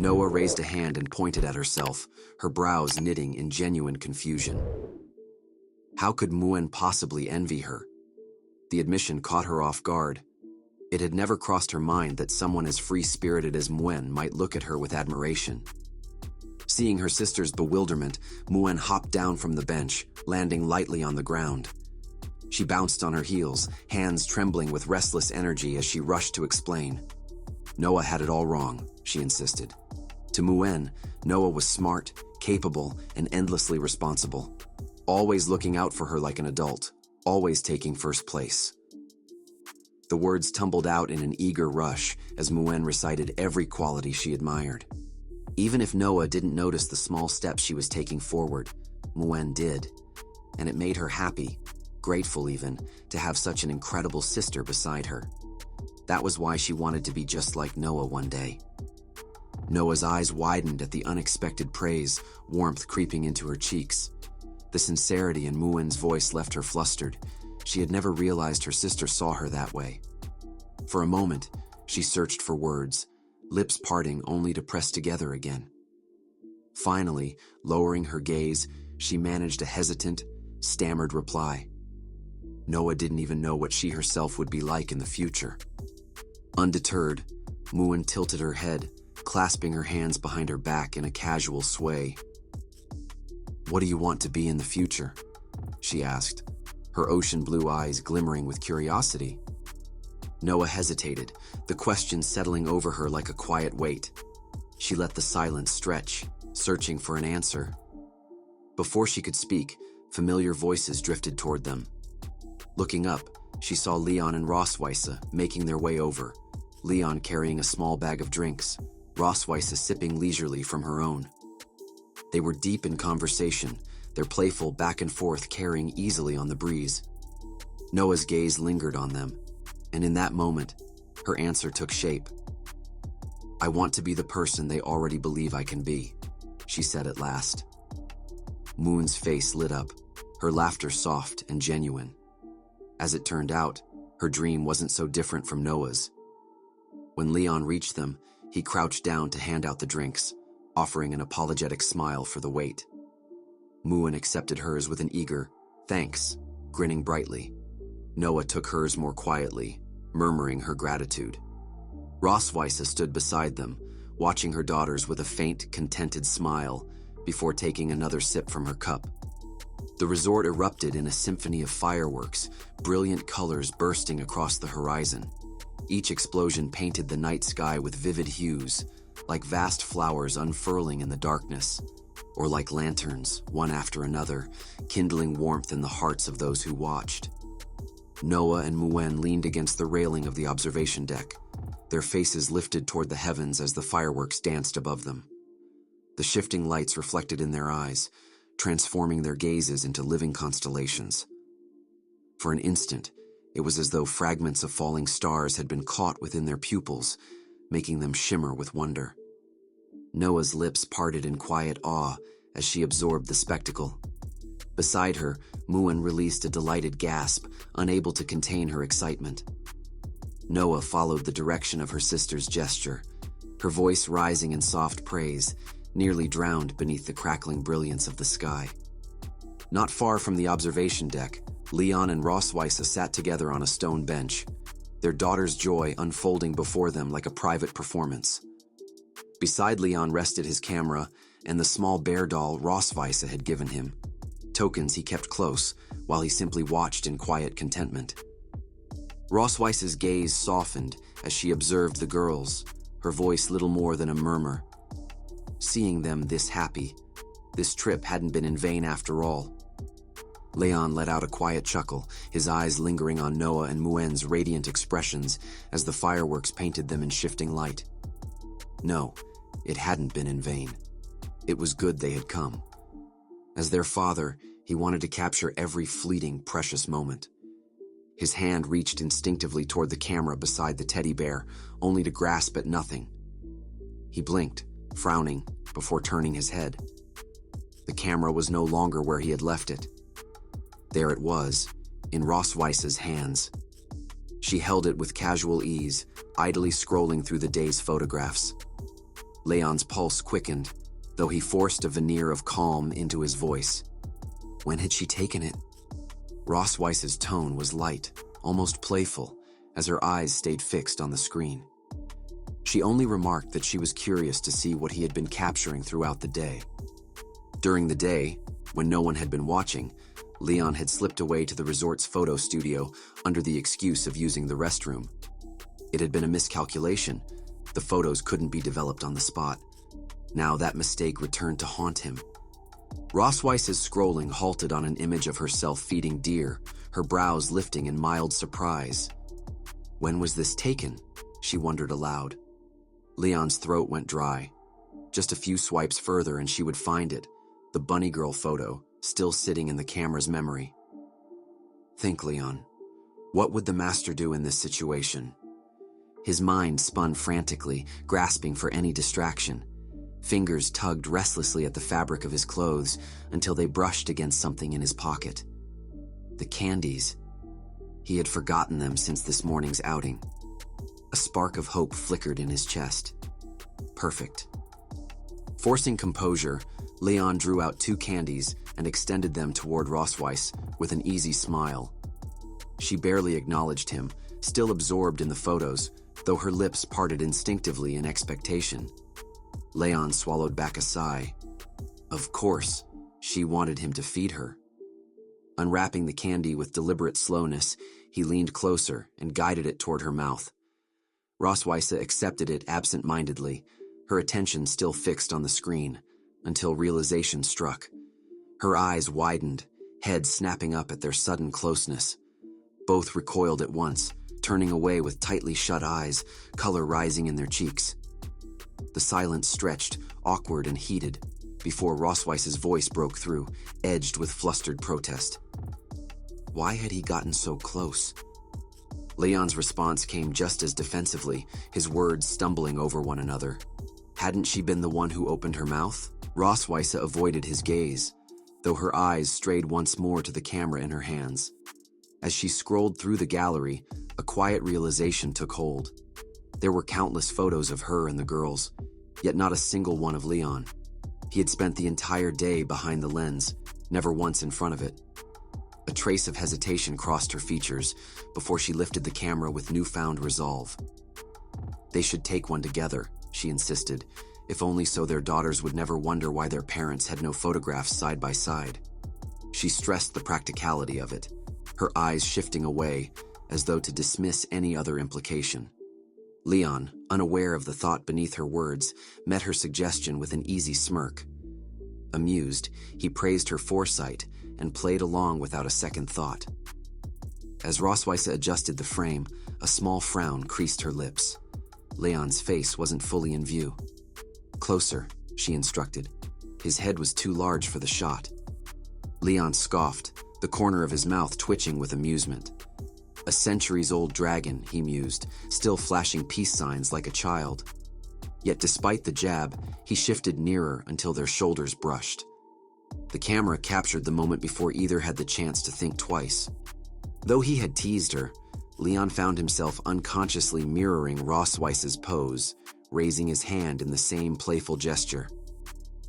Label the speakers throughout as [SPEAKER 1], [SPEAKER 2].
[SPEAKER 1] Noah raised a hand and pointed at herself, her brows knitting in genuine confusion. How could Muen possibly envy her? The admission caught her off guard. It had never crossed her mind that someone as free-spirited as Muen might look at her with admiration. Seeing her sister's bewilderment, Muen hopped down from the bench, landing lightly on the ground. She bounced on her heels, hands trembling with restless energy as she rushed to explain. Noah had it all wrong, she insisted. To Muen, Noah was smart, capable, and endlessly responsible. Always looking out for her like an adult, always taking first place. The words tumbled out in an eager rush as Muen recited every quality she admired. Even if Noah didn't notice the small steps she was taking forward, Muen did, and it made her happy, grateful even, to have such an incredible sister beside her. That was why she wanted to be just like Noah one day. Noah's eyes widened at the unexpected praise, warmth creeping into her cheeks. The sincerity in Muen's voice left her flustered. She had never realized her sister saw her that way. For a moment, she searched for words, lips parting only to press together again. Finally, lowering her gaze, she managed a hesitant, stammered reply. Noah didn't even know what she herself would be like in the future. Undeterred, Muen tilted her head, clasping her hands behind her back in a casual sway. "What do you want to be in the future?" she asked, her ocean blue eyes glimmering with curiosity. Noah hesitated, the question settling over her like a quiet weight. She let the silence stretch, searching for an answer. Before she could speak, familiar voices drifted toward them. Looking up, she saw Leon and Rossweisse making their way over, Leon carrying a small bag of drinks, Rossweisse sipping leisurely from her own. They were deep in conversation, their playful back and forth carrying easily on the breeze. Noah's gaze lingered on them, and in that moment, her answer took shape. "I want to be the person they already believe I can be," she said at last. Muen's face lit up, her laughter soft and genuine. As it turned out, her dream wasn't so different from Noah's. When Leon reached them, he crouched down to hand out the drinks, offering an apologetic smile for the wait. Muen accepted hers with an eager, "Thanks," grinning brightly. Noah took hers more quietly, murmuring her gratitude. Rossweisse stood beside them, watching her daughters with a faint, contented smile before taking another sip from her cup. The resort erupted in a symphony of fireworks, brilliant colors bursting across the horizon. Each explosion painted the night sky with vivid hues, like vast flowers unfurling in the darkness, or like lanterns, one after another, kindling warmth in the hearts of those who watched. Noah and Muen leaned against the railing of the observation deck, their faces lifted toward the heavens as the fireworks danced above them. The shifting lights reflected in their eyes, transforming their gazes into living constellations. For an instant, it was as though fragments of falling stars had been caught within their pupils, making them shimmer with wonder. Noah's lips parted in quiet awe as she absorbed the spectacle. Beside her, Muen released a delighted gasp, unable to contain her excitement. Noah followed the direction of her sister's gesture, her voice rising in soft praise, nearly drowned beneath the crackling brilliance of the sky. Not far from the observation deck, Leon and Rossweisse sat together on a stone bench, their daughter's joy unfolding before them like a private performance. Beside Leon rested his camera and the small bear doll Rossweisse had given him, tokens he kept close while he simply watched in quiet contentment. Rossweisse's gaze softened as she observed the girls, her voice little more than a murmur. Seeing them this happy, this trip hadn't been in vain after all. Leon let out a quiet chuckle, his eyes lingering on Noah and Muen's radiant expressions as the fireworks painted them in shifting light. No, it hadn't been in vain. It was good they had come. As their father, he wanted to capture every fleeting, precious moment. His hand reached instinctively toward the camera beside the teddy bear, only to grasp at nothing. He blinked, frowning, before turning his head. The camera was no longer where he had left it. There it was, in Rossweisse's hands. She held it with casual ease, idly scrolling through the day's photographs. Leon's pulse quickened, though he forced a veneer of calm into his voice. When had she taken it? Rossweisse's tone was light, almost playful, as her eyes stayed fixed on the screen. She only remarked that she was curious to see what he had been capturing throughout the day. During the day, when no one had been watching, Leon had slipped away to the resort's photo studio under the excuse of using the restroom. It had been a miscalculation. The photos couldn't be developed on the spot. Now that mistake returned to haunt him. Rossweisse's scrolling halted on an image of herself feeding deer, her brows lifting in mild surprise. When was this taken? She wondered aloud. Leon's throat went dry. Just a few swipes further and she would find it, the bunny girl photo, still sitting in the camera's memory. Think, Leon. What would the master do in this situation? His mind spun frantically, grasping for any distraction. Fingers tugged restlessly at the fabric of his clothes until they brushed against something in his pocket. The candies. He had forgotten them since this morning's outing. A spark of hope flickered in his chest. Perfect. Forcing composure, Leon drew out 2 candies and extended them toward Rossweisse with an easy smile. She barely acknowledged him, still absorbed in the photos, though her lips parted instinctively in expectation. Leon swallowed back a sigh. Of course, she wanted him to feed her. Unwrapping the candy with deliberate slowness, he leaned closer and guided it toward her mouth. Rossweisse accepted it absent-mindedly, her attention still fixed on the screen, until realization struck. Her eyes widened, head snapping up at their sudden closeness. Both recoiled at once, turning away with tightly shut eyes, color rising in their cheeks. The silence stretched, awkward and heated, before Rossweisse's voice broke through, edged with flustered protest. Why had he gotten so close? Leon's response came just as defensively, his words stumbling over one another. Hadn't she been the one who opened her mouth? Rossweisse avoided his gaze, though her eyes strayed once more to the camera in her hands. As she scrolled through the gallery, a quiet realization took hold. There were countless photos of her and the girls, yet not a single one of Leon. He had spent the entire day behind the lens, never once in front of it. A trace of hesitation crossed her features before she lifted the camera with newfound resolve. They should take one together, she insisted, if only so their daughters would never wonder why their parents had no photographs side by side. She stressed the practicality of it, her eyes shifting away as though to dismiss any other implication. Leon, unaware of the thought beneath her words, met her suggestion with an easy smirk. Amused, he praised her foresight and played along without a second thought. As Rossweisse adjusted the frame, a small frown creased her lips. Leon's face wasn't fully in view. Closer, she instructed. His head was too large for the shot. Leon scoffed, the corner of his mouth twitching with amusement. A centuries-old dragon, he mused, still flashing peace signs like a child. Yet despite the jab, he shifted nearer until their shoulders brushed. The camera captured the moment before either had the chance to think twice. Though he had teased her, Leon found himself unconsciously mirroring Rossweisse's pose, raising his hand in the same playful gesture.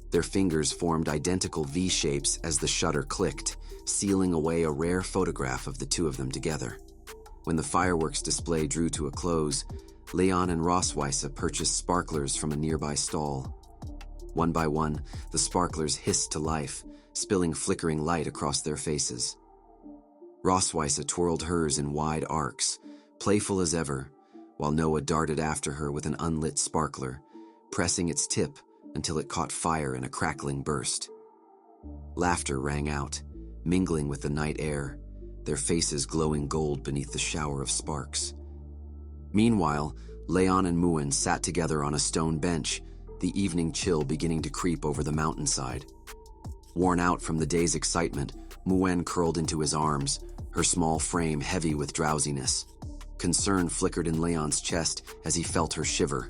[SPEAKER 1] Their fingers formed identical V-shapes as the shutter clicked, sealing away a rare photograph of the two of them together. When the fireworks display drew to a close, Leon and Rossweisse purchased sparklers from a nearby stall. One by one, the sparklers hissed to life, spilling flickering light across their faces. Rossweisse twirled hers in wide arcs, playful as ever, while Noah darted after her with an unlit sparkler, pressing its tip until it caught fire in a crackling burst. Laughter rang out, mingling with the night air, their faces glowing gold beneath the shower of sparks. Meanwhile, Leon and Muin sat together on a stone bench, the evening chill beginning to creep over the mountainside. Worn out from the day's excitement, Muin curled into his arms, her small frame heavy with drowsiness. Concern flickered in Leon's chest as he felt her shiver.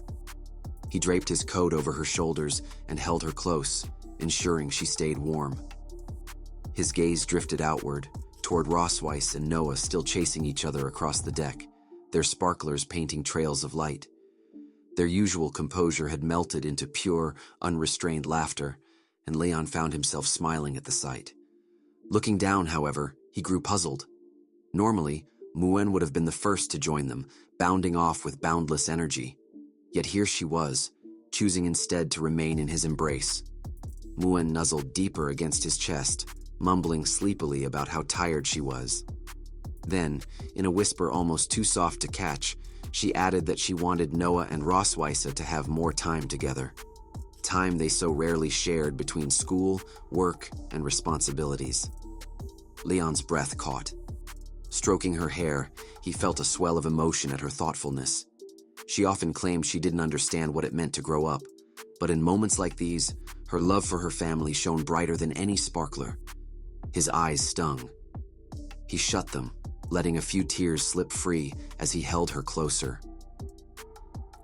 [SPEAKER 1] He draped his coat over her shoulders and held her close, ensuring she stayed warm. His gaze drifted outward, toward Rossweisse and Noah still chasing each other across the deck, their sparklers painting trails of light. Their usual composure had melted into pure, unrestrained laughter, and Leon found himself smiling at the sight. Looking down, however, he grew puzzled. Normally, Muen would have been the first to join them, bounding off with boundless energy. Yet here she was, choosing instead to remain in his embrace. Muen nuzzled deeper against his chest, mumbling sleepily about how tired she was. Then, in a whisper almost too soft to catch, she added that she wanted Noah and Rossweisse to have more time together. Time they so rarely shared between school, work, and responsibilities. Leon's breath caught. Stroking her hair, he felt a swell of emotion at her thoughtfulness. She often claimed she didn't understand what it meant to grow up, but in moments like these, her love for her family shone brighter than any sparkler. His eyes stung. He shut them, letting a few tears slip free as he held her closer.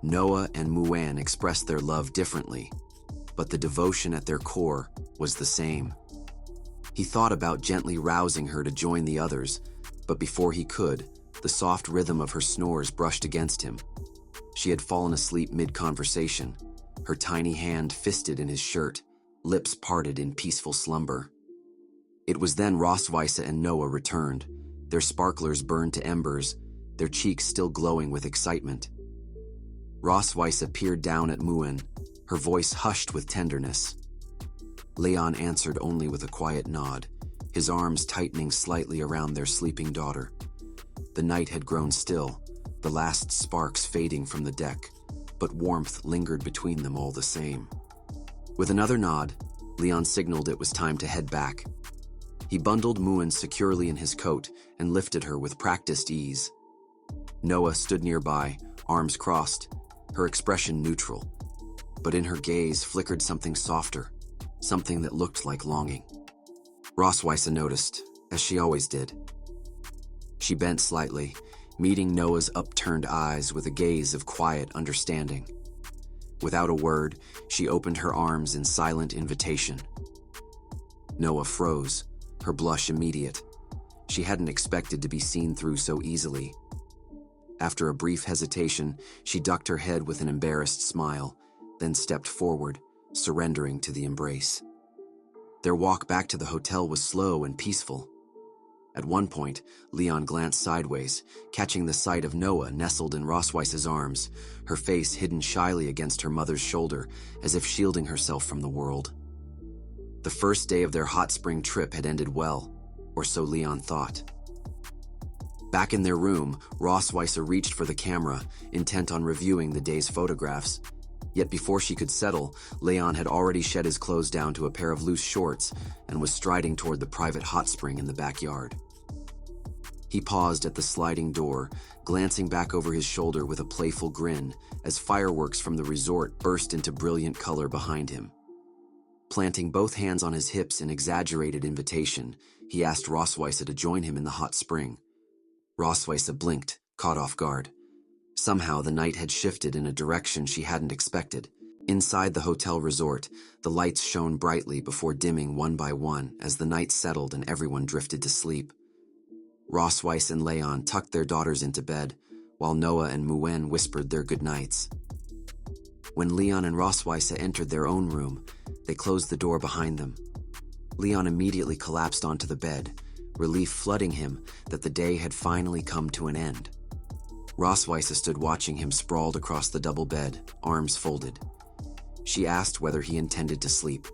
[SPEAKER 1] Noah and Muen expressed their love differently, but the devotion at their core was the same. He thought about gently rousing her to join the others, but before he could, the soft rhythm of her snores brushed against him. She had fallen asleep mid-conversation, her tiny hand fisted in his shirt, lips parted in peaceful slumber. It was then Rossweisse and Noah returned, their sparklers burned to embers, their cheeks still glowing with excitement. Rossweisse peered down at Muen, her voice hushed with tenderness. Leon answered only with a quiet nod, his arms tightening slightly around their sleeping daughter. The night had grown still, the last sparks fading from the deck, but warmth lingered between them all the same. With another nod, Leon signaled it was time to head back. He bundled Muen securely in his coat and lifted her with practiced ease. Noah stood nearby, arms crossed, her expression neutral, but in her gaze flickered something softer, something that looked like longing. Rossweisse noticed, as she always did. She bent slightly, meeting Noah's upturned eyes with a gaze of quiet understanding. Without a word, she opened her arms in silent invitation. Noah froze, her blush immediate. She hadn't expected to be seen through so easily. After a brief hesitation, she ducked her head with an embarrassed smile, then stepped forward, surrendering to the embrace. Their walk back to the hotel was slow and peaceful. At one point, Leon glanced sideways, catching the sight of Noah nestled in Rossweisse's arms, her face hidden shyly against her mother's shoulder, as if shielding herself from the world. The first day of their hot spring trip had ended well, or so Leon thought. Back in their room, Rossweisse reached for the camera, intent on reviewing the day's photographs. Yet before she could settle, Leon had already shed his clothes down to a pair of loose shorts and was striding toward the private hot spring in the backyard. He paused at the sliding door, glancing back over his shoulder with a playful grin as fireworks from the resort burst into brilliant color behind him. Planting both hands on his hips in exaggerated invitation, he asked Rossweisse to join him in the hot spring. Rossweisse blinked, caught off guard. Somehow the night had shifted in a direction she hadn't expected. Inside the hotel resort, the lights shone brightly before dimming one by one as the night settled and everyone drifted to sleep. Rossweisse and Leon tucked their daughters into bed, while Noah and Muen whispered their goodnights. When Leon and Rossweisse entered their own room, they closed the door behind them. Leon immediately collapsed onto the bed, relief flooding him that the day had finally come to an end. Rossweisse stood watching him sprawled across the double bed, arms folded. She asked whether he intended to sleep.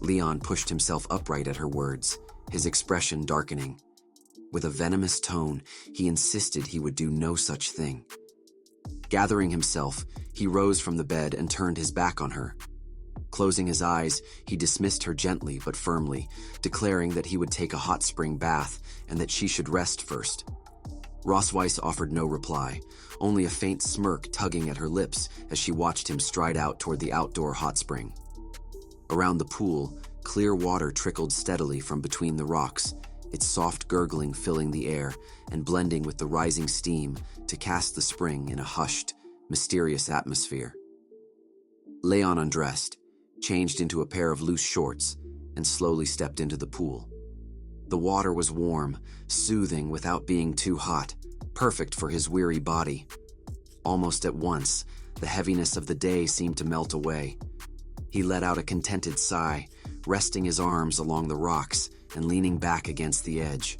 [SPEAKER 1] Leon pushed himself upright at her words, his expression darkening. With a venomous tone, he insisted he would do no such thing. Gathering himself, he rose from the bed and turned his back on her. Closing his eyes, he dismissed her gently but firmly, declaring that he would take a hot spring bath and that she should rest first. Rossweisse offered no reply, only a faint smirk tugging at her lips as she watched him stride out toward the outdoor hot spring. Around the pool, clear water trickled steadily from between the rocks, its soft gurgling filling the air and blending with the rising steam to cast the spring in a hushed, mysterious atmosphere. Leon undressed, changed into a pair of loose shorts, and slowly stepped into the pool. The water was warm, soothing without being too hot, perfect for his weary body. Almost at once, The heaviness of the day seemed to melt away. He let out a contented sigh, resting his arms along the rocks and leaning back against the edge.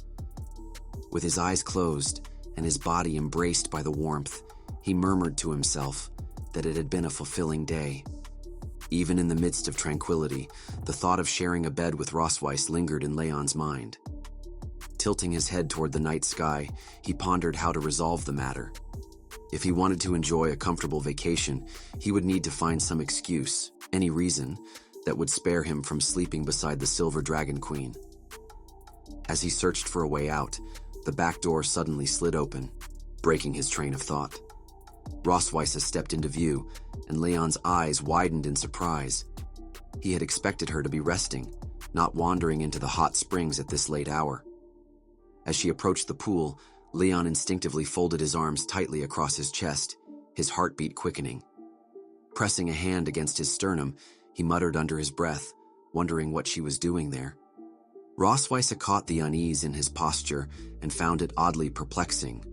[SPEAKER 1] With his eyes closed and his body embraced by the warmth, he murmured to himself that it had been a fulfilling day. Even in the midst of tranquility, the thought of sharing a bed with Rossweisse lingered in Leon's mind. Tilting his head toward the night sky, he pondered how to resolve the matter. If he wanted to enjoy a comfortable vacation, he would need to find some excuse, any reason, that would spare him from sleeping beside the Silver Dragon Queen. As he searched for a way out, the back door suddenly slid open, breaking his train of thought. Rossweisse stepped into view, and Leon's eyes widened in surprise. He had expected her to be resting, not wandering into the hot springs at this late hour. As she approached the pool, Leon instinctively folded his arms tightly across his chest, his heartbeat quickening. Pressing a hand against his sternum, he muttered under his breath, wondering what she was doing there. Rossweisse caught the unease in his posture and found it oddly perplexing.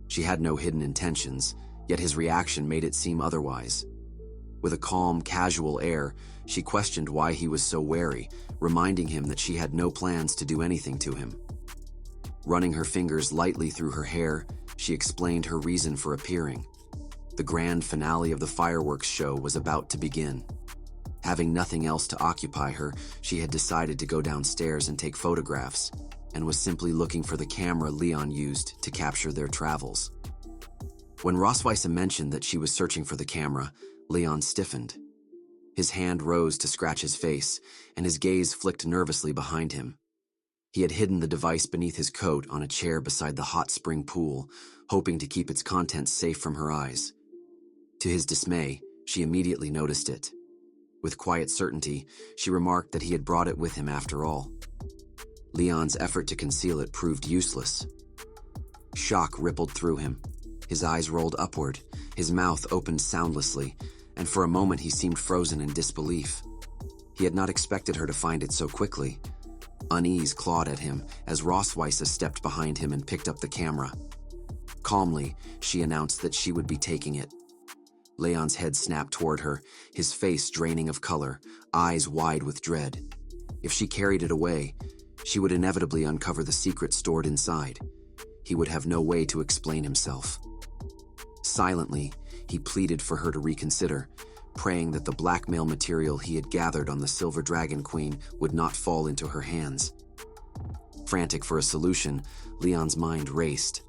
[SPEAKER 1] She had no hidden intentions, yet his reaction made it seem otherwise. With a calm, casual air, she questioned why he was so wary, reminding him that she had no plans to do anything to him. Running her fingers lightly through her hair, she explained her reason for appearing. The grand finale of the fireworks show was about to begin. Having nothing else to occupy her, she had decided to go downstairs and take photographs, and was simply looking for the camera Leon used to capture their travels. When Rossweisse mentioned that she was searching for the camera, Leon stiffened. His hand rose to scratch his face, and his gaze flicked nervously behind him. He had hidden the device beneath his coat on a chair beside the hot spring pool, hoping to keep its contents safe from her eyes. To his dismay, she immediately noticed it. With quiet certainty, she remarked that he had brought it with him after all. Leon's effort to conceal it proved useless. Shock rippled through him. His eyes rolled upward, his mouth opened soundlessly, and for a moment he seemed frozen in disbelief. He had not expected her to find it so quickly. Unease clawed at him as Rossweisse stepped behind him and picked up the camera. Calmly, she announced that she would be taking it. Leon's head snapped toward her, his face draining of color, eyes wide with dread. If she carried it away, she would inevitably uncover the secret stored inside. He would have no way to explain himself. Silently, he pleaded for her to reconsider, praying that the blackmail material he had gathered on the Silver Dragon Queen would not fall into her hands. Frantic for a solution, Leon's mind raced.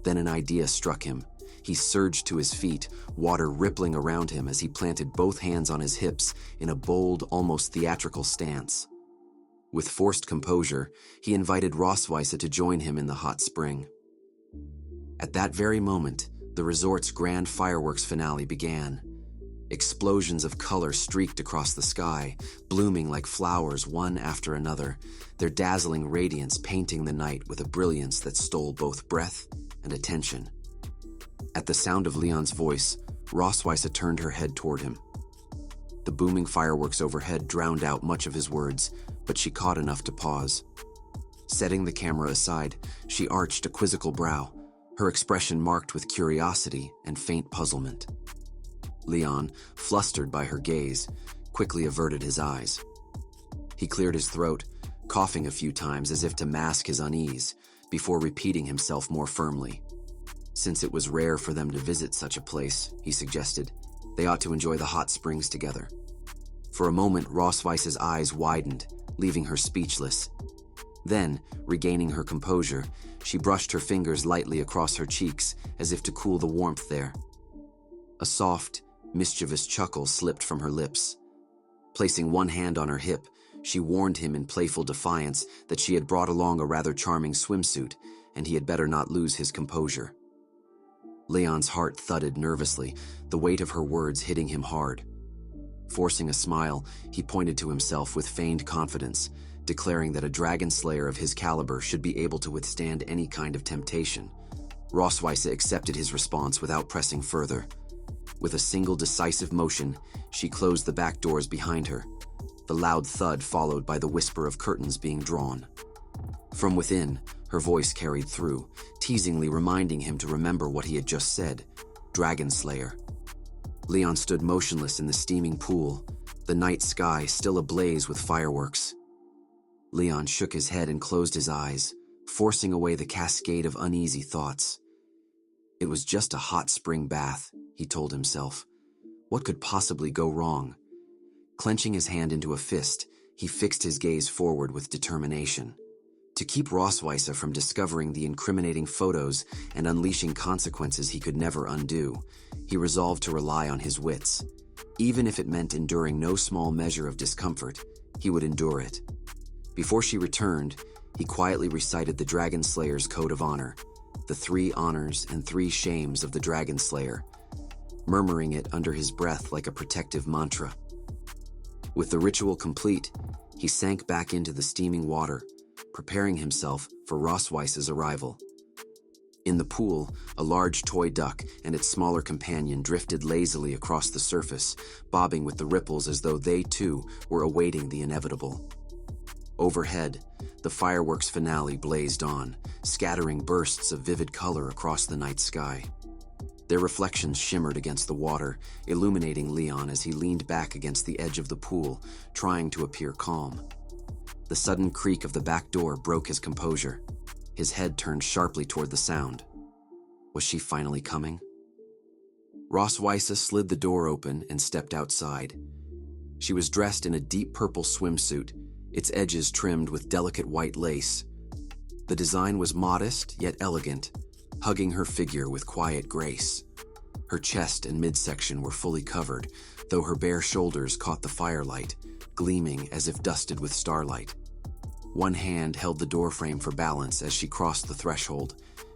[SPEAKER 1] Then an idea struck him. He surged to his feet, water rippling around him as he planted both hands on his hips in a bold, almost theatrical stance. With forced composure, he invited Rossweisse to join him in the hot spring. At that very moment, the resort's grand fireworks finale began. Explosions of color streaked across the sky, blooming like flowers one after another, their dazzling radiance painting the night with a brilliance that stole both breath and attention. At the sound of Leon's voice, Rossweisse turned her head toward him. The booming fireworks overhead drowned out much of his words, but she caught enough to pause. Setting the camera aside, she arched a quizzical brow, her expression marked with curiosity and faint puzzlement. Leon, flustered by her gaze, quickly averted his eyes. He cleared his throat, coughing a few times as if to mask his unease, before repeating himself more firmly. Since it was rare for them to visit such a place, he suggested, they ought to enjoy the hot springs together. For a moment, Rossweisse's eyes widened, leaving her speechless. Then, regaining her composure, she brushed her fingers lightly across her cheeks as if to cool the warmth there. A soft, mischievous chuckle slipped from her lips. Placing one hand on her hip, she warned him in playful defiance that she had brought along a rather charming swimsuit, and he had better not lose his composure. Leon's heart thudded nervously, the weight of her words hitting him hard. Forcing a smile, he pointed to himself with feigned confidence, declaring that a dragon slayer of his caliber should be able to withstand any kind of temptation. Rossweisse accepted his response without pressing further. With a single decisive motion, she closed the back doors behind her, the loud thud followed by the whisper of curtains being drawn. From within, her voice carried through, teasingly reminding him to remember what he had just said, Dragon Slayer. Leon stood motionless in the steaming pool, the night sky still ablaze with fireworks. Leon shook his head and closed his eyes, forcing away the cascade of uneasy thoughts. It was just a hot spring bath, he told himself. What could possibly go wrong? Clenching his hand into a fist, he fixed his gaze forward with determination. To keep Rossweisse from discovering the incriminating photos and unleashing consequences he could never undo, he resolved to rely on his wits. Even if it meant enduring no small measure of discomfort, he would endure it. Before she returned, he quietly recited the Dragon Slayer's Code of Honor, the 3 honors and 3 shames of the Dragon Slayer, murmuring it under his breath like a protective mantra. With the ritual complete, he sank back into the steaming water, preparing himself for Rossweisse's arrival. In the pool, a large toy duck and its smaller companion drifted lazily across the surface, bobbing with the ripples as though they, too, were awaiting the inevitable. Overhead, the fireworks finale blazed on, scattering bursts of vivid color across the night sky. Their reflections shimmered against the water, illuminating Leon as he leaned back against the edge of the pool, trying to appear calm. The sudden creak of the back door broke his composure. His head turned sharply toward the sound. Was she finally coming? Rossweisse slid the door open and stepped outside. She was dressed in a deep purple swimsuit, its edges trimmed with delicate white lace. The design was modest yet elegant, hugging her figure with quiet grace. Her chest and midsection were fully covered, though her bare shoulders caught the firelight, gleaming as if dusted with starlight. One hand held the doorframe for balance as she crossed the threshold,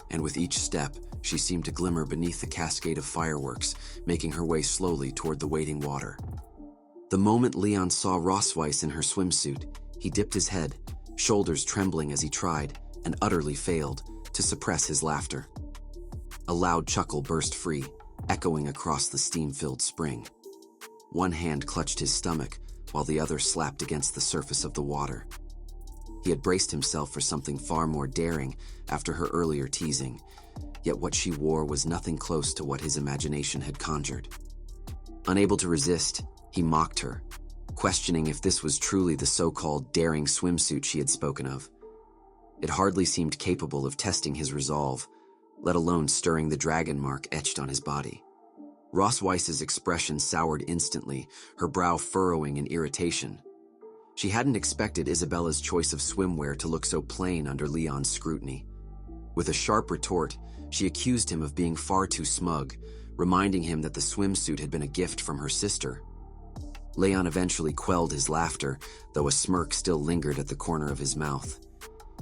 [SPEAKER 1] and with each step, she seemed to glimmer beneath the cascade of fireworks, making her way slowly toward the waiting water. The moment Leon saw Rossweisse in her swimsuit, he dipped his head, shoulders trembling as he tried, and utterly failed, to suppress his laughter. A loud chuckle burst free, echoing across the steam-filled spring. One hand clutched his stomach, while the other slapped against the surface of the water. He had braced himself for something far more daring after her earlier teasing, yet what she wore was nothing close to what his imagination had conjured. Unable to resist, he mocked her, questioning if this was truly the so-called daring swimsuit she had spoken of. It hardly seemed capable of testing his resolve, let alone stirring the dragon mark etched on his body. Rossweisse's expression soured instantly, her brow furrowing in irritation. She hadn't expected Isabella's choice of swimwear to look so plain under Leon's scrutiny. With a sharp retort, she accused him of being far too smug, reminding him that the swimsuit had been a gift from her sister. Leon eventually quelled his laughter, though a smirk still lingered at the corner of his mouth.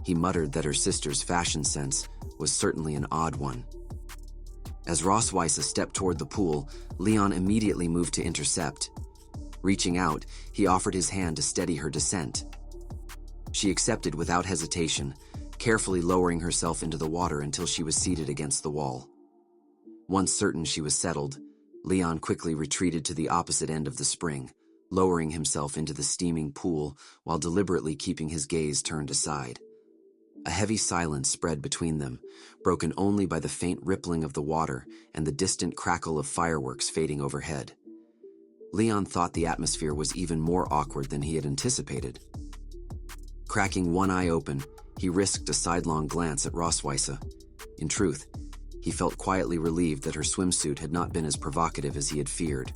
[SPEAKER 1] He muttered that her sister's fashion sense was certainly an odd one. As Rossweisse stepped toward the pool, Leon immediately moved to intercept. Reaching out, he offered his hand to steady her descent. She accepted without hesitation, carefully lowering herself into the water until she was seated against the wall. Once certain she was settled, Leon quickly retreated to the opposite end of the spring, lowering himself into the steaming pool while deliberately keeping his gaze turned aside. A heavy silence spread between them, broken only by the faint rippling of the water and the distant crackle of fireworks fading overhead. Leon thought the atmosphere was even more awkward than he had anticipated. Cracking one eye open, he risked a sidelong glance at Rossweisse. In truth, he felt quietly relieved that her swimsuit had not been as provocative as he had feared.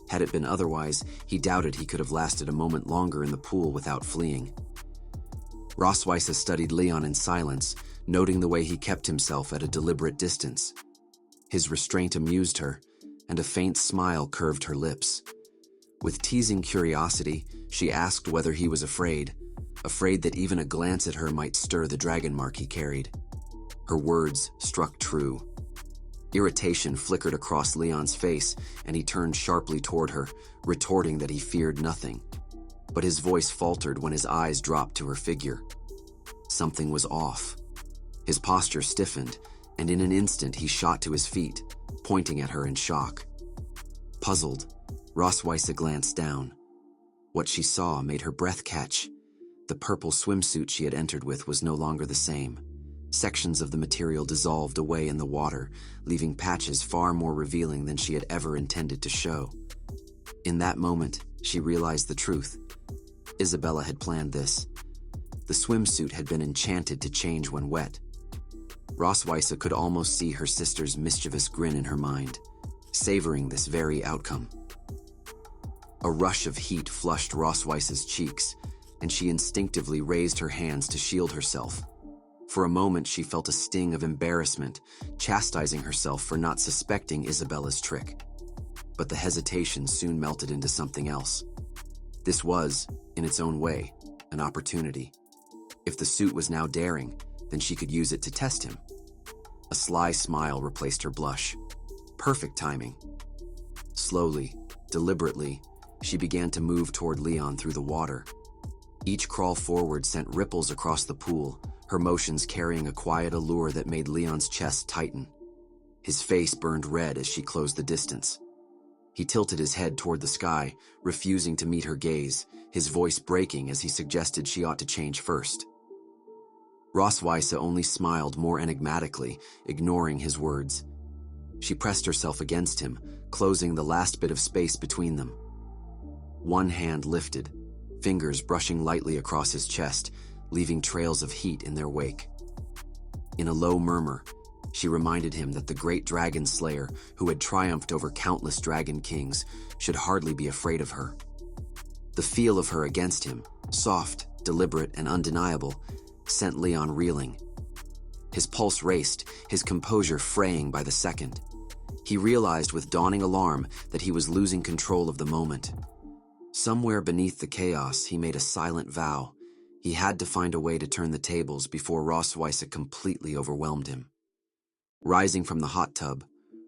[SPEAKER 1] Had it been otherwise, he doubted he could have lasted a moment longer in the pool without fleeing. Rossweisse studied Leon in silence, noting the way he kept himself at a deliberate distance. His restraint amused her, and a faint smile curved her lips. With teasing curiosity, she asked whether he was afraid that even a glance at her might stir the dragon mark he carried. Her words struck true. Irritation flickered across Leon's face, and he turned sharply toward her, retorting that he feared nothing. But his voice faltered when his eyes dropped to her figure. Something was off. His posture stiffened, and in an instant he shot to his feet, pointing at her in shock. Puzzled, Rossweisse glanced down. What she saw made her breath catch. The purple swimsuit she had entered with was no longer the same. Sections of the material dissolved away in the water, leaving patches far more revealing than she had ever intended to show. In that moment, she realized the truth. Isabella had planned this. The swimsuit had been enchanted to change when wet. Rossweisse could almost see her sister's mischievous grin in her mind, savoring this very outcome. A rush of heat flushed Rossweisse's cheeks, and she instinctively raised her hands to shield herself. For a moment, she felt a sting of embarrassment, chastising herself for not suspecting Isabella's trick. But the hesitation soon melted into something else. This was, in its own way, an opportunity. If the suit was now daring, then she could use it to test him. A sly smile replaced her blush. Perfect timing. Slowly, deliberately, she began to move toward Leon through the water. Each crawl forward sent ripples across the pool, her motions carrying a quiet allure that made Leon's chest tighten. His face burned red as she closed the distance. He tilted his head toward the sky, refusing to meet her gaze, his voice breaking as he suggested she ought to change first. Rossweisse only smiled more enigmatically, ignoring his words. She pressed herself against him, closing the last bit of space between them. One hand lifted, fingers brushing lightly across his chest, leaving trails of heat in their wake. In a low murmur, she reminded him that the great dragon slayer, who had triumphed over countless dragon kings, should hardly be afraid of her. The feel of her against him, soft, deliberate, and undeniable, sent Leon reeling. His pulse raced, his composure fraying by the second. He realized with dawning alarm that he was losing control of the moment. Somewhere beneath the chaos, he made a silent vow. He had to find a way to turn the tables before Rossweisse completely overwhelmed him. Rising from the hot tub,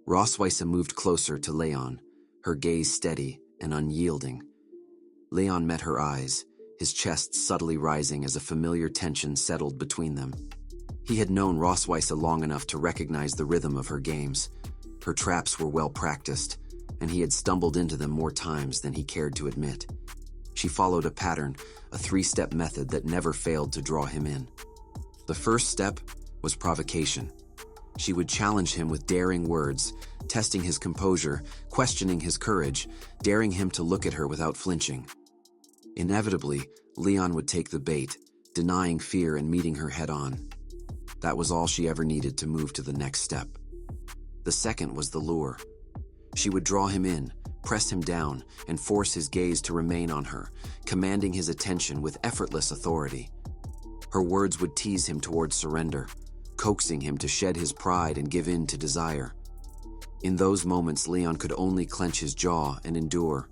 [SPEAKER 1] Rossweisse moved closer to Leon, her gaze steady and unyielding. Leon met her eyes, his chest subtly rising as a familiar tension settled between them. He had known Rossweisse long enough to recognize the rhythm of her games. Her traps were well practiced, and he had stumbled into them more times than he cared to admit. She followed a pattern, a three-step method that never failed to draw him in. The first step was provocation. She would challenge him with daring words, testing his composure, questioning his courage, daring him to look at her without flinching. Inevitably, Leon would take the bait, denying fear and meeting her head-on. That was all she ever needed to move to the next step. The second was the lure. She would draw him in, press him down, and force his gaze to remain on her, commanding his attention with effortless authority. Her words would tease him towards surrender, coaxing him to shed his pride and give in to desire. In those moments, Leon could only clench his jaw and endure,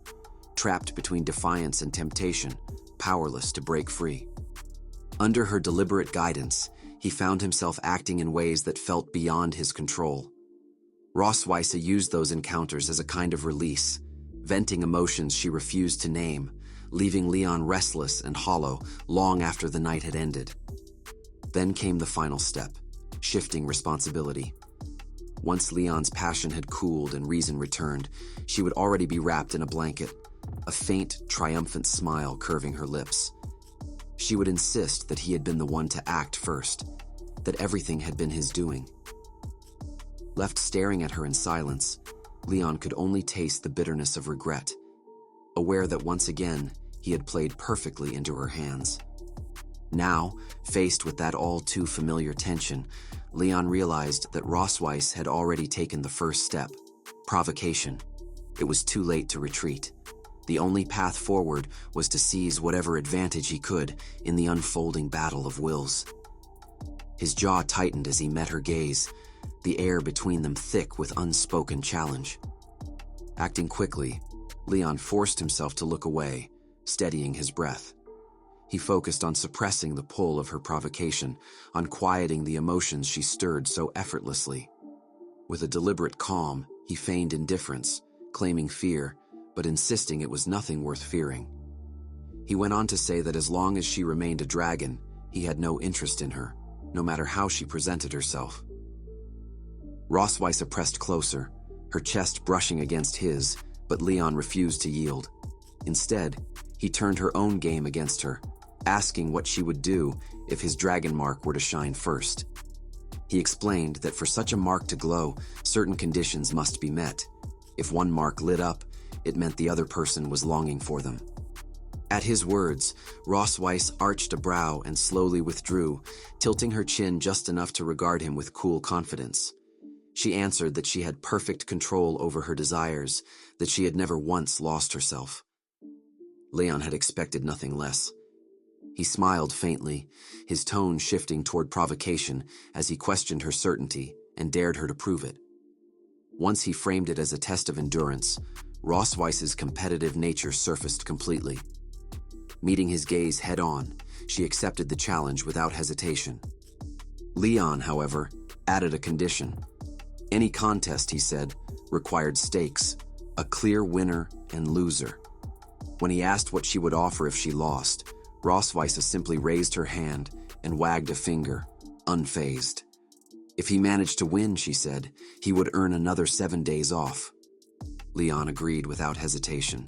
[SPEAKER 1] trapped between defiance and temptation, powerless to break free. Under her deliberate guidance, he found himself acting in ways that felt beyond his control. Rossweisse used those encounters as a kind of release, venting emotions she refused to name, leaving Leon restless and hollow long after the night had ended. Then came the final step, shifting responsibility. Once Leon's passion had cooled and reason returned, she would already be wrapped in a blanket, a faint, triumphant smile curving her lips. She would insist that he had been the one to act first, that everything had been his doing. Left staring at her in silence, Leon could only taste the bitterness of regret, aware that once again he had played perfectly into her hands. Now, faced with that all-too-familiar tension, Leon realized that Rossweisse had already taken the first step, provocation. It was too late to retreat. The only path forward was to seize whatever advantage he could in the unfolding battle of wills. His jaw tightened as he met her gaze, the air between them thick with unspoken challenge. Acting quickly, Leon forced himself to look away, steadying his breath. He focused on suppressing the pull of her provocation, on quieting the emotions she stirred so effortlessly. With a deliberate calm, he feigned indifference, claiming fear, but insisting it was nothing worth fearing. He went on to say that as long as she remained a dragon, he had no interest in her, no matter how she presented herself. Rossweisse pressed closer, her chest brushing against his, but Leon refused to yield. Instead, he turned her own game against her, asking what she would do if his dragon mark were to shine first. He explained that for such a mark to glow, certain conditions must be met. If one mark lit up, it meant the other person was longing for them. At his words, Rossweisse arched a brow and slowly withdrew, tilting her chin just enough to regard him with cool confidence. She answered that she had perfect control over her desires, that she had never once lost herself. Leon had expected nothing less. He smiled faintly, his tone shifting toward provocation as he questioned her certainty and dared her to prove it. Once he framed it as a test of endurance, Rossweisse's competitive nature surfaced completely. Meeting his gaze head-on, she accepted the challenge without hesitation. Leon, however, added a condition. Any contest, he said, required stakes, a clear winner and loser. When he asked what she would offer if she lost, Rossweisse simply raised her hand and wagged a finger, unfazed. If he managed to win, she said, he would earn another 7 days off. Leon agreed without hesitation.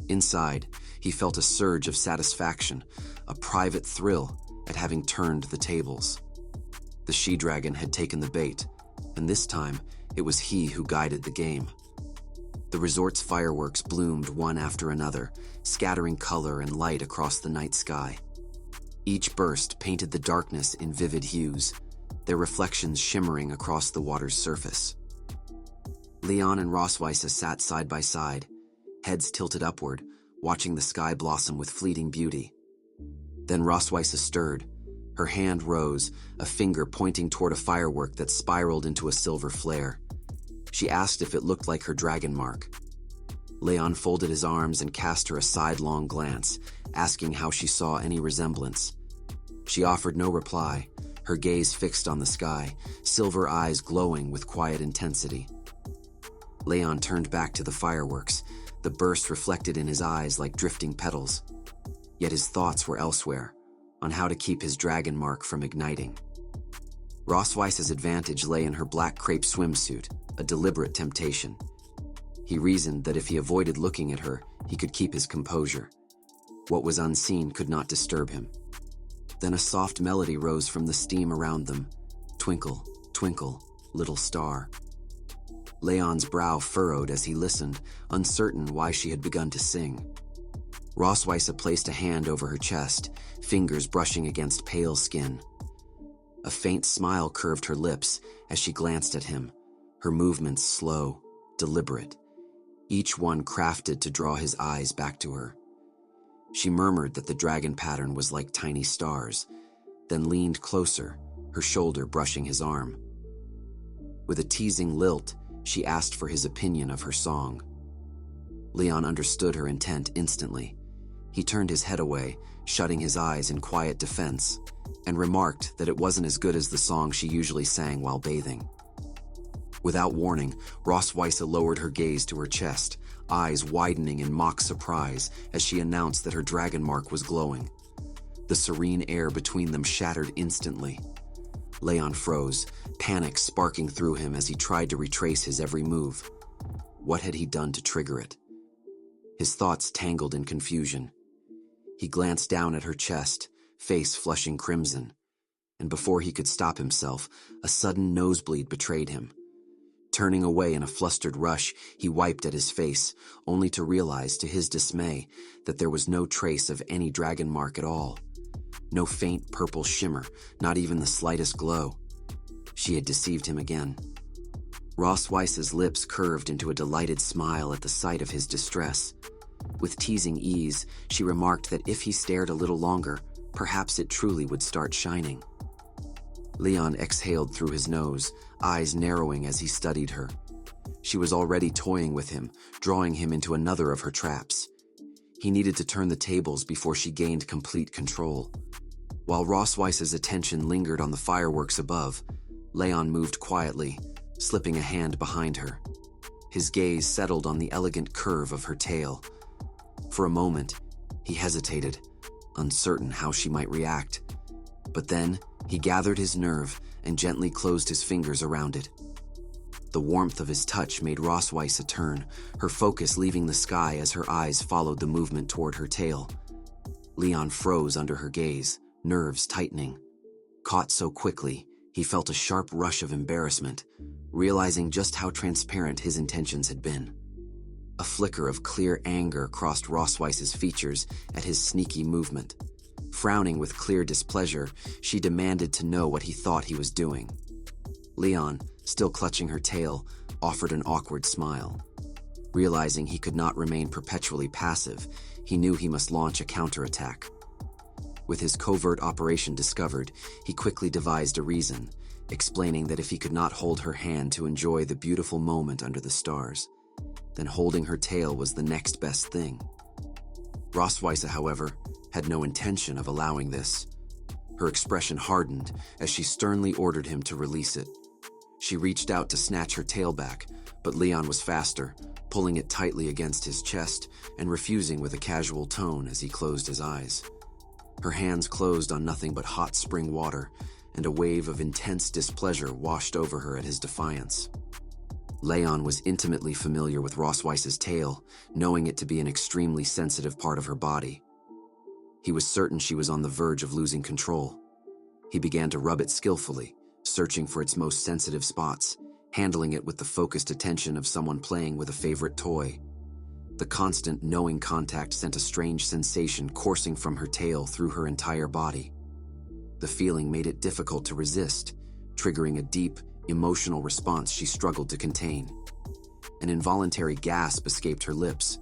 [SPEAKER 1] Inside, he felt a surge of satisfaction, a private thrill at having turned the tables. The she-dragon had taken the bait, and this time it was he who guided the game. The resort's fireworks bloomed one after another, scattering color and light across the night sky. Each burst painted the darkness in vivid hues, their reflections shimmering across the water's surface. Leon and Rossweisse sat side by side, heads tilted upward, watching the sky blossom with fleeting beauty. Then Rossweisse stirred. Her hand rose, a finger pointing toward a firework that spiraled into a silver flare. She asked if it looked like her dragon mark. Leon folded his arms and cast her a sidelong glance, asking how she saw any resemblance. She offered no reply, her gaze fixed on the sky, silver eyes glowing with quiet intensity. Leon turned back to the fireworks, the burst reflected in his eyes like drifting petals. Yet his thoughts were elsewhere, on how to keep his dragon mark from igniting. Rossweisse's advantage lay in her black crepe swimsuit, a deliberate temptation. He reasoned that if he avoided looking at her, he could keep his composure. What was unseen could not disturb him. Then a soft melody rose from the steam around them. Twinkle, twinkle, little star. Leon's brow furrowed as he listened, uncertain why she had begun to sing. Rossweisse placed a hand over her chest, fingers brushing against pale skin. A faint smile curved her lips as she glanced at him, her movements slow, deliberate, each one crafted to draw his eyes back to her. She murmured that the dragon pattern was like tiny stars, then leaned closer, her shoulder brushing his arm. With a teasing lilt, she asked for his opinion of her song. Leon understood her intent instantly. He turned his head away, shutting his eyes in quiet defense, and remarked that it wasn't as good as the song she usually sang while bathing. Without warning, Rossweisse lowered her gaze to her chest, eyes widening in mock surprise as she announced that her dragon mark was glowing. The serene air between them shattered instantly. Leon froze, panic sparking through him as he tried to retrace his every move. What had he done to trigger it? His thoughts tangled in confusion. He glanced down at her chest, face flushing crimson, and before he could stop himself, a sudden nosebleed betrayed him. Turning away in a flustered rush, he wiped at his face, only to realize, to his dismay, that there was no trace of any dragon mark at all. No faint purple shimmer, not even the slightest glow. She had deceived him again. Rossweisse's lips curved into a delighted smile at the sight of his distress. With teasing ease, she remarked that if he stared a little longer, perhaps it truly would start shining. Leon exhaled through his nose, eyes narrowing as he studied her. She was already toying with him, drawing him into another of her traps. He needed to turn the tables before she gained complete control. While Rossweisse's attention lingered on the fireworks above, Leon moved quietly, slipping a hand behind her. His gaze settled on the elegant curve of her tail. For a moment, he hesitated, uncertain how she might react. But then, he gathered his nerve and gently closed his fingers around it. The warmth of his touch made Rossweisse turn, her focus leaving the sky as her eyes followed the movement toward her tail. Leon froze under her gaze, nerves tightening. Caught so quickly, he He felt a sharp rush of embarrassment, realizing just how transparent his intentions had been. A flicker of clear anger crossed Rossweisse's features at his sneaky movement. Frowning with clear displeasure, she demanded to know what he thought he was doing. Leon, still clutching her tail, offered an awkward smile. Realizing he could not remain perpetually passive, he knew he must launch a counterattack. With his covert operation discovered, he quickly devised a reason, explaining that if he could not hold her hand to enjoy the beautiful moment under the stars, then holding her tail was the next best thing. Rossweisse, however, had no intention of allowing this. Her expression hardened as she sternly ordered him to release it. She reached out to snatch her tail back, but Leon was faster, pulling it tightly against his chest and refusing with a casual tone as he closed his eyes. Her hands closed on nothing but hot spring water, and a wave of intense displeasure washed over her at his defiance. Leon was intimately familiar with Rossweisse's tail, knowing it to be an extremely sensitive part of her body. He was certain she was on the verge of losing control. He began to rub it skillfully, searching for its most sensitive spots, handling it with the focused attention of someone playing with a favorite toy. The constant, knowing contact sent a strange sensation coursing from her tail through her entire body. The feeling made it difficult to resist, triggering a deep, emotional response she struggled to contain. An involuntary gasp escaped her lips,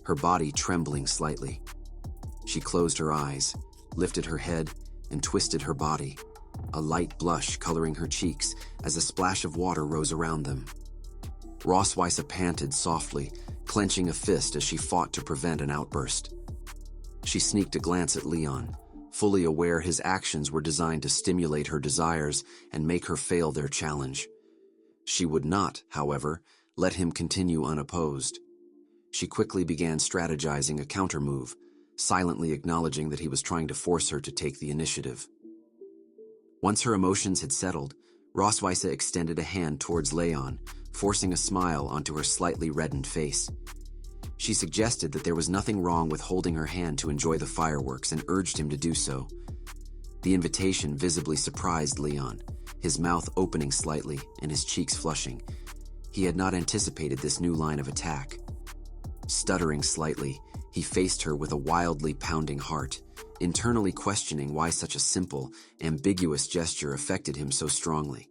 [SPEAKER 1] her body trembling slightly. She closed her eyes, lifted her head, and twisted her body, a light blush coloring her cheeks as a splash of water rose around them. Rossweisse panted softly, clenching a fist as she fought to prevent an outburst. She sneaked a glance at Leon, fully aware his actions were designed to stimulate her desires and make her fail their challenge. She would not, however, let him continue unopposed. She quickly began strategizing a countermove, silently acknowledging that he was trying to force her to take the initiative. Once her emotions had settled, Rossweisse extended a hand towards Leon, forcing a smile onto her slightly reddened face. She suggested that there was nothing wrong with holding her hand to enjoy the fireworks and urged him to do so. The invitation visibly surprised Leon, his mouth opening slightly and his cheeks flushing. He had not anticipated this new line of attack. Stuttering slightly, he faced her with a wildly pounding heart, internally questioning why such a simple, ambiguous gesture affected him so strongly.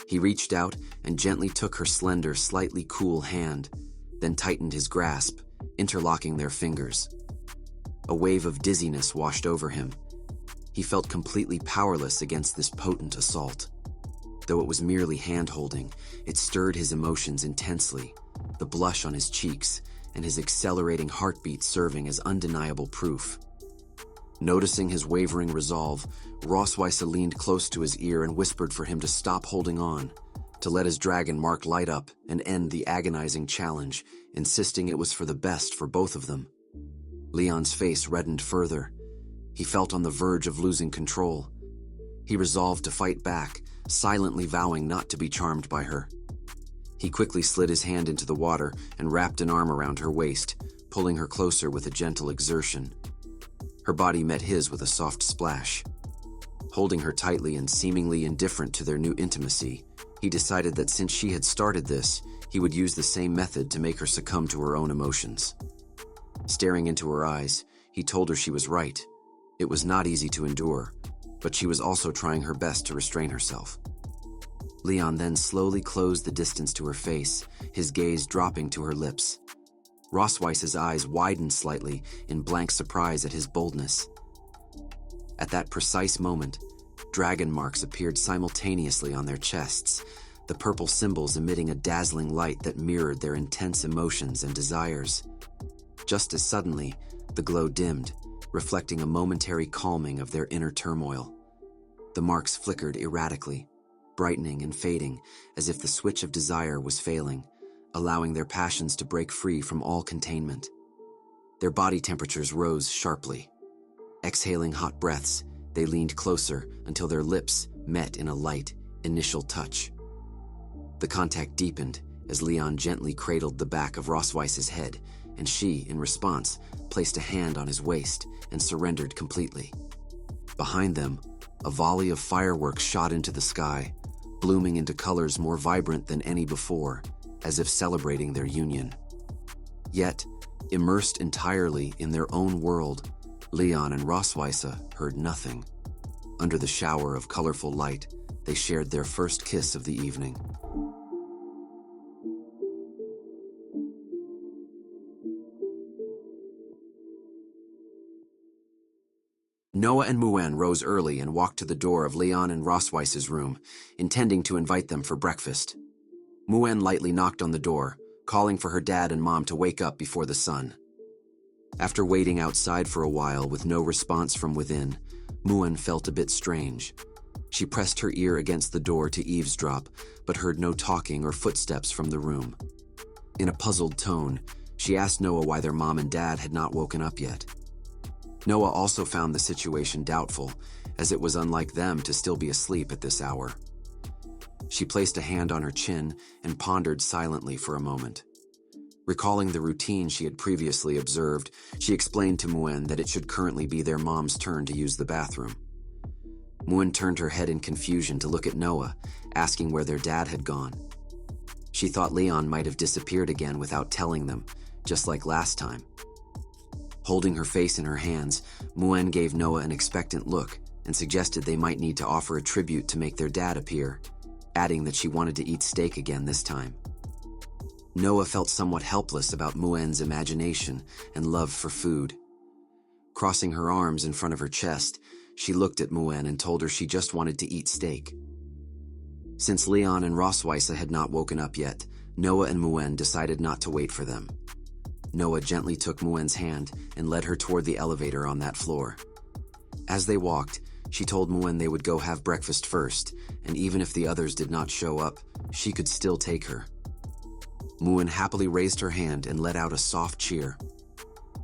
[SPEAKER 1] He reached out and gently took her slender, slightly cool hand, then tightened his grasp, interlocking their fingers. A wave of dizziness washed over him. He felt completely powerless against this potent assault. Though it was merely hand-holding, it stirred his emotions intensely, the blush on his cheeks and his accelerating heartbeat serving as undeniable proof. Noticing his wavering resolve, Rossweisse leaned close to his ear and whispered for him to stop holding on, to let his dragon mark light up and end the agonizing challenge, insisting it was for the best for both of them. Leon's face reddened further. He felt on the verge of losing control. He resolved to fight back, silently vowing not to be charmed by her. He quickly slid his hand into the water and wrapped an arm around her waist, pulling her closer with a gentle exertion. Her body met his with a soft splash. Holding her tightly and seemingly indifferent to their new intimacy, he decided that since she had started this, he would use the same method to make her succumb to her own emotions. Staring into her eyes, he told her she was right. It was not easy to endure, but she was also trying her best to restrain herself. Leon then slowly closed the distance to her face, his gaze dropping to her lips. Rossweisse's eyes widened slightly in blank surprise at his boldness. At that precise moment, dragon marks appeared simultaneously on their chests, the purple symbols emitting a dazzling light that mirrored their intense emotions and desires. Just as suddenly, the glow dimmed, reflecting a momentary calming of their inner turmoil. The marks flickered erratically, brightening and fading as if the switch of desire was failing, allowing their passions to break free from all containment. Their body temperatures rose sharply. Exhaling hot breaths, they leaned closer until their lips met in a light, initial touch. The contact deepened as Leon gently cradled the back of Rossweisse's head, and she, in response, placed a hand on his waist and surrendered completely. Behind them, A volley of fireworks shot into the sky, blooming into colors more vibrant than any before, as if celebrating their union. Yet, immersed entirely in their own world, Leywin and Rossweisse heard nothing. Under the shower of colorful light, they shared their first kiss of the evening. Noah and Muen rose early and walked to the door of Leywin and Rossweisse's room, intending to invite them for breakfast. Muen lightly knocked on the door, calling for her dad and mom to wake up before the sun. After waiting outside for a while with no response from within, Muen felt a bit strange. She pressed her ear against the door to eavesdrop, but heard no talking or footsteps from the room. In a puzzled tone, she asked Noah why their mom and dad had not woken up yet. Noah also found the situation doubtful, as it was unlike them to still be asleep at this hour. She placed a hand on her chin and pondered silently for a moment. Recalling the routine she had previously observed, she explained to Muen that it should currently be their mom's turn to use the bathroom. Muen turned her head in confusion to look at Noah, asking where their dad had gone. She thought Leywin might have disappeared again without telling them, just like last time. Holding her face in her hands, Muen gave Noah an expectant look and suggested they might need to offer a tribute to make their dad appear, adding that she wanted to eat steak again this time. Noah felt somewhat helpless about Muen's imagination and love for food. Crossing her arms in front of her chest, she looked at Muen and told her she just wanted to eat steak. Since Leywin and Rossweisse had not woken up yet, Noah and Muen decided not to wait for them. Noah gently took Muen's hand and led her toward the elevator on that floor. As they walked, she told Muen they would go have breakfast first, and even if the others did not show up, she could still take her. Muen happily raised her hand and let out a soft cheer.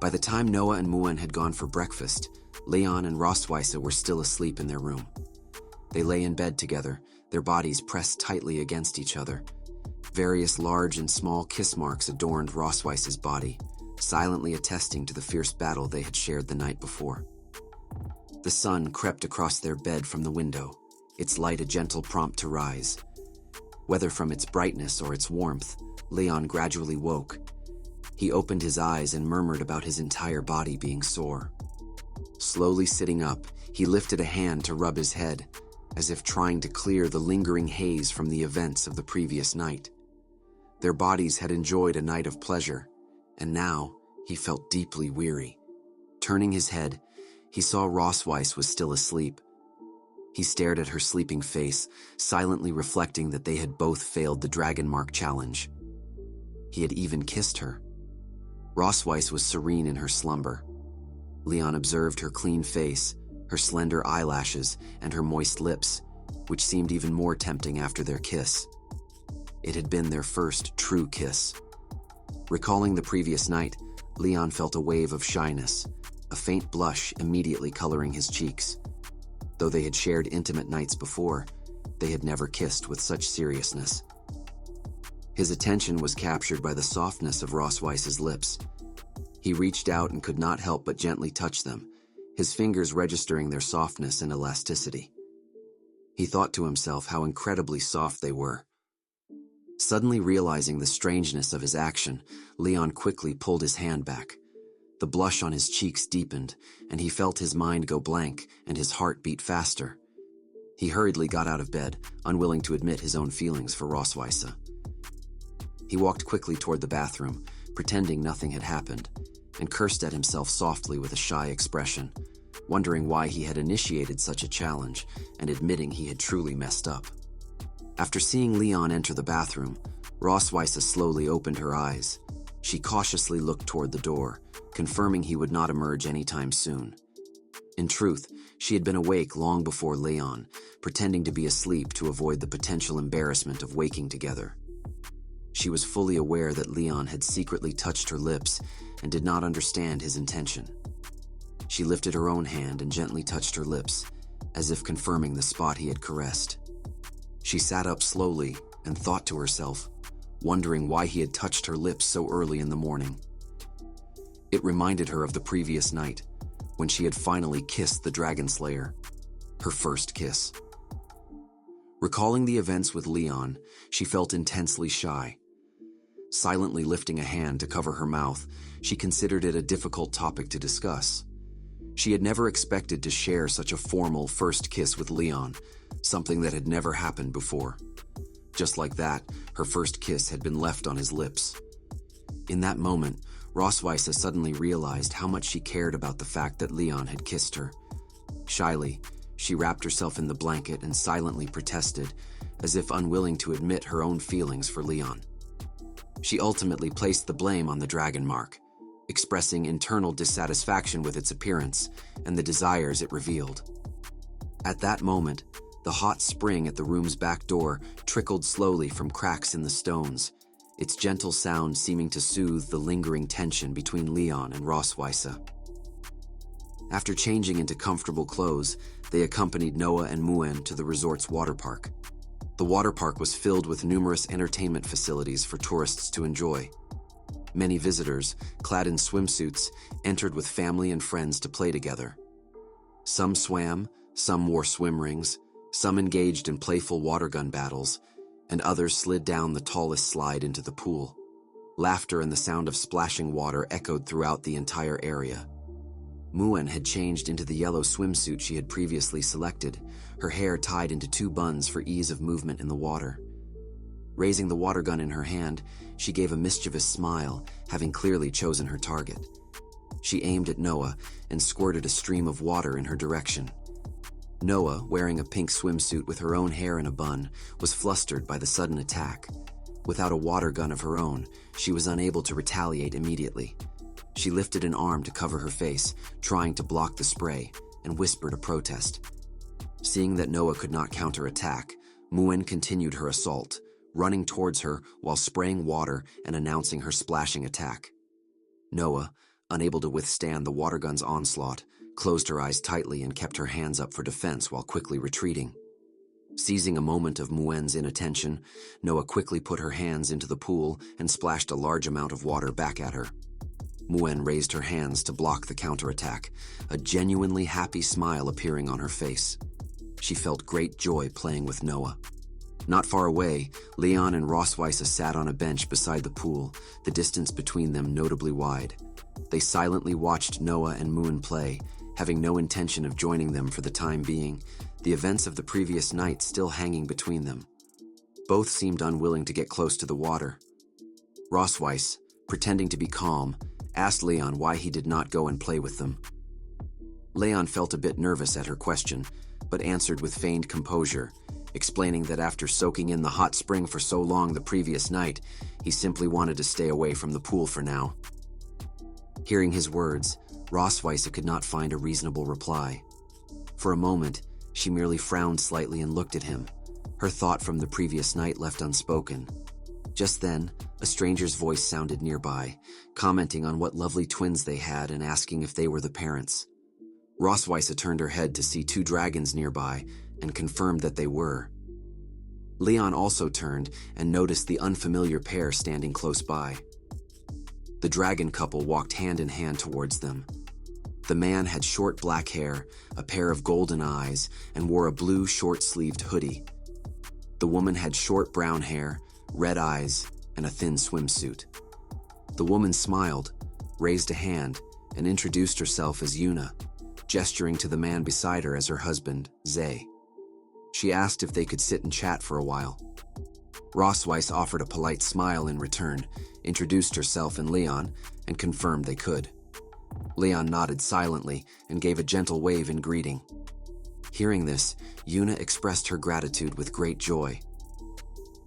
[SPEAKER 1] By the time Noah and Muen had gone for breakfast, Leywin and Rossweisse were still asleep in their room. They lay in bed together, their bodies pressed tightly against each other. Various large and small kiss marks adorned Rossweisse's body, silently attesting to the fierce battle they had shared the night before. The sun crept across their bed from the window, its light a gentle prompt to rise. Whether from its brightness or its warmth, Leywin gradually woke. He opened his eyes and murmured about his entire body being sore. Slowly sitting up, he lifted a hand to rub his head, as if trying to clear the lingering haze from the events of the previous night. Their bodies had enjoyed a night of pleasure, and now he felt deeply weary. Turning his head, he saw Rossweisse was still asleep. He stared at her sleeping face, silently reflecting that they had both failed the Dragon Mark challenge. He had even kissed her. Rossweisse was serene in her slumber. Leywin observed her clean face, her slender eyelashes, and her moist lips, which seemed even more tempting after their kiss. It had been their first true kiss. Recalling the previous night, Leywin felt a wave of shyness, a faint blush immediately coloring his cheeks. Though they had shared intimate nights before, they had never kissed with such seriousness. His attention was captured by the softness of Rossweisse's lips. He reached out and could not help but gently touch them, his fingers registering their softness and elasticity. He thought to himself how incredibly soft they were. Suddenly realizing the strangeness of his action, Leywin quickly pulled his hand back. The blush on his cheeks deepened, and he felt his mind go blank and his heart beat faster. He hurriedly got out of bed, unwilling to admit his own feelings for Rossweisse. He walked quickly toward the bathroom, pretending nothing had happened, and cursed at himself softly with a shy expression, wondering why he had initiated such a challenge and admitting he had truly messed up. After seeing Leywin enter the bathroom, Rossweisse slowly opened her eyes. She cautiously looked toward the door, confirming he would not emerge anytime soon. In truth, she had been awake long before Leywin, pretending to be asleep to avoid the potential embarrassment of waking together. She was fully aware that Leywin had secretly touched her lips and did not understand his intention. She lifted her own hand and gently touched her lips, as if confirming the spot he had caressed. She sat up slowly and thought to herself, wondering why he had touched her lips so early in the morning. It reminded her of the previous night, when she had finally kissed the Dragon Slayer. her first kiss. Recalling the events with Leon, she felt intensely shy. Silently lifting a hand to cover her mouth, she considered it a difficult topic to discuss. She had never expected to share such a formal first kiss with Leon, something that had never happened before. Just like that, her first kiss had been left on his lips. In that moment, Rossweisse suddenly realized how much she cared about the fact that Leon had kissed her. Shyly, she wrapped herself in the blanket and silently protested, as if unwilling to admit her own feelings for Leon. She ultimately placed the blame on the dragon mark, expressing internal dissatisfaction with its appearance and the desires it revealed. At that moment, the hot spring at the room's back door trickled slowly from cracks in the stones, its gentle sound seeming to soothe the lingering tension between Leon and Rossweisse. After changing into comfortable clothes, they accompanied Noah and Muen to the resort's water park. The water park was filled with numerous entertainment facilities for tourists to enjoy. Many visitors, clad in swimsuits, entered with family and friends to play together. Some swam, some wore swim rings, some engaged in playful water gun battles, and others slid down the tallest slide into the pool. Laughter and the sound of splashing water echoed throughout the entire area. Muen had changed into the yellow swimsuit she had previously selected, her hair tied into 2 buns for ease of movement in the water. Raising the water gun in her hand, she gave a mischievous smile, having clearly chosen her target. She aimed at Noah and squirted a stream of water in her direction. Noah, wearing a pink swimsuit with her own hair in a bun, was flustered by the sudden attack. Without a water gun of her own, she was unable to retaliate immediately. She lifted an arm to cover her face, trying to block the spray, and whispered a protest. Seeing that Noah could not counterattack, Muen continued her assault, running towards her while spraying water and announcing her splashing attack. Noah, unable to withstand the water gun's onslaught, closed her eyes tightly and kept her hands up for defense while quickly retreating. Seizing a moment of Muen's inattention, Noah quickly put her hands into the pool and splashed a large amount of water back at her. Muen raised her hands to block the counterattack, a genuinely happy smile appearing on her face. She felt great joy playing with Noah. Not far away, Leon and Rossweisse sat on a bench beside the pool, the distance between them notably wide. They silently watched Noah and Muen play, having no intention of joining them for the time being, the events of the previous night still hanging between them. Both seemed unwilling to get close to the water. Rossweisse, pretending to be calm, asked Leon why he did not go and play with them. Leon felt a bit nervous at her question, but answered with feigned composure, explaining that after soaking in the hot spring for so long the previous night, he simply wanted to stay away from the pool for now. Hearing his words, Rossweisse could not find a reasonable reply. For a moment, she merely frowned slightly and looked at him, her thought from the previous night left unspoken. Just then, a stranger's voice sounded nearby, commenting on what lovely twins they had and asking if they were the parents. Rossweisse turned her head to see 2 dragons nearby and confirmed that they were. Leon also turned and noticed the unfamiliar pair standing close by. The dragon couple walked hand in hand towards them. The man had short black hair, a pair of golden eyes, and wore a blue short-sleeved hoodie. The woman had short brown hair, red eyes, and a thin swimsuit. The woman smiled, raised a hand, and introduced herself as Yuna, gesturing to the man beside her as her husband, Zay. She asked if they could sit and chat for a while. Rossweisse offered a polite smile in return, introduced herself and Leon, and confirmed they could. Leon nodded silently and gave a gentle wave in greeting. Hearing this, Yuna expressed her gratitude with great joy.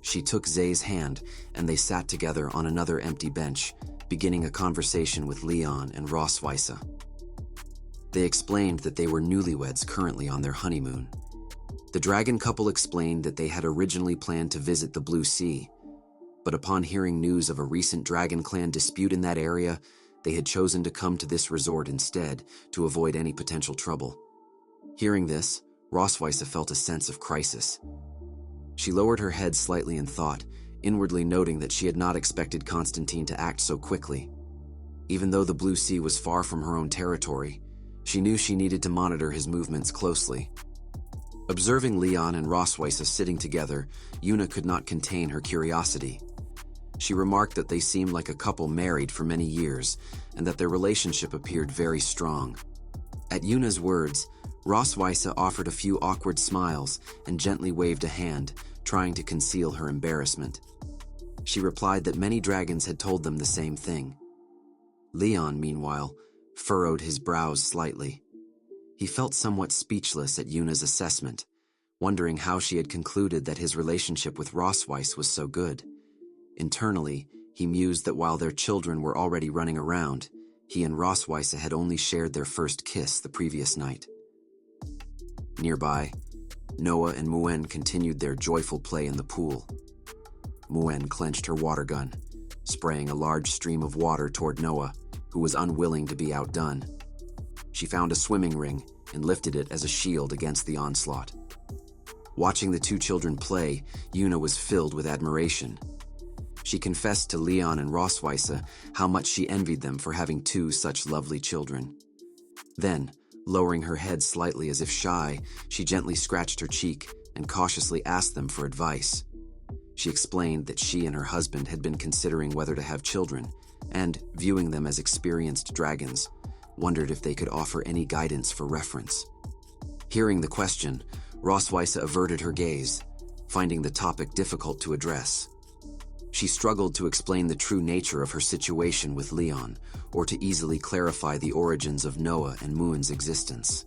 [SPEAKER 1] She took Zay's hand, and they sat together on another empty bench, beginning a conversation with Leon and Rossweisse. They explained that they were newlyweds currently on their honeymoon. The dragon couple explained that they had originally planned to visit the Blue Sea, but upon hearing news of a recent Dragon Clan dispute in that area, they had chosen to come to this resort instead to avoid any potential trouble. Hearing this, Rossweisse felt a sense of crisis. She lowered her head slightly in thought, inwardly noting that she had not expected Constantine to act so quickly. Even though the Blue Sea was far from her own territory, she knew she needed to monitor his movements closely. Observing Leon and Rossweisse sitting together, Yuna could not contain her curiosity. She remarked that they seemed like a couple married for many years, and that their relationship appeared very strong. At Yuna's words, Rossweisse offered a few awkward smiles and gently waved a hand, trying to conceal her embarrassment. She replied that many dragons had told them the same thing. Leon, meanwhile, furrowed his brows slightly. He felt somewhat speechless at Yuna's assessment, wondering how she had concluded that his relationship with Rossweisse was so good. Internally, he mused that while their children were already running around, he and Rossweisse had only shared their first kiss the previous night. Nearby, Noah and Muen continued their joyful play in the pool. Muen clenched her water gun, spraying a large stream of water toward Noah, who was unwilling to be outdone. She found a swimming ring and lifted it as a shield against the onslaught. Watching the two children play, Yuna was filled with admiration. She confessed to Leon and Rossweisse how much she envied them for having two such lovely children. Then, lowering her head slightly as if shy, she gently scratched her cheek and cautiously asked them for advice. She explained that she and her husband had been considering whether to have children, and, viewing them as experienced dragons, wondered if they could offer any guidance for reference. Hearing the question, Rossweisse averted her gaze, finding the topic difficult to address. She struggled to explain the true nature of her situation with Leon, or to easily clarify the origins of Noah and Muen's existence.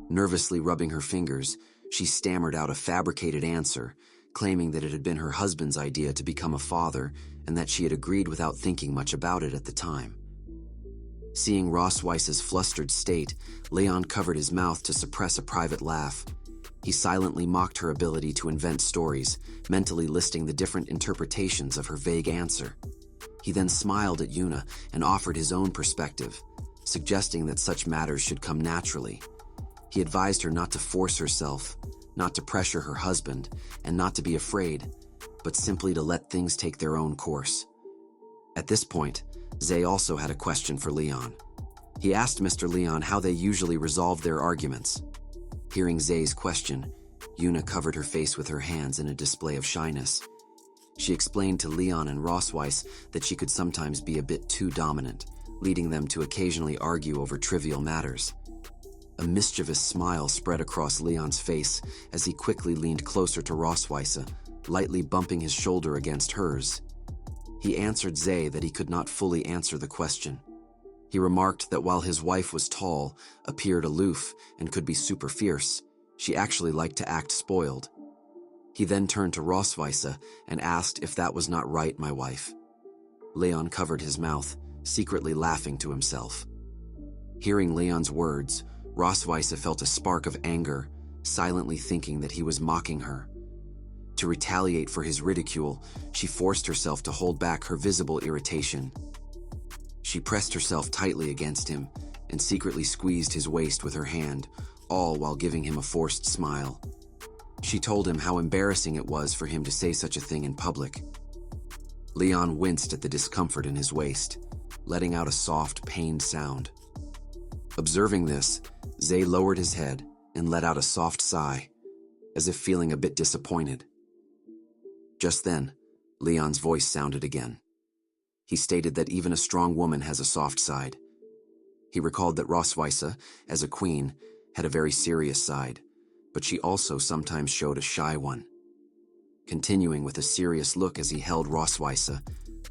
[SPEAKER 1] Nervously rubbing her fingers, she stammered out a fabricated answer, claiming that it had been her husband's idea to become a father and that she had agreed without thinking much about it at the time. Seeing Rossweisse's flustered state, Leon covered his mouth to suppress a private laugh. He silently mocked her ability to invent stories, mentally listing the different interpretations of her vague answer. He then smiled at Yuna and offered his own perspective, suggesting that such matters should come naturally. He advised her not to force herself, not to pressure her husband, and not to be afraid, but simply to let things take their own course. At this point, Zay also had a question for Leon. He asked Mr. Leon how they usually resolved their arguments. Hearing Zay's question, Yuna covered her face with her hands in a display of shyness. She explained to Leon and Rossweisse that she could sometimes be a bit too dominant, leading them to occasionally argue over trivial matters. A mischievous smile spread across Leon's face as he quickly leaned closer to Rossweisse, lightly bumping his shoulder against hers. He answered Zay that he could not fully answer the question. He remarked that while his wife was tall, appeared aloof, and could be super fierce, she actually liked to act spoiled. He then turned to Rossweisse and asked if that was not right, my wife. Leon covered his mouth, secretly laughing to himself. Hearing Leon's words, Rossweisse felt a spark of anger, silently thinking that he was mocking her. To retaliate for his ridicule, she forced herself to hold back her visible irritation. She pressed herself tightly against him and secretly squeezed his waist with her hand, all while giving him a forced smile. She told him how embarrassing it was for him to say such a thing in public. Leon winced at the discomfort in his waist, letting out a soft, pained sound. Observing this, Zay lowered his head and let out a soft sigh, as if feeling a bit disappointed. Just then, Leon's voice sounded again. He stated that even a strong woman has a soft side. He recalled that Rossweisse, as a queen, had a very serious side, but she also sometimes showed a shy one. Continuing with a serious look as he held Rossweisse,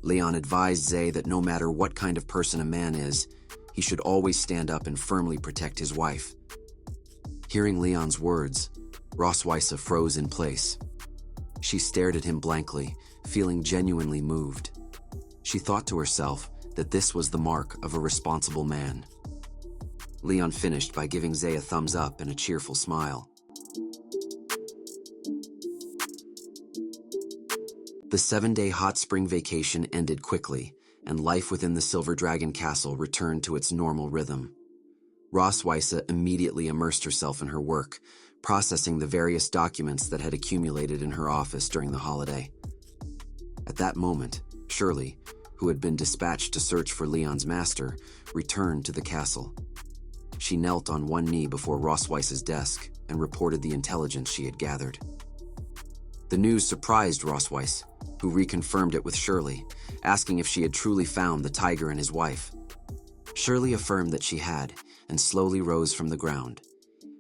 [SPEAKER 1] Leon advised Zay that no matter what kind of person a man is, he should always stand up and firmly protect his wife. Hearing Leon's words, Rossweisse froze in place. She stared at him blankly, feeling genuinely moved. She thought to herself that this was the mark of a responsible man. Leon finished by giving Zay a thumbs up and a cheerful smile. The 7-day hot spring vacation ended quickly, and life within the Silver Dragon Castle returned to its normal rhythm. Rossweisse immediately immersed herself in her work, processing the various documents that had accumulated in her office during the holiday. At that moment, Shirley, who had been dispatched to search for Leon's master, returned to the castle. She knelt on one knee before Rossweisse's desk, and reported the intelligence she had gathered. The news surprised Rossweisse, who reconfirmed it with Shirley, asking if she had truly found the tiger and his wife. Shirley affirmed that she had, and slowly rose from the ground.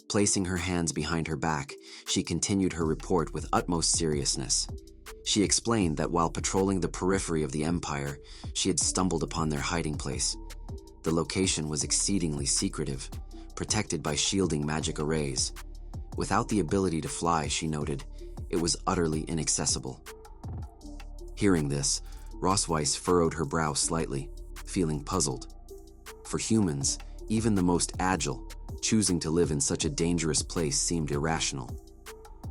[SPEAKER 1] Placing her hands behind her back, she continued her report with utmost seriousness. She explained that while patrolling the periphery of the empire, she had stumbled upon their hiding place. The location was exceedingly secretive, protected by shielding magic arrays. Without the ability to fly, she noted, it was utterly inaccessible. Hearing this, Rossweisse furrowed her brow slightly, feeling puzzled. For humans, even the most agile, choosing to live in such a dangerous place seemed irrational.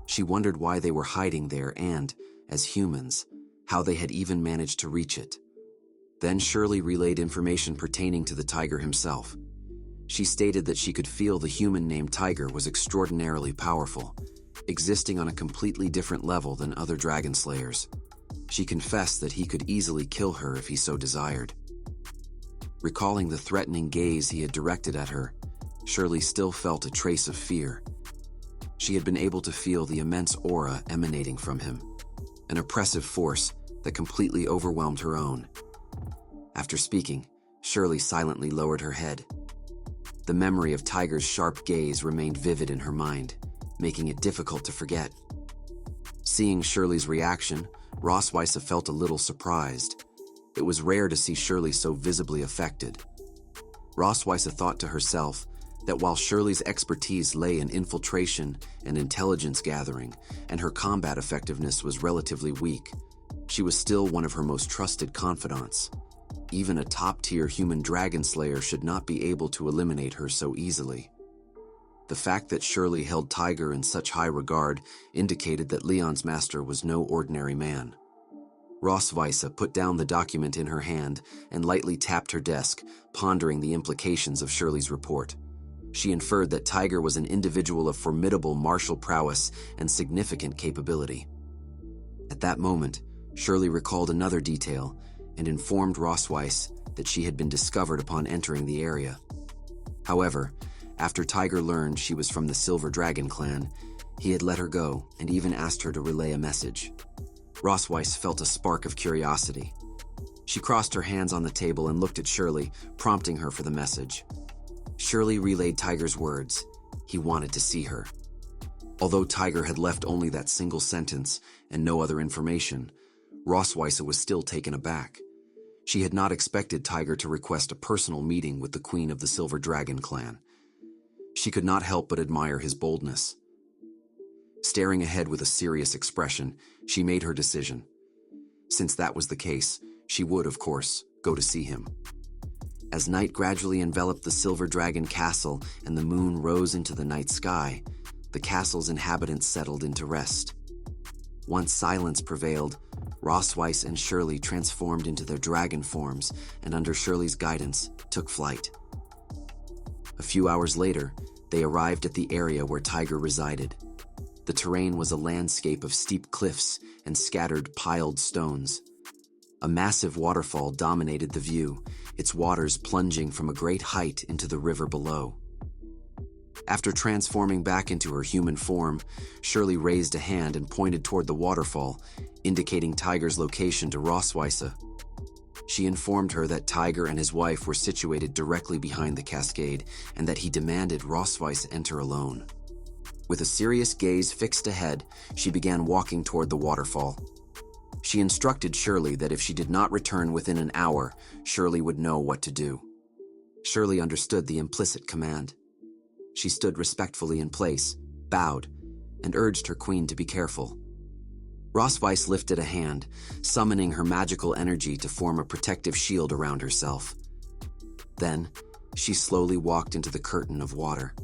[SPEAKER 1] She wondered why they were hiding there and, as humans, how they had even managed to reach it. Then Shirley relayed information pertaining to the tiger himself. She stated that she could feel the human named Tiger was extraordinarily powerful, existing on a completely different level than other dragon slayers. She confessed that he could easily kill her if he so desired. Recalling the threatening gaze he had directed at her, Shirley still felt a trace of fear. She had been able to feel the immense aura emanating from him, an oppressive force that completely overwhelmed her own. After speaking, Shirley silently lowered her head. The memory of Tiger's sharp gaze remained vivid in her mind, making it difficult to forget. Seeing Shirley's reaction, Rossweisse felt a little surprised. It was rare to see Shirley so visibly affected. Rossweisse thought to herself that while Shirley's expertise lay in infiltration and intelligence gathering, and her combat effectiveness was relatively weak, she was still one of her most trusted confidants. Even a top-tier human dragon slayer should not be able to eliminate her so easily. The fact that Shirley held Tiger in such high regard indicated that Leon's master was no ordinary man. Rossweisse put down the document in her hand and lightly tapped her desk, pondering the implications of Shirley's report. She inferred that Tiger was an individual of formidable martial prowess and significant capability. At that moment, Shirley recalled another detail and informed Rossweisse that she had been discovered upon entering the area. However, after Tiger learned she was from the Silver Dragon clan, he had let her go and even asked her to relay a message. Rossweisse felt a spark of curiosity. She crossed her hands on the table and looked at Shirley, prompting her for the message. Shirley relayed Tiger's words. He wanted to see her. Although Tiger had left only that single sentence and no other information, Rossweisse was still taken aback. She had not expected Tiger to request a personal meeting with the Queen of the Silver Dragon clan. She could not help but admire his boldness. Staring ahead with a serious expression, she made her decision. Since that was the case, she would, of course, go to see him. As night gradually enveloped the Silver Dragon castle and the moon rose into the night sky, the castle's inhabitants settled into rest. Once silence prevailed, Rossweisse and Shirley transformed into their dragon forms and under Shirley's guidance took flight. A few hours later, they arrived at the area where Tiger resided. The terrain was a landscape of steep cliffs and scattered piled stones. A massive waterfall dominated the view, its waters plunging from a great height into the river below. After transforming back into her human form, Shirley raised a hand and pointed toward the waterfall, indicating Tiger's location to Rossweisse. She informed her that Tiger and his wife were situated directly behind the cascade and that he demanded Rossweisse enter alone. With a serious gaze fixed ahead, she began walking toward the waterfall. She instructed Shirley that if she did not return within an hour, Shirley would know what to do. Shirley understood the implicit command. She stood respectfully in place, bowed, and urged her queen to be careful. Rossweisse lifted a hand, summoning her magical energy to form a protective shield around herself. Then, she slowly walked into the curtain of water.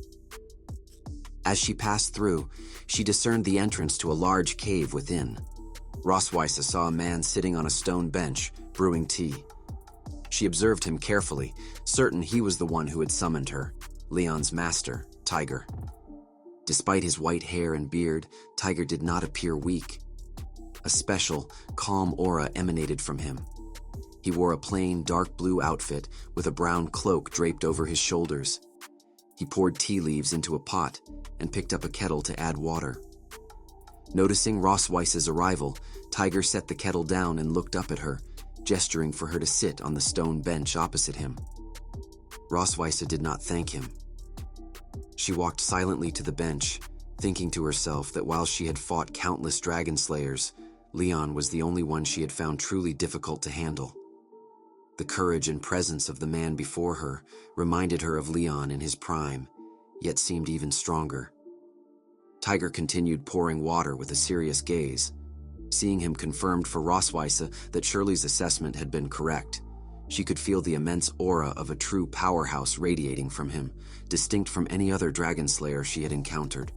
[SPEAKER 1] As she passed through, she discerned the entrance to a large cave within. Rossweisse saw a man sitting on a stone bench, brewing tea. She observed him carefully, certain he was the one who had summoned her, Leon's master, Tiger. Despite his white hair and beard, Tiger did not appear weak. A special, calm aura emanated from him. He wore a plain, dark blue outfit with a brown cloak draped over his shoulders. He poured tea leaves into a pot and picked up a kettle to add water. Noticing Rossweisse's arrival, Tiger set the kettle down and looked up at her, gesturing for her to sit on the stone bench opposite him. Rossweisse did not thank him. She walked silently to the bench, thinking to herself that while she had fought countless dragon slayers, Leon was the only one she had found truly difficult to handle. The courage and presence of the man before her reminded her of Leon in his prime, yet seemed even stronger. Tiger continued pouring water with a serious gaze. Seeing him confirmed for Rossweisse that Shirley's assessment had been correct. She could feel the immense aura of a true powerhouse radiating from him, distinct from any other dragon slayer she had encountered.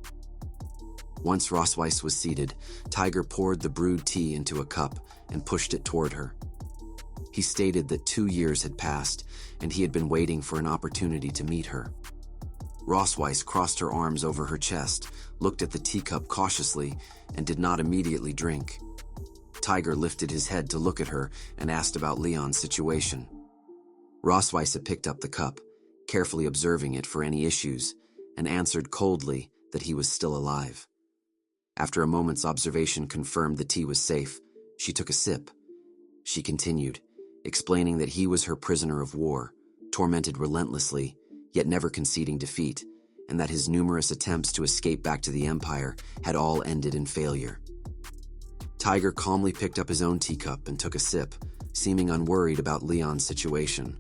[SPEAKER 1] Once Rossweisse was seated, Tiger poured the brewed tea into a cup and pushed it toward her. He stated that 2 years had passed, and he had been waiting for an opportunity to meet her. Rossweisse crossed her arms over her chest, looked at the teacup cautiously, and did not immediately drink. Tiger lifted his head to look at her and asked about Leon's situation. Rossweisse picked up the cup, carefully observing it for any issues, and answered coldly that he was still alive. After a moment's observation confirmed the tea was safe, she took a sip. She continued, explaining that he was her prisoner of war, tormented relentlessly, yet never conceding defeat, and that his numerous attempts to escape back to the Empire had all ended in failure. Tiger calmly picked up his own teacup and took a sip, seeming unworried about Leon's situation.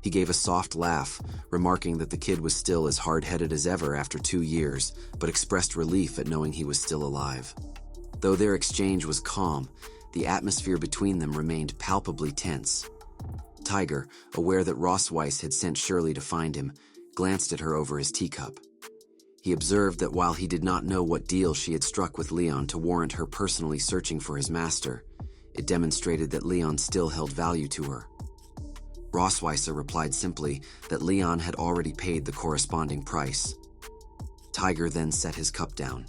[SPEAKER 1] He gave a soft laugh, remarking that the kid was still as hard-headed as ever after 2 years, but expressed relief at knowing he was still alive. Though their exchange was calm, the atmosphere between them remained palpably tense. Tiger, aware that Rossweisse had sent Shirley to find him, glanced at her over his teacup. He observed that while he did not know what deal she had struck with Leon to warrant her personally searching for his master, it demonstrated that Leon still held value to her. Rossweisse replied simply that Leon had already paid the corresponding price. Tiger then set his cup down.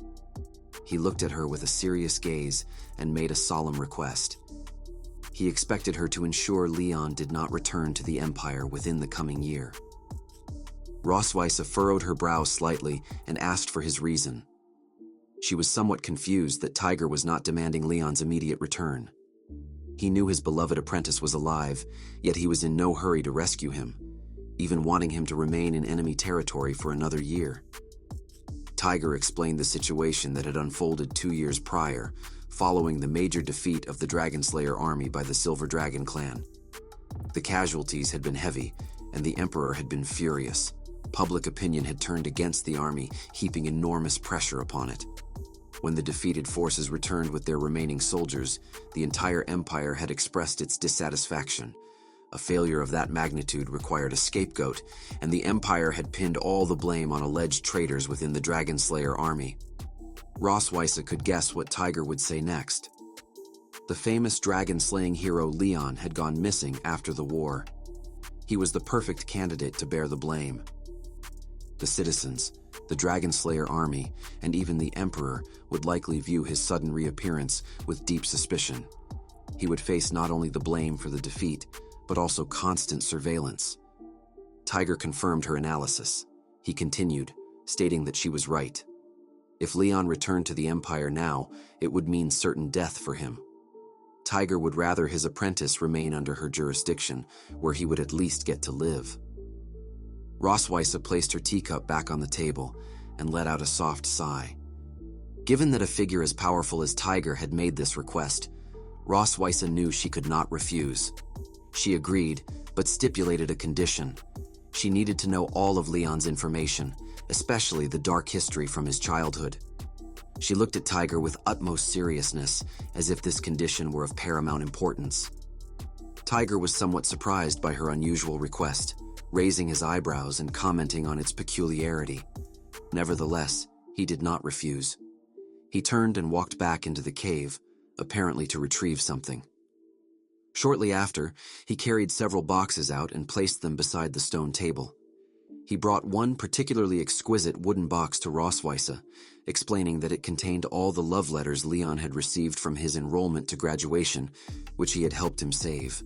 [SPEAKER 1] He looked at her with a serious gaze and made a solemn request. He expected her to ensure Leon did not return to the Empire within the coming year. Rossweisse furrowed her brow slightly and asked for his reason. She was somewhat confused that Tiger was not demanding Leon's immediate return. He knew his beloved apprentice was alive, yet he was in no hurry to rescue him, even wanting him to remain in enemy territory for another year. Tiger explained the situation that had unfolded 2 years prior, following the major defeat of the Dragon Slayer army by the Silver Dragon clan. The casualties had been heavy, and the Emperor had been furious. Public opinion had turned against the army, heaping enormous pressure upon it. When the defeated forces returned with their remaining soldiers, the entire empire had expressed its dissatisfaction. A failure of that magnitude required a scapegoat, and the empire had pinned all the blame on alleged traitors within the Dragon Slayer army. Rossweisse could guess what Tiger would say next. The famous dragon-slaying hero Leon had gone missing after the war. He was the perfect candidate to bear the blame. The citizens, the Dragon Slayer army, and even the Emperor would likely view his sudden reappearance with deep suspicion. He would face not only the blame for the defeat, but also constant surveillance. Tiger confirmed her analysis. He continued, stating that she was right. If Leon returned to the Empire now, it would mean certain death for him. Tiger would rather his apprentice remain under her jurisdiction, where he would at least get to live. Rossweisse placed her teacup back on the table and let out a soft sigh. Given that a figure as powerful as Tiger had made this request, Rossweisse knew she could not refuse. She agreed, but stipulated a condition. She needed to know all of Leon's information, especially the dark history from his childhood. She looked at Tiger with utmost seriousness, as if this condition were of paramount importance. Tiger was somewhat surprised by her unusual request, raising his eyebrows and commenting on its peculiarity. Nevertheless, he did not refuse. He turned and walked back into the cave, apparently to retrieve something. Shortly after, he carried several boxes out and placed them beside the stone table. He brought one particularly exquisite wooden box to Rossweisse, explaining that it contained all the love letters Leon had received from his enrollment to graduation, which he had helped him save.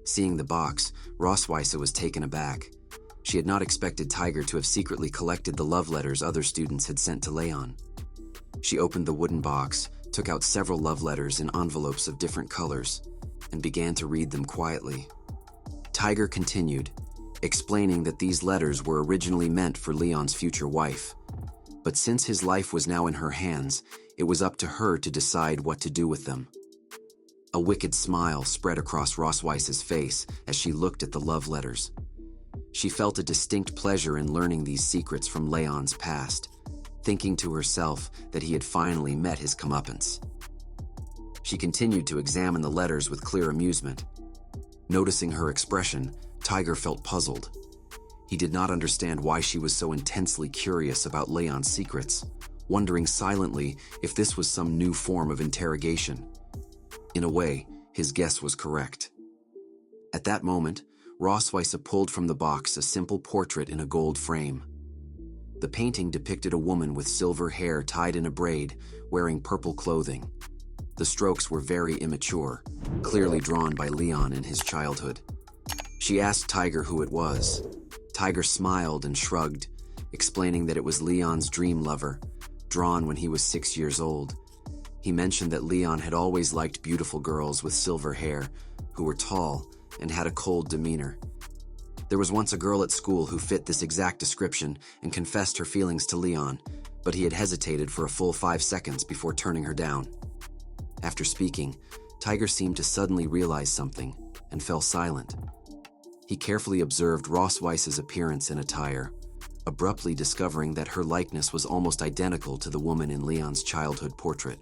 [SPEAKER 1] Seeing the box, Rossweisse was taken aback. She had not expected Tiger to have secretly collected the love letters other students had sent to Leon. She opened the wooden box, took out several love letters in envelopes of different colors, and began to read them quietly. Tiger continued, explaining that these letters were originally meant for Leon's future wife. But since his life was now in her hands, it was up to her to decide what to do with them. A wicked smile spread across Rossweisse's face as she looked at the love letters. She felt a distinct pleasure in learning these secrets from Leon's past, thinking to herself that he had finally met his comeuppance. She continued to examine the letters with clear amusement. Noticing her expression, Tiger felt puzzled. He did not understand why she was so intensely curious about Leon's secrets, wondering silently if this was some new form of interrogation. In a way, his guess was correct. At that moment, Rossweisse pulled from the box a simple portrait in a gold frame. The painting depicted a woman with silver hair tied in a braid, wearing purple clothing. The strokes were very immature, clearly drawn by Leon in his childhood. She asked Tiger who it was. Tiger smiled and shrugged, explaining that it was Leon's dream lover, drawn when he was 6 years old. He mentioned that Leon had always liked beautiful girls with silver hair, who were tall and had a cold demeanor. There was once a girl at school who fit this exact description and confessed her feelings to Leon, but he had hesitated for a full 5 seconds before turning her down. After speaking, Tiger seemed to suddenly realize something and fell silent. He carefully observed Rossweisse's appearance and attire, abruptly discovering that her likeness was almost identical to the woman in Leon's childhood portrait.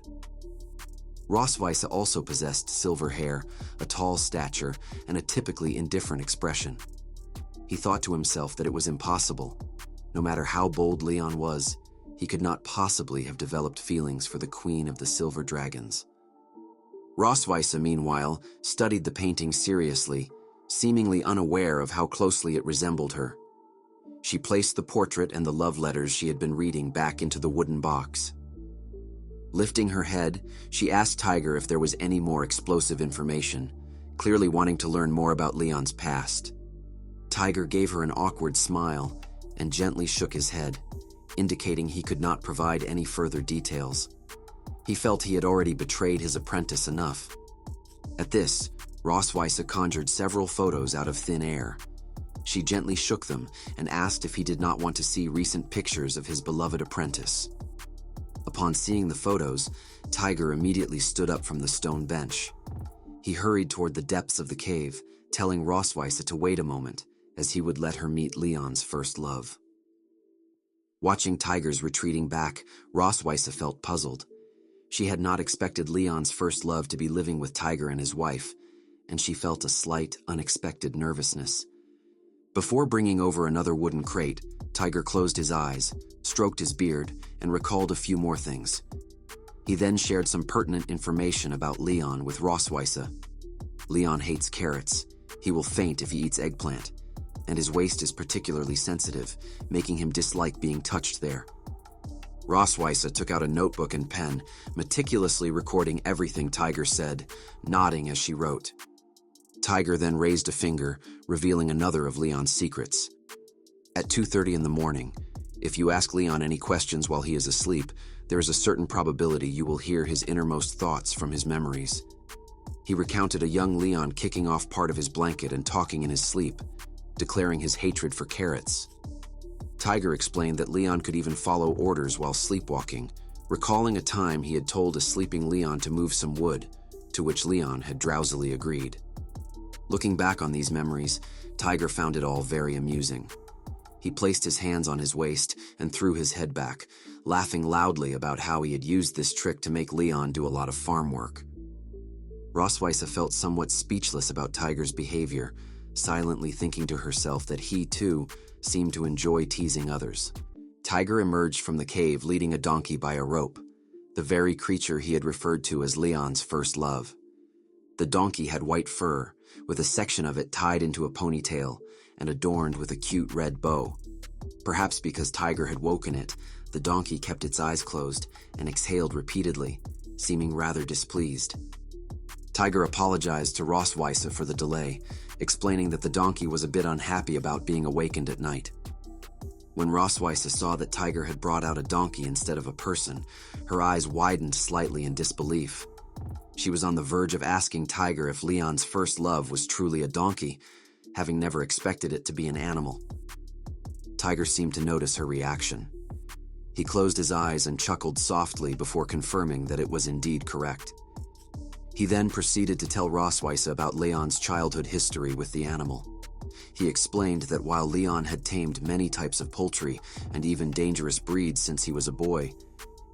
[SPEAKER 1] Rossweisse also possessed silver hair, a tall stature, and a typically indifferent expression. He thought to himself that it was impossible. No matter how bold Leon was, he could not possibly have developed feelings for the Queen of the Silver Dragons. Rossweisse, meanwhile, studied the painting seriously, seemingly unaware of how closely it resembled her. She placed the portrait and the love letters she had been reading back into the wooden box. Lifting her head, she asked Tiger if there was any more explosive information, clearly wanting to learn more about Leon's past. Tiger gave her an awkward smile and gently shook his head, indicating he could not provide any further details. He felt he had already betrayed his apprentice enough. At this, Rossweisse conjured several photos out of thin air. She gently shook them and asked if he did not want to see recent pictures of his beloved apprentice. Upon seeing the photos, Tiger immediately stood up from the stone bench. He hurried toward the depths of the cave, telling Rossweisse to wait a moment, as he would let her meet Leon's first love. Watching Tiger's retreating back, Rossweisse felt puzzled. She had not expected Leon's first love to be living with Tiger and his wife, and she felt a slight, unexpected nervousness. Before bringing over another wooden crate, Tiger closed his eyes, stroked his beard, and recalled a few more things. He then shared some pertinent information about Leon with Rossweisse. Leon hates carrots. He will faint if he eats eggplant, and his waist is particularly sensitive, making him dislike being touched there. Rossweisse took out a notebook and pen, meticulously recording everything Tiger said, nodding as she wrote. Tiger then raised a finger, revealing another of Leon's secrets. At 2:30 in the morning, if you ask Leon any questions while he is asleep, there is a certain probability you will hear his innermost thoughts from his memories. He recounted a young Leon kicking off part of his blanket and talking in his sleep, declaring his hatred for carrots. Tiger explained that Leon could even follow orders while sleepwalking, recalling a time he had told a sleeping Leon to move some wood, to which Leon had drowsily agreed. Looking back on these memories, Tiger found it all very amusing. He placed his hands on his waist and threw his head back, laughing loudly about how he had used this trick to make Leon do a lot of farm work. Rossweisse felt somewhat speechless about Tiger's behavior, silently thinking to herself that he, too, seemed to enjoy teasing others. Tiger emerged from the cave leading a donkey by a rope, the very creature he had referred to as Leon's first love. The donkey had white fur, with a section of it tied into a ponytail and adorned with a cute red bow. Perhaps because Tiger had woken it, the donkey kept its eyes closed and exhaled repeatedly, seeming rather displeased. Tiger apologized to Rossweisse for the delay, explaining that the donkey was a bit unhappy about being awakened at night. When Rossweisse saw that Tiger had brought out a donkey instead of a person, her eyes widened slightly in disbelief. She was on the verge of asking Tiger if Leon's first love was truly a donkey, having never expected it to be an animal. Tiger seemed to notice her reaction. He closed his eyes and chuckled softly before confirming that it was indeed correct. He then proceeded to tell Rossweisse about Leon's childhood history with the animal. He explained that while Leon had tamed many types of poultry and even dangerous breeds since he was a boy,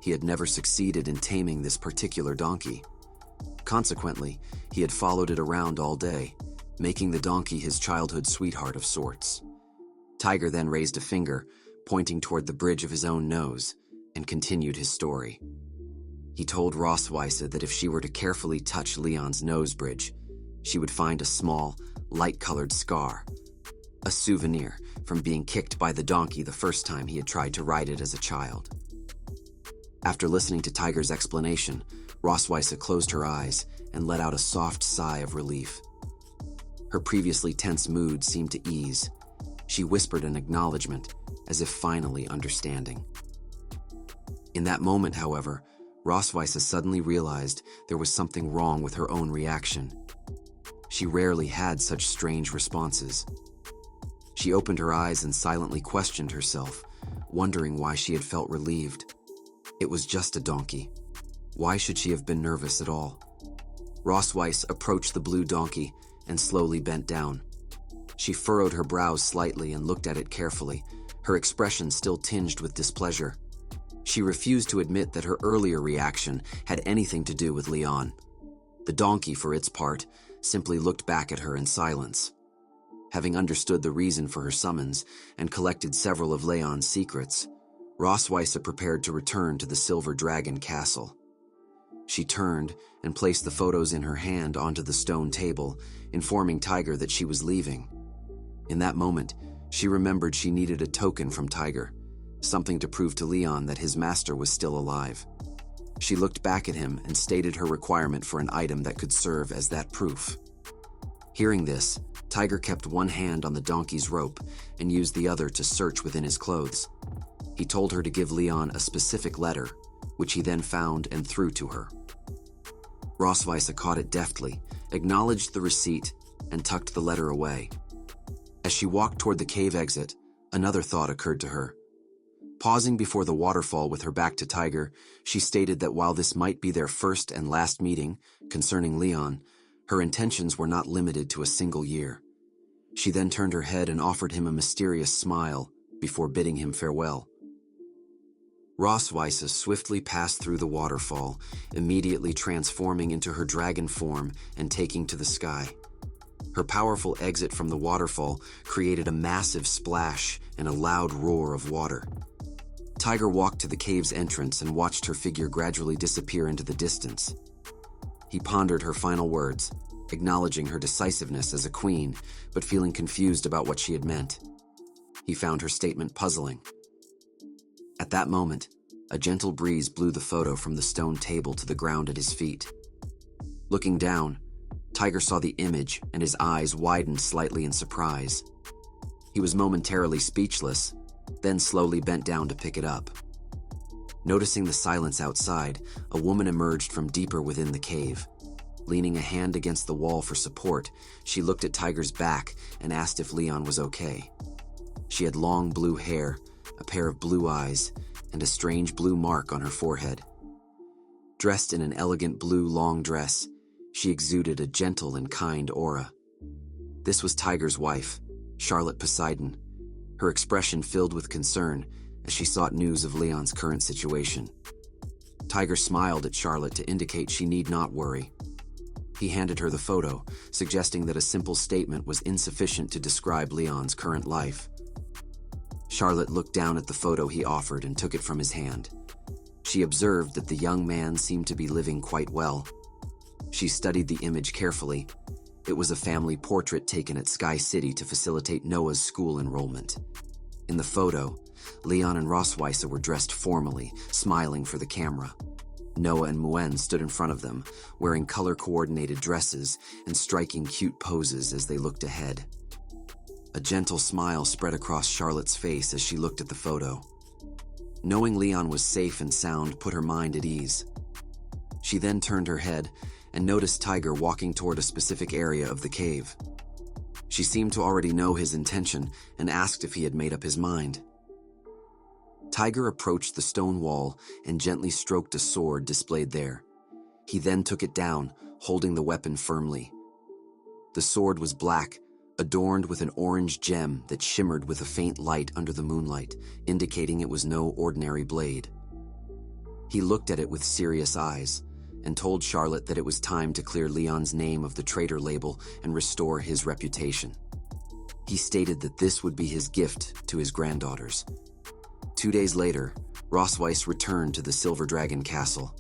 [SPEAKER 1] he had never succeeded in taming this particular donkey. Consequently, he had followed it around all day, making the donkey his childhood sweetheart of sorts. Tiger then raised a finger, pointing toward the bridge of his own nose, and continued his story. He told Rossweisse that if she were to carefully touch Leon's nose bridge, she would find a small, light-colored scar, a souvenir from being kicked by the donkey the first time he had tried to ride it as a child. After listening to Tiger's explanation, Rossweisse closed her eyes and let out a soft sigh of relief. Her previously tense mood seemed to ease. She whispered an acknowledgement, as if finally understanding. In that moment, however, Rossweisse suddenly realized there was something wrong with her own reaction. She rarely had such strange responses. She opened her eyes and silently questioned herself, wondering why she had felt relieved. It was just a donkey. Why should she have been nervous at all? Rossweisse approached the blue donkey and slowly bent down. She furrowed her brows slightly and looked at it carefully, her expression still tinged with displeasure. She refused to admit that her earlier reaction had anything to do with Leon. The donkey, for its part, simply looked back at her in silence. Having understood the reason for her summons and collected several of Leon's secrets, Rossweisse prepared to return to the Silver Dragon Castle. She turned and placed the photos in her hand onto the stone table, informing Tiger that she was leaving. In that moment, she remembered she needed a token from Tiger, something to prove to Leon that his master was still alive. She looked back at him and stated her requirement for an item that could serve as that proof. Hearing this, Tiger kept one hand on the donkey's rope and used the other to search within his clothes. He told her to give Leon a specific letter, which he then found and threw to her. Rossweisse caught it deftly, acknowledged the receipt, and tucked the letter away. As she walked toward the cave exit, another thought occurred to her. Pausing before the waterfall with her back to Tiger, she stated that while this might be their first and last meeting concerning Leon, her intentions were not limited to a single year. She then turned her head and offered him a mysterious smile before bidding him farewell. Rossweisse swiftly passed through the waterfall, immediately transforming into her dragon form and taking to the sky. Her powerful exit from the waterfall created a massive splash and a loud roar of water. Tiger walked to the cave's entrance and watched her figure gradually disappear into the distance. He pondered her final words, acknowledging her decisiveness as a queen, but feeling confused about what she had meant. He found her statement puzzling. At that moment, a gentle breeze blew the photo from the stone table to the ground at his feet. Looking down, Tiger saw the image and his eyes widened slightly in surprise. He was momentarily speechless, then slowly bent down to pick it up. Noticing the silence outside, a woman emerged from deeper within the cave. Leaning a hand against the wall for support, she looked at Tiger's back and asked if Leon was okay. She had long blue hair, a pair of blue eyes, and a strange blue mark on her forehead. Dressed in an elegant blue long dress, she exuded a gentle and kind aura. This was Tiger's wife, Charlotte Poseidon, her expression filled with concern as she sought news of Leon's current situation. Tiger smiled at Charlotte to indicate she need not worry. He handed her the photo, suggesting that a simple statement was insufficient to describe Leon's current life. Charlotte looked down at the photo he offered and took it from his hand. She observed that the young man seemed to be living quite well. She studied the image carefully. It was a family portrait taken at Sky City to facilitate Noah's school enrollment. In the photo, Leon and Rossweisse were dressed formally, smiling for the camera. Noah and Muen stood in front of them, wearing color-coordinated dresses and striking cute poses as they looked ahead. A gentle smile spread across Charlotte's face as she looked at the photo. Knowing Leon was safe and sound put her mind at ease. She then turned her head and noticed Tiger walking toward a specific area of the cave. She seemed to already know his intention and asked if he had made up his mind. Tiger approached the stone wall and gently stroked a sword displayed there. He then took it down, holding the weapon firmly. The sword was black, adorned with an orange gem that shimmered with a faint light under the moonlight, indicating it was no ordinary blade. He looked at it with serious eyes and told Charlotte that it was time to clear Leon's name of the traitor label and restore his reputation. He stated that this would be his gift to his granddaughters. 2 days later, Rossweisse returned to the Silver Dragon Castle.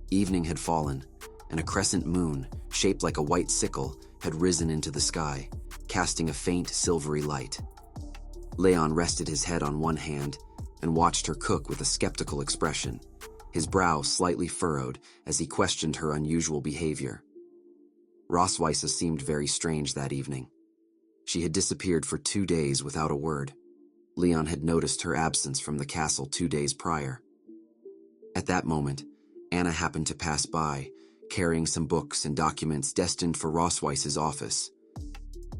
[SPEAKER 1] Evening had fallen, and a crescent moon, shaped like a white sickle, had risen into the sky, casting a faint silvery light. Leon rested his head on one hand and watched her cook with a skeptical expression, his brow slightly furrowed as he questioned her unusual behavior. Rossweisse seemed very strange that evening. She had disappeared for 2 days without a word. Leon had noticed her absence from the castle 2 days prior. At that moment, Anna happened to pass by, carrying some books and documents destined for Rossweisse's office.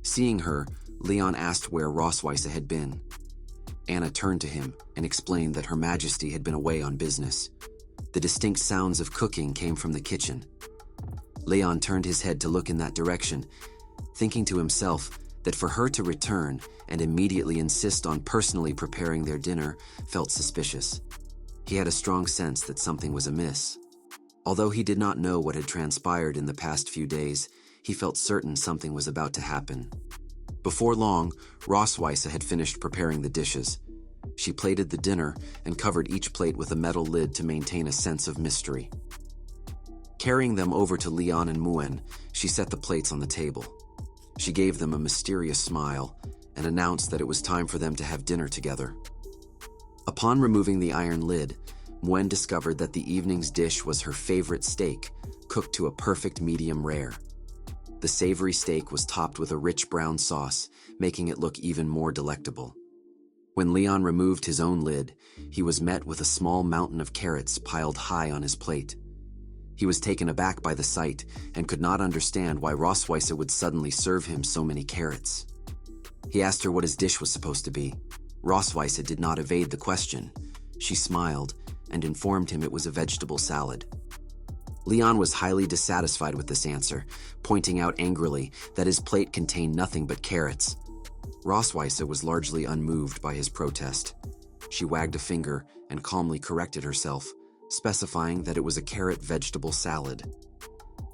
[SPEAKER 1] Seeing her, Leon asked where Rossweisse had been. Anna turned to him and explained that Her Majesty had been away on business. The distinct sounds of cooking came from the kitchen. Leon turned his head to look in that direction, thinking to himself that for her to return and immediately insist on personally preparing their dinner felt suspicious. He had a strong sense that something was amiss. Although he did not know what had transpired in the past few days, he felt certain something was about to happen. Before long, Rossweisse had finished preparing the dishes. She plated the dinner and covered each plate with a metal lid to maintain a sense of mystery. Carrying them over to Leon and Muen, she set the plates on the table. She gave them a mysterious smile and announced that it was time for them to have dinner together. Upon removing the iron lid, Muen discovered that the evening's dish was her favorite steak, cooked to a perfect medium rare. The savory steak was topped with a rich brown sauce, making it look even more delectable. When Leon removed his own lid, he was met with a small mountain of carrots piled high on his plate. He was taken aback by the sight and could not understand why Rossweisse would suddenly serve him so many carrots. He asked her what his dish was supposed to be. Rossweisse did not evade the question. She smiled and informed him it was a vegetable salad. Leon was highly dissatisfied with this answer, pointing out angrily that his plate contained nothing but carrots. Rossweisse was largely unmoved by his protest. She wagged a finger and calmly corrected herself, specifying that it was a carrot vegetable salad.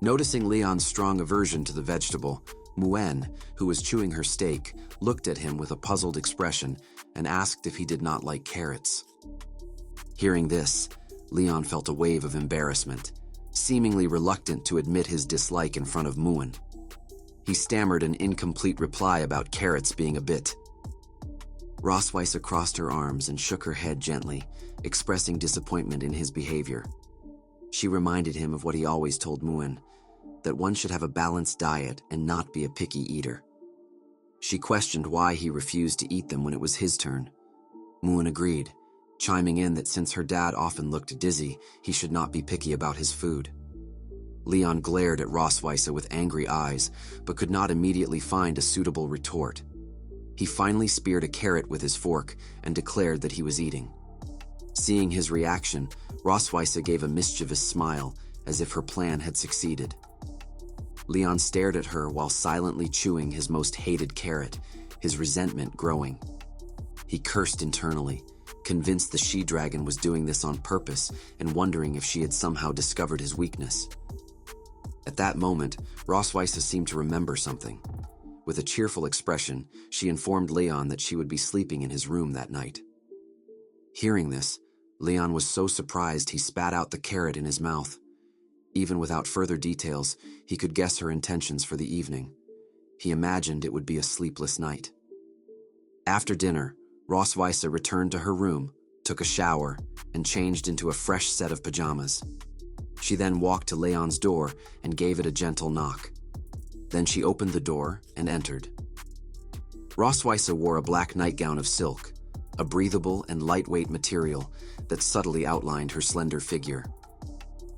[SPEAKER 1] Noticing Leon's strong aversion to the vegetable, Muen, who was chewing her steak, looked at him with a puzzled expression and asked if he did not like carrots. Hearing this, Leon felt a wave of embarrassment, seemingly reluctant to admit his dislike in front of Muen. He stammered an incomplete reply about carrots being a bit. Rossweisse crossed her arms and shook her head gently, expressing disappointment in his behavior. She reminded him of what he always told Muen, that one should have a balanced diet and not be a picky eater. She questioned why he refused to eat them when it was his turn. Muen agreed, chiming in that since her dad often looked dizzy, he should not be picky about his food. Leon glared at Rossweisse with angry eyes, but could not immediately find a suitable retort. He finally speared a carrot with his fork and declared that he was eating. Seeing his reaction, Rossweisse gave a mischievous smile, as if her plan had succeeded. Leon stared at her while silently chewing his most hated carrot, his resentment growing. He cursed internally, convinced the she-dragon was doing this on purpose and wondering if she had somehow discovered his weakness. At that moment, Rossweisse seemed to remember something. With a cheerful expression, she informed Leon that she would be sleeping in his room that night. Hearing this, Leon was so surprised he spat out the carrot in his mouth. Even without further details, he could guess her intentions for the evening. He imagined it would be a sleepless night. After dinner, Rossweisse returned to her room, took a shower, and changed into a fresh set of pajamas. She then walked to Leon's door and gave it a gentle knock. Then she opened the door and entered. Rossweisse wore a black nightgown of silk, a breathable and lightweight material that subtly outlined her slender figure.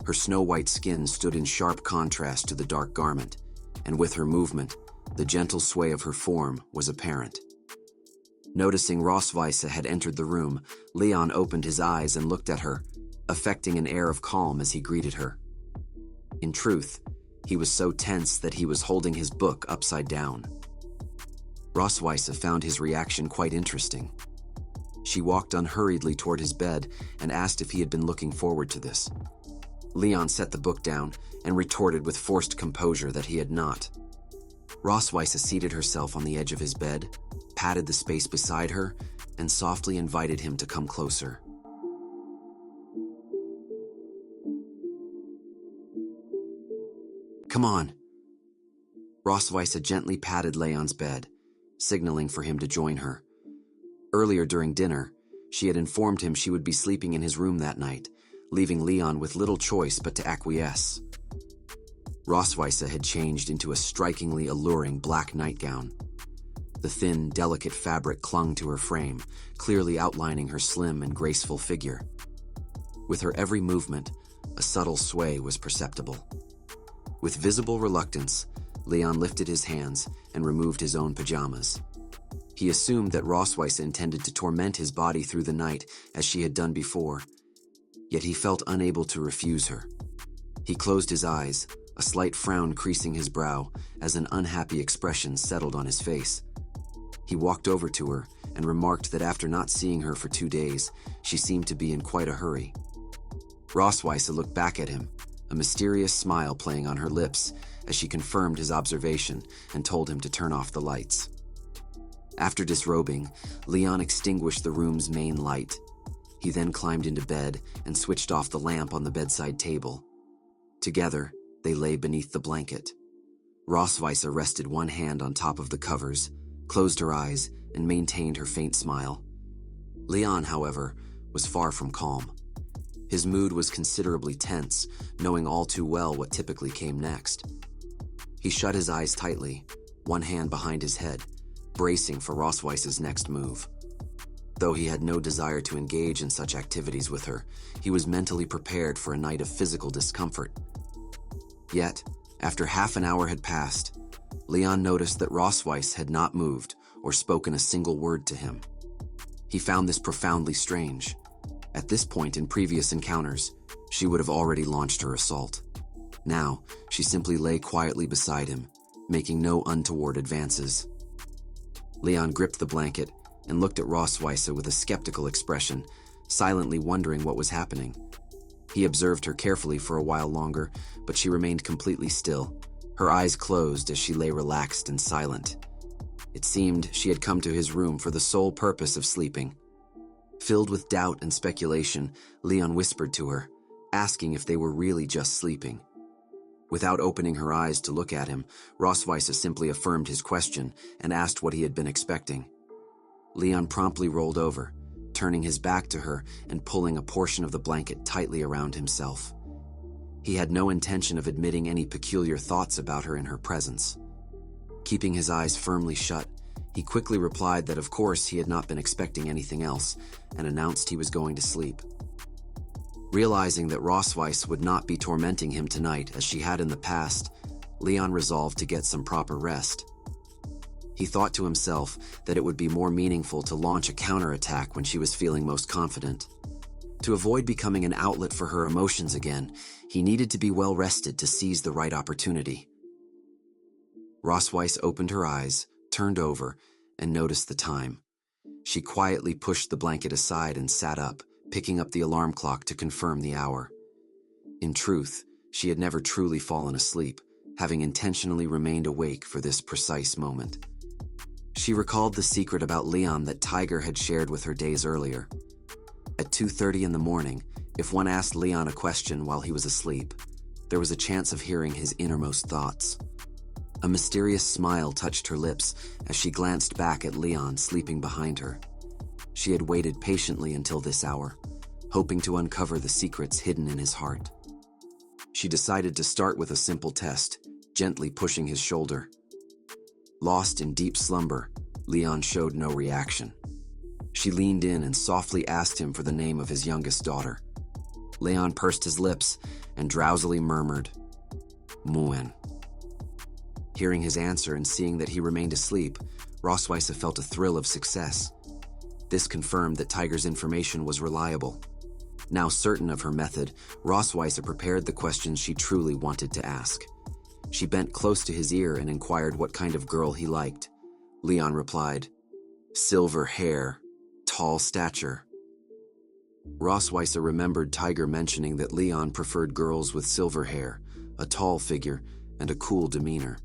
[SPEAKER 1] Her snow-white skin stood in sharp contrast to the dark garment, and with her movement, the gentle sway of her form was apparent. Noticing Rossweisse had entered the room, Leon opened his eyes and looked at her, affecting an air of calm as he greeted her. In truth, he was so tense that he was holding his book upside down. Rossweisse found his reaction quite interesting. She walked unhurriedly toward his bed and asked if he had been looking forward to this. Leon set the book down and retorted with forced composure that he had not. Rossweisse seated herself on the edge of his bed, patted the space beside her, and softly invited him to come closer. "Come on." Rossweisse gently patted Leon's bed, signaling for him to join her. Earlier during dinner, she had informed him she would be sleeping in his room that night, leaving Leon with little choice but to acquiesce. Rossweisse had changed into a strikingly alluring black nightgown. The thin, delicate fabric clung to her frame, clearly outlining her slim and graceful figure. With her every movement, a subtle sway was perceptible. With visible reluctance, Leon lifted his hands and removed his own pajamas. He assumed that Rossweisse intended to torment his body through the night as she had done before, yet he felt unable to refuse her. He closed his eyes, a slight frown creasing his brow as an unhappy expression settled on his face. He walked over to her and remarked that after not seeing her for 2 days, she seemed to be in quite a hurry. Rossweisse looked back at him, a mysterious smile playing on her lips as she confirmed his observation and told him to turn off the lights. After disrobing, Leon extinguished the room's main light. He then climbed into bed and switched off the lamp on the bedside table. Together, they lay beneath the blanket. Rossweisse rested one hand on top of the covers, closed her eyes, and maintained her faint smile. Leon, however, was far from calm. His mood was considerably tense, knowing all too well what typically came next. He shut his eyes tightly, one hand behind his head, bracing for Rossweisse's next move. Though he had no desire to engage in such activities with her, he was mentally prepared for a night of physical discomfort. Yet, after half an hour had passed, Leon noticed that Rossweisse had not moved or spoken a single word to him. He found this profoundly strange. At this point in previous encounters, she would have already launched her assault. Now, she simply lay quietly beside him, making no untoward advances. Leon gripped the blanket and looked at Rossweisse with a skeptical expression, silently wondering what was happening. He observed her carefully for a while longer, but she remained completely still, her eyes closed as she lay relaxed and silent. It seemed she had come to his room for the sole purpose of sleeping. Filled with doubt and speculation, Leon whispered to her, asking if they were really just sleeping. Without opening her eyes to look at him, Rossweisse simply affirmed his question and asked what he had been expecting. Leon promptly rolled over, turning his back to her and pulling a portion of the blanket tightly around himself. He had no intention of admitting any peculiar thoughts about her in her presence. Keeping his eyes firmly shut, he quickly replied that of course he had not been expecting anything else and announced he was going to sleep. Realizing that Rossweisse would not be tormenting him tonight as she had in the past, Leon resolved to get some proper rest. He thought to himself that it would be more meaningful to launch a counterattack when she was feeling most confident. To avoid becoming an outlet for her emotions again, he needed to be well rested to seize the right opportunity. Rossweisse opened her eyes, turned over, and noticed the time. She quietly pushed the blanket aside and sat up, picking up the alarm clock to confirm the hour. In truth, she had never truly fallen asleep, having intentionally remained awake for this precise moment. She recalled the secret about Leon that Tiger had shared with her days earlier. At 2:30 in the morning, if one asked Leon a question while he was asleep, there was a chance of hearing his innermost thoughts. A mysterious smile touched her lips as she glanced back at Leon sleeping behind her. She had waited patiently until this hour, hoping to uncover the secrets hidden in his heart. She decided to start with a simple test, gently pushing his shoulder. Lost in deep slumber, Leon showed no reaction. She leaned in and softly asked him for the name of his youngest daughter. Leon pursed his lips and drowsily murmured, "Muen." Hearing his answer and seeing that he remained asleep, Rossweisse felt a thrill of success. This confirmed that Tiger's information was reliable. Now certain of her method, Rossweisse prepared the questions she truly wanted to ask. She bent close to his ear and inquired what kind of girl he liked. Leon replied, "Silver hair, tall stature." Rossweisse remembered Tiger mentioning that Leon preferred girls with silver hair, a tall figure, and a cool demeanor.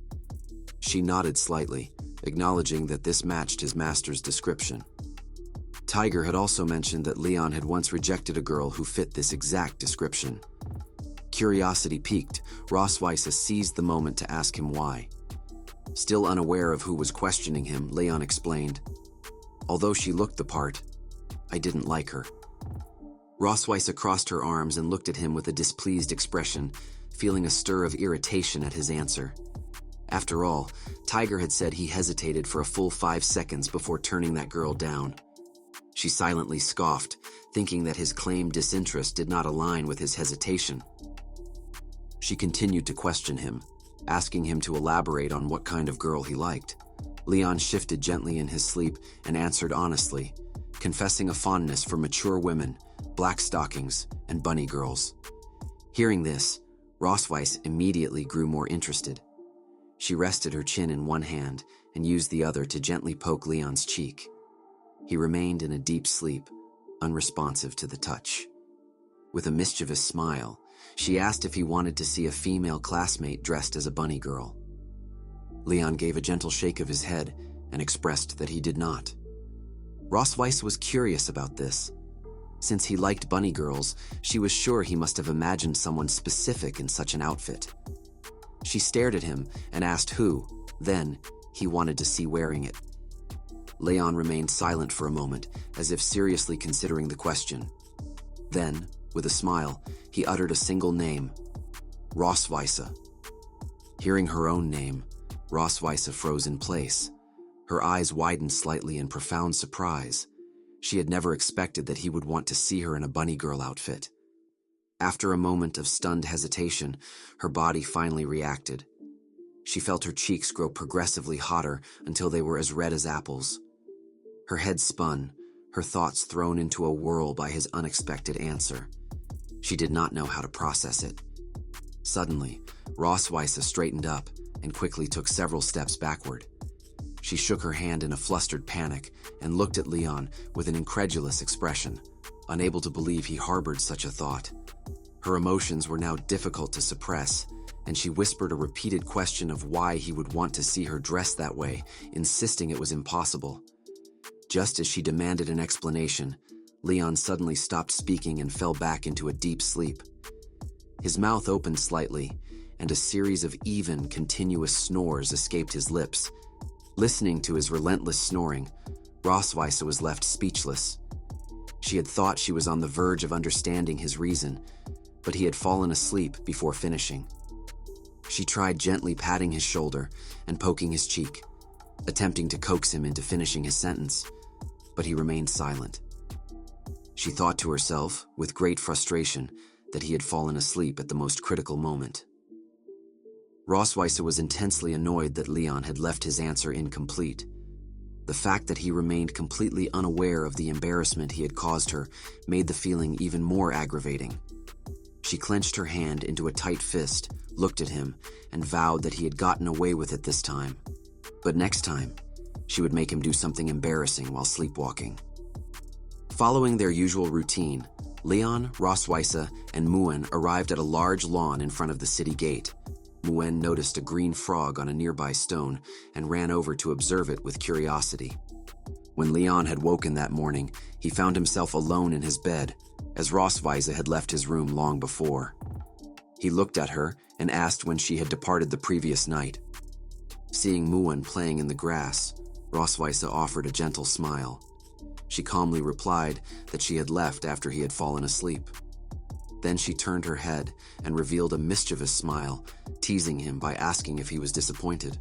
[SPEAKER 1] She nodded slightly, acknowledging that this matched his master's description. Tiger had also mentioned that Leon had once rejected a girl who fit this exact description. Curiosity piqued, Rossweisse seized the moment to ask him why. Still unaware of who was questioning him, Leon explained, "Although she looked the part, I didn't like her." Rossweisse crossed her arms and looked at him with a displeased expression, feeling a stir of irritation at his answer. After all, Tiger had said he hesitated for a full 5 seconds before turning that girl down. She silently scoffed, thinking that his claimed disinterest did not align with his hesitation. She continued to question him, asking him to elaborate on what kind of girl he liked. Leon shifted gently in his sleep and answered honestly, confessing a fondness for mature women, black stockings, and bunny girls. Hearing this, Rossweisse immediately grew more interested. She rested her chin in one hand and used the other to gently poke Leon's cheek. He remained in a deep sleep, unresponsive to the touch. With a mischievous smile, she asked if he wanted to see a female classmate dressed as a bunny girl. Leon gave a gentle shake of his head and expressed that he did not. Rossweisse was curious about this. Since he liked bunny girls, she was sure he must have imagined someone specific in such an outfit. She stared at him and asked who, then, he wanted to see wearing it. Leon remained silent for a moment, as if seriously considering the question. Then, with a smile, he uttered a single name, Rossweisse. Hearing her own name, Rossweisse froze in place. Her eyes widened slightly in profound surprise. She had never expected that he would want to see her in a bunny girl outfit. After a moment of stunned hesitation, her body finally reacted. She felt her cheeks grow progressively hotter until they were as red as apples. Her head spun, her thoughts thrown into a whirl by his unexpected answer. She did not know how to process it. Suddenly, Rossweisse straightened up and quickly took several steps backward. She shook her hand in a flustered panic and looked at Leon with an incredulous expression, unable to believe he harbored such a thought. Her emotions were now difficult to suppress, and she whispered a repeated question of why he would want to see her dressed that way, insisting it was impossible. Just as she demanded an explanation, Leon suddenly stopped speaking and fell back into a deep sleep. His mouth opened slightly, and a series of even, continuous snores escaped his lips. Listening to his relentless snoring, Rossweisse was left speechless. She had thought she was on the verge of understanding his reason, but he had fallen asleep before finishing. She tried gently patting his shoulder and poking his cheek, attempting to coax him into finishing his sentence, but he remained silent. She thought to herself, with great frustration, that he had fallen asleep at the most critical moment. Rossweisse was intensely annoyed that Leon had left his answer incomplete. The fact that he remained completely unaware of the embarrassment he had caused her made the feeling even more aggravating. She clenched her hand into a tight fist, looked at him, and vowed that he had gotten away with it this time. But next time, she would make him do something embarrassing while sleepwalking. Following their usual routine, Leon, Rossweisse, and Muen arrived at a large lawn in front of the city gate. Muen noticed a green frog on a nearby stone and ran over to observe it with curiosity. When Leon had woken that morning, he found himself alone in his bed, as Rossweisse had left his room long before. He looked at her and asked when she had departed the previous night. Seeing Muen playing in the grass, Rossweisse offered a gentle smile. She calmly replied that she had left after he had fallen asleep. Then she turned her head and revealed a mischievous smile, teasing him by asking if he was disappointed.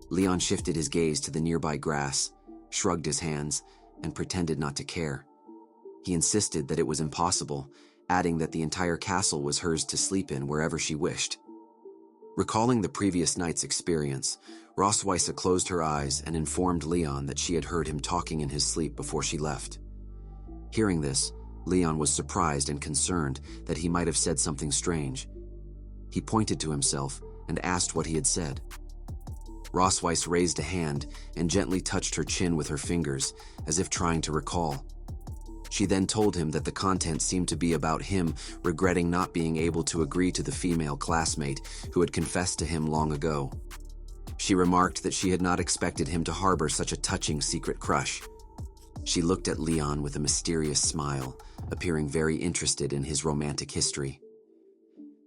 [SPEAKER 1] Leon shifted his gaze to the nearby grass, shrugged his hands, and pretended not to care. He insisted that it was impossible, adding that the entire castle was hers to sleep in wherever she wished. Recalling the previous night's experience, Rossweisse closed her eyes and informed Leon that she had heard him talking in his sleep before she left. Hearing this, Leon was surprised and concerned that he might have said something strange. He pointed to himself and asked what he had said. Rossweisse raised a hand and gently touched her chin with her fingers, as if trying to recall. She then told him that the content seemed to be about him regretting not being able to agree to the female classmate who had confessed to him long ago. She remarked that she had not expected him to harbor such a touching secret crush. She looked at Leon with a mysterious smile, appearing very interested in his romantic history.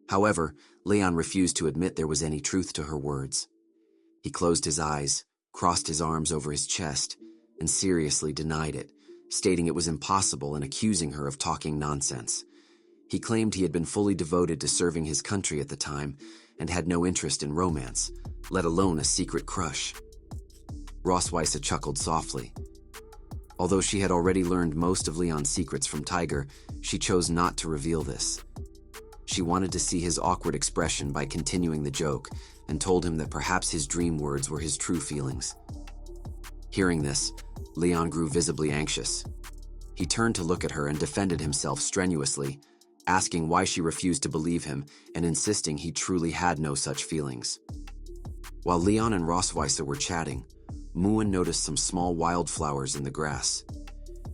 [SPEAKER 1] However, Leon refused to admit there was any truth to her words. He closed his eyes, crossed his arms over his chest, and seriously denied it, stating it was impossible and accusing her of talking nonsense. He claimed he had been fully devoted to serving his country at the time and had no interest in romance, let alone a secret crush. Rossweisse chuckled softly. Although she had already learned most of Leon's secrets from Tiger, she chose not to reveal this. She wanted to see his awkward expression by continuing the joke, and told him that perhaps his dream words were his true feelings. Hearing this, Leon grew visibly anxious. He turned to look at her and defended himself strenuously, asking why she refused to believe him and insisting he truly had no such feelings. While Leon and Rossweisse were chatting, Muan noticed some small wildflowers in the grass.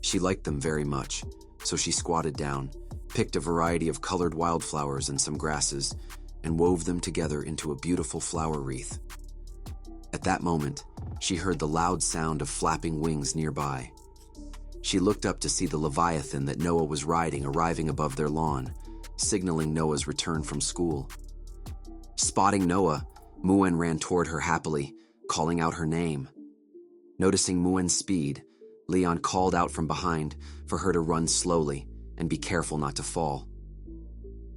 [SPEAKER 1] She liked them very much, so she squatted down, picked a variety of colored wildflowers and some grasses, and wove them together into a beautiful flower wreath. At that moment, she heard the loud sound of flapping wings nearby. She looked up to see the Leviathan that Noah was riding arriving above their lawn, signaling Noah's return from school. Spotting Noah, Muan ran toward her happily, calling out her name. Noticing Muan's speed, Leon called out from behind for her to run slowly and be careful not to fall.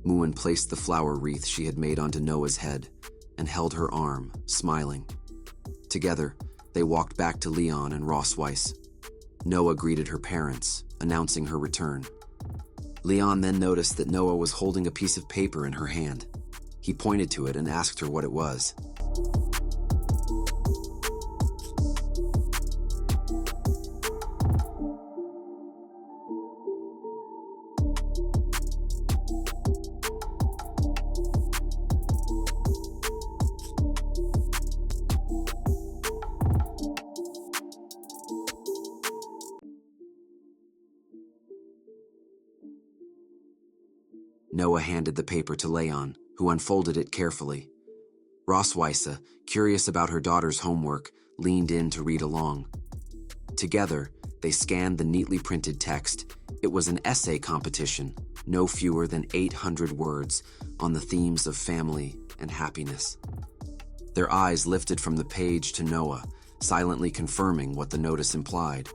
[SPEAKER 1] Muan placed the flower wreath she had made onto Noah's head and held her arm, smiling. Together, they walked back to Leon and Rossweisse. Noah greeted her parents, announcing her return. Leon then noticed that Noah was holding a piece of paper in her hand. He pointed to it and asked her what it was. Noah handed the paper to Leon, who unfolded it carefully. Rossweisse, curious about her daughter's homework, leaned in to read along. Together, they scanned the neatly printed text. It was an essay competition, no fewer than 800 words, on the themes of family and happiness. Their eyes lifted from the page to Noah, silently confirming what the notice implied.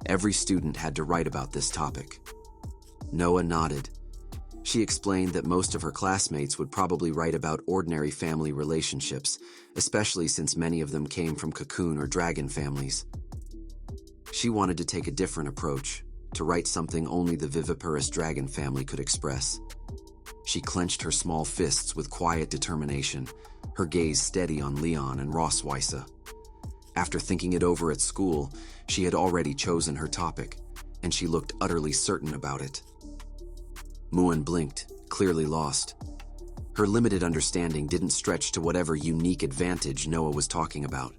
[SPEAKER 1] Every student had to write about this topic. Noah nodded. She explained that most of her classmates would probably write about ordinary family relationships, especially since many of them came from cocoon or dragon families. She wanted to take a different approach, to write something only the viviparous dragon family could express. She clenched her small fists with quiet determination, her gaze steady on Leon and Rossweisse. After thinking it over at school, she had already chosen her topic, and she looked utterly certain about it. Muan blinked, clearly lost. Her limited understanding didn't stretch to whatever unique advantage Noah was talking about.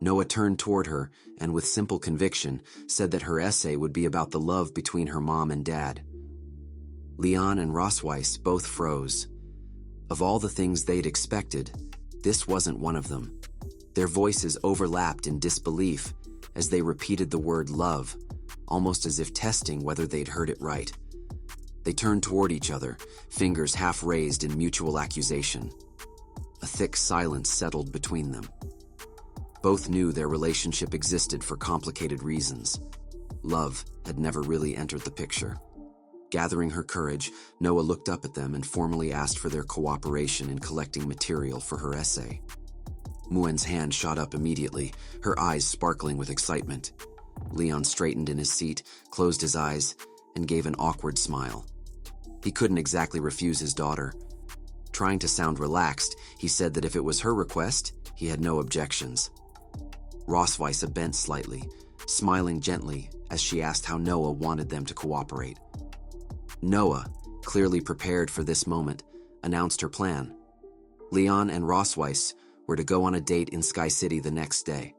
[SPEAKER 1] Noah turned toward her and with simple conviction said that her essay would be about the love between her mom and dad. Leon and Rossweisse both froze. Of all the things they'd expected, this wasn't one of them. Their voices overlapped in disbelief as they repeated the word love, almost as if testing whether they'd heard it right. They turned toward each other, fingers half raised in mutual accusation. A thick silence settled between them. Both knew their relationship existed for complicated reasons. Love had never really entered the picture. Gathering her courage, Noah looked up at them and formally asked for their cooperation in collecting material for her essay. Muen's hand shot up immediately, her eyes sparkling with excitement. Leon straightened in his seat, closed his eyes, and gave an awkward smile. He couldn't exactly refuse his daughter. Trying to sound relaxed, he said that if it was her request, he had no objections. Rossweisse bent slightly, smiling gently as she asked how Noah wanted them to cooperate. Noah, clearly prepared for this moment, announced her plan. Leon and Rossweisse were to go on a date in Sky City the next day.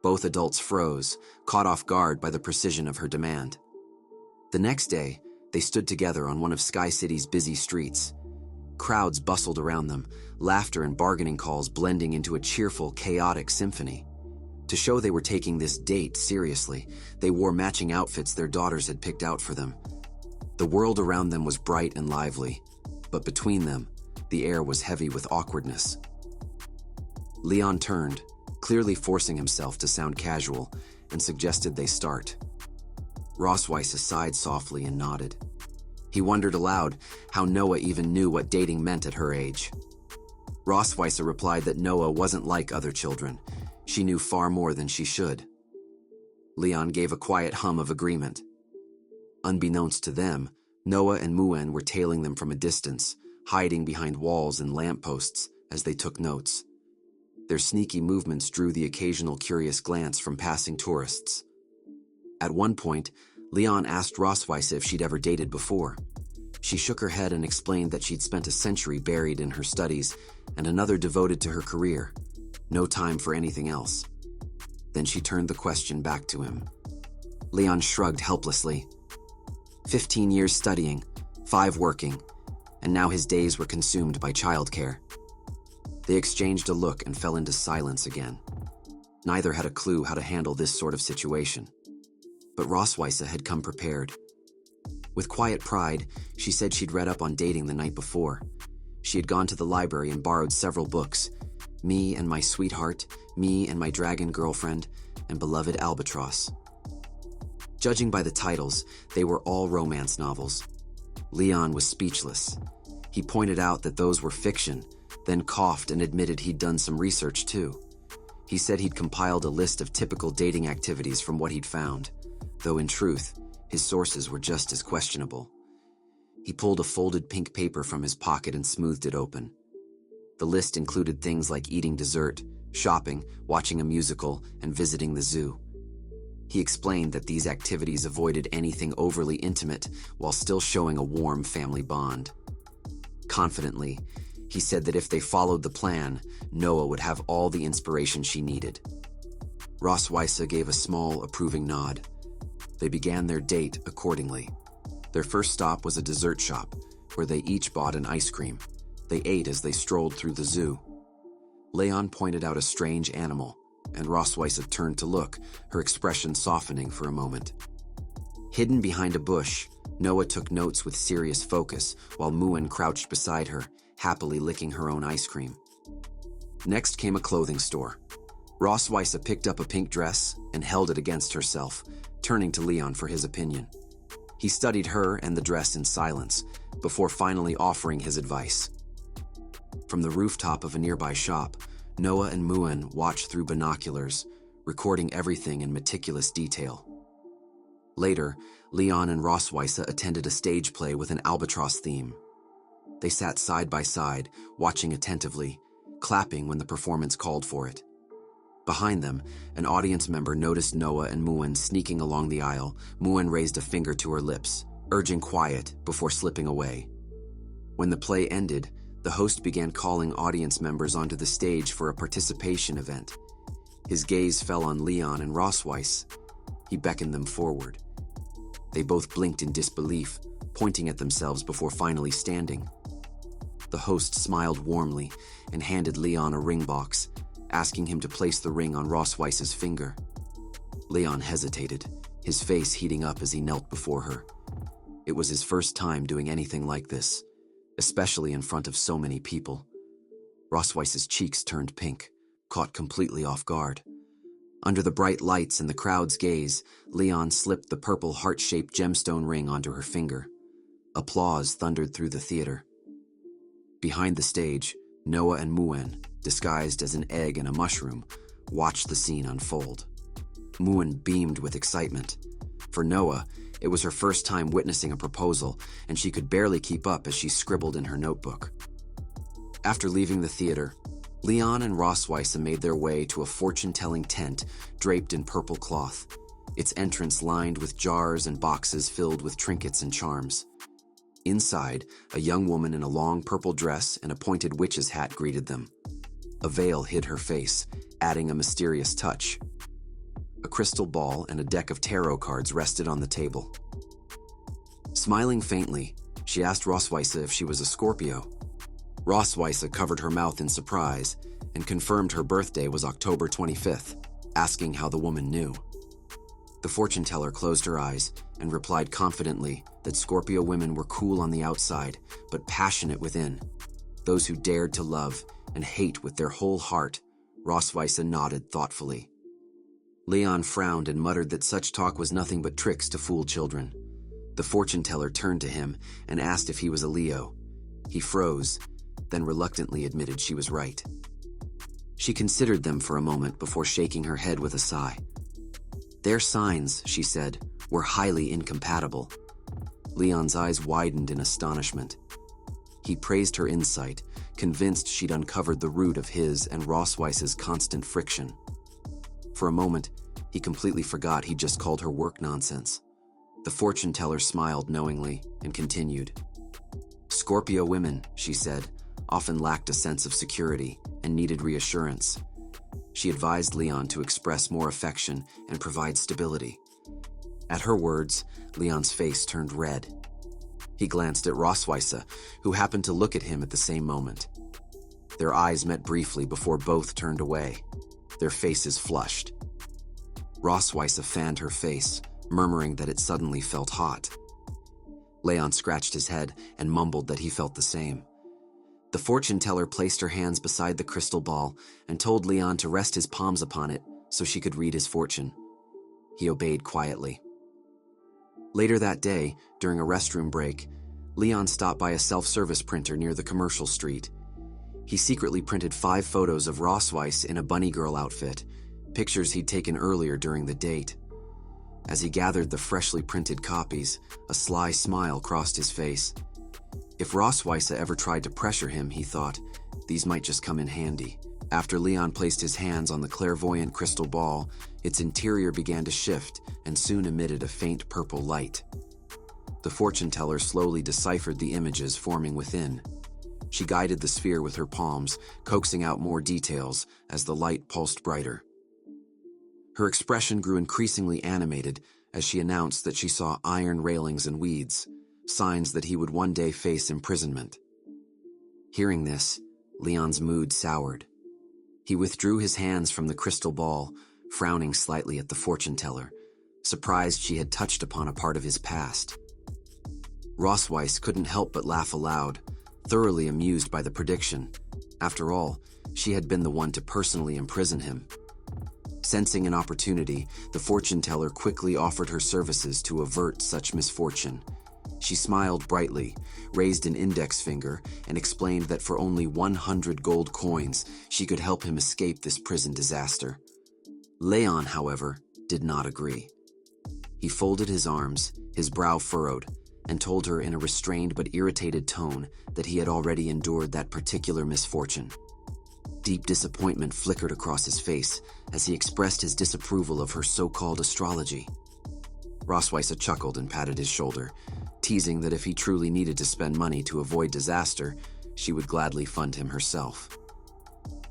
[SPEAKER 1] Both adults froze, caught off guard by the precision of her demand. The next day, they stood together on one of Sky City's busy streets. Crowds bustled around them, laughter and bargaining calls blending into a cheerful, chaotic symphony. To show they were taking this date seriously, they wore matching outfits their daughters had picked out for them. The world around them was bright and lively, but between them, the air was heavy with awkwardness. Leon turned, clearly forcing himself to sound casual, and suggested they start. Rossweisse sighed softly and nodded. He wondered aloud how Noah even knew what dating meant at her age. Rossweisse replied that Noah wasn't like other children. She knew far more than she should. Leon gave a quiet hum of agreement. Unbeknownst to them, Noah and Muen were tailing them from a distance, hiding behind walls and lampposts as they took notes. Their sneaky movements drew the occasional curious glance from passing tourists. At one point, Leon asked Rossweisse if she'd ever dated before. She shook her head and explained that she'd spent a century buried in her studies and another devoted to her career. No time for anything else. Then she turned the question back to him. Leon shrugged helplessly. 15 years studying, 5 working, and now his days were consumed by childcare. They exchanged a look and fell into silence again. Neither had a clue how to handle this sort of situation. But Rossweisse had come prepared. With quiet pride, she said she'd read up on dating the night before. She had gone to the library and borrowed several books. Me and My Sweetheart, Me and My Dragon Girlfriend, and Beloved Albatross. Judging by the titles, they were all romance novels. Leon was speechless. He pointed out that those were fiction, then coughed and admitted he'd done some research too. He said he'd compiled a list of typical dating activities from what he'd found, though in truth, his sources were just as questionable. He pulled a folded pink paper from his pocket and smoothed it open. The list included things like eating dessert, shopping, watching a musical, and visiting the zoo. He explained that these activities avoided anything overly intimate while still showing a warm family bond. Confidently, he said that if they followed the plan, Noah would have all the inspiration she needed. Rossweisse gave a small, approving nod. They began their date accordingly. Their first stop was a dessert shop, where they each bought an ice cream. They ate as they strolled through the zoo. Leon pointed out a strange animal, and Rossweisse turned to look, her expression softening for a moment. Hidden behind a bush, Noah took notes with serious focus, while Muen crouched beside her, happily licking her own ice cream. Next came a clothing store. Rossweisse picked up a pink dress and held it against herself, turning to Leon for his opinion. He studied her and the dress in silence, before finally offering his advice. From the rooftop of a nearby shop, Noah and Muen watched through binoculars, recording everything in meticulous detail. Later, Leon and Rossweisse attended a stage play with an albatross theme. They sat side by side, watching attentively, clapping when the performance called for it. Behind them, an audience member noticed Noah and Muen sneaking along the aisle. Muen raised a finger to her lips, urging quiet before slipping away. When the play ended, the host began calling audience members onto the stage for a participation event. His gaze fell on Leon and Rossweisse. He beckoned them forward. They both blinked in disbelief, pointing at themselves before finally standing. The host smiled warmly and handed Leon a ring box, asking him to place the ring on Rossweisse's finger. Leon hesitated, his face heating up as he knelt before her. It was his first time doing anything like this, especially in front of so many people. Rossweisse's cheeks turned pink, caught completely off guard. Under the bright lights and the crowd's gaze, Leon slipped the purple heart-shaped gemstone ring onto her finger. Applause thundered through the theater. Behind the stage, Noah and Muen, disguised as an egg and a mushroom, watched the scene unfold. Muen beamed with excitement. For Noah, it was her first time witnessing a proposal, and she could barely keep up as she scribbled in her notebook. After leaving the theater, Leon and Rossweisse made their way to a fortune-telling tent draped in purple cloth, its entrance lined with jars and boxes filled with trinkets and charms. Inside, a young woman in a long purple dress and a pointed witch's hat greeted them. A veil hid her face, adding a mysterious touch. A crystal ball and a deck of tarot cards rested on the table. Smiling faintly, she asked Rossweisse if she was a Scorpio. Rossweisse covered her mouth in surprise and confirmed her birthday was October 25th, asking how the woman knew. The fortune teller closed her eyes and replied confidently that Scorpio women were cool on the outside, but passionate within. Those who dared to love and hate with their whole heart. Rossweisse nodded thoughtfully. Leon frowned and muttered that such talk was nothing but tricks to fool children. The fortune teller turned to him and asked if he was a Leo. He froze, then reluctantly admitted she was right. She considered them for a moment before shaking her head with a sigh. Their signs, she said, were highly incompatible. Leon's eyes widened in astonishment. He praised her insight, convinced she'd uncovered the root of his and Rossweisse's constant friction. For a moment, he completely forgot he'd just called her work nonsense. The fortune teller smiled knowingly and continued. Scorpio women, she said, often lacked a sense of security and needed reassurance. She advised Leon to express more affection and provide stability. At her words, Leon's face turned red. He glanced at Rossweisse, who happened to look at him at the same moment. Their eyes met briefly before both turned away, their faces flushed. Rossweisse fanned her face, murmuring that it suddenly felt hot. Leon scratched his head and mumbled that he felt the same. The fortune teller placed her hands beside the crystal ball and told Leon to rest his palms upon it so she could read his fortune. He obeyed quietly. Later that day, during a restroom break, Leon stopped by a self-service printer near the commercial street. He secretly printed 5 photos of Rossweisse in a bunny girl outfit, pictures he'd taken earlier during the date. As he gathered the freshly printed copies, a sly smile crossed his face. If Rossweisse ever tried to pressure him, he thought, these might just come in handy. After Leon placed his hands on the clairvoyant crystal ball, its interior began to shift and soon emitted a faint purple light. The fortune teller slowly deciphered the images forming within. She guided the sphere with her palms, coaxing out more details as the light pulsed brighter. Her expression grew increasingly animated as she announced that she saw iron railings and weeds, signs that he would one day face imprisonment. Hearing this, Leon's mood soured. He withdrew his hands from the crystal ball, frowning slightly at the fortune teller, surprised she had touched upon a part of his past. Rossweisse couldn't help but laugh aloud, thoroughly amused by the prediction. After all, she had been the one to personally imprison him. Sensing an opportunity, the fortune teller quickly offered her services to avert such misfortune. She smiled brightly, raised an index finger, and explained that for only 100 gold coins, she could help him escape this prison disaster. Leon, however, did not agree. He folded his arms, his brow furrowed, and told her in a restrained but irritated tone that he had already endured that particular misfortune. Deep disappointment flickered across his face as he expressed his disapproval of her so-called astrology. Rossweisse chuckled and patted his shoulder, teasing that if he truly needed to spend money to avoid disaster, she would gladly fund him herself.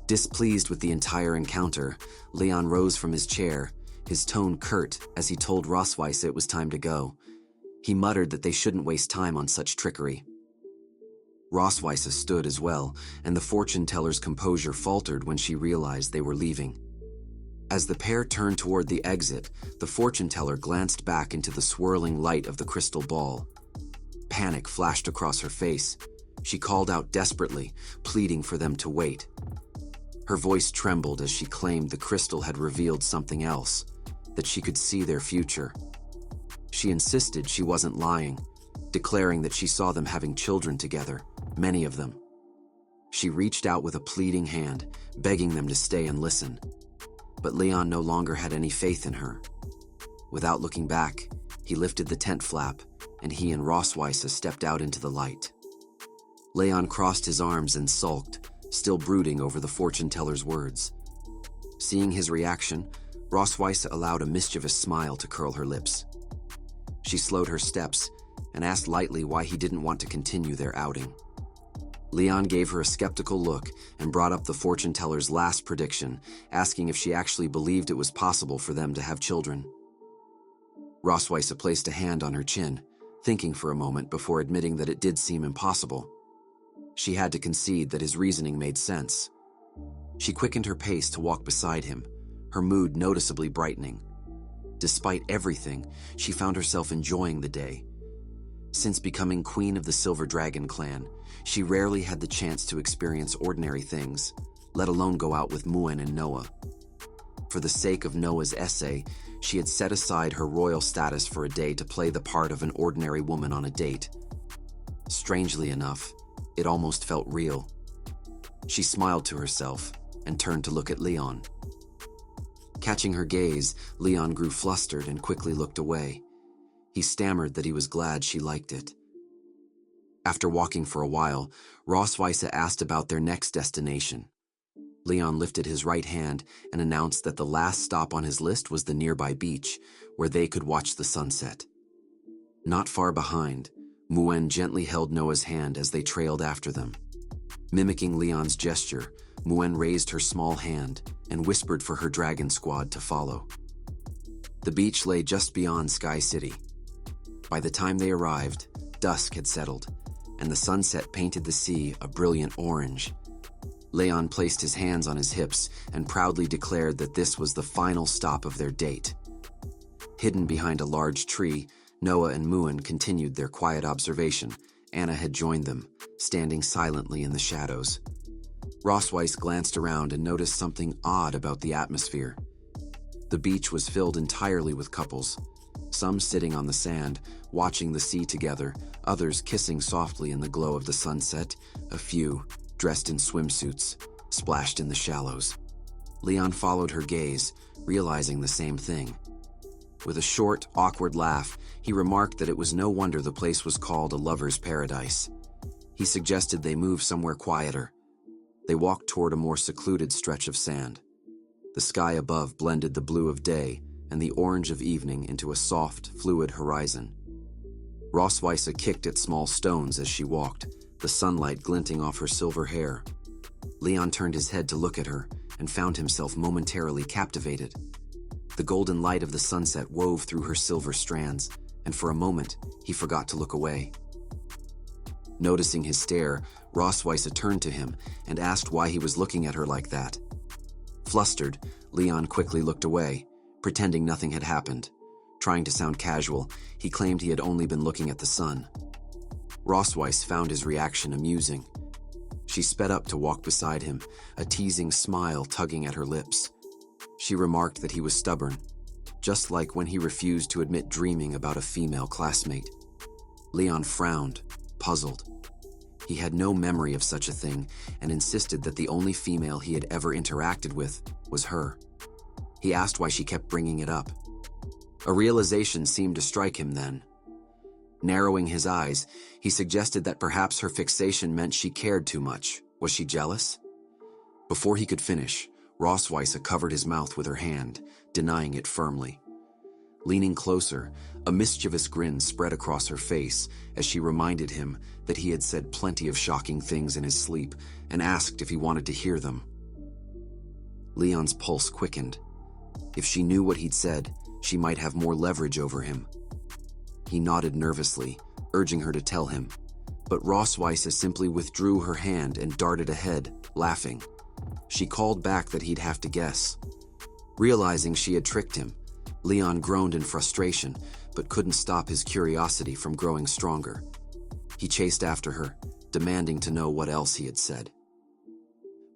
[SPEAKER 1] Displeased with the entire encounter, Leon rose from his chair, his tone curt as he told Rossweisse it was time to go. He muttered that they shouldn't waste time on such trickery. Rossweisse stood as well, and the fortune teller's composure faltered when she realized they were leaving. As the pair turned toward the exit, the fortune teller glanced back into the swirling light of the crystal ball. Panic flashed across her face. She called out desperately, pleading for them to wait. Her voice trembled as she claimed the crystal had revealed something else, that she could see their future. She insisted she wasn't lying, declaring that she saw them having children together, many of them. She reached out with a pleading hand, begging them to stay and listen. But Leon no longer had any faith in her. Without looking back, he lifted the tent flap, and he and Rossweisse stepped out into the light. Leon crossed his arms and sulked, still brooding over the fortune-teller's words. Seeing his reaction, Rossweisse allowed a mischievous smile to curl her lips. She slowed her steps and asked lightly why he didn't want to continue their outing. Leon gave her a skeptical look and brought up the fortune-teller's last prediction, asking if she actually believed it was possible for them to have children. Rossweisse placed a hand on her chin, thinking for a moment before admitting that it did seem impossible. She had to concede that his reasoning made sense. She quickened her pace to walk beside him, her mood noticeably brightening. Despite everything, she found herself enjoying the day. Since becoming queen of the Silver Dragon clan, she rarely had the chance to experience ordinary things, let alone go out with Muen and Noah. For the sake of Noah's essay, she had set aside her royal status for a day to play the part of an ordinary woman on a date. Strangely enough, it almost felt real. She smiled to herself and turned to look at Leon. Catching her gaze, Leon grew flustered and quickly looked away. He stammered that he was glad she liked it. After walking for a while, Rossweisse asked about their next destination. Leon lifted his right hand and announced that the last stop on his list was the nearby beach, where they could watch the sunset. Not far behind, Muen gently held Noah's hand as they trailed after them. Mimicking Leon's gesture, Muen raised her small hand and whispered for her dragon squad to follow. The beach lay just beyond Sky City. By the time they arrived, dusk had settled, and the sunset painted the sea a brilliant orange. Leon placed his hands on his hips and proudly declared that this was the final stop of their date. Hidden behind a large tree, Noah and Muen continued their quiet observation. Anna had joined them, standing silently in the shadows. Rossweisse glanced around and noticed something odd about the atmosphere. The beach was filled entirely with couples, some sitting on the sand, watching the sea together, others kissing softly in the glow of the sunset, a few, dressed in swimsuits, splashed in the shallows. Leon followed her gaze, realizing the same thing. With a short, awkward laugh, he remarked that it was no wonder the place was called a lover's paradise. He suggested they move somewhere quieter. They walked toward a more secluded stretch of sand. The sky above blended the blue of day and the orange of evening into a soft, fluid horizon. Rossweisse kicked at small stones as she walked, the sunlight glinting off her silver hair. Leon turned his head to look at her and found himself momentarily captivated. The golden light of the sunset wove through her silver strands, and for a moment, he forgot to look away. Noticing his stare, Rossweisse turned to him and asked why he was looking at her like that. Flustered, Leon quickly looked away, pretending nothing had happened. Trying to sound casual, he claimed he had only been looking at the sun. Rossweisse found his reaction amusing. She sped up to walk beside him, a teasing smile tugging at her lips. She remarked that he was stubborn, just like when he refused to admit dreaming about a female classmate. Leon frowned, puzzled. He had no memory of such a thing and insisted that the only female he had ever interacted with was her. He asked why she kept bringing it up. A realization seemed to strike him then. Narrowing his eyes, he suggested that perhaps her fixation meant she cared too much. Was she jealous? Before he could finish, Rossweisse covered his mouth with her hand, denying it firmly. Leaning closer, a mischievous grin spread across her face as she reminded him that he had said plenty of shocking things in his sleep and asked if he wanted to hear them. Leon's pulse quickened. If she knew what he'd said, she might have more leverage over him. He nodded nervously, urging her to tell him, but Rossweisse simply withdrew her hand and darted ahead, laughing. She called back that he'd have to guess. Realizing she had tricked him, Leon groaned in frustration, but couldn't stop his curiosity from growing stronger. He chased after her, demanding to know what else he had said.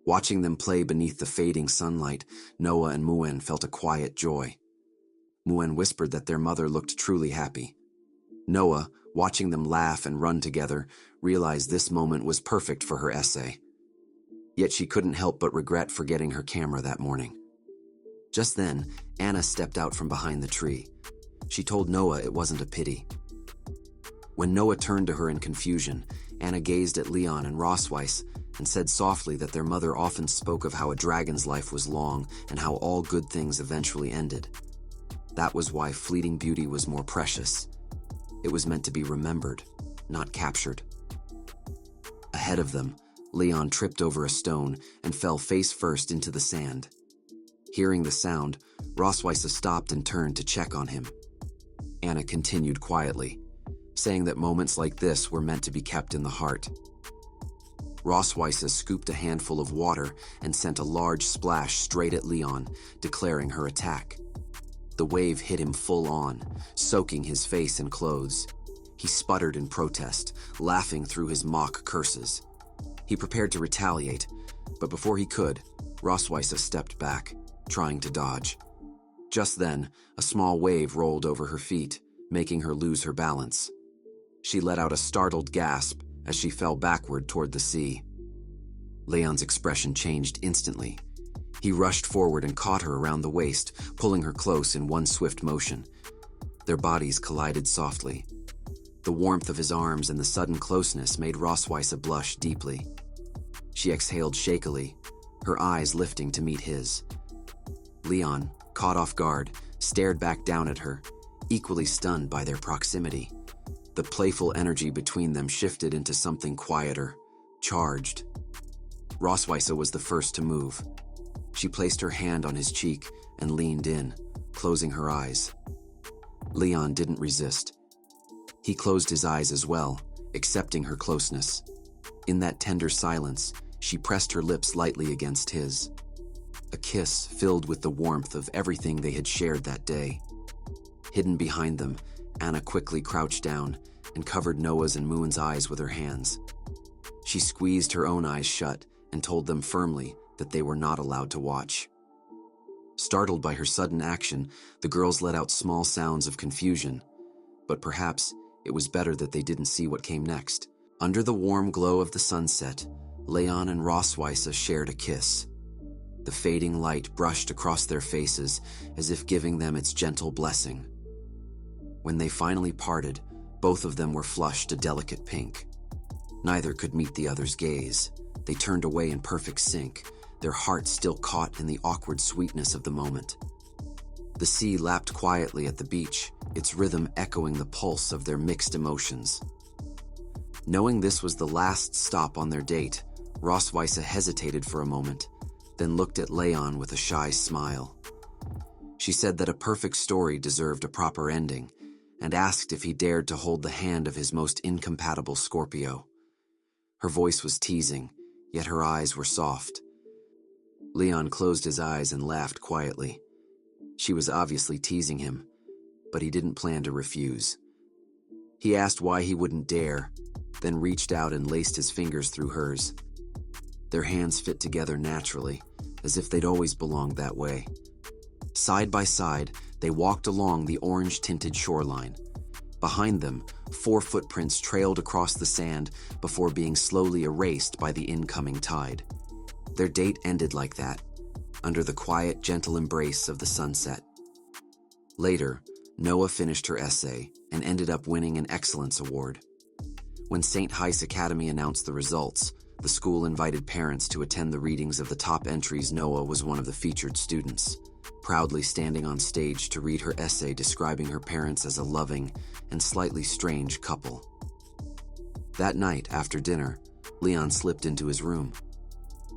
[SPEAKER 1] Watching them play beneath the fading sunlight, Noah and Muen felt a quiet joy. Muen whispered that their mother looked truly happy. Noah, watching them laugh and run together, realized this moment was perfect for her essay. Yet she couldn't help but regret forgetting her camera that morning. Just then, Anna stepped out from behind the tree. She told Noah it wasn't a pity. When Noah turned to her in confusion, Anna gazed at Leon and Rossweisse and said softly that their mother often spoke of how a dragon's life was long and how all good things eventually ended. That was why fleeting beauty was more precious. It was meant to be remembered, not captured. Ahead of them, Leon tripped over a stone and fell face first into the sand. Hearing the sound, Rossweisse stopped and turned to check on him. Anna continued quietly, saying that moments like this were meant to be kept in the heart. Rossweisse scooped a handful of water and sent a large splash straight at Leon, declaring her attack. The wave hit him full on, soaking his face and clothes. He sputtered in protest, laughing through his mock curses. He prepared to retaliate, but before he could, Rossweisse stepped back, trying to dodge. Just then, a small wave rolled over her feet, making her lose her balance. She let out a startled gasp as she fell backward toward the sea. Leon's expression changed instantly. He rushed forward and caught her around the waist, pulling her close in one swift motion. Their bodies collided softly. The warmth of his arms and the sudden closeness made Rossweisse blush deeply. She exhaled shakily, her eyes lifting to meet his. Leon, caught off guard, stared back down at her, equally stunned by their proximity. The playful energy between them shifted into something quieter, charged. Rossweisse was the first to move. She placed her hand on his cheek and leaned in, closing her eyes. Leon didn't resist. He closed his eyes as well, accepting her closeness. In that tender silence, she pressed her lips lightly against his. A kiss filled with the warmth of everything they had shared that day. Hidden behind them, Anna quickly crouched down and covered Noah's and Muen's eyes with her hands. She squeezed her own eyes shut and told them firmly that they were not allowed to watch. Startled by her sudden action, the girls let out small sounds of confusion, but perhaps it was better that they didn't see what came next. Under the warm glow of the sunset, Leon and Rossweisse shared a kiss. The fading light brushed across their faces as if giving them its gentle blessing. When they finally parted, both of them were flushed a delicate pink. Neither could meet the other's gaze. They turned away in perfect sync, their hearts still caught in the awkward sweetness of the moment. The sea lapped quietly at the beach, its rhythm echoing the pulse of their mixed emotions. Knowing this was the last stop on their date, Rossweisse hesitated for a moment, then looked at Leon with a shy smile. She said that a perfect story deserved a proper ending, and asked if he dared to hold the hand of his most incompatible Scorpio. Her voice was teasing, yet her eyes were soft. Leon closed his eyes and laughed quietly. She was obviously teasing him, but he didn't plan to refuse. He asked why he wouldn't dare, then reached out and laced his fingers through hers. Their hands fit together naturally, as if they'd always belonged that way. Side by side, they walked along the orange-tinted shoreline. Behind them, 4 footprints trailed across the sand before being slowly erased by the incoming tide. Their date ended like that, under the quiet, gentle embrace of the sunset. Later, Noah finished her essay and ended up winning an Excellence Award. When St. Heise Academy announced the results, the school invited parents to attend the readings of the top entries. Noah was one of the featured students, proudly standing on stage to read her essay describing her parents as a loving and slightly strange couple. That night, after dinner, Leon slipped into his room.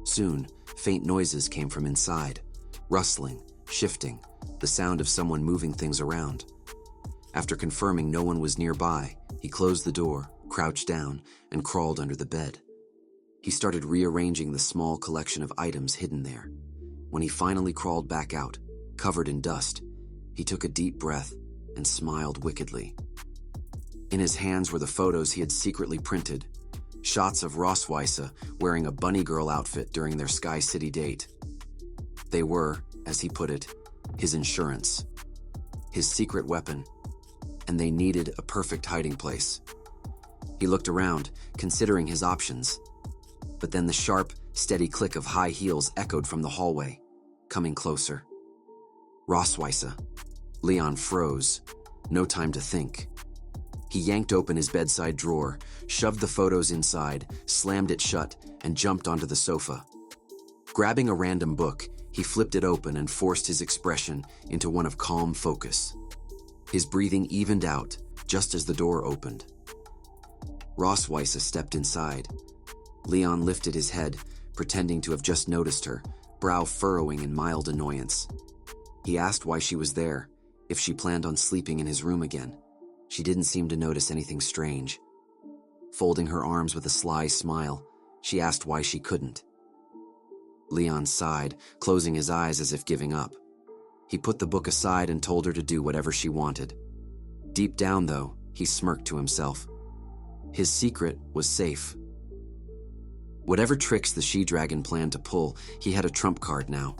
[SPEAKER 1] Soon, faint noises came from inside, rustling, shifting, the sound of someone moving things around. After confirming no one was nearby, he closed the door, crouched down, and crawled under the bed. He started rearranging the small collection of items hidden there. When he finally crawled back out, covered in dust, he took a deep breath and smiled wickedly. In his hands were the photos he had secretly printed, Shots of Rossweisse wearing a bunny girl outfit during their Sky City date. They were, as he put it, his insurance, his secret weapon, and they needed a perfect hiding place. He looked around, considering his options, but then the sharp, steady click of high heels echoed from the hallway, coming closer. Rossweisse. Leon froze. No time to think. He yanked open his bedside drawer, shoved the photos inside, slammed it shut, and jumped onto the sofa. Grabbing a random book, he flipped it open and forced his expression into one of calm focus. His breathing evened out just as the door opened. Rossweisse stepped inside. Leon lifted his head, pretending to have just noticed her, brow furrowing in mild annoyance. He asked why she was there, if she planned on sleeping in his room again. She didn't seem to notice anything strange. Folding her arms with a sly smile, she asked why she couldn't. Leon sighed, closing his eyes as if giving up. He put the book aside and told her to do whatever she wanted. Deep down, though, he smirked to himself. His secret was safe. Whatever tricks the she-dragon planned to pull, he had a trump card now.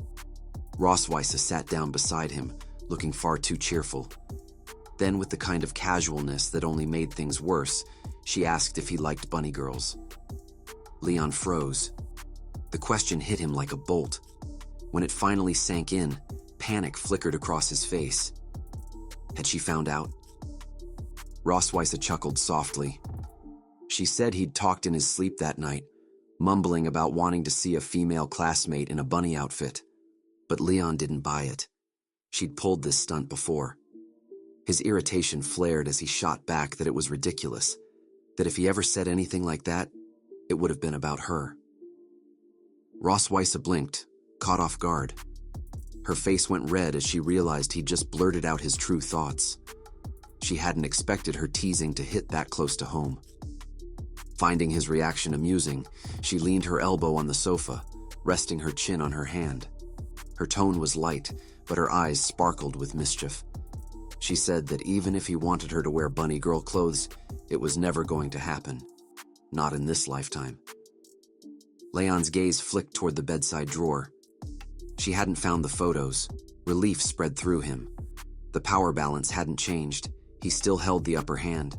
[SPEAKER 1] Rossweisse sat down beside him, looking far too cheerful. Then, with the kind of casualness that only made things worse, she asked if he liked bunny girls. Leon froze. The question hit him like a bolt. When it finally sank in, panic flickered across his face. Had she found out? Rossweisse chuckled softly. She said he'd talked in his sleep that night, mumbling about wanting to see a female classmate in a bunny outfit. But Leon didn't buy it. She'd pulled this stunt before. His irritation flared as he shot back that it was ridiculous, that if he ever said anything like that, it would have been about her. Rossweisse blinked, caught off guard. Her face went red as she realized he'd just blurted out his true thoughts. She hadn't expected her teasing to hit that close to home. Finding his reaction amusing, she leaned her elbow on the sofa, resting her chin on her hand. Her tone was light, but her eyes sparkled with mischief. She said that even if he wanted her to wear bunny girl clothes, it was never going to happen. Not in this lifetime. Leon's gaze flicked toward the bedside drawer. She hadn't found the photos. Relief spread through him. The power balance hadn't changed. He still held the upper hand.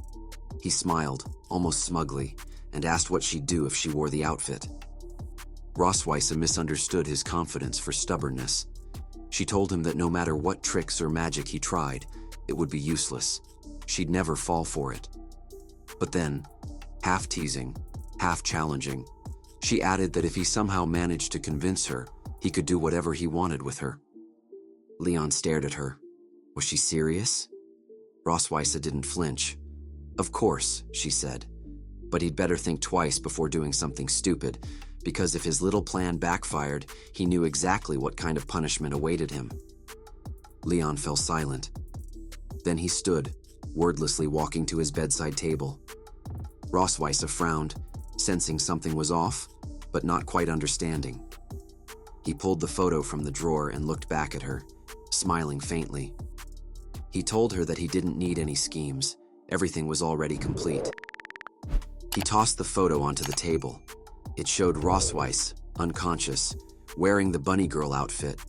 [SPEAKER 1] He smiled, almost smugly, and asked what she'd do if she wore the outfit. Rossweisse misunderstood his confidence for stubbornness. She told him that no matter what tricks or magic he tried, it would be useless. She'd never fall for it. But then, half teasing, half challenging, she added that if he somehow managed to convince her, he could do whatever he wanted with her. Leon stared at her. Was she serious? Rossweisse didn't flinch. Of course, she said, but he'd better think twice before doing something stupid, because if his little plan backfired, he knew exactly what kind of punishment awaited him. Leon fell silent. Then he stood, wordlessly walking to his bedside table. Rossweisse frowned, sensing something was off, but not quite understanding. He pulled the photo from the drawer and looked back at her, smiling faintly. He told her that he didn't need any schemes. Everything was already complete. He tossed the photo onto the table. It showed Rossweisse, unconscious, wearing the bunny girl outfit,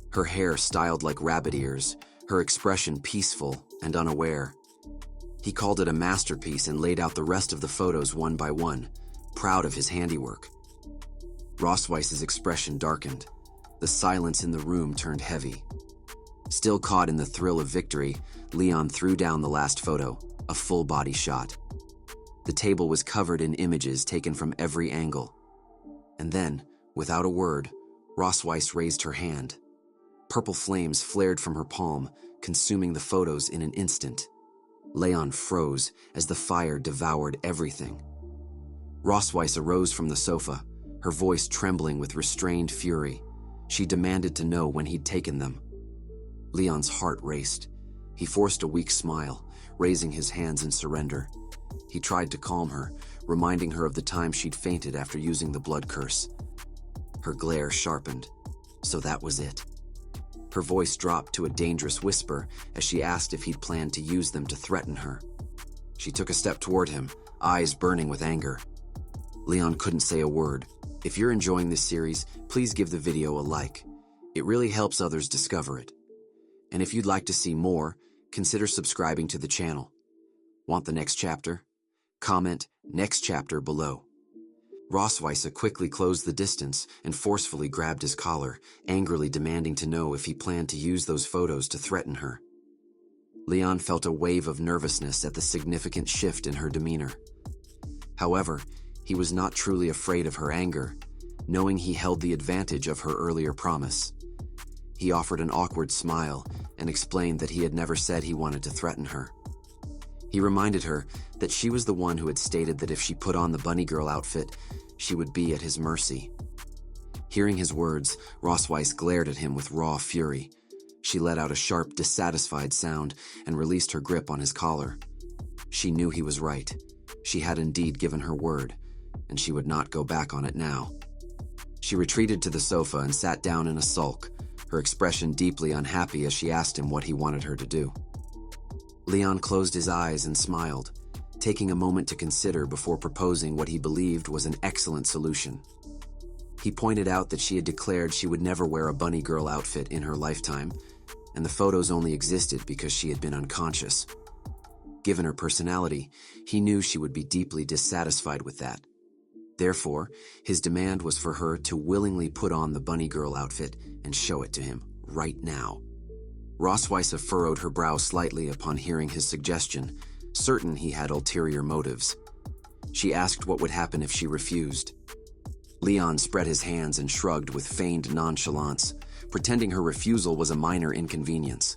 [SPEAKER 1] her hair styled like rabbit ears, her expression peaceful and unaware. He called it a masterpiece and laid out the rest of the photos one by one, proud of his handiwork. Rossweisse's expression darkened. The silence in the room turned heavy. Still caught in the thrill of victory, Leon threw down the last photo, a full-body shot. The table was covered in images taken from every angle. And then, without a word, Rossweisse raised her hand. Purple flames flared from her palm, consuming the photos in an instant. Leon froze as the fire devoured everything. Rossweisse arose from the sofa, her voice trembling with restrained fury. She demanded to know when he'd taken them. Leon's heart raced. He forced a weak smile, raising his hands in surrender. He tried to calm her, reminding her of the time she'd fainted after using the blood curse. Her glare sharpened. So that was it. Her voice dropped to a dangerous whisper as she asked if he'd planned to use them to threaten her. She took a step toward him, eyes burning with anger. Leon couldn't say a word. If you're enjoying this series, please give the video a like. It really helps others discover it. And if you'd like to see more, consider subscribing to the channel. Want the next chapter? Comment "next chapter" below. Rossweisse quickly closed the distance and forcefully grabbed his collar, angrily demanding to know if he planned to use those photos to threaten her. Leon felt a wave of nervousness at the significant shift in her demeanor. However, he was not truly afraid of her anger, knowing he held the advantage of her earlier promise. He offered an awkward smile and explained that he had never said he wanted to threaten her. He reminded her that she was the one who had stated that if she put on the bunny girl outfit, she would be at his mercy. Hearing his words, Rossweisse glared at him with raw fury. She let out a sharp, dissatisfied sound and released her grip on his collar. She knew he was right. She had indeed given her word, and she would not go back on it now. She retreated to the sofa and sat down in a sulk, her expression deeply unhappy as she asked him what he wanted her to do. Leon closed his eyes and smiled, taking a moment to consider before proposing what he believed was an excellent solution. He pointed out that she had declared she would never wear a bunny girl outfit in her lifetime, and the photos only existed because she had been unconscious. Given her personality, he knew she would be deeply dissatisfied with that. Therefore, his demand was for her to willingly put on the bunny girl outfit and show it to him right now. Rossweisse furrowed her brow slightly upon hearing his suggestion, certain he had ulterior motives. She asked what would happen if she refused. Leon spread his hands and shrugged with feigned nonchalance, pretending her refusal was a minor inconvenience.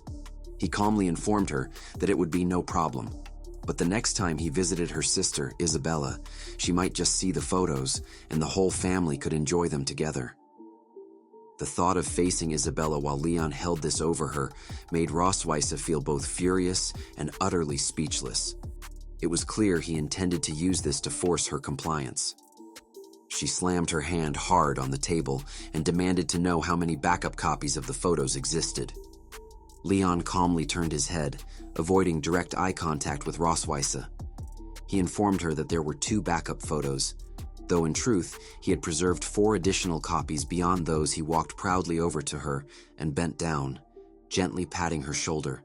[SPEAKER 1] He calmly informed her that it would be no problem, but the next time he visited her sister, Isabella, she might just see the photos and the whole family could enjoy them together. The thought of facing Isabella while Leon held this over her made Rossweisse feel both furious and utterly speechless. It was clear he intended to use this to force her compliance. She slammed her hand hard on the table and demanded to know how many backup copies of the photos existed. Leon calmly turned his head, avoiding direct eye contact with Rossweisse. He informed her that there were 2 backup photos, though in truth he had preserved 4 additional copies beyond those. He walked proudly over to her and bent down, gently patting her shoulder.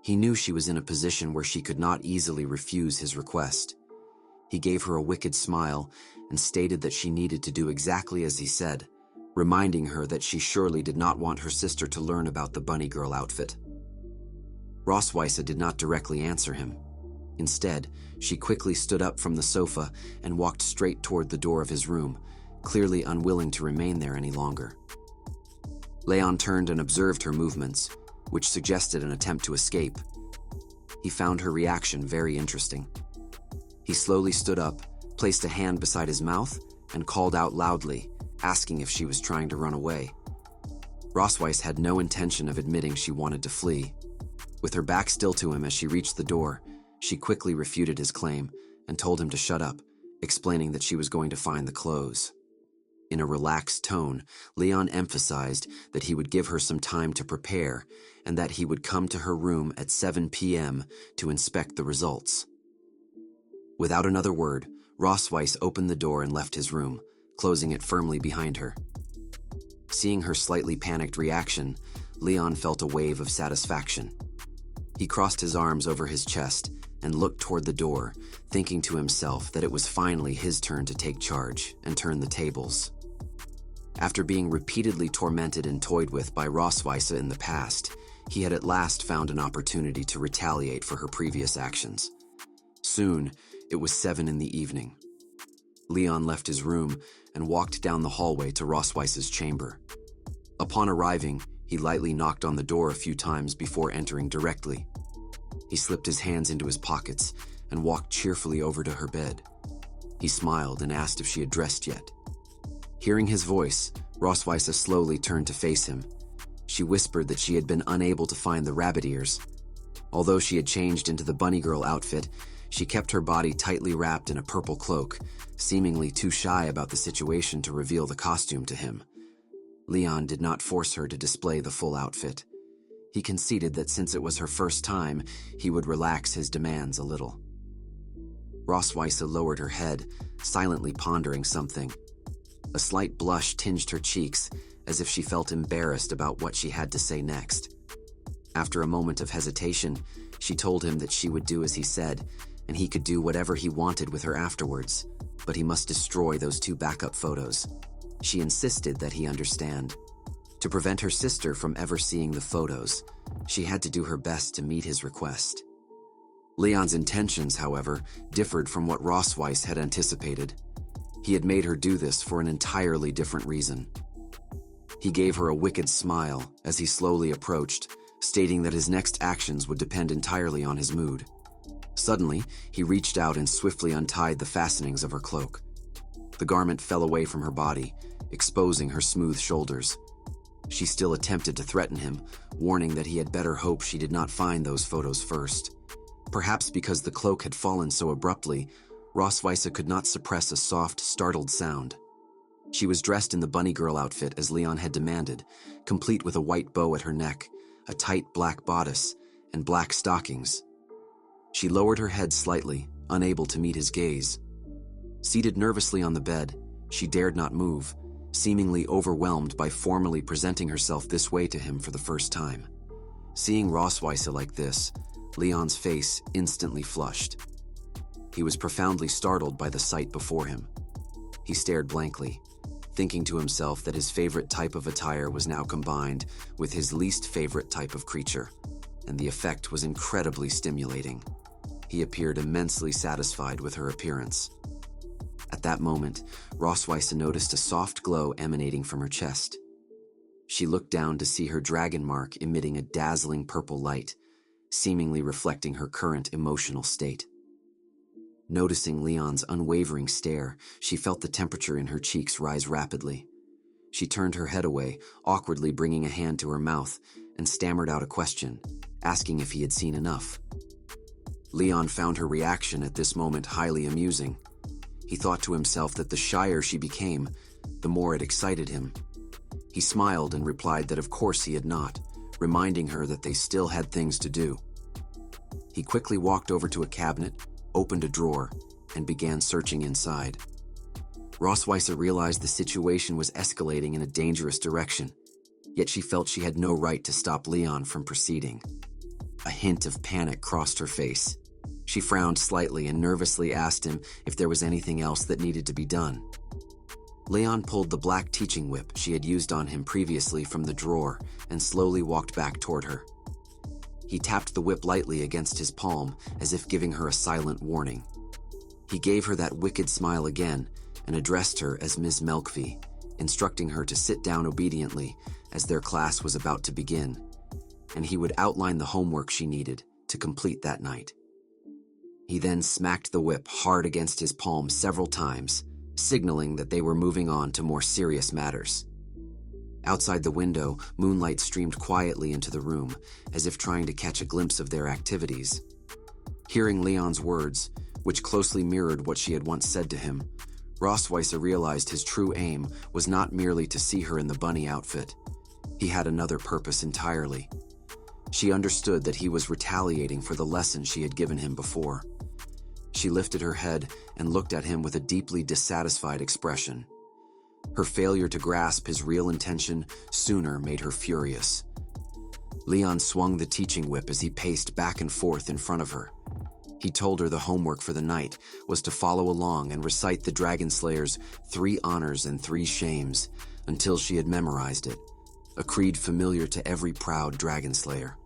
[SPEAKER 1] He knew she was in a position where she could not easily refuse his request. He gave her a wicked smile and stated that she needed to do exactly as he said, reminding her that she surely did not want her sister to learn about the bunny girl outfit. Rossweisse did not directly answer him. Instead, she quickly stood up from the sofa and walked straight toward the door of his room, clearly unwilling to remain there any longer. Leon turned and observed her movements, which suggested an attempt to escape. He found her reaction very interesting. He slowly stood up, placed a hand beside his mouth, and called out loudly, asking if she was trying to run away. Rossweisse had no intention of admitting she wanted to flee. With her back still to him as she reached the door, she quickly refuted his claim and told him to shut up, explaining that she was going to find the clothes. In a relaxed tone, Leon emphasized that he would give her some time to prepare and that he would come to her room at 7 p.m. to inspect the results. Without another word, Rossweisse opened the door and left his room, closing it firmly behind her. Seeing her slightly panicked reaction, Leon felt a wave of satisfaction. He crossed his arms over his chest and looked toward the door, thinking to himself that it was finally his turn to take charge and turn the tables. After being repeatedly tormented and toyed with by Rossweisse in the past, he had at last found an opportunity to retaliate for her previous actions. Soon, it was 7 in the evening. Leon left his room and walked down the hallway to Rossweisse's chamber. Upon arriving, he lightly knocked on the door a few times before entering directly. He slipped his hands into his pockets and walked cheerfully over to her bed. He smiled and asked if she had dressed yet. Hearing his voice, Rossweisse slowly turned to face him. She whispered that she had been unable to find the rabbit ears. Although she had changed into the bunny girl outfit, she kept her body tightly wrapped in a purple cloak, seemingly too shy about the situation to reveal the costume to him. Leon did not force her to display the full outfit. He conceded that since it was her first time, he would relax his demands a little. Rossweisse lowered her head, silently pondering something. A slight blush tinged her cheeks, as if she felt embarrassed about what she had to say next. After a moment of hesitation, she told him that she would do as he said, and he could do whatever he wanted with her afterwards, but he must destroy those 2 backup photos. She insisted that he understand. To prevent her sister from ever seeing the photos, she had to do her best to meet his request. Leon's intentions, however, differed from what Rossweisse had anticipated. He had made her do this for an entirely different reason. He gave her a wicked smile as he slowly approached, stating that his next actions would depend entirely on his mood. Suddenly, he reached out and swiftly untied the fastenings of her cloak. The garment fell away from her body, exposing her smooth shoulders. She still attempted to threaten him, warning that he had better hope she did not find those photos first. Perhaps because the cloak had fallen so abruptly, Rossweisse could not suppress a soft, startled sound. She was dressed in the bunny girl outfit as Leon had demanded, complete with a white bow at her neck, a tight black bodice, and black stockings. She lowered her head slightly, unable to meet his gaze. Seated nervously on the bed, she dared not move, seemingly overwhelmed by formally presenting herself this way to him for the first time. Seeing Rossweisse like this, Leon's face instantly flushed. He was profoundly startled by the sight before him. He stared blankly, thinking to himself that his favorite type of attire was now combined with his least favorite type of creature, and the effect was incredibly stimulating. He appeared immensely satisfied with her appearance. At that moment, Rossweisse noticed a soft glow emanating from her chest. She looked down to see her dragon mark emitting a dazzling purple light, seemingly reflecting her current emotional state. Noticing Leon's unwavering stare, she felt the temperature in her cheeks rise rapidly. She turned her head away, awkwardly bringing a hand to her mouth, and stammered out a question, asking if he had seen enough. Leon found her reaction at this moment highly amusing. He thought to himself that the shyer she became, the more it excited him. He smiled and replied that of course he had not, reminding her that they still had things to do. He quickly walked over to a cabinet, opened a drawer, and began searching inside. Rossweisse realized the situation was escalating in a dangerous direction, yet she felt she had no right to stop Leon from proceeding. A hint of panic crossed her face. She frowned slightly and nervously asked him if there was anything else that needed to be done. Leon pulled the black teaching whip she had used on him previously from the drawer and slowly walked back toward her. He tapped the whip lightly against his palm as if giving her a silent warning. He gave her that wicked smile again and addressed her as Ms. Melkvi, instructing her to sit down obediently as their class was about to begin, and he would outline the homework she needed to complete that night. He then smacked the whip hard against his palm several times, signaling that they were moving on to more serious matters. Outside the window, moonlight streamed quietly into the room, as if trying to catch a glimpse of their activities. Hearing Leon's words, which closely mirrored what she had once said to him, Rossweisse realized his true aim was not merely to see her in the bunny outfit. He had another purpose entirely. She understood that he was retaliating for the lesson she had given him before. She lifted her head and looked at him with a deeply dissatisfied expression. Her failure to grasp his real intention sooner made her furious. Leon swung the teaching whip as he paced back and forth in front of her. He told her the homework for the night was to follow along and recite the Dragon Slayer's 3 honors and 3 shames until she had memorized it, a creed familiar to every proud Dragon Slayer.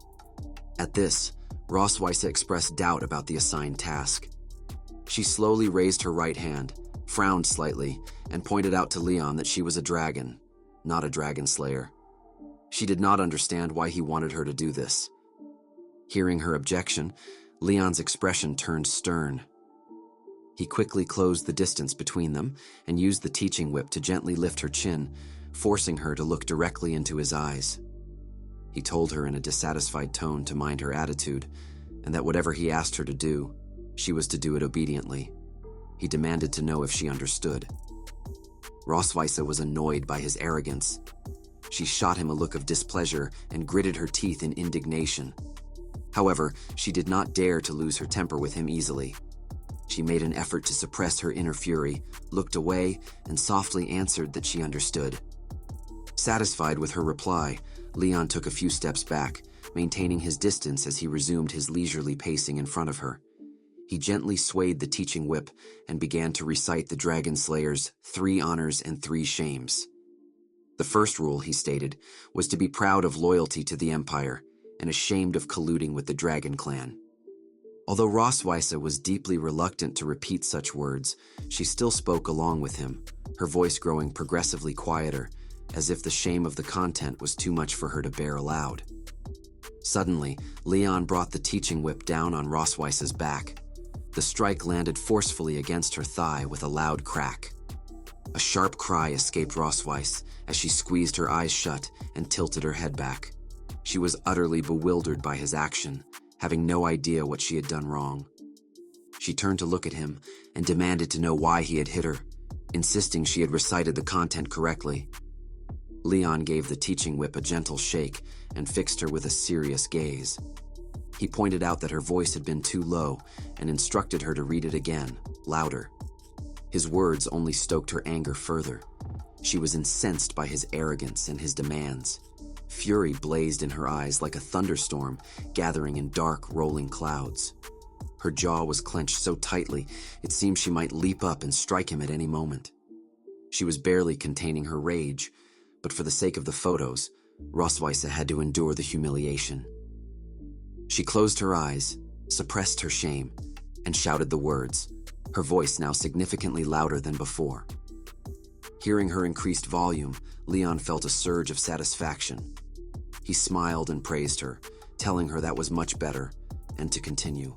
[SPEAKER 1] At this, Rossweisse expressed doubt about the assigned task. She slowly raised her right hand, frowned slightly, and pointed out to Leon that she was a dragon, not a dragon slayer. She did not understand why he wanted her to do this. Hearing her objection, Leon's expression turned stern. He quickly closed the distance between them and used the teaching whip to gently lift her chin, forcing her to look directly into his eyes. He told her in a dissatisfied tone to mind her attitude, and that whatever he asked her to do, she was to do it obediently. He demanded to know if she understood. Rossweisse was annoyed by his arrogance. She shot him a look of displeasure and gritted her teeth in indignation. However, she did not dare to lose her temper with him easily. She made an effort to suppress her inner fury, looked away, and softly answered that she understood. Satisfied with her reply, Leon took a few steps back, maintaining his distance as he resumed his leisurely pacing in front of her. He gently swayed the teaching whip and began to recite the Dragon Slayer's 3 honors and 3 shames. The first rule, he stated, was to be proud of loyalty to the Empire and ashamed of colluding with the Dragon Clan. Although Rossweisse was deeply reluctant to repeat such words, she still spoke along with him, her voice growing progressively quieter, as if the shame of the content was too much for her to bear aloud. Suddenly, Leon brought the teaching whip down on Rossweisse's back. The strike landed forcefully against her thigh with a loud crack. A sharp cry escaped Rossweisse as she squeezed her eyes shut and tilted her head back. She was utterly bewildered by his action, having no idea what she had done wrong. She turned to look at him and demanded to know why he had hit her, insisting she had recited the content correctly. Leon gave the teaching whip a gentle shake and fixed her with a serious gaze. He pointed out that her voice had been too low and instructed her to read it again, louder. His words only stoked her anger further. She was incensed by his arrogance and his demands. Fury blazed in her eyes like a thunderstorm gathering in dark, rolling clouds. Her jaw was clenched so tightly it seemed she might leap up and strike him at any moment. She was barely containing her rage, but for the sake of the photos, Rossweisse had to endure the humiliation. She closed her eyes, suppressed her shame, and shouted the words, her voice now significantly louder than before. Hearing her increased volume, Leon felt a surge of satisfaction. He smiled and praised her, telling her that was much better, and to continue.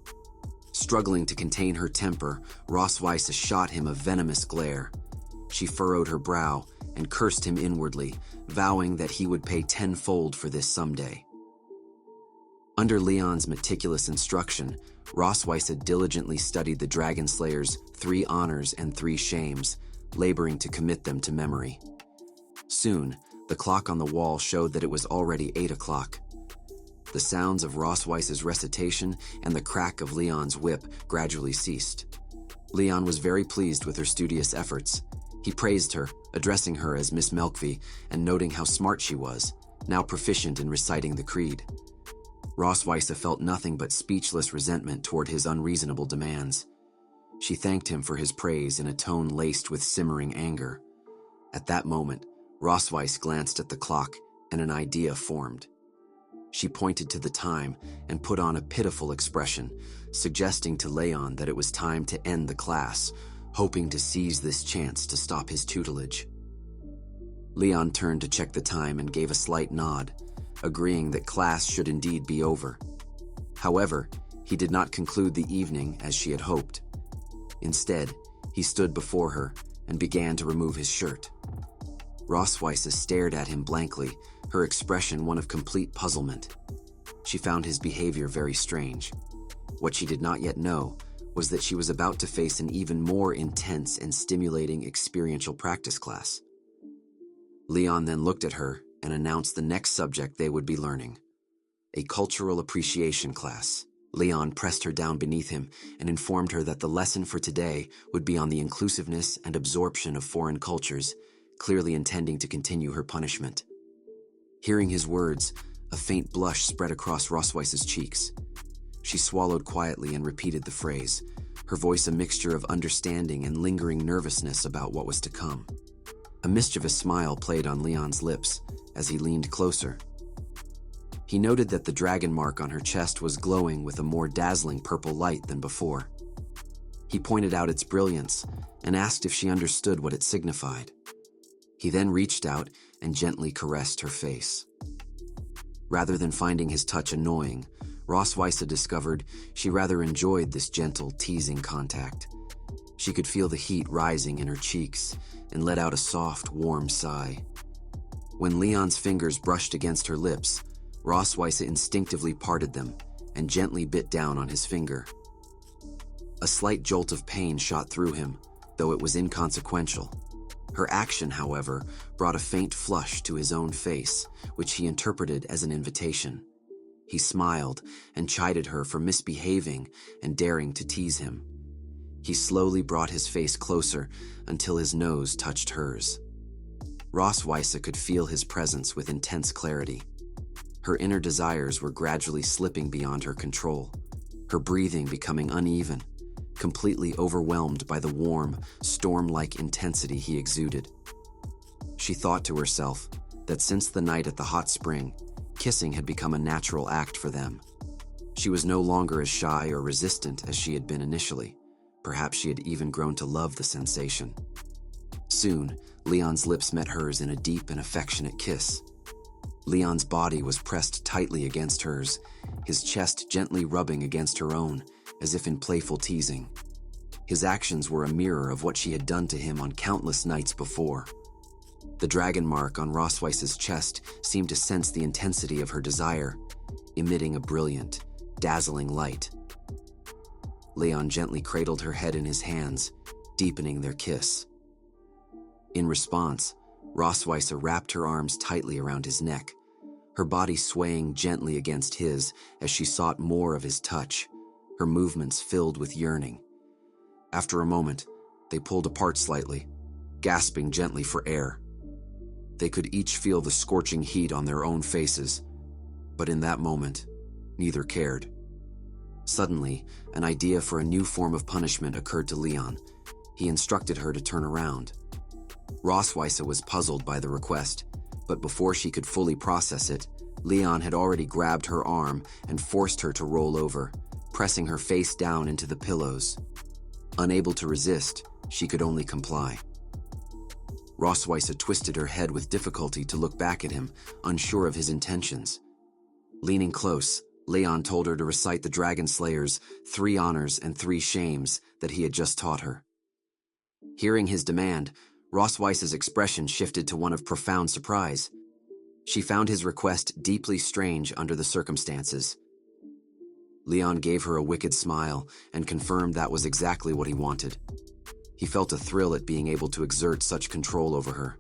[SPEAKER 1] Struggling to contain her temper, Rossweisse shot him a venomous glare. She furrowed her brow and cursed him inwardly, vowing that he would pay tenfold for this someday. Under Leon's meticulous instruction, Rossweisse diligently studied the Dragon Slayer's 3 honors and 3 shames, laboring to commit them to memory. Soon, the clock on the wall showed that it was already 8 o'clock. The sounds of Rossweisse's recitation and the crack of Leon's whip gradually ceased. Leon was very pleased with her studious efforts. He praised her, addressing her as Miss Melkvi and noting how smart she was, now proficient in reciting the creed. Rossweisse felt nothing but speechless resentment toward his unreasonable demands. She thanked him for his praise in a tone laced with simmering anger. At that moment, Rossweisse glanced at the clock and an idea formed. She pointed to the time and put on a pitiful expression, suggesting to Leon that it was time to end the class, hoping to seize this chance to stop his tutelage. Leon turned to check the time and gave a slight nod, agreeing that class should indeed be over. However, he did not conclude the evening as she had hoped. Instead, he stood before her and began to remove his shirt. Rossweisse stared at him blankly, her expression one of complete puzzlement. She found his behavior very strange. What she did not yet know was that she was about to face an even more intense and stimulating experiential practice class. Leon then looked at her and announced the next subject they would be learning, a cultural appreciation class. Leon pressed her down beneath him and informed her that the lesson for today would be on the inclusiveness and absorption of foreign cultures, clearly intending to continue her punishment. Hearing his words, a faint blush spread across Rossweisse's cheeks. She swallowed quietly and repeated the phrase, her voice a mixture of understanding and lingering nervousness about what was to come. A mischievous smile played on Leon's lips as he leaned closer. He noted that the dragon mark on her chest was glowing with a more dazzling purple light than before. He pointed out its brilliance and asked if she understood what it signified. He then reached out and gently caressed her face. Rather than finding his touch annoying, Rossweisse discovered she rather enjoyed this gentle, teasing contact. She could feel the heat rising in her cheeks and let out a soft, warm sigh. When Leon's fingers brushed against her lips, Rossweisse instinctively parted them and gently bit down on his finger. A slight jolt of pain shot through him, though it was inconsequential. Her action, however, brought a faint flush to his own face, which he interpreted as an invitation. He smiled and chided her for misbehaving and daring to tease him. He slowly brought his face closer until his nose touched hers. Rossweisse could feel his presence with intense clarity. Her inner desires were gradually slipping beyond her control, her breathing becoming uneven, completely overwhelmed by the warm, storm-like intensity he exuded. She thought to herself that since the night at the hot spring, kissing had become a natural act for them. She was no longer as shy or resistant as she had been initially. Perhaps she had even grown to love the sensation. Soon, Leon's lips met hers in a deep and affectionate kiss. Leon's body was pressed tightly against hers, his chest gently rubbing against her own, as if in playful teasing. His actions were a mirror of what she had done to him on countless nights before. The dragon mark on Rossweisse's chest seemed to sense the intensity of her desire, emitting a brilliant, dazzling light. Leon gently cradled her head in his hands, deepening their kiss. In response, Rossweisse wrapped her arms tightly around his neck, her body swaying gently against his as she sought more of his touch, her movements filled with yearning. After a moment, they pulled apart slightly, gasping gently for air. They could each feel the scorching heat on their own faces, but in that moment, neither cared. Suddenly, an idea for a new form of punishment occurred to Leon. He instructed her to turn around. Rossweisse was puzzled by the request, but before she could fully process it, Leon had already grabbed her arm and forced her to roll over, pressing her face down into the pillows. Unable to resist, she could only comply. Rossweisse twisted her head with difficulty to look back at him, unsure of his intentions. Leaning close, Leon told her to recite the Dragon Slayer's 3 honors and 3 shames that he had just taught her. Hearing his demand, Rossweisse's expression shifted to one of profound surprise. She found his request deeply strange under the circumstances. Leon gave her a wicked smile and confirmed that was exactly what he wanted. He felt a thrill at being able to exert such control over her.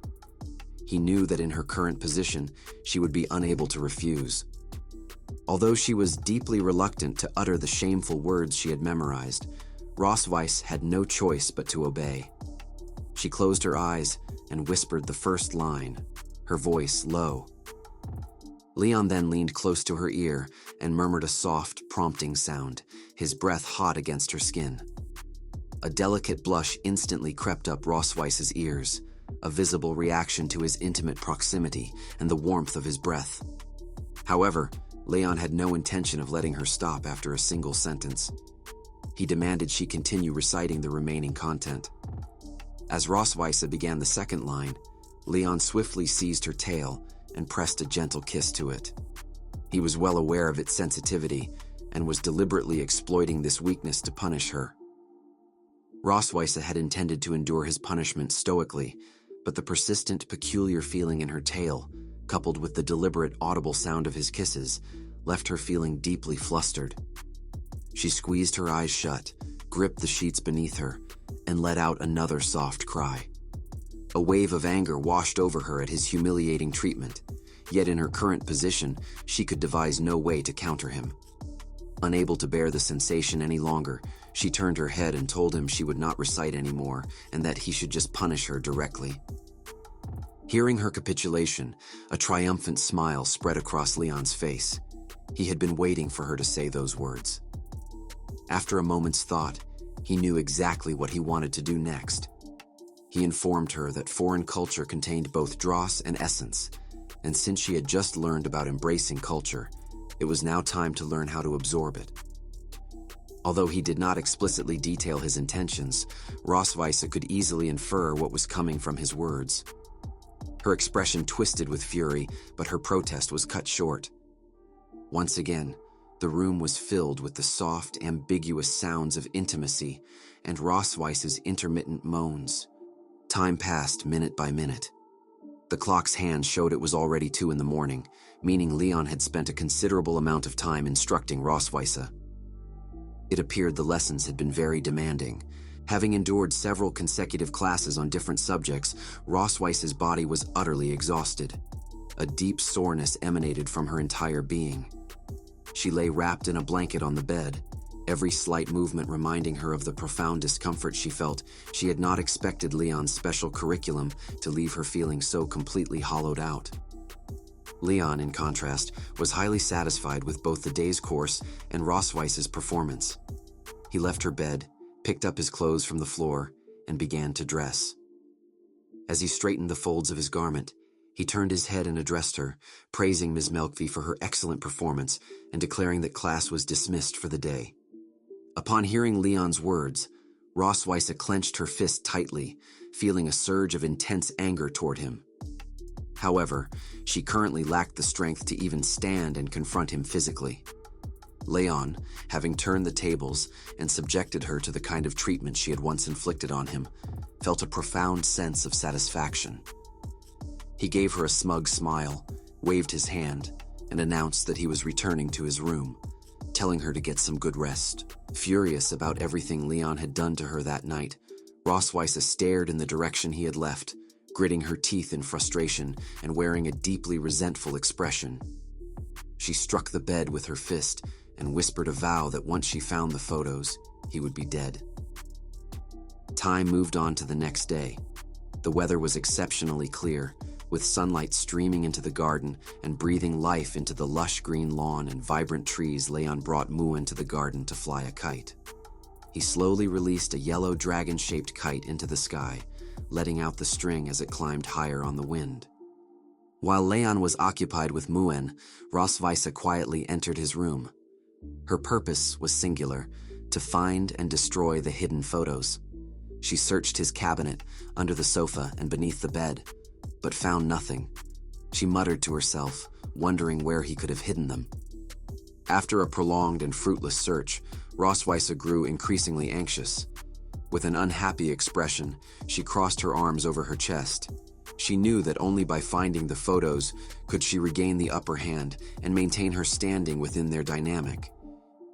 [SPEAKER 1] He knew that in her current position, she would be unable to refuse. Although she was deeply reluctant to utter the shameful words she had memorized, Rossweisse had no choice but to obey. She closed her eyes and whispered the first line, her voice low. Leon then leaned close to her ear and murmured a soft, prompting sound, his breath hot against her skin. A delicate blush instantly crept up Rossweisse's ears, a visible reaction to his intimate proximity and the warmth of his breath. However, Leon had no intention of letting her stop after a single sentence. He demanded she continue reciting the remaining content. As Rossweisse began the second line, Leon swiftly seized her tail and pressed a gentle kiss to it. He was well aware of its sensitivity and was deliberately exploiting this weakness to punish her. Rossweisse had intended to endure his punishment stoically, but the persistent, peculiar feeling in her tail, coupled with the deliberate, audible sound of his kisses, left her feeling deeply flustered. She squeezed her eyes shut, gripped the sheets beneath her, and let out another soft cry. A wave of anger washed over her at his humiliating treatment, yet in her current position, she could devise no way to counter him. Unable to bear the sensation any longer, she turned her head and told him she would not recite anymore and that he should just punish her directly. Hearing her capitulation, a triumphant smile spread across Leon's face. He had been waiting for her to say those words. After a moment's thought, he knew exactly what he wanted to do next. He informed her that foreign culture contained both dross and essence, and since she had just learned about embracing culture, it was now time to learn how to absorb it. Although he did not explicitly detail his intentions, Rossweisse could easily infer what was coming from his words. Her expression twisted with fury, but her protest was cut short. Once again, the room was filled with the soft, ambiguous sounds of intimacy and Rossweisse's intermittent moans. Time passed minute by minute. The clock's hand showed it was already 2 in the morning, meaning Leon had spent a considerable amount of time instructing Rossweisse. It appeared the lessons had been very demanding. Having endured several consecutive classes on different subjects, Rossweisse's body was utterly exhausted. A deep soreness emanated from her entire being. She lay wrapped in a blanket on the bed, every slight movement reminding her of the profound discomfort she felt. She had not expected Leon's special curriculum to leave her feeling so completely hollowed out. Leon, in contrast, was highly satisfied with both the day's course and Rossweisse's performance. He left her bed, picked up his clothes from the floor, and began to dress. As he straightened the folds of his garment, he turned his head and addressed her, praising Ms. Melkvi for her excellent performance and declaring that class was dismissed for the day. Upon hearing Leon's words, Rossweisse clenched her fist tightly, feeling a surge of intense anger toward him. However, she currently lacked the strength to even stand and confront him physically. Leon, having turned the tables and subjected her to the kind of treatment she had once inflicted on him, felt a profound sense of satisfaction. He gave her a smug smile, waved his hand, and announced that he was returning to his room, telling her to get some good rest. Furious about everything Leon had done to her that night, Rossweisse stared in the direction he had left, gritting her teeth in frustration and wearing a deeply resentful expression. She struck the bed with her fist and whispered a vow that once she found the photos, he would be dead. Time moved on to the next day. The weather was exceptionally clear, with sunlight streaming into the garden and breathing life into the lush green lawn and vibrant trees. Leon brought Muan to the garden to fly a kite. He slowly released a yellow dragon-shaped kite into the sky, letting out the string as it climbed higher on the wind. While Leon was occupied with Muan, Rossweisse quietly entered his room. Her purpose was singular: to find and destroy the hidden photos. She searched his cabinet, under the sofa, and beneath the bed, but found nothing. She muttered to herself, wondering where he could have hidden them. After a prolonged and fruitless search, Rossweisse grew increasingly anxious. With an unhappy expression, she crossed her arms over her chest. She knew that only by finding the photos could she regain the upper hand and maintain her standing within their dynamic.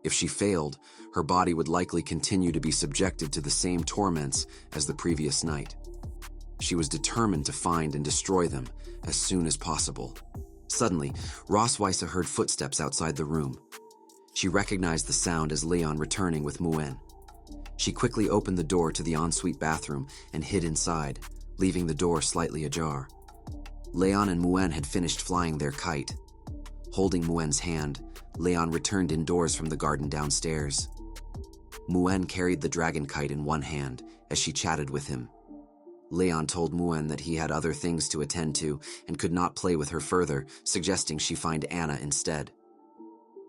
[SPEAKER 1] If she failed, her body would likely continue to be subjected to the same torments as the previous night. She was determined to find and destroy them as soon as possible. Suddenly, Rossweisse heard footsteps outside the room. She recognized the sound as Leon returning with Muan. She quickly opened the door to the ensuite bathroom and hid inside, leaving the door slightly ajar. Leon and Muan had finished flying their kite. Holding Muan's hand, Leon returned indoors from the garden downstairs. Muan carried the dragon kite in one hand as she chatted with him. Leon told Muan that he had other things to attend to and could not play with her further, suggesting she find Anna instead.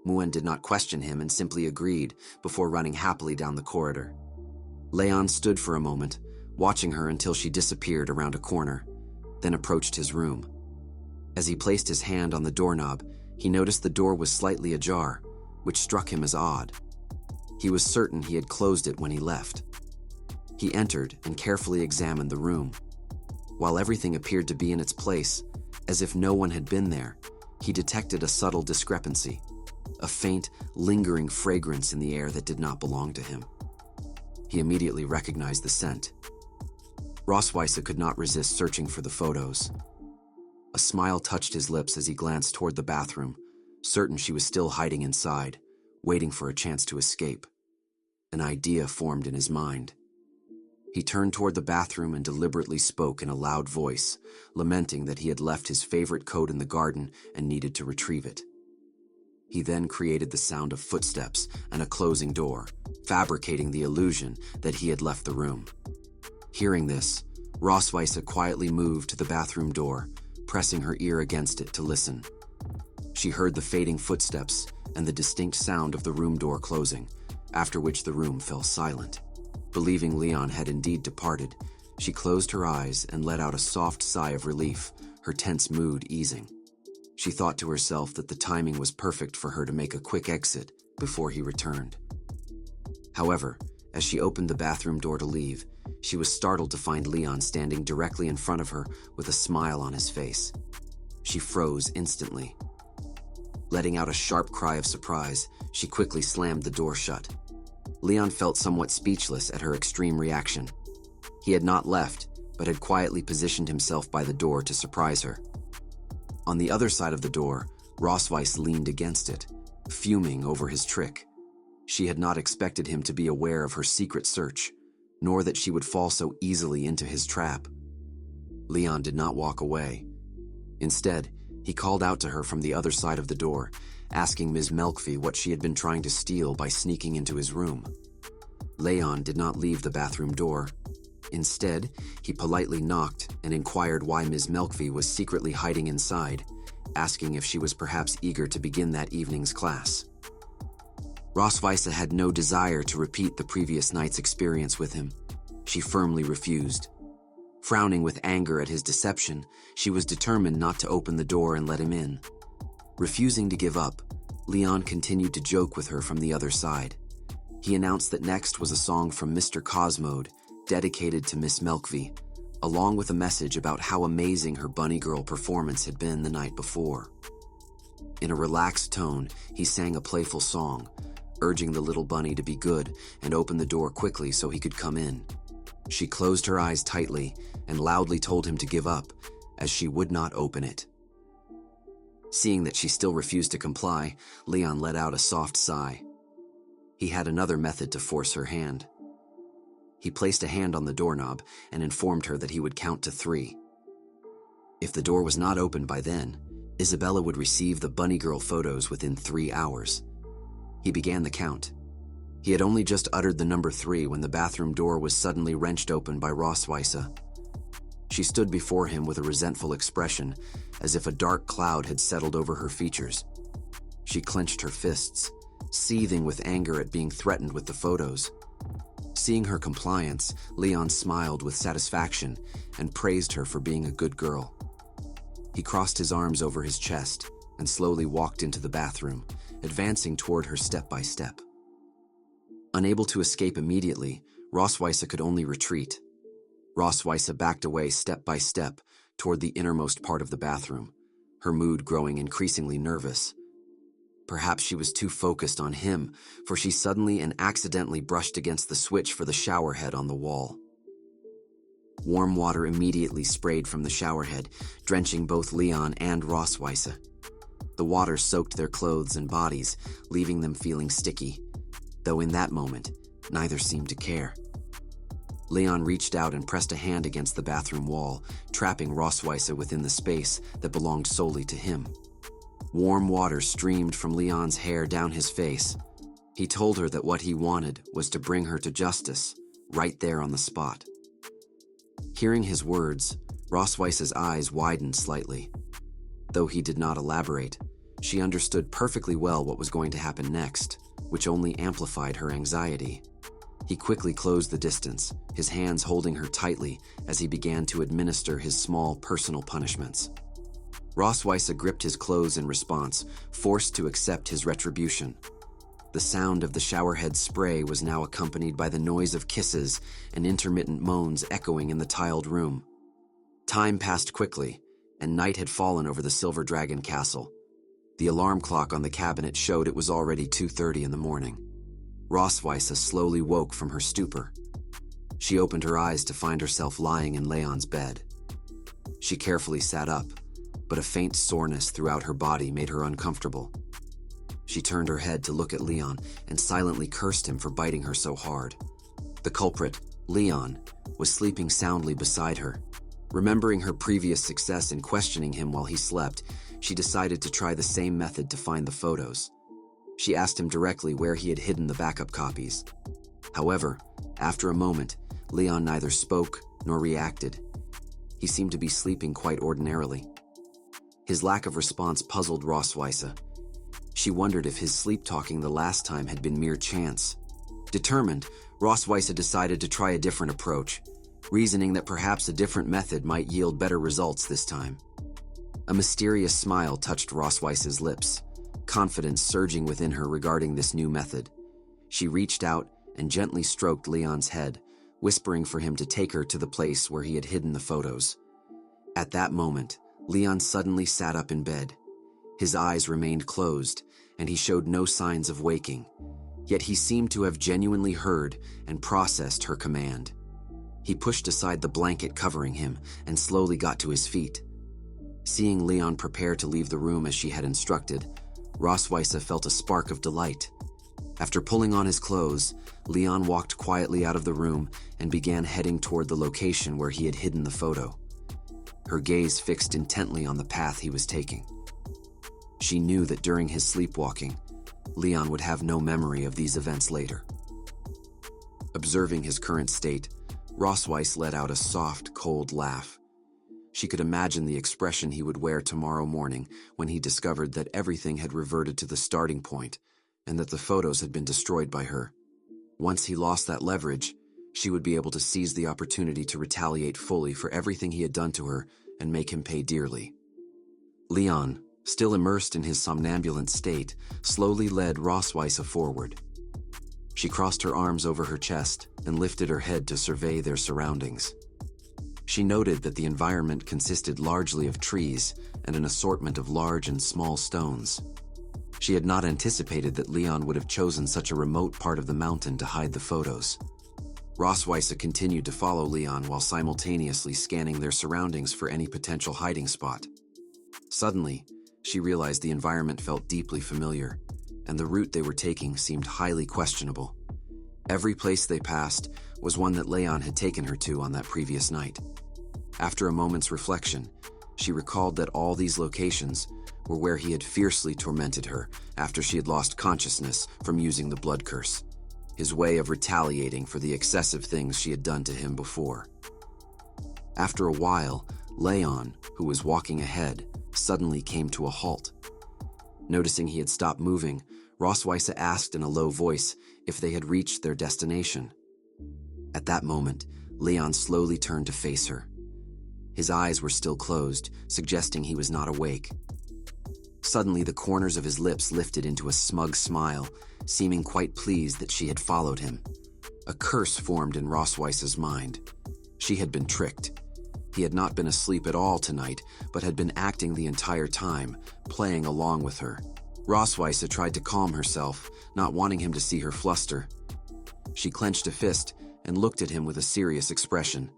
[SPEAKER 1] Muan did not question him and simply agreed before running happily down the corridor. Leon stood for a moment, watching her until she disappeared around a corner, then approached his room. As he placed his hand on the doorknob, he noticed the door was slightly ajar, which struck him as odd. He was certain he had closed it when he left. He entered and carefully examined the room. While everything appeared to be in its place, as if no one had been there, he detected a subtle discrepancy, a faint, lingering fragrance in the air that did not belong to him. He immediately recognized the scent. Rossweisse could not resist searching for the photos. A smile touched his lips as he glanced toward the bathroom, certain she was still hiding inside, waiting for a chance to escape. An idea formed in his mind. He turned toward the bathroom and deliberately spoke in a loud voice, lamenting that he had left his favorite coat in the garden and needed to retrieve it. He then created the sound of footsteps and a closing door, fabricating the illusion that he had left the room. Hearing this, Rossweisse quietly moved to the bathroom door, pressing her ear against it to listen. She heard the fading footsteps and the distinct sound of the room door closing, after which the room fell silent. Believing Leon had indeed departed, she closed her eyes and let out a soft sigh of relief, her tense mood easing. She thought to herself that the timing was perfect for her to make a quick exit before he returned. However, as she opened the bathroom door to leave, she was startled to find Leon standing directly in front of her with a smile on his face. She froze instantly. Letting out a sharp cry of surprise, she quickly slammed the door shut. Leon felt somewhat speechless at her extreme reaction. He had not left, but had quietly positioned himself by the door to surprise her. On the other side of the door, Rossweisse leaned against it, fuming over his trick. She had not expected him to be aware of her secret search, nor that she would fall so easily into his trap. Leon did not walk away. Instead, he called out to her from the other side of the door, asking Ms. Melkvi what she had been trying to steal by sneaking into his room. Leon did not leave the bathroom door. Instead, he politely knocked and inquired why Ms. Melkvi was secretly hiding inside, asking if she was perhaps eager to begin that evening's class. Rossweisse had no desire to repeat the previous night's experience with him. She firmly refused. Frowning with anger at his deception, she was determined not to open the door and let him in. Refusing to give up, Leon continued to joke with her from the other side. He announced that next was a song from Mr. Cosmode, dedicated to Miss Melkvi, along with a message about how amazing her bunny girl performance had been the night before. In a relaxed tone, he sang a playful song, urging the little bunny to be good and open the door quickly so he could come in. She closed her eyes tightly and loudly told him to give up, as she would not open it. Seeing that she still refused to comply, Leon let out a soft sigh. He had another method to force her hand. He placed a hand on the doorknob and informed her that he would count to 3. If the door was not opened by then, Isabella would receive the bunny girl photos within 3 hours. He began the count. He had only just uttered the number 3 when the bathroom door was suddenly wrenched open by Rossweisse. She stood before him with a resentful expression, as if a dark cloud had settled over her features. She clenched her fists, seething with anger at being threatened with the photos. Seeing her compliance, Leon smiled with satisfaction and praised her for being a good girl. He crossed his arms over his chest and slowly walked into the bathroom, advancing toward her step by step. Unable to escape immediately, Rossweisse could only retreat. Rossweisse backed away step by step toward the innermost part of the bathroom, her mood growing increasingly nervous. Perhaps she was too focused on him, for she suddenly and accidentally brushed against the switch for the shower head on the wall. Warm water immediately sprayed from the shower head, drenching both Leon and Rossweisse. The water soaked their clothes and bodies, leaving them feeling sticky, though in that moment, neither seemed to care. Leon reached out and pressed a hand against the bathroom wall, trapping Rossweisse within the space that belonged solely to him. Warm water streamed from Leon's hair down his face. He told her that what he wanted was to bring her to justice, right there on the spot. Hearing his words, Rossweisse's eyes widened slightly. Though he did not elaborate, she understood perfectly well what was going to happen next, which only amplified her anxiety. He quickly closed the distance, his hands holding her tightly as he began to administer his small personal punishments. Rossweisse gripped his clothes in response, forced to accept his retribution. The sound of the showerhead spray was now accompanied by the noise of kisses and intermittent moans echoing in the tiled room. Time passed quickly, and night had fallen over the Silver Dragon Castle. The alarm clock on the cabinet showed it was already 2:30 in the morning. Rossweisse slowly woke from her stupor. She opened her eyes to find herself lying in Leon's bed. She carefully sat up, but a faint soreness throughout her body made her uncomfortable. She turned her head to look at Leon and silently cursed him for biting her so hard. The culprit, Leon, was sleeping soundly beside her. Remembering her previous success in questioning him while he slept, she decided to try the same method to find the photos. She asked him directly where he had hidden the backup copies. However, after a moment, Leon neither spoke nor reacted. He seemed to be sleeping quite ordinarily. His lack of response puzzled Rossweisse. She wondered if his sleep-talking the last time had been mere chance. Determined, Rossweisse decided to try a different approach, reasoning that perhaps a different method might yield better results this time. A mysterious smile touched Rossweisse's lips, confidence surging within her regarding this new method. She reached out and gently stroked Leon's head, whispering for him to take her to the place where he had hidden the photos. At that moment, Leon suddenly sat up in bed. His eyes remained closed, and he showed no signs of waking, yet he seemed to have genuinely heard and processed her command. He pushed aside the blanket covering him and slowly got to his feet. Seeing Leon prepare to leave the room as she had instructed, Rossweisse felt a spark of delight. After pulling on his clothes, Leon walked quietly out of the room and began heading toward the location where he had hidden the photo, her gaze fixed intently on the path he was taking. She knew that during his sleepwalking, Leon would have no memory of these events later. Observing his current state, Rossweisse let out a soft, cold laugh. She could imagine the expression he would wear tomorrow morning when he discovered that everything had reverted to the starting point and that the photos had been destroyed by her. Once he lost that leverage, she would be able to seize the opportunity to retaliate fully for everything he had done to her and make him pay dearly. Leon, still immersed in his somnambulant state, slowly led Rossweisse forward. She crossed her arms over her chest and lifted her head to survey their surroundings. She noted that the environment consisted largely of trees and an assortment of large and small stones. She had not anticipated that Leon would have chosen such a remote part of the mountain to hide the photos. Rossweisse continued to follow Leon while simultaneously scanning their surroundings for any potential hiding spot. Suddenly, she realized the environment felt deeply familiar, and the route they were taking seemed highly questionable. Every place they passed was one that Leon had taken her to on that previous night. After a moment's reflection, she recalled that all these locations were where he had fiercely tormented her after she had lost consciousness from using the blood curse, his way of retaliating for the excessive things she had done to him before. After a while, Leon, who was walking ahead, suddenly came to a halt. Noticing he had stopped moving, Rossweisse asked in a low voice if they had reached their destination. At that moment, Leon slowly turned to face her. His eyes were still closed, suggesting he was not awake. Suddenly, the corners of his lips lifted into a smug smile, seeming quite pleased that she had followed him. A curse formed in Rossweisse's mind. She had been tricked. He had not been asleep at all tonight, but had been acting the entire time, playing along with her. Rossweisse tried to calm herself, not wanting him to see her fluster. She clenched a fist and looked at him with a serious expression,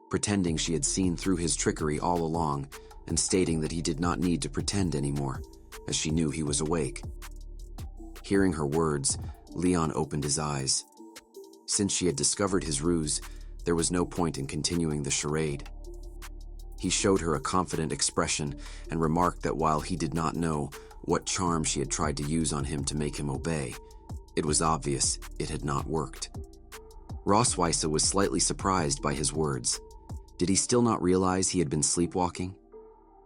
[SPEAKER 1] pretending she had seen through his trickery all along and stating that he did not need to pretend anymore, as she knew he was awake. Hearing her words, Leon opened his eyes. Since she had discovered his ruse, there was no point in continuing the charade. He showed her a confident expression and remarked that while he did not know what charm she had tried to use on him to make him obey, it was obvious it had not worked. Rossweisse was slightly surprised by his words. Did he still not realize he had been sleepwalking?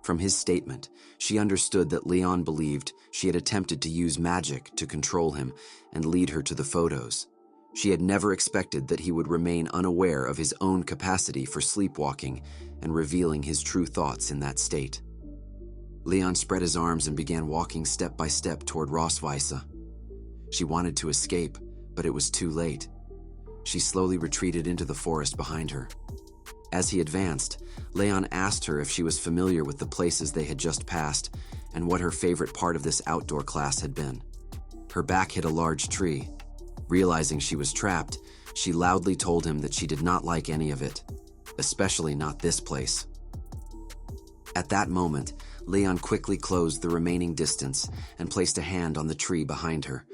[SPEAKER 1] From his statement, she understood that Leon believed she had attempted to use magic to control him and lead her to the photos. She had never expected that he would remain unaware of his own capacity for sleepwalking and revealing his true thoughts in that state. Leon spread his arms and began walking step by step toward Rossweisse. She wanted to escape, but it was too late. She slowly retreated into the forest behind her. As he advanced, Leon asked her if she was familiar with the places they had just passed and what her favorite part of this outdoor class had been. Her back hit a large tree. Realizing she was trapped, she loudly told him that she did not like any of it, especially not this place. At that moment, Leon quickly closed the remaining distance and placed a hand on the tree behind her,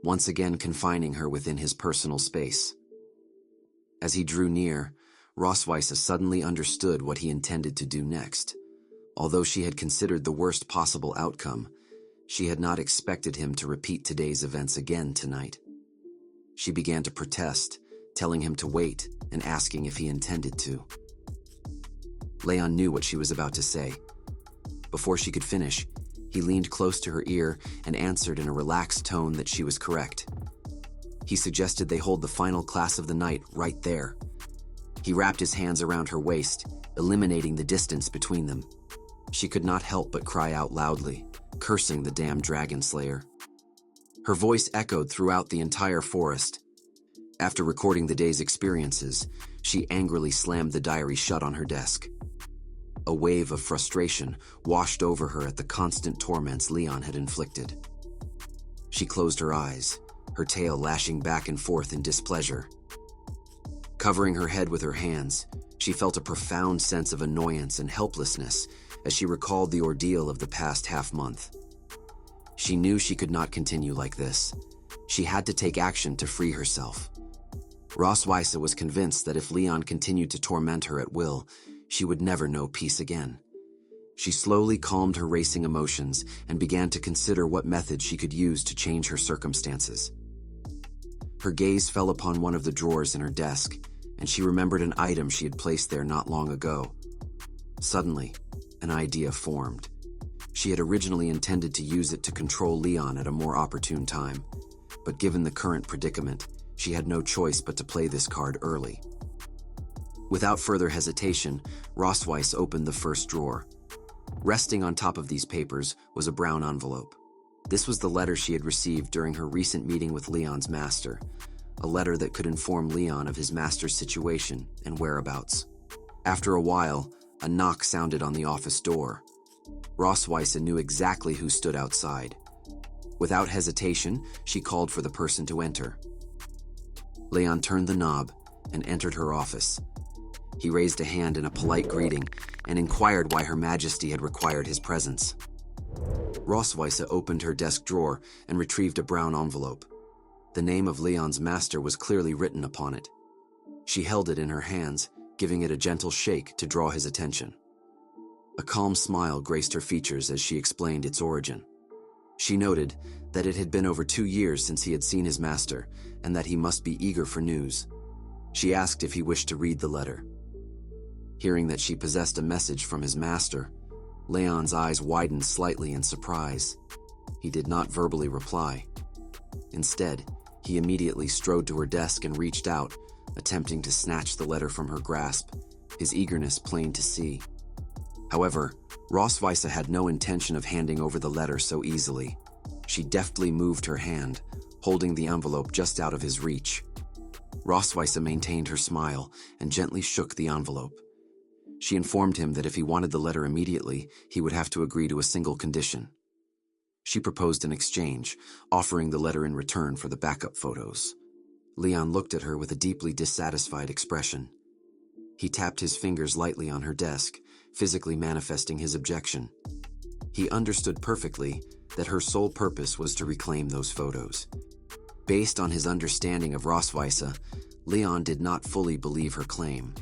[SPEAKER 1] once again confining her within his personal space. As he drew near, Rossweisse suddenly understood what he intended to do next. Although she had considered the worst possible outcome, she had not expected him to repeat today's events again tonight. She began to protest, telling him to wait and asking if he intended to. Leon knew what she was about to say. Before she could finish, he leaned close to her ear and answered in a relaxed tone that she was correct. He suggested they hold the final class of the night right there. He wrapped his hands around her waist, eliminating the distance between them. She could not help but cry out loudly, cursing the damn dragon slayer. Her voice echoed throughout the entire forest. After recording the day's experiences, she angrily slammed the diary shut on her desk. A wave of frustration washed over her at the constant torments Leon had inflicted. She closed her eyes, her tail lashing back and forth in displeasure. Covering her head with her hands, she felt a profound sense of annoyance and helplessness as she recalled the ordeal of the past half-month. She knew she could not continue like this, She had to take action to free herself. Rossweisse was convinced that if Leon continued to torment her at will, she would never know peace again. She slowly calmed her racing emotions and began to consider what methods she could use to change her circumstances. Her gaze fell upon one of the drawers in her desk, and she remembered an item she had placed there not long ago. Suddenly, an idea formed. She had originally intended to use it to control Leon at a more opportune time, but given the current predicament, she had no choice but to play this card early. Without further hesitation, Rossweisse opened the first drawer. Resting on top of these papers was a brown envelope. This was the letter she had received during her recent meeting with Leon's master, a letter that could inform Leon of his master's situation and whereabouts. After a while, a knock sounded on the office door. Rossweisse knew exactly who stood outside. Without hesitation, she called for the person to enter. Leon turned the knob and entered her office. He raised a hand in a polite greeting and inquired why Her Majesty had required his presence. Rossweisse opened her desk drawer and retrieved a brown envelope. The name of Leon's master was clearly written upon it. She held it in her hands, giving it a gentle shake to draw his attention. A calm smile graced her features as she explained its origin. She noted that it had been over 2 years since he had seen his master, and that he must be eager for news. She asked if he wished to read the letter. Hearing that she possessed a message from his master, Leon's eyes widened slightly in surprise. He did not verbally reply. Instead, he immediately strode to her desk and reached out, attempting to snatch the letter from her grasp, his eagerness plain to see. However, Rossweisse had no intention of handing over the letter so easily. She deftly moved her hand, holding the envelope just out of his reach. Rossweisse maintained her smile and gently shook the envelope. She informed him that if he wanted the letter immediately, he would have to agree to a single condition. She proposed an exchange, offering the letter in return for the backup photos. Leon looked at her with a deeply dissatisfied expression. He tapped his fingers lightly on her desk, physically manifesting his objection. He understood perfectly that her sole purpose was to reclaim those photos. Based on his understanding of Rossweisse, Leon did not fully believe her claim.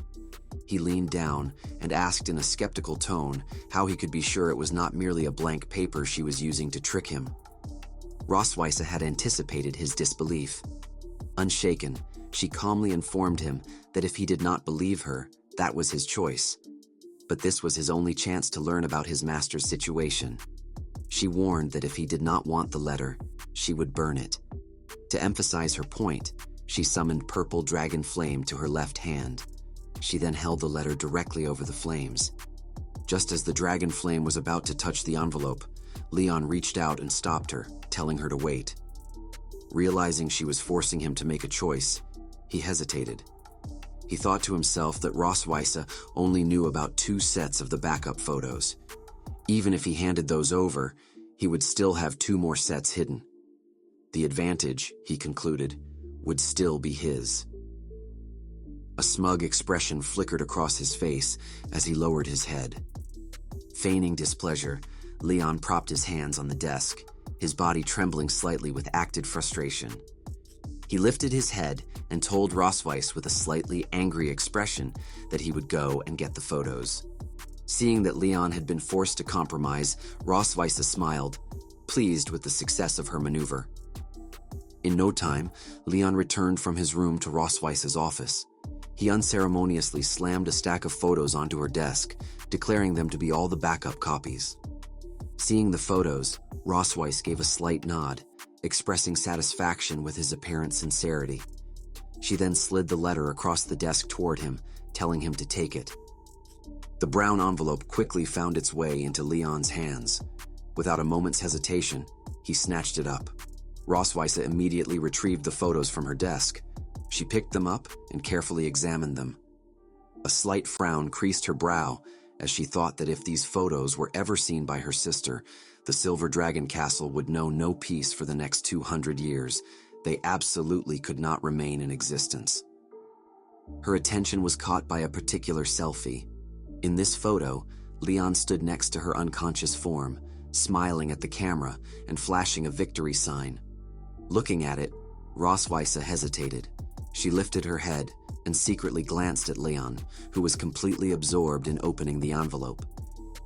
[SPEAKER 1] He leaned down and asked in a skeptical tone how he could be sure it was not merely a blank paper she was using to trick him. Rossweisse had anticipated his disbelief. Unshaken, she calmly informed him that if he did not believe her, that was his choice. But this was his only chance to learn about his master's situation. She warned that if he did not want the letter, she would burn it. To emphasize her point, she summoned purple dragon flame to her left hand. She then held the letter directly over the flames. Just as the dragon flame was about to touch the envelope, Leon reached out and stopped her, telling her to wait. Realizing she was forcing him to make a choice, he hesitated. He thought to himself that Rossweisse only knew about 2 sets of the backup photos. Even if he handed those over, he would still have 2 more sets hidden. The advantage, he concluded, would still be his. A smug expression flickered across his face as he lowered his head. Feigning displeasure, Leon propped his hands on the desk, his body trembling slightly with acted frustration. He lifted his head and told Rossweisse with a slightly angry expression that he would go and get the photos. Seeing that Leon had been forced to compromise, Rossweisse smiled, pleased with the success of her maneuver. In no time, Leon returned from his room to Rossweisse's office. He unceremoniously slammed a stack of photos onto her desk, declaring them to be all the backup copies. Seeing the photos, Rossweisse gave a slight nod, expressing satisfaction with his apparent sincerity. She then slid the letter across the desk toward him, telling him to take it. The brown envelope quickly found its way into Leon's hands. Without a moment's hesitation, he snatched it up. Rossweisse immediately retrieved the photos from her desk. She picked them up and carefully examined them. A slight frown creased her brow as she thought that if these photos were ever seen by her sister, the Silver Dragon Castle would know no peace for the next 200 years. They absolutely could not remain in existence. Her attention was caught by a particular selfie. In this photo, Leon stood next to her unconscious form, smiling at the camera and flashing a victory sign. Looking at it, Rossweisse hesitated. She lifted her head and secretly glanced at Leon, who was completely absorbed in opening the envelope.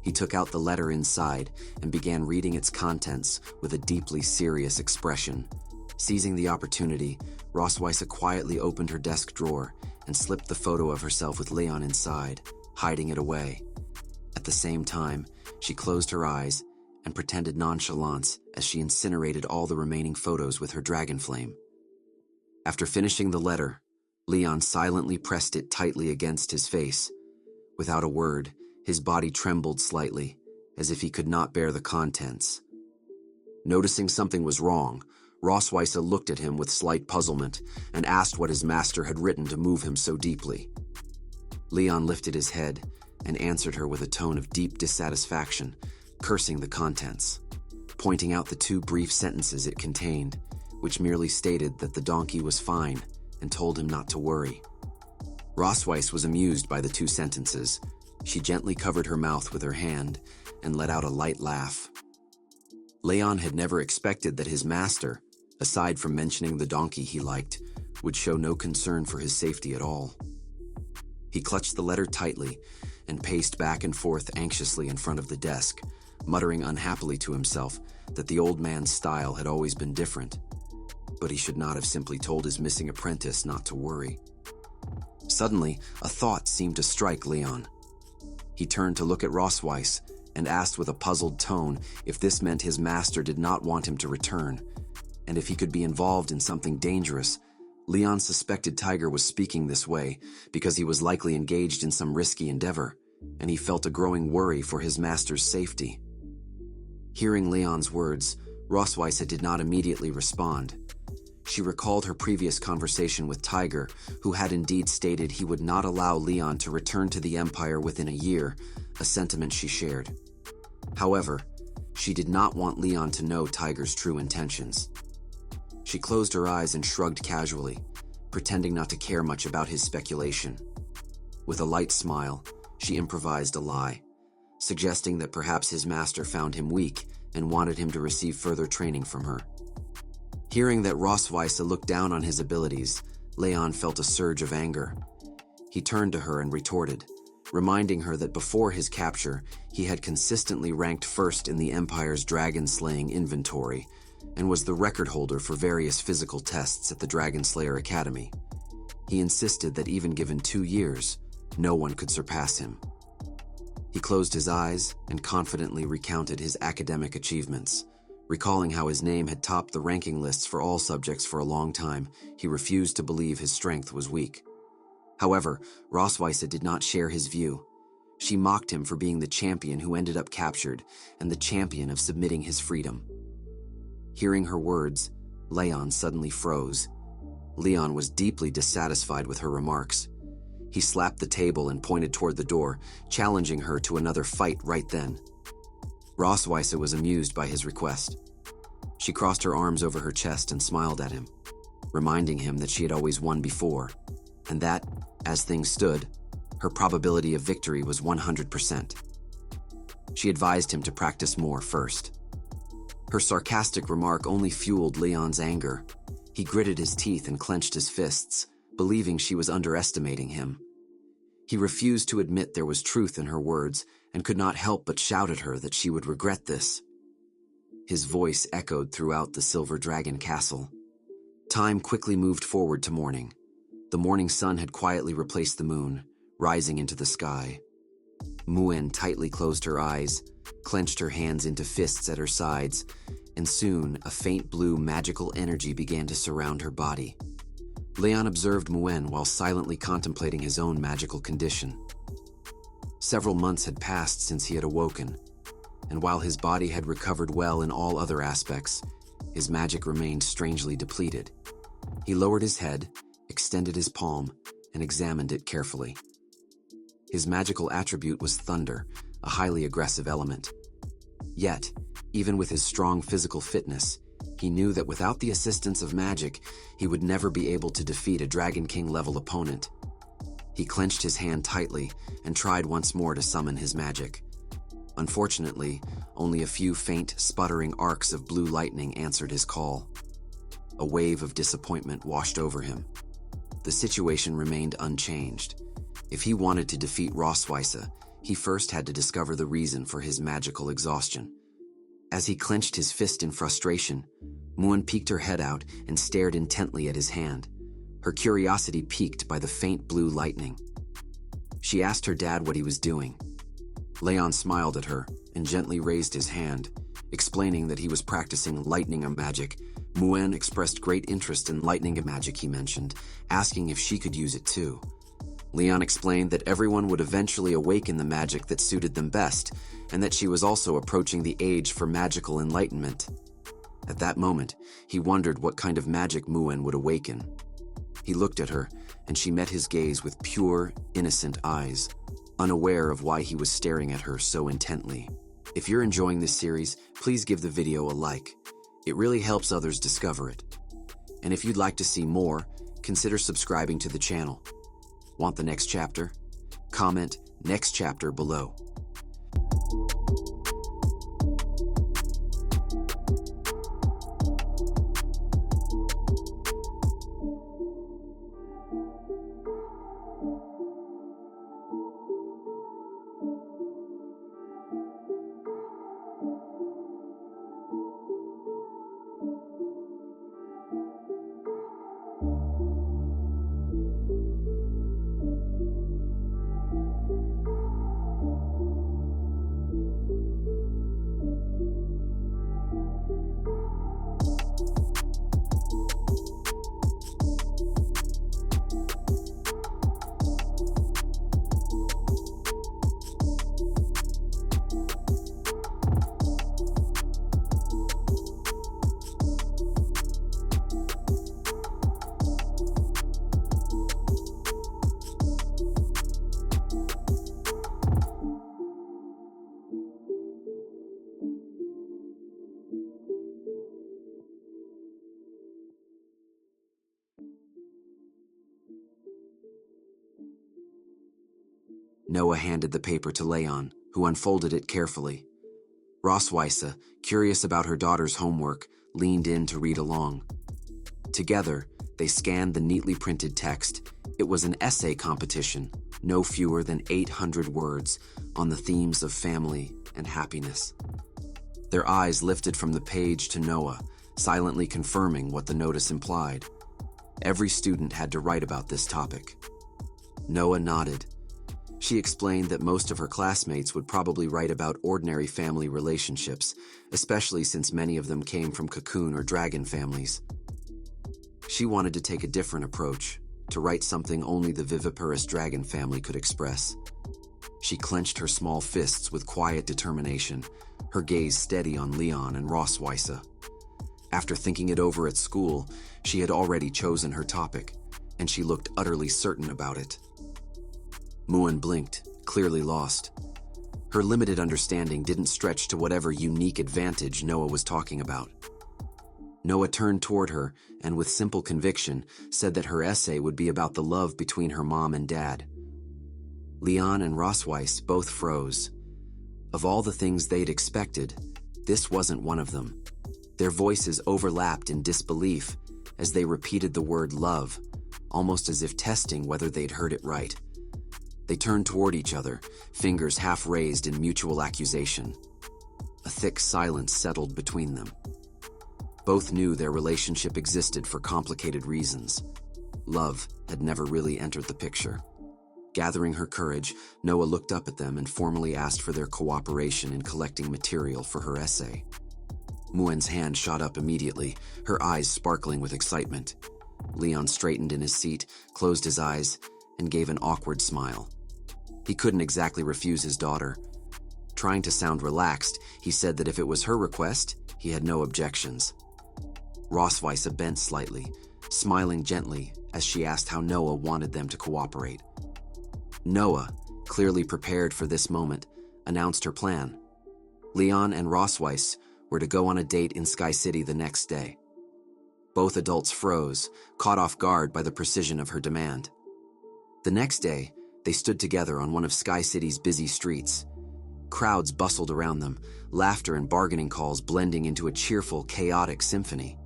[SPEAKER 1] He took out the letter inside and began reading its contents with a deeply serious expression. Seizing the opportunity, Rossweisse quietly opened her desk drawer and slipped the photo of herself with Leon inside, hiding it away. At the same time, she closed her eyes and pretended nonchalance as she incinerated all the remaining photos with her dragon flame. After finishing the letter, Leon silently pressed it tightly against his face. Without a word, his body trembled slightly, as if he could not bear the contents. Noticing something was wrong, Rossweisse looked at him with slight puzzlement and asked what his master had written to move him so deeply. Leon lifted his head and answered her with a tone of deep dissatisfaction, cursing the contents, pointing out the 2 brief sentences it contained, which merely stated that the donkey was fine and told him not to worry. Rossweisse was amused by the 2 sentences. She gently covered her mouth with her hand and let out a light laugh. Leon had never expected that his master, aside from mentioning the donkey he liked, would show no concern for his safety at all. He clutched the letter tightly and paced back and forth anxiously in front of the desk, muttering unhappily to himself that the old man's style had always been different. But he should not have simply told his missing apprentice not to worry. Suddenly, a thought seemed to strike Leon. He turned to look at Rossweisse and asked with a puzzled tone if this meant his master did not want him to return, and if he could be involved in something dangerous. Leon suspected Tiger was speaking this way because he was likely engaged in some risky endeavor, and he felt a growing worry for his master's safety. Hearing Leon's words, Rossweisse did not immediately respond. She recalled her previous conversation with Tiger, who had indeed stated he would not allow Leon to return to the Empire within a year, a sentiment she shared. However, she did not want Leon to know Tiger's true intentions. She closed her eyes and shrugged casually, pretending not to care much about his speculation. With a light smile, she improvised a lie, suggesting that perhaps his master found him weak and wanted him to receive further training from her. Hearing that Rossweisse looked down on his abilities, Leon felt a surge of anger. He turned to her and retorted, reminding her that before his capture, he had consistently ranked first in the Empire's dragon-slaying inventory and was the record holder for various physical tests at the Dragon Slayer Academy. He insisted that even given 2 years, no one could surpass him. He closed his eyes and confidently recounted his academic achievements. Recalling how his name had topped the ranking lists for all subjects for a long time, he refused to believe his strength was weak. However, Rossweisse did not share his view. She mocked him for being the champion who ended up captured and the champion of submitting his freedom. Hearing her words, Leon suddenly froze. Leon was deeply dissatisfied with her remarks. He slapped the table and pointed toward the door, challenging her to another fight right then. Rossweisse was amused by his request. She crossed her arms over her chest and smiled at him, reminding him that she had always won before, and that, as things stood, her probability of victory was 100%. She advised him to practice more first. Her sarcastic remark only fueled Leon's anger. He gritted his teeth and clenched his fists, believing she was underestimating him. He refused to admit there was truth in her words and could not help but shout at her that she would regret this. His voice echoed throughout the Silver Dragon Castle. Time quickly moved forward to morning. The morning sun had quietly replaced the moon, rising into the sky. Muen tightly closed her eyes, clenched her hands into fists at her sides, and soon a faint blue magical energy began to surround her body. Leon observed Muen while silently contemplating his own magical condition. Several months had passed since he had awoken, and while his body had recovered well in all other aspects, his magic remained strangely depleted. He lowered his head, extended his palm, and examined it carefully. His magical attribute was thunder, a highly aggressive element. Yet, even with his strong physical fitness, he knew that without the assistance of magic, he would never be able to defeat a Dragon King-level opponent. He clenched his hand tightly and tried once more to summon his magic. Unfortunately, only a few faint, sputtering arcs of blue lightning answered his call. A wave of disappointment washed over him. The situation remained unchanged. If he wanted to defeat Rossweisse, he first had to discover the reason for his magical exhaustion. As he clenched his fist in frustration, Muan peeked her head out and stared intently at his hand, her curiosity piqued by the faint blue lightning. She asked her dad what he was doing. Leywin smiled at her and gently raised his hand, explaining that he was practicing lightning magic. Muan expressed great interest in lightning magic, he mentioned, asking if she could use it too. Leywin explained that everyone would eventually awaken the magic that suited them best, and that she was also approaching the age for magical enlightenment. At that moment, he wondered what kind of magic Muan would awaken. He looked at her, and she met his gaze with pure, innocent eyes, unaware of why he was staring at her so intently. If you're enjoying this series, please give the video a like. It really helps others discover it. And if you'd like to see more, consider subscribing to the channel. Want the next chapter? Comment "next chapter" below. Noah handed the paper to Leywin, who unfolded it carefully. Rossweisse, curious about her daughter's homework, leaned in to read along. Together, they scanned the neatly printed text. It was an essay competition, no fewer than 800 words, on the themes of family and happiness. Their eyes lifted from the page to Noah, silently confirming what the notice implied. Every student had to write about this topic. Noah nodded. She explained that most of her classmates would probably write about ordinary family relationships, especially since many of them came from cocoon or dragon families. She wanted to take a different approach, to write something only the viviparous dragon family could express. She clenched her small fists with quiet determination, her gaze steady on Leywin and Rossweisse. After thinking it over at school, she had already chosen her topic, and she looked utterly certain about it. Muan blinked, clearly lost. Her limited understanding didn't stretch to whatever unique advantage Noah was talking about. Noah turned toward her and, with simple conviction, said that her essay would be about the love between her mom and dad. Leywin and Rossweisse both froze. Of all the things they'd expected, this wasn't one of them. Their voices overlapped in disbelief as they repeated the word love, almost as if testing whether they'd heard it right. They turned toward each other, fingers half raised in mutual accusation. A thick silence settled between them. Both knew their relationship existed for complicated reasons. Love had never really entered the picture. Gathering her courage, Noah looked up at them and formally asked for their cooperation in collecting material for her essay. Muan's hand shot up immediately, her eyes sparkling with excitement. Leywin straightened in his seat, closed his eyes, and gave an awkward smile. He couldn't exactly refuse his daughter. Trying to sound relaxed, he said that if it was her request, he had no objections. Rossweisse bent slightly, smiling gently as she asked how Noah wanted them to cooperate. Noah, clearly prepared for this moment, announced her plan. Leywin and Rossweisse were to go on a date in Sky City the next day. Both adults froze, caught off guard by the precision of her demand. The next day, they stood together on one of Sky City's busy streets. Crowds bustled around them, laughter and bargaining calls blending into a cheerful, chaotic symphony.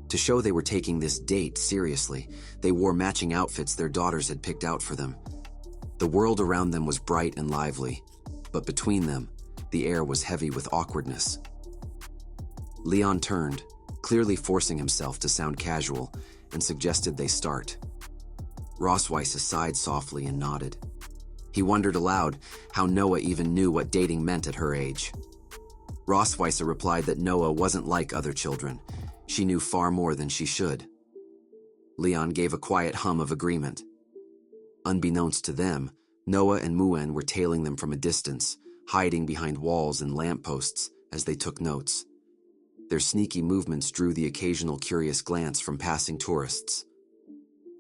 [SPEAKER 1] To show they were taking this date seriously, they wore matching outfits their daughters had picked out for them. The world around them was bright and lively, but between them, the air was heavy with awkwardness. Leon turned, clearly forcing himself to sound casual, and suggested they start. Rossweisse sighed softly and nodded. He wondered aloud how Noah even knew what dating meant at her age. Rossweisse replied that Noah wasn't like other children. She knew far more than she should. Leon gave a quiet hum of agreement. Unbeknownst to them, Noah and Muen were tailing them from a distance, hiding behind walls and lampposts as they took notes. Their sneaky movements drew the occasional curious glance from passing tourists.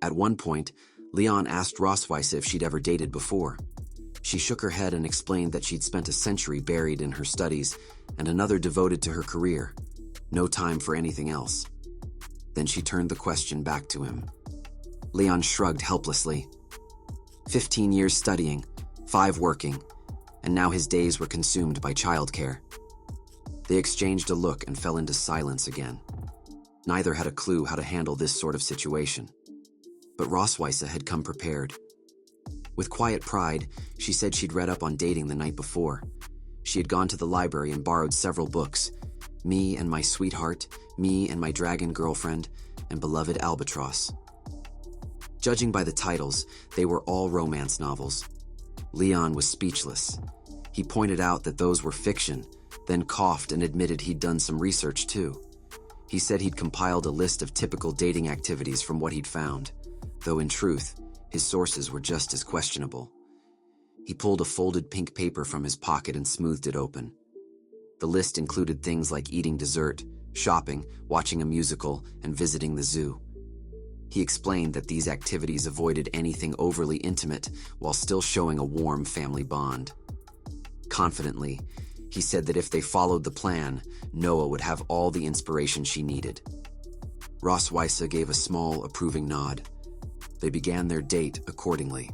[SPEAKER 1] At one point, Leon asked Rossweisse if she'd ever dated before. She shook her head and explained that she'd spent a century buried in her studies and another devoted to her career. No time for anything else. Then she turned the question back to him. Leon shrugged helplessly. 15 years studying, 5 working, and now his days were consumed by childcare. They exchanged a look and fell into silence again. Neither had a clue how to handle this sort of situation. But Rossweisse had come prepared. With quiet pride, she said she'd read up on dating the night before. She had gone to the library and borrowed several books. Me and My Sweetheart, Me and My Dragon Girlfriend, and Beloved Albatross. Judging by the titles, they were all romance novels. Leon was speechless. He pointed out that those were fiction, then coughed and admitted he'd done some research too. He said he'd compiled a list of typical dating activities from what he'd found, though in truth, his sources were just as questionable. He pulled a folded pink paper from his pocket and smoothed it open. The list included things like eating dessert, shopping, watching a musical, and visiting the zoo. He explained that these activities avoided anything overly intimate while still showing a warm family bond. Confidently, he said that if they followed the plan, Noah would have all the inspiration she needed. Rossweisse gave a small, approving nod. They began their date accordingly.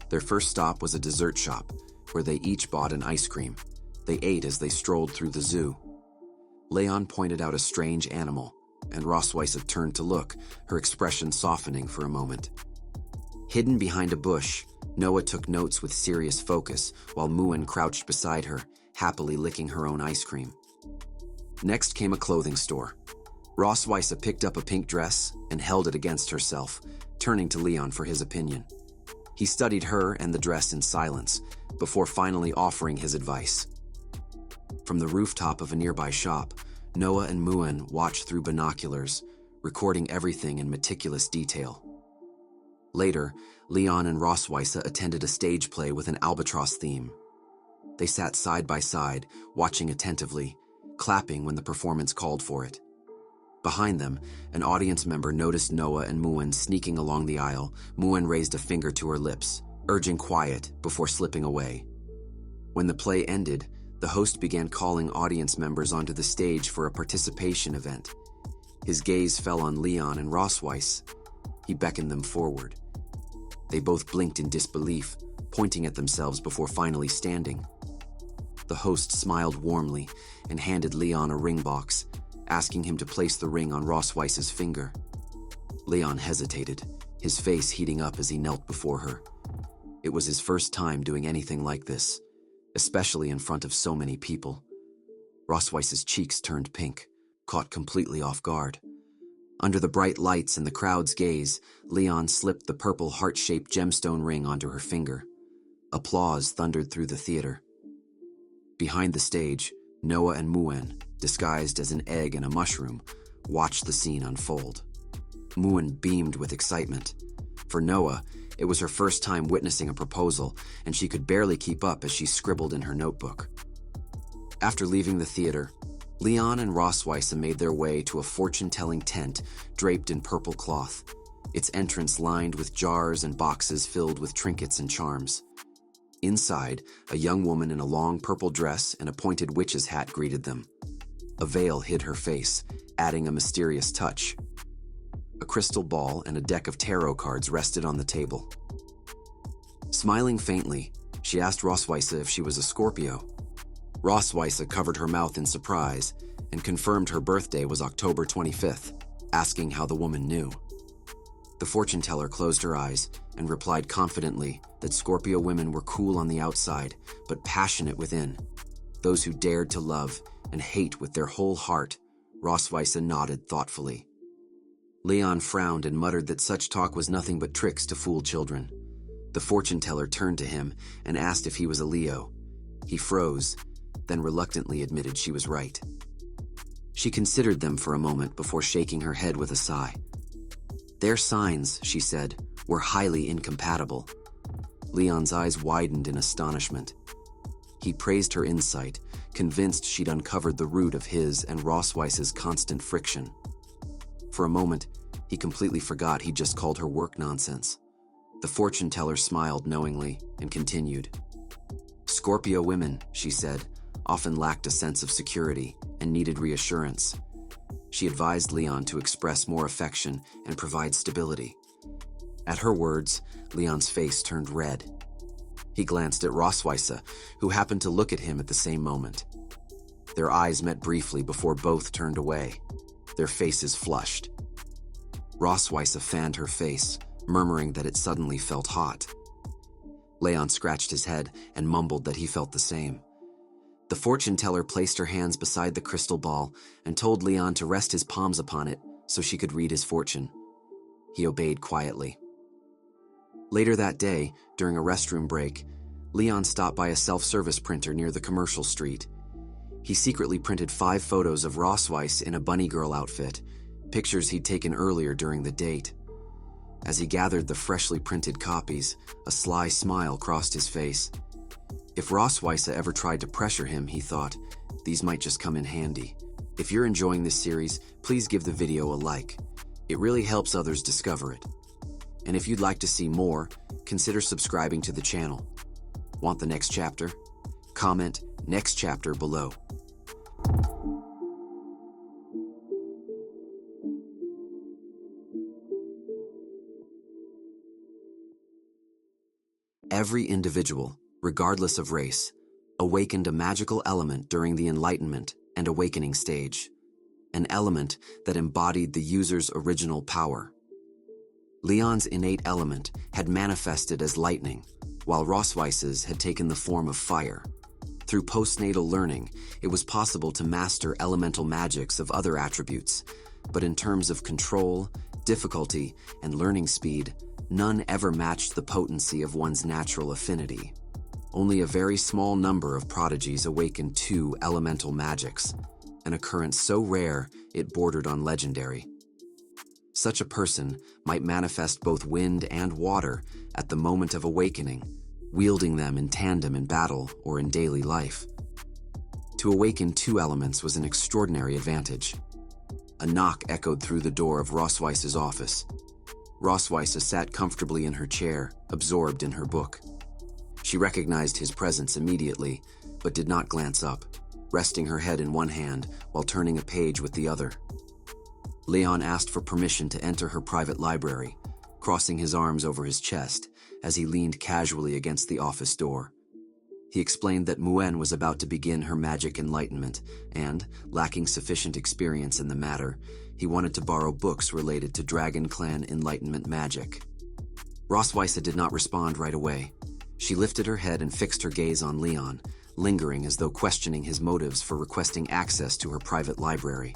[SPEAKER 1] Their first stop was a dessert shop, where they each bought an ice cream. They ate as they strolled through the zoo. Leon pointed out a strange animal, and Rossweisse turned to look, her expression softening for a moment. Hidden behind a bush, Noah took notes with serious focus, while Muen crouched beside her, happily licking her own ice cream. Next came a clothing store. Rossweisse picked up a pink dress and held it against herself, turning to Leon for his opinion. He studied her and the dress in silence, before finally offering his advice. From the rooftop of a nearby shop, Noah and Muen watched through binoculars, recording everything in meticulous detail. Later, Leon and Rossweisse attended a stage play with an albatross theme. They sat side by side, watching attentively, clapping when the performance called for it. Behind them, an audience member noticed Noah and Muen sneaking along the aisle. Muen raised a finger to her lips, urging quiet before slipping away. When the play ended, the host began calling audience members onto the stage for a participation event. His gaze fell on Leon and Rossweisse. He beckoned them forward. They both blinked in disbelief, pointing at themselves before finally standing. The host smiled warmly and handed Leon a ring box, asking him to place the ring on Rossweisse's finger. Leon hesitated, his face heating up as he knelt before her. It was his first time doing anything like this, especially in front of so many people. Rossweisse's cheeks turned pink, caught completely off guard. Under the bright lights and the crowd's gaze, Leon slipped the purple heart-shaped gemstone ring onto her finger. Applause thundered through the theater. Behind the stage, Noah and Muen, disguised as an egg and a mushroom, watched the scene unfold. Muen beamed with excitement. For Noah, it was her first time witnessing a proposal, and she could barely keep up as she scribbled in her notebook. After leaving the theater, Leon and Rossweisse made their way to a fortune-telling tent draped in purple cloth, its entrance lined with jars and boxes filled with trinkets and charms. Inside, a young woman in a long purple dress and a pointed witch's hat greeted them. A veil hid her face, adding a mysterious touch. A crystal ball and a deck of tarot cards rested on the table. Smiling faintly, she asked Rossweisse if she was a Scorpio. Rossweisse covered her mouth in surprise and confirmed her birthday was October 25th. asking how the woman knew. The fortune teller closed her eyes and replied confidently that Scorpio women were cool on the outside, but passionate within. Those who dared to love and hate with their whole heart. Rossweisse nodded thoughtfully. Leon frowned and muttered that such talk was nothing but tricks to fool children. The fortune teller turned to him and asked if he was a Leo. He froze, then reluctantly admitted she was right. She considered them for a moment before shaking her head with a sigh. Their signs, she said, were highly incompatible. Leon's eyes widened in astonishment. He praised her insight, convinced she'd uncovered the root of his and Rossweisse's constant friction. For a moment, he completely forgot he'd just called her work nonsense. The fortune teller smiled knowingly and continued. Scorpio women, she said, often lacked a sense of security and needed reassurance. She advised Leon to express more affection and provide stability. At her words, Leon's face turned red. He glanced at Rossweisse, who happened to look at him at the same moment. Their eyes met briefly before both turned away, their faces flushed. Rossweisse fanned her face, murmuring that it suddenly felt hot. Leon scratched his head and mumbled that he felt the same. The fortune teller placed her hands beside the crystal ball and told Leon to rest his palms upon it so she could read his fortune. He obeyed quietly. Later that day, during a restroom break, Leon stopped by a self-service printer near the commercial street. He secretly printed 5 photos of Rossweisse in a bunny girl outfit, pictures he'd taken earlier during the date. As he gathered the freshly printed copies, a sly smile crossed his face. If Rossweisse ever tried to pressure him, he thought, these might just come in handy. If you're enjoying this series, please give the video a like. It really helps others discover it. And if you'd like to see more, consider subscribing to the channel. Want the next chapter? Comment next chapter below. Every individual, regardless of race, awakened a magical element during the Enlightenment and Awakening stage, an element that embodied the user's original power. Leon's innate element had manifested as lightning, while Rossweisse's had taken the form of fire. Through postnatal learning, it was possible to master elemental magics of other attributes, but in terms of control, difficulty, and learning speed, none ever matched the potency of one's natural affinity. Only a very small number of prodigies awakened 2 elemental magics, an occurrence so rare it bordered on legendary. Such a person might manifest both wind and water at the moment of awakening, wielding them in tandem in battle or in daily life. To awaken 2 elements was an extraordinary advantage. A knock echoed through the door of Rossweisse's office. Rossweisse sat comfortably in her chair, absorbed in her book. She recognized his presence immediately, but did not glance up, resting her head in one hand while turning a page with the other. Leon asked for permission to enter her private library, crossing his arms over his chest as he leaned casually against the office door. He explained that Muen was about to begin her magic enlightenment, and, lacking sufficient experience in the matter, he wanted to borrow books related to Dragon Clan enlightenment magic. Rossweisse did not respond right away. She lifted her head and fixed her gaze on Leon, lingering as though questioning his motives for requesting access to her private library.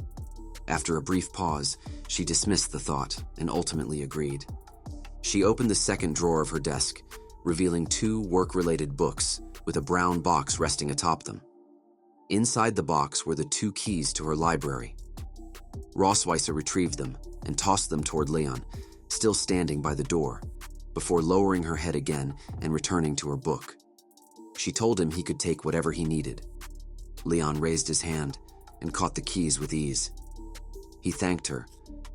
[SPEAKER 1] After a brief pause, she dismissed the thought and ultimately agreed. She opened the second drawer of her desk, revealing 2 work-related books with a brown box resting atop them. Inside the box were the 2 keys to her library. Rossweisse retrieved them and tossed them toward Leon, still standing by the door, before lowering her head again and returning to her book. She told him he could take whatever he needed. Leon raised his hand and caught the keys with ease. He thanked her,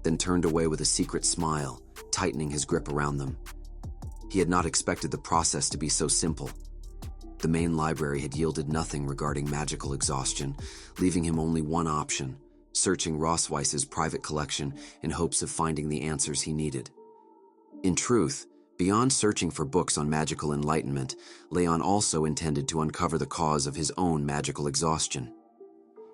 [SPEAKER 1] then turned away with a secret smile, tightening his grip around them. He had not expected the process to be so simple. The main library had yielded nothing regarding magical exhaustion, leaving him only one option: searching Rossweisse's private collection in hopes of finding the answers he needed. In truth, beyond searching for books on magical enlightenment, Leon also intended to uncover the cause of his own magical exhaustion.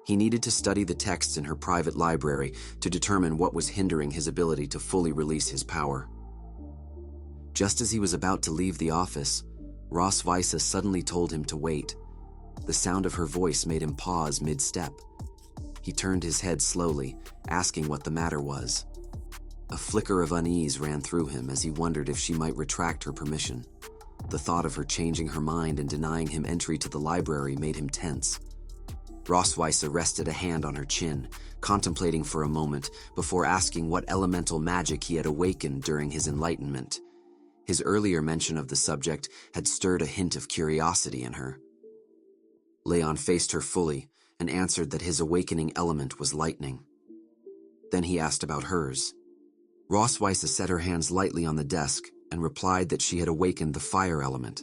[SPEAKER 1] He needed to study the texts in her private library to determine what was hindering his ability to fully release his power. Just as he was about to leave the office, Rossweisse suddenly told him to wait. The sound of her voice made him pause mid-step. He turned his head slowly, asking what the matter was. A flicker of unease ran through him as he wondered if she might retract her permission. The thought of her changing her mind and denying him entry to the library made him tense. Rossweisse rested a hand on her chin, contemplating for a moment before asking what elemental magic he had awakened during his enlightenment. His earlier mention of the subject had stirred a hint of curiosity in her. Leywin faced her fully and answered that his awakening element was lightning. Then he asked about hers. Rossweisse set her hands lightly on the desk and replied that she had awakened the fire element.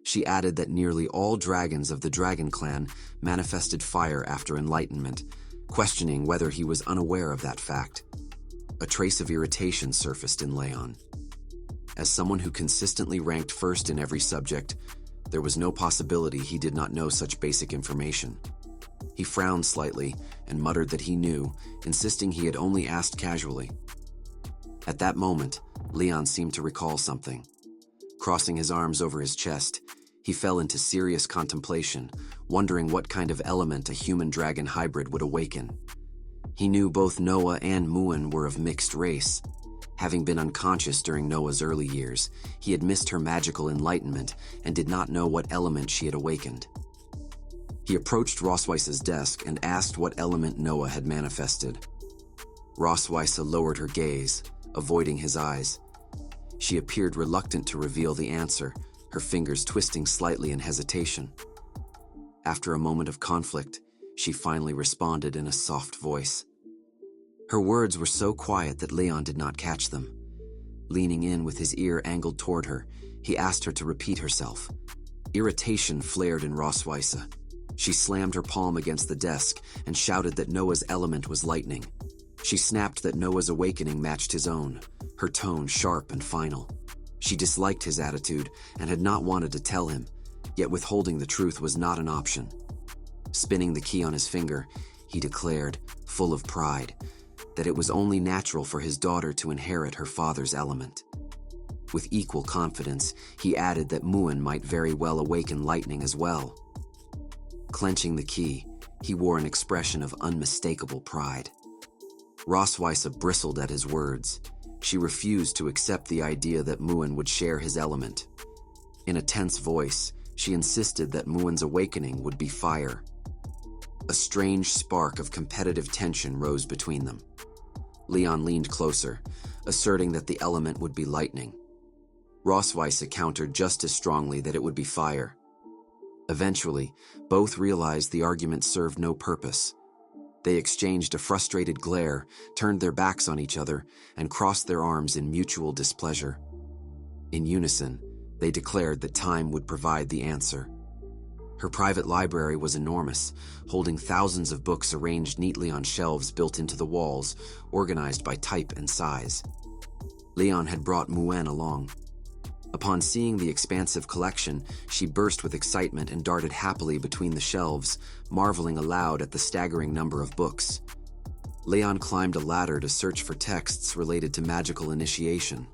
[SPEAKER 1] She added that nearly all dragons of the dragon clan manifested fire after enlightenment, questioning whether he was unaware of that fact. A trace of irritation surfaced in Leywin. As someone who consistently ranked first in every subject, there was no possibility he did not know such basic information. He frowned slightly and muttered that he knew, insisting he had only asked casually. At that moment, Leywin seemed to recall something. Crossing his arms over his chest, he fell into serious contemplation, wondering what kind of element a human-dragon hybrid would awaken. He knew both Noah and Muin were of mixed race. Having been unconscious during Noah's early years, he had missed her magical enlightenment and did not know what element she had awakened. He approached Rossweisse's desk and asked what element Noah had manifested. Rossweisse lowered her gaze, avoiding his eyes. She appeared reluctant to reveal the answer, her fingers twisting slightly in hesitation. After a moment of conflict, she finally responded in a soft voice. Her words were so quiet that Leywin did not catch them. Leaning in with his ear angled toward her, he asked her to repeat herself. Irritation flared in Rossweisse. She slammed her palm against the desk and shouted that Noah's element was lightning. She snapped that Noah's awakening matched his own, her tone sharp and final. She disliked his attitude and had not wanted to tell him, yet withholding the truth was not an option. Spinning the key on his finger, he declared, full of pride, that it was only natural for his daughter to inherit her father's element. With equal confidence, he added that Muin might very well awaken lightning as well. Clenching the key, he wore an expression of unmistakable pride. Rossweisse bristled at his words. She refused to accept the idea that Muin would share his element. In a tense voice, she insisted that Muin's awakening would be fire. A strange spark of competitive tension rose between them. Leywin leaned closer, asserting that the element would be lightning. Rossweisse countered just as strongly that it would be fire. Eventually, both realized the argument served no purpose. They exchanged a frustrated glare, turned their backs on each other, and crossed their arms in mutual displeasure. In unison, they declared that time would provide the answer. Her private library was enormous, holding thousands of books arranged neatly on shelves built into the walls, organized by type and size. Leywin had brought Muin along. Upon seeing the expansive collection, she burst with excitement and darted happily between the shelves, marveling aloud at the staggering number of books. Leywin climbed a ladder to search for texts related to magical initiation.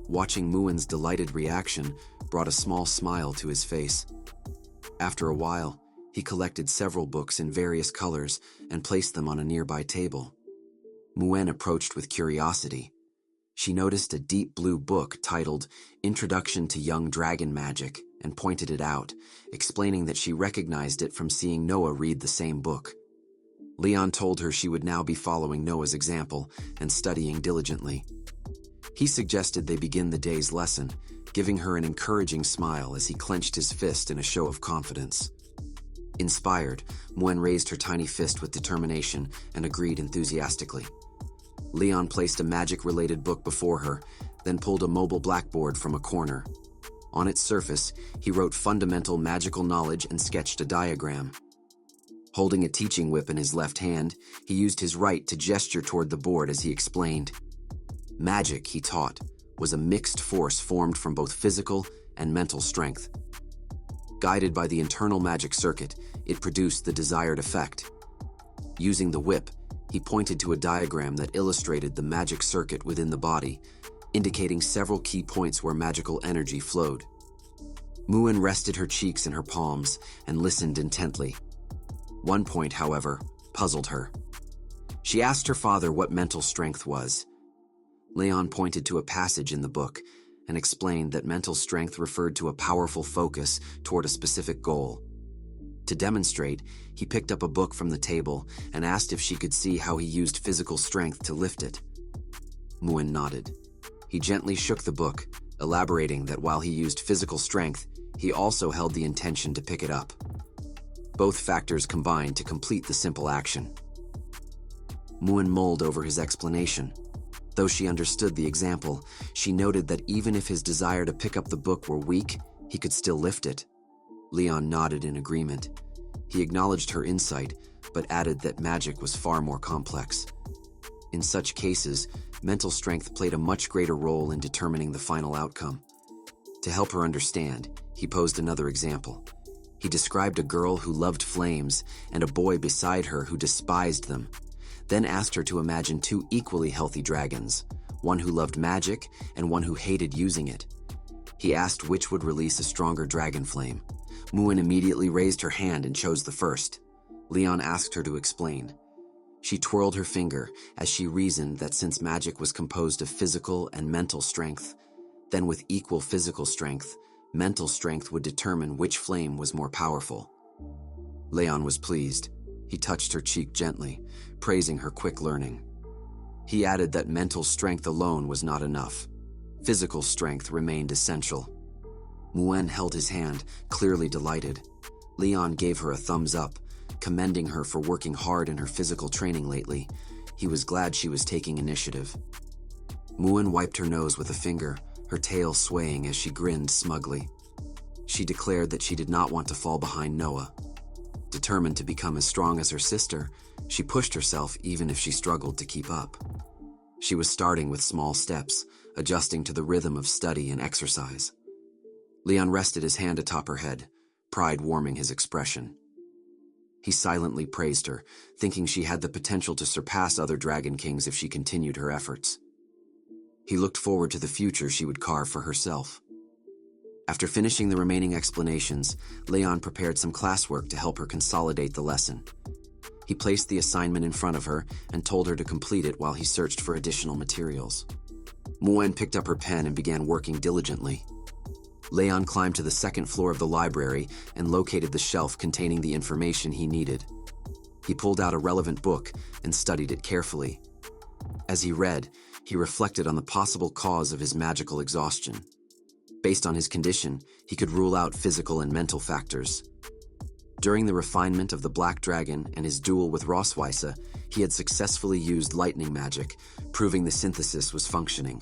[SPEAKER 1] Watching Muin's delighted reaction brought a small smile to his face. After a while, he collected several books in various colors and placed them on a nearby table. Muin approached with curiosity. She noticed a deep blue book titled Introduction to Young Dragon Magic and pointed it out, explaining that she recognized it from seeing Noah read the same book. Leywin told her she would now be following Noah's example and studying diligently. He suggested they begin the day's lesson, giving her an encouraging smile as he clenched his fist in a show of confidence. Inspired, Muin raised her tiny fist with determination and agreed enthusiastically. Leywin placed a magic-related book before her, then pulled a mobile blackboard from a corner. On its surface, he wrote fundamental magical knowledge and sketched a diagram. Holding a teaching whip in his left hand, he used his right to gesture toward the board as he explained. Magic, he taught, was a mixed force formed from both physical and mental strength. Guided by the internal magic circuit, it produced the desired effect. Using the whip, he pointed to a diagram that illustrated the magic circuit within the body, indicating several key points where magical energy flowed. Muin rested her cheeks in her palms and listened intently. One point, however, puzzled her. She asked her father what mental strength was. Leon pointed to a passage in the book and explained that mental strength referred to a powerful focus toward a specific goal. To demonstrate, he picked up a book from the table and asked if she could see how he used physical strength to lift it. Muin nodded. He gently shook the book, elaborating that while he used physical strength, he also held the intention to pick it up. Both factors combined to complete the simple action. Muin mulled over his explanation. Though she understood the example, she noted that even if his desire to pick up the book were weak, he could still lift it. Leon nodded in agreement. He acknowledged her insight, but added that magic was far more complex. In such cases, mental strength played a much greater role in determining the final outcome. To help her understand, he posed another example. He described a girl who loved flames and a boy beside her who despised them, then asked her to imagine two equally healthy dragons, one who loved magic and one who hated using it. He asked which would release a stronger dragon flame. Muin immediately raised her hand and chose the first. Leon asked her to explain. She twirled her finger as she reasoned that since magic was composed of physical and mental strength, then with equal physical strength, mental strength would determine which flame was more powerful. Leon was pleased. He touched her cheek gently, praising her quick learning. He added that mental strength alone was not enough. Physical strength remained essential. Muin held his hand, clearly delighted. Leon gave her a thumbs up, commending her for working hard in her physical training lately. He was glad she was taking initiative. Muin wiped her nose with a finger, her tail swaying as she grinned smugly. She declared that she did not want to fall behind Noah. Determined to become as strong as her sister, she pushed herself even if she struggled to keep up. She was starting with small steps, adjusting to the rhythm of study and exercise. Leon rested his hand atop her head, pride warming his expression. He silently praised her, thinking she had the potential to surpass other dragon kings if she continued her efforts. He looked forward to the future she would carve for herself. After finishing the remaining explanations, Leon prepared some classwork to help her consolidate the lesson. He placed the assignment in front of her and told her to complete it while he searched for additional materials. Muin picked up her pen and began working diligently. Leon climbed to the second floor of the library and located the shelf containing the information he needed. He pulled out a relevant book and studied it carefully. As he read, he reflected on the possible cause of his magical exhaustion. Based on his condition, he could rule out physical and mental factors. During the refinement of the Black Dragon and his duel with Rossweisse, he had successfully used lightning magic, proving the synthesis was functioning.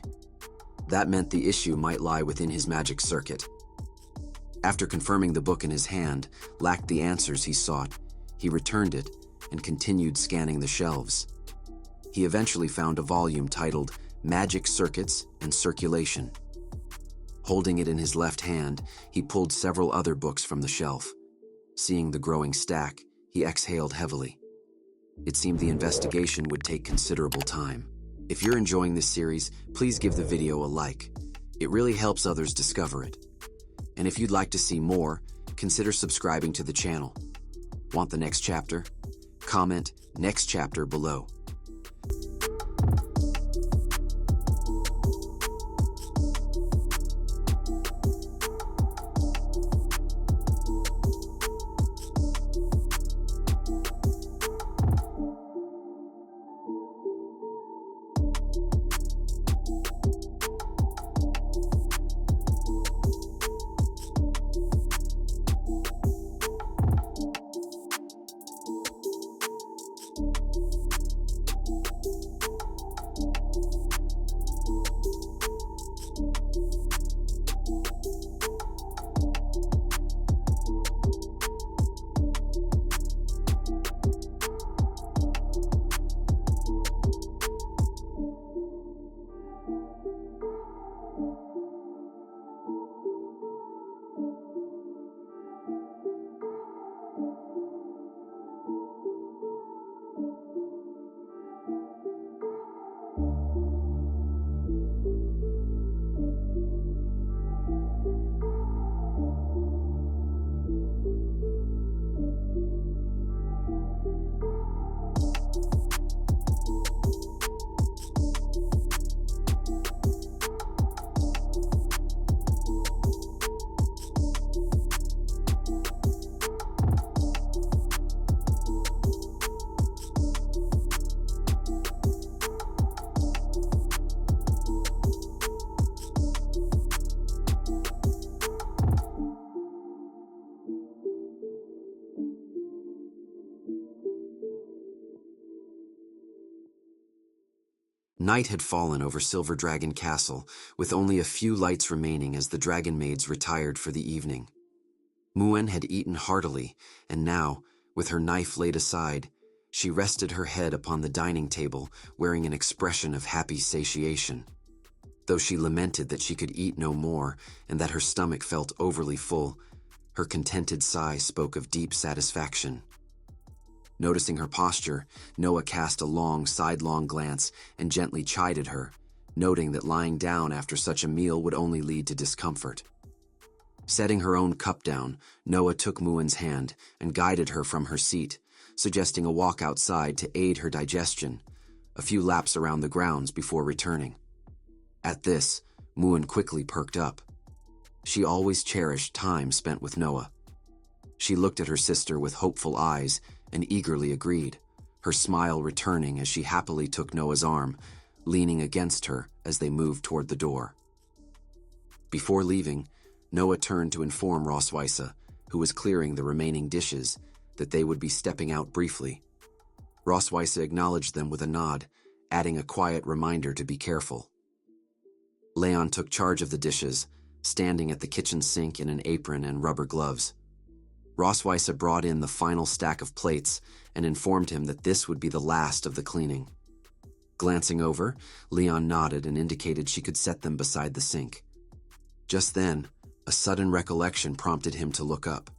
[SPEAKER 1] That meant the issue might lie within his magic circuit. After confirming the book in his hand lacked the answers he sought, he returned it and continued scanning the shelves. He eventually found a volume titled Magic Circuits and Circulation. Holding it in his left hand, he pulled several other books from the shelf. Seeing the growing stack, he exhaled heavily. It seemed the investigation would take considerable time. If you're enjoying this series, please give the video a like. It really helps others discover it. And if you'd like to see more, consider subscribing to the channel. Want the next chapter? Comment next chapter below. Night had fallen over Silver Dragon Castle, with only a few lights remaining as the dragon maids retired for the evening. Muen had eaten heartily, and now, with her knife laid aside, she rested her head upon the dining table, wearing an expression of happy satiation. Though she lamented that she could eat no more and that her stomach felt overly full, her contented sigh spoke of deep satisfaction. Noticing her posture, Noah cast a long, sidelong glance and gently chided her, noting that lying down after such a meal would only lead to discomfort. Setting her own cup down, Noah took Muen's hand and guided her from her seat, suggesting a walk outside to aid her digestion, a few laps around the grounds before returning. At this, Muen quickly perked up. She always cherished time spent with Noah. She looked at her sister with hopeful eyes and eagerly agreed, her smile returning as she happily took Noah's arm, leaning against her as they moved toward the door. Before leaving, Noah turned to inform Rossweisse, who was clearing the remaining dishes, that they would be stepping out briefly. Rossweisse acknowledged them with a nod, adding a quiet reminder to be careful. Leon took charge of the dishes, standing at the kitchen sink in an apron and rubber gloves. Rossweisse brought in the final stack of plates and informed him that this would be the last of the cleaning. Glancing over, Leon nodded and indicated she could set them beside the sink. Just then, a sudden recollection prompted him to look up.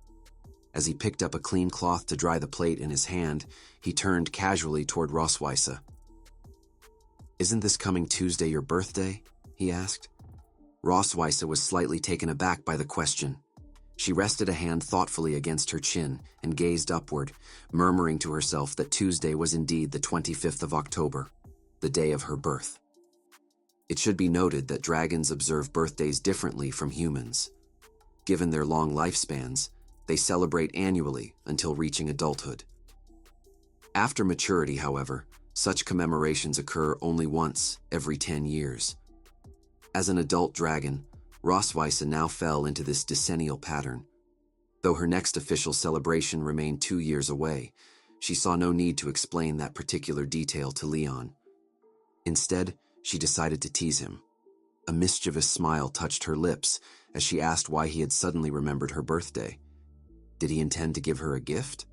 [SPEAKER 1] As he picked up a clean cloth to dry the plate in his hand, he turned casually toward Rossweisse. "Isn't this coming Tuesday your birthday?" he asked. Rossweisse was slightly taken aback by the question. She rested a hand thoughtfully against her chin and gazed upward, murmuring to herself that Tuesday was indeed the 25th of October, the day of her birth. It should be noted that dragons observe birthdays differently from humans. Given their long lifespans, they celebrate annually until reaching adulthood. After maturity, however, such commemorations occur only once every 10 years. As an adult dragon, Rossweisse now fell into this decennial pattern. Though her next official celebration remained 2 years away, she saw no need to explain that particular detail to Leon. Instead, she decided to tease him. A mischievous smile touched her lips as she asked why he had suddenly remembered her birthday. Did he intend to give her a gift?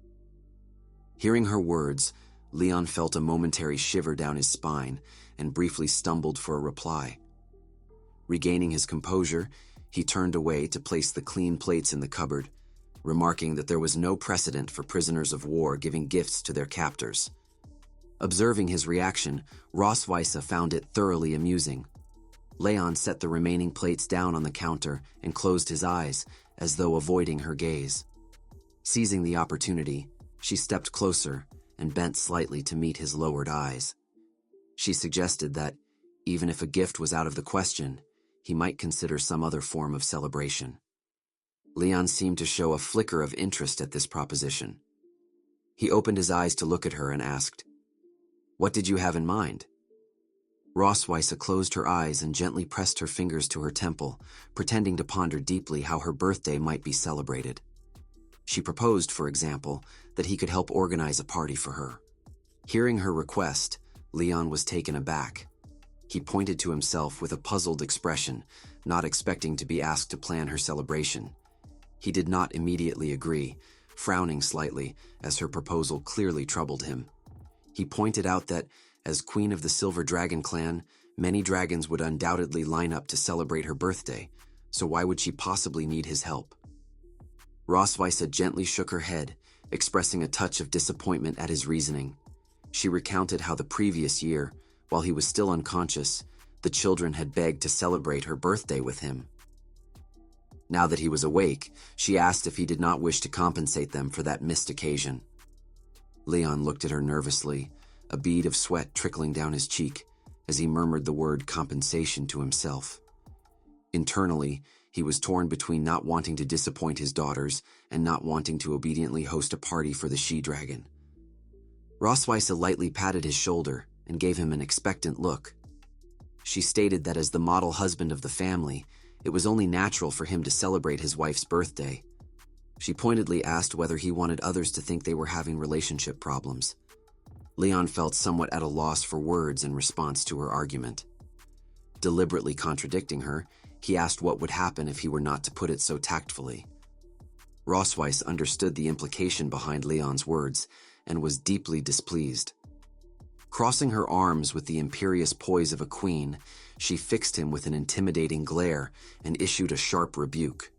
[SPEAKER 1] Hearing her words, Leon felt a momentary shiver down his spine and briefly stumbled for a reply. Regaining his composure, he turned away to place the clean plates in the cupboard, remarking that there was no precedent for prisoners of war giving gifts to their captors. Observing his reaction, Rossweisse found it thoroughly amusing. Leon set the remaining plates down on the counter and closed his eyes, as though avoiding her gaze. Seizing the opportunity, she stepped closer and bent slightly to meet his lowered eyes. She suggested that, even if a gift was out of the question, he might consider some other form of celebration. Leon seemed to show a flicker of interest at this proposition. He opened his eyes to look at her and asked, "What did you have in mind?" Rossweisse closed her eyes and gently pressed her fingers to her temple, pretending to ponder deeply how her birthday might be celebrated. She proposed, for example, that he could help organize a party for her. Hearing her request, Leon was taken aback. He pointed to himself with a puzzled expression, not expecting to be asked to plan her celebration. He did not immediately agree, frowning slightly as her proposal clearly troubled him. He pointed out that, as queen of the Silver Dragon clan, many dragons would undoubtedly line up to celebrate her birthday, so why would she possibly need his help? Rossweisse gently shook her head, expressing a touch of disappointment at his reasoning. She recounted how the previous year, while he was still unconscious, the children had begged to celebrate her birthday with him. Now that he was awake, she asked if he did not wish to compensate them for that missed occasion. Leon looked at her nervously, a bead of sweat trickling down his cheek as he murmured the word compensation to himself. Internally, he was torn between not wanting to disappoint his daughters and not wanting to obediently host a party for the she-dragon. Rossweisse lightly patted his shoulder and gave him an expectant look. She stated that as the model husband of the family, it was only natural for him to celebrate his wife's birthday. She pointedly asked whether he wanted others to think they were having relationship problems. Leon felt somewhat at a loss for words in response to her argument. Deliberately contradicting her, he asked what would happen if he were not to put it so tactfully. Rossweisse understood the implication behind Leon's words and was deeply displeased. Crossing her arms with the imperious poise of a queen, she fixed him with an intimidating glare and issued a sharp rebuke.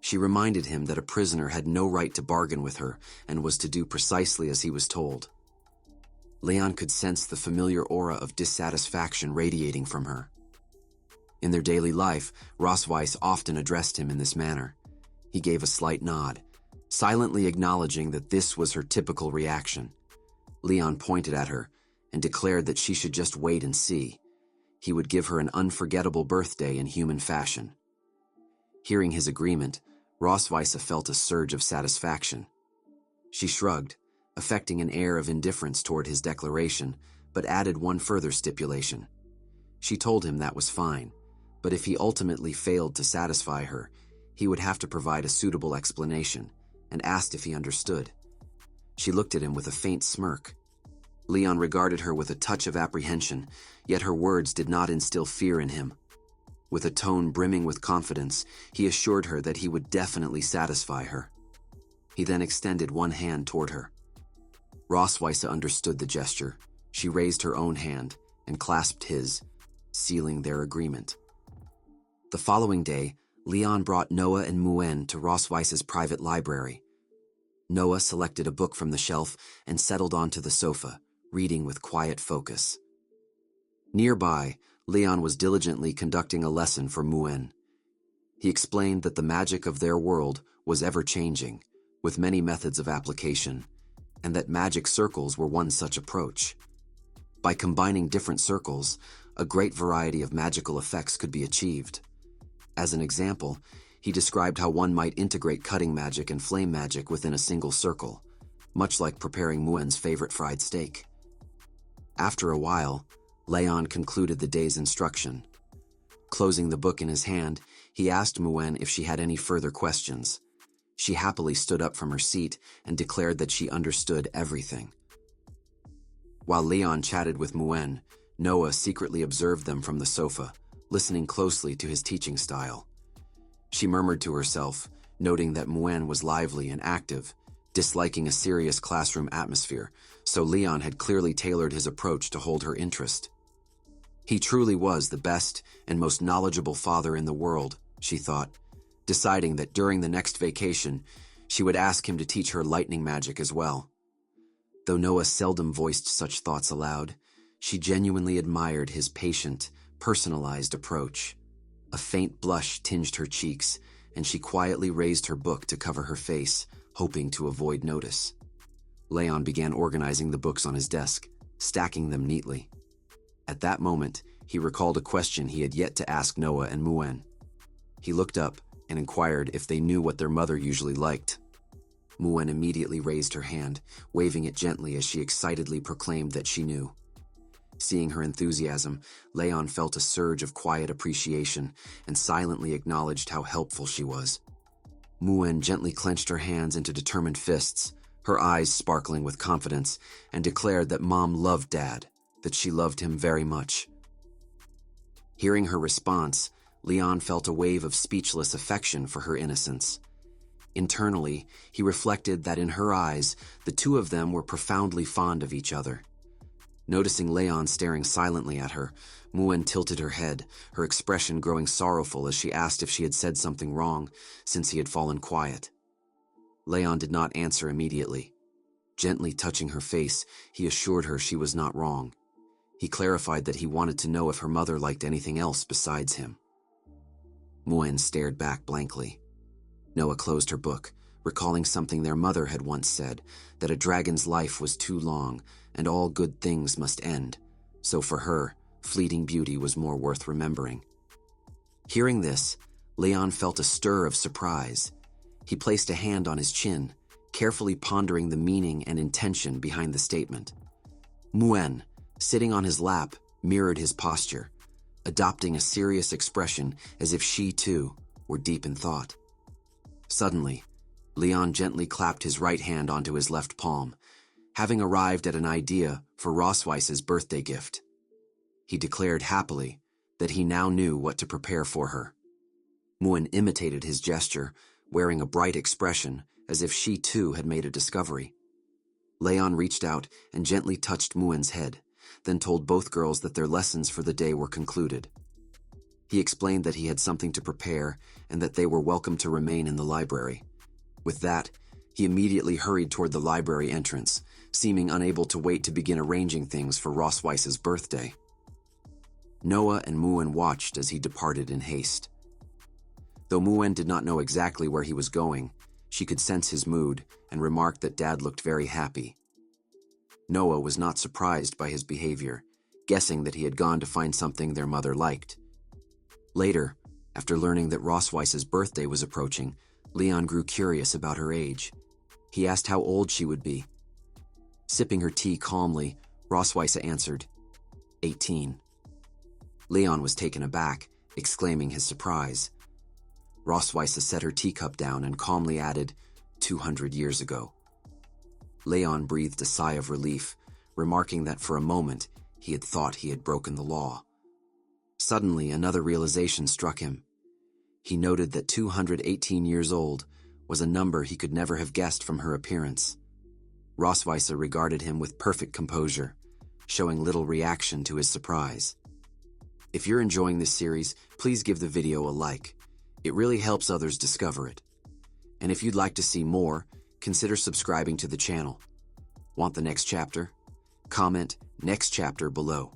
[SPEAKER 1] She reminded him that a prisoner had no right to bargain with her and was to do precisely as he was told. Leon could sense the familiar aura of dissatisfaction radiating from her. In their daily life, Rossweisse often addressed him in this manner. He gave a slight nod, silently acknowledging that this was her typical reaction. Leon pointed at her and declared that she should just wait and see. He would give her an unforgettable birthday in human fashion. Hearing his agreement, Rossweisse felt a surge of satisfaction. She shrugged, affecting an air of indifference toward his declaration, but added one further stipulation. She told him that was fine, but if he ultimately failed to satisfy her, he would have to provide a suitable explanation, and asked if he understood. She looked at him with a faint smirk. Leon regarded her with a touch of apprehension, yet her words did not instill fear in him. With a tone brimming with confidence, he assured her that he would definitely satisfy her. He then extended one hand toward her. Rossweisse understood the gesture. She raised her own hand and clasped his, sealing their agreement. The following day, Leon brought Noah and Muen to Rossweisse's private library. Noah selected a book from the shelf and settled onto the sofa, reading with quiet focus. Nearby, Leon was diligently conducting a lesson for Muen. He explained that the magic of their world was ever-changing, with many methods of application, and that magic circles were one such approach. By combining different circles, a great variety of magical effects could be achieved. As an example, he described how one might integrate cutting magic and flame magic within a single circle, much like preparing Muen's favorite fried steak. After a while, Leon concluded the day's instruction. Closing the book in his hand, he asked Muen if she had any further questions. She happily stood up from her seat and declared that she understood everything. While Leon chatted with Muen, Noah secretly observed them from the sofa, listening closely to his teaching style. She murmured to herself, noting that Muen was lively and active, disliking a serious classroom atmosphere, so Leon had clearly tailored his approach to hold her interest. He truly was the best and most knowledgeable father in the world, she thought, deciding that during the next vacation, she would ask him to teach her lightning magic as well. Though Noah seldom voiced such thoughts aloud, she genuinely admired his patient, personalized approach. A faint blush tinged her cheeks, and she quietly raised her book to cover her face, hoping to avoid notice. Leon began organizing the books on his desk, stacking them neatly. At that moment, he recalled a question he had yet to ask Noah and Muen. He looked up and inquired if they knew what their mother usually liked. Muen immediately raised her hand, waving it gently as she excitedly proclaimed that she knew. Seeing her enthusiasm, Leon felt a surge of quiet appreciation and silently acknowledged how helpful she was. Muen gently clenched her hands into determined fists, her eyes sparkling with confidence, and declared that Mom loved Dad, that she loved him very much. Hearing her response, Leon felt a wave of speechless affection for her innocence. Internally, he reflected that in her eyes, the two of them were profoundly fond of each other. Noticing Leon staring silently at her, Muen tilted her head, her expression growing sorrowful as she asked if she had said something wrong, since he had fallen quiet. Leon did not answer immediately. Gently touching her face, he assured her she was not wrong. He clarified that he wanted to know if her mother liked anything else besides him. Muen stared back blankly. Noah closed her book, recalling something their mother had once said, that a dragon's life was too long and all good things must end, so for her, fleeting beauty was more worth remembering. Hearing this, Leon felt a stir of surprise. He placed a hand on his chin, carefully pondering the meaning and intention behind the statement. Muen, sitting on his lap, mirrored his posture, adopting a serious expression as if she, too, were deep in thought. Suddenly, Leon gently clapped his right hand onto his left palm, having arrived at an idea for Rossweisse's birthday gift. He declared happily that he now knew what to prepare for her. Muan imitated his gesture, wearing a bright expression as if she too had made a discovery. Leywin reached out and gently touched Muan's head, then told both girls that their lessons for the day were concluded. He explained that he had something to prepare and that they were welcome to remain in the library. With that, he immediately hurried toward the library entrance, seeming unable to wait to begin arranging things for Rossweisse's birthday. Noah and Muan watched as he departed in haste. Though Muan did not know exactly where he was going, she could sense his mood and remarked that Dad looked very happy. Noah was not surprised by his behavior, guessing that he had gone to find something their mother liked. Later, after learning that Rossweisse's birthday was approaching, Leywin grew curious about her age. He asked how old she would be. Sipping her tea calmly, Rossweisse answered, 18. Leywin was taken aback, exclaiming his surprise. Rossweisse set her teacup down and calmly added, 200 years ago. Leywin breathed a sigh of relief, remarking that for a moment he had thought he had broken the law. Suddenly, another realization struck him. He noted that 218 years old was a number he could never have guessed from her appearance. Rossweisse regarded him with perfect composure, showing little reaction to his surprise. If you're enjoying this series, please give the video a like. It really helps others discover it. And if you'd like to see more, consider subscribing to the channel. Want the next chapter? Comment next chapter below.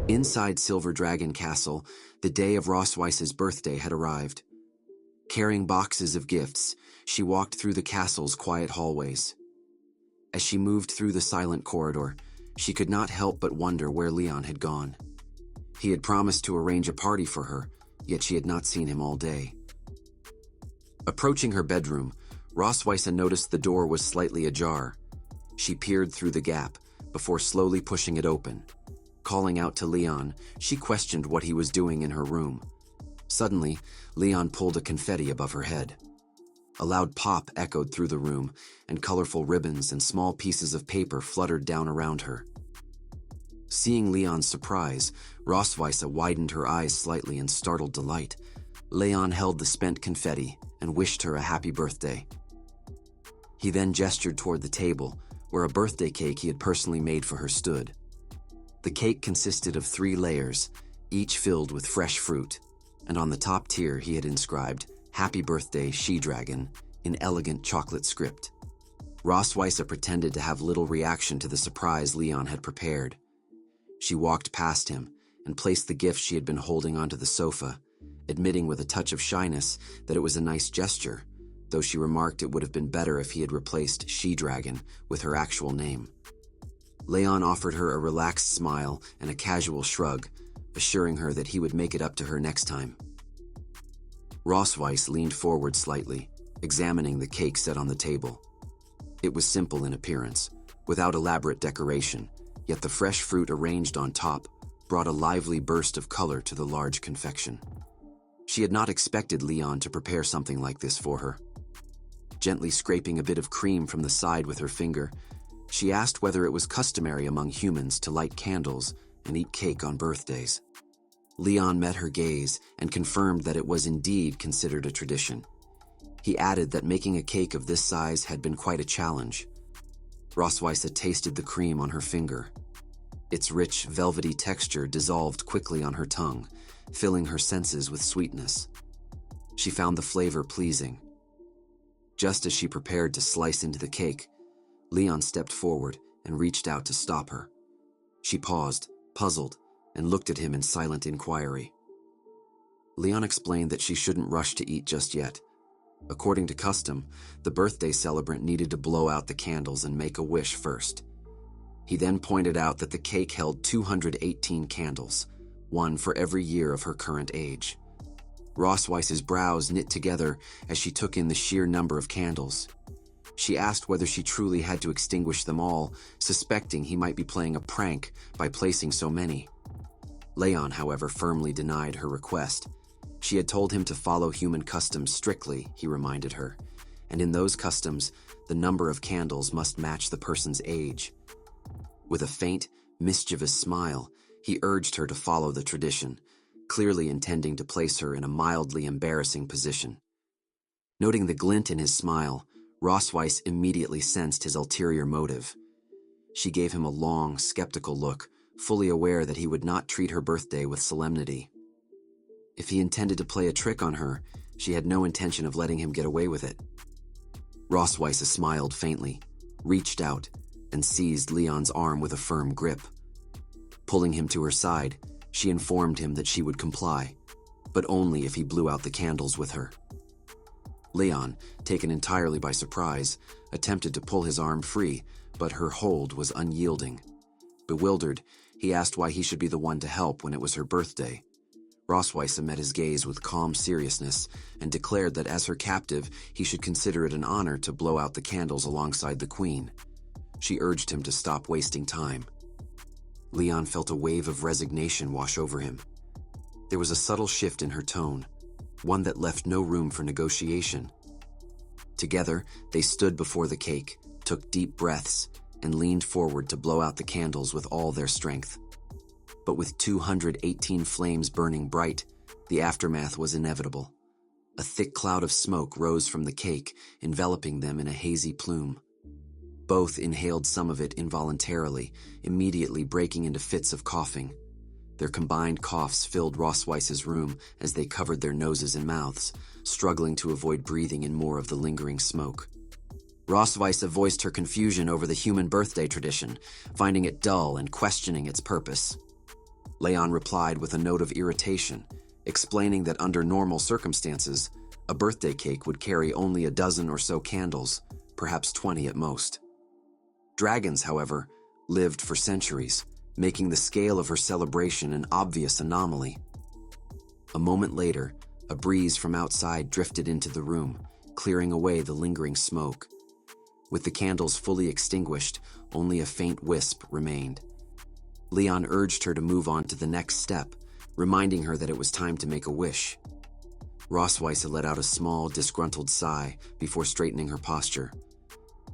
[SPEAKER 1] Inside Silver Dragon Castle, the day of Rossweisse's birthday had arrived. Carrying boxes of gifts, she walked through the castle's quiet hallways. As she moved through the silent corridor, she could not help but wonder where Leywin had gone. He had promised to arrange a party for her, yet she had not seen him all day. Approaching her bedroom, Rossweisse noticed the door was slightly ajar. She peered through the gap, before slowly pushing it open. Calling out to Leywin, she questioned what he was doing in her room. Suddenly, Leywin pulled a confetti above her head. A loud pop echoed through the room, and colorful ribbons and small pieces of paper fluttered down around her. Seeing Leywin's surprise, Rossweisse widened her eyes slightly in startled delight. Leywin held the spent confetti and wished her a happy birthday. He then gestured toward the table, where a birthday cake he had personally made for her stood. The cake consisted of 3 layers, each filled with fresh fruit, and on the top tier he had inscribed, "Happy Birthday, She-Dragon," in elegant chocolate script. Rossweisse pretended to have little reaction to the surprise Leywin had prepared. She walked past him and placed the gift she had been holding onto the sofa, admitting with a touch of shyness that it was a nice gesture, though she remarked it would have been better if he had replaced She-Dragon with her actual name. Leywin offered her a relaxed smile and a casual shrug, assuring her that he would make it up to her next time. Rossweisse leaned forward slightly, examining the cake set on the table. It was simple in appearance, without elaborate decoration, yet the fresh fruit arranged on top brought a lively burst of color to the large confection. She had not expected Leon to prepare something like this for her. Gently scraping a bit of cream from the side with her finger, she asked whether it was customary among humans to light candles and eat cake on birthdays. Leon met her gaze and confirmed that it was indeed considered a tradition. He added that making a cake of this size had been quite a challenge. Rossweisse tasted the cream on her finger. Its rich, velvety texture dissolved quickly on her tongue, filling her senses with sweetness. She found the flavor pleasing. Just as she prepared to slice into the cake, Leon stepped forward and reached out to stop her. She paused, puzzled, and looked at him in silent inquiry. Leon explained that she shouldn't rush to eat just yet. According to custom, the birthday celebrant needed to blow out the candles and make a wish first. He then pointed out that the cake held 218 candles, one for every year of her current age. Rossweisse's brows knit together as she took in the sheer number of candles. She asked whether she truly had to extinguish them all, suspecting he might be playing a prank by placing so many. Leon, however, firmly denied her request. She had told him to follow human customs strictly, he reminded her, and in those customs, the number of candles must match the person's age. With a faint, mischievous smile, he urged her to follow the tradition, clearly intending to place her in a mildly embarrassing position. Noting the glint in his smile, Rossweisse immediately sensed his ulterior motive. She gave him a long, skeptical look, fully aware that he would not treat her birthday with solemnity. If he intended to play a trick on her, she had no intention of letting him get away with it. Rossweisse smiled faintly, reached out, and seized Leon's arm with a firm grip. Pulling him to her side, she informed him that she would comply, but only if he blew out the candles with her. Leon, taken entirely by surprise, attempted to pull his arm free, but her hold was unyielding. Bewildered, he asked why he should be the one to help when it was her birthday. Rossweisse met his gaze with calm seriousness and declared that as her captive, he should consider it an honor to blow out the candles alongside the queen. She urged him to stop wasting time. Leon felt a wave of resignation wash over him. There was a subtle shift in her tone, one that left no room for negotiation. Together, they stood before the cake, took deep breaths, and leaned forward to blow out the candles with all their strength. But with 218 flames burning bright, the aftermath was inevitable. A thick cloud of smoke rose from the cake, enveloping them in a hazy plume. Both inhaled some of it involuntarily, immediately breaking into fits of coughing. Their combined coughs filled Rossweisse's room as they covered their noses and mouths, struggling to avoid breathing in more of the lingering smoke. Rossweisse voiced her confusion over the human birthday tradition, finding it dull and questioning its purpose. Leon replied with a note of irritation, explaining that under normal circumstances, a birthday cake would carry only a dozen or so candles, perhaps 20 at most. Dragons, however, lived for centuries, making the scale of her celebration an obvious anomaly. A moment later, a breeze from outside drifted into the room, clearing away the lingering smoke. With the candles fully extinguished, only a faint wisp remained. Leon urged her to move on to the next step, reminding her that it was time to make a wish. Rossweisse let out a small, disgruntled sigh before straightening her posture.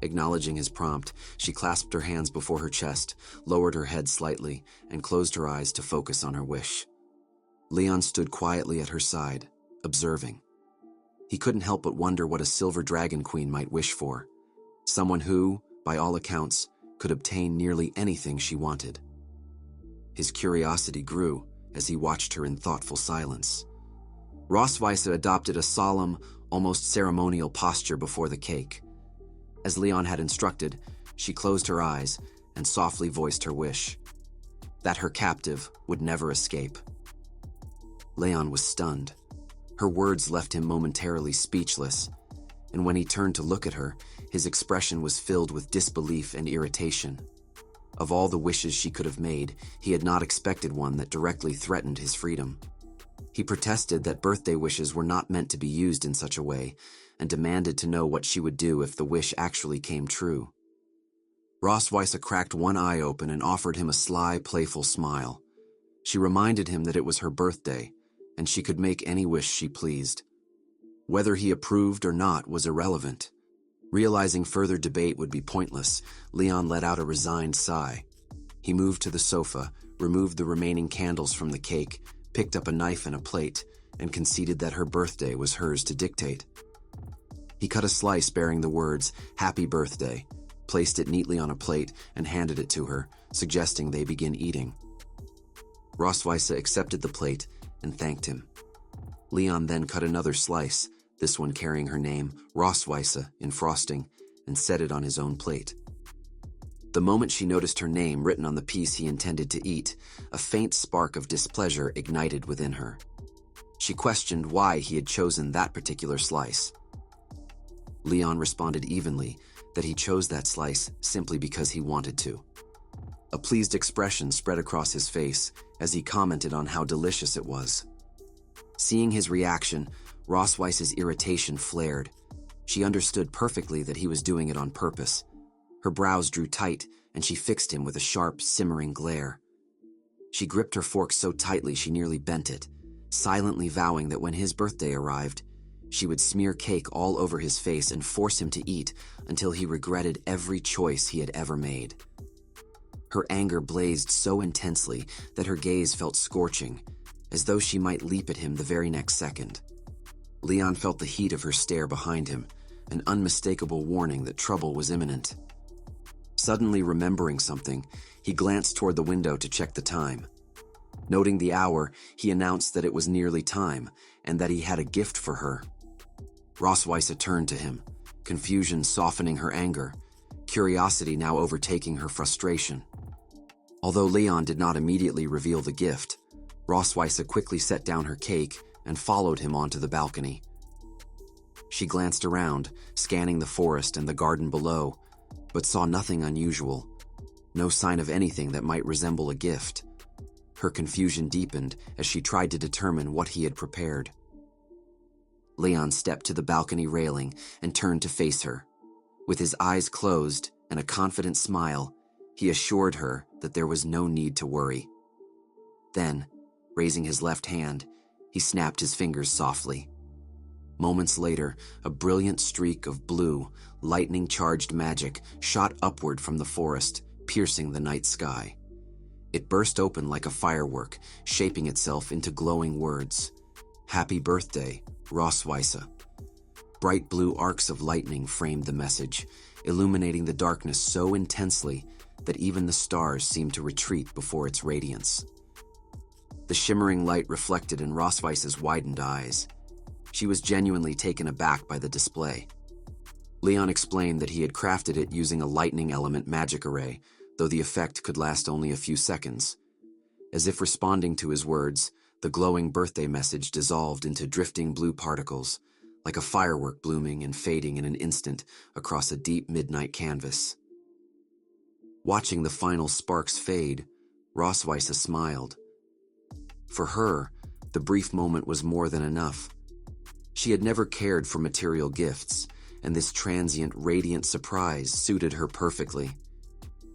[SPEAKER 1] Acknowledging his prompt, she clasped her hands before her chest, lowered her head slightly, and closed her eyes to focus on her wish. Leon stood quietly at her side, observing. He couldn't help but wonder what a silver dragon queen might wish for, someone who, by all accounts, could obtain nearly anything she wanted. His curiosity grew as he watched her in thoughtful silence. Rossweisse adopted a solemn, almost ceremonial posture before the cake. As Leon had instructed, she closed her eyes and softly voiced her wish, that her captive would never escape. Leon was stunned. Her words left him momentarily speechless, and when he turned to look at her, his expression was filled with disbelief and irritation. Of all the wishes she could have made, he had not expected one that directly threatened his freedom. He protested that birthday wishes were not meant to be used in such a way, and demanded to know what she would do if the wish actually came true. Rossweisse cracked one eye open and offered him a sly, playful smile. She reminded him that it was her birthday, and she could make any wish she pleased. Whether he approved or not was irrelevant. Realizing further debate would be pointless, Leon let out a resigned sigh. He moved to the sofa, removed the remaining candles from the cake, picked up a knife and a plate, and conceded that her birthday was hers to dictate. He cut a slice bearing the words, "Happy Birthday," placed it neatly on a plate, and handed it to her, suggesting they begin eating. Rossweisse accepted the plate and thanked him. Leon then cut another slice, this one carrying her name, Rossweisse, in frosting, and set it on his own plate. The moment she noticed her name written on the piece he intended to eat, a faint spark of displeasure ignited within her. She questioned why he had chosen that particular slice. Leon responded evenly that he chose that slice simply because he wanted to. A pleased expression spread across his face as he commented on how delicious it was. Seeing his reaction, Rossweisse's irritation flared. She understood perfectly that he was doing it on purpose. Her brows drew tight, and she fixed him with a sharp, simmering glare. She gripped her fork so tightly she nearly bent it, silently vowing that when his birthday arrived, she would smear cake all over his face and force him to eat until he regretted every choice he had ever made. Her anger blazed so intensely that her gaze felt scorching, as though she might leap at him the very next second. Leon felt the heat of her stare behind him, an unmistakable warning that trouble was imminent. Suddenly remembering something, he glanced toward the window to check the time. Noting the hour, he announced that it was nearly time, and that he had a gift for her. Rossweisse turned to him, confusion softening her anger, curiosity now overtaking her frustration. Although Leon did not immediately reveal the gift, Rossweisse quickly set down her cake and followed him onto the balcony. She glanced around, scanning the forest and the garden below, but saw nothing unusual, no sign of anything that might resemble a gift. Her confusion deepened as she tried to determine what he had prepared. Leon stepped to the balcony railing and turned to face her. With his eyes closed and a confident smile, he assured her that there was no need to worry. Then, raising his left hand, he snapped his fingers softly. Moments later, a brilliant streak of blue, lightning-charged magic shot upward from the forest, piercing the night sky. It burst open like a firework, shaping itself into glowing words. "Happy Birthday, Rossweisse." Bright blue arcs of lightning framed the message, illuminating the darkness so intensely that even the stars seemed to retreat before its radiance. The shimmering light reflected in Rossweisse's widened eyes. She was genuinely taken aback by the display. Leon explained that he had crafted it using a lightning element magic array, though the effect could last only a few seconds. As if responding to his words, the glowing birthday message dissolved into drifting blue particles, like a firework blooming and fading in an instant across a deep midnight canvas. Watching the final sparks fade, Rossweisse smiled. For her, the brief moment was more than enough. She had never cared for material gifts, and this transient, radiant surprise suited her perfectly.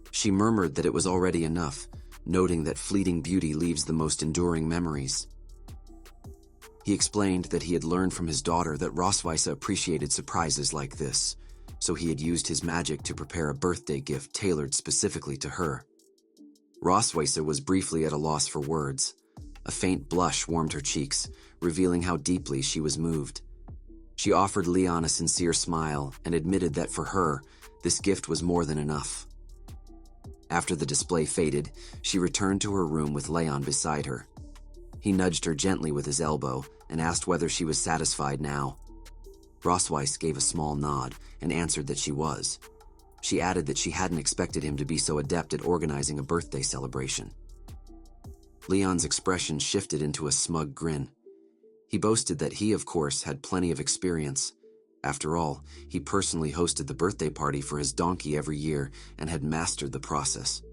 [SPEAKER 1] She murmured that it was already enough, noting that fleeting beauty leaves the most enduring memories. He explained that he had learned from his daughter that Rossweisse appreciated surprises like this, so he had used his magic to prepare a birthday gift tailored specifically to her. Rossweisse was briefly at a loss for words. A faint blush warmed her cheeks, revealing how deeply she was moved. She offered Leon a sincere smile and admitted that for her, this gift was more than enough. After the display faded, she returned to her room with Leon beside her. He nudged her gently with his elbow and asked whether she was satisfied now. Rossweisse gave a small nod and answered that she was. She added that she hadn't expected him to be so adept at organizing a birthday celebration. Leon's expression shifted into a smug grin. He boasted that he, of course, had plenty of experience. After all, he personally hosted the birthday party for his donkey every year and had mastered the process.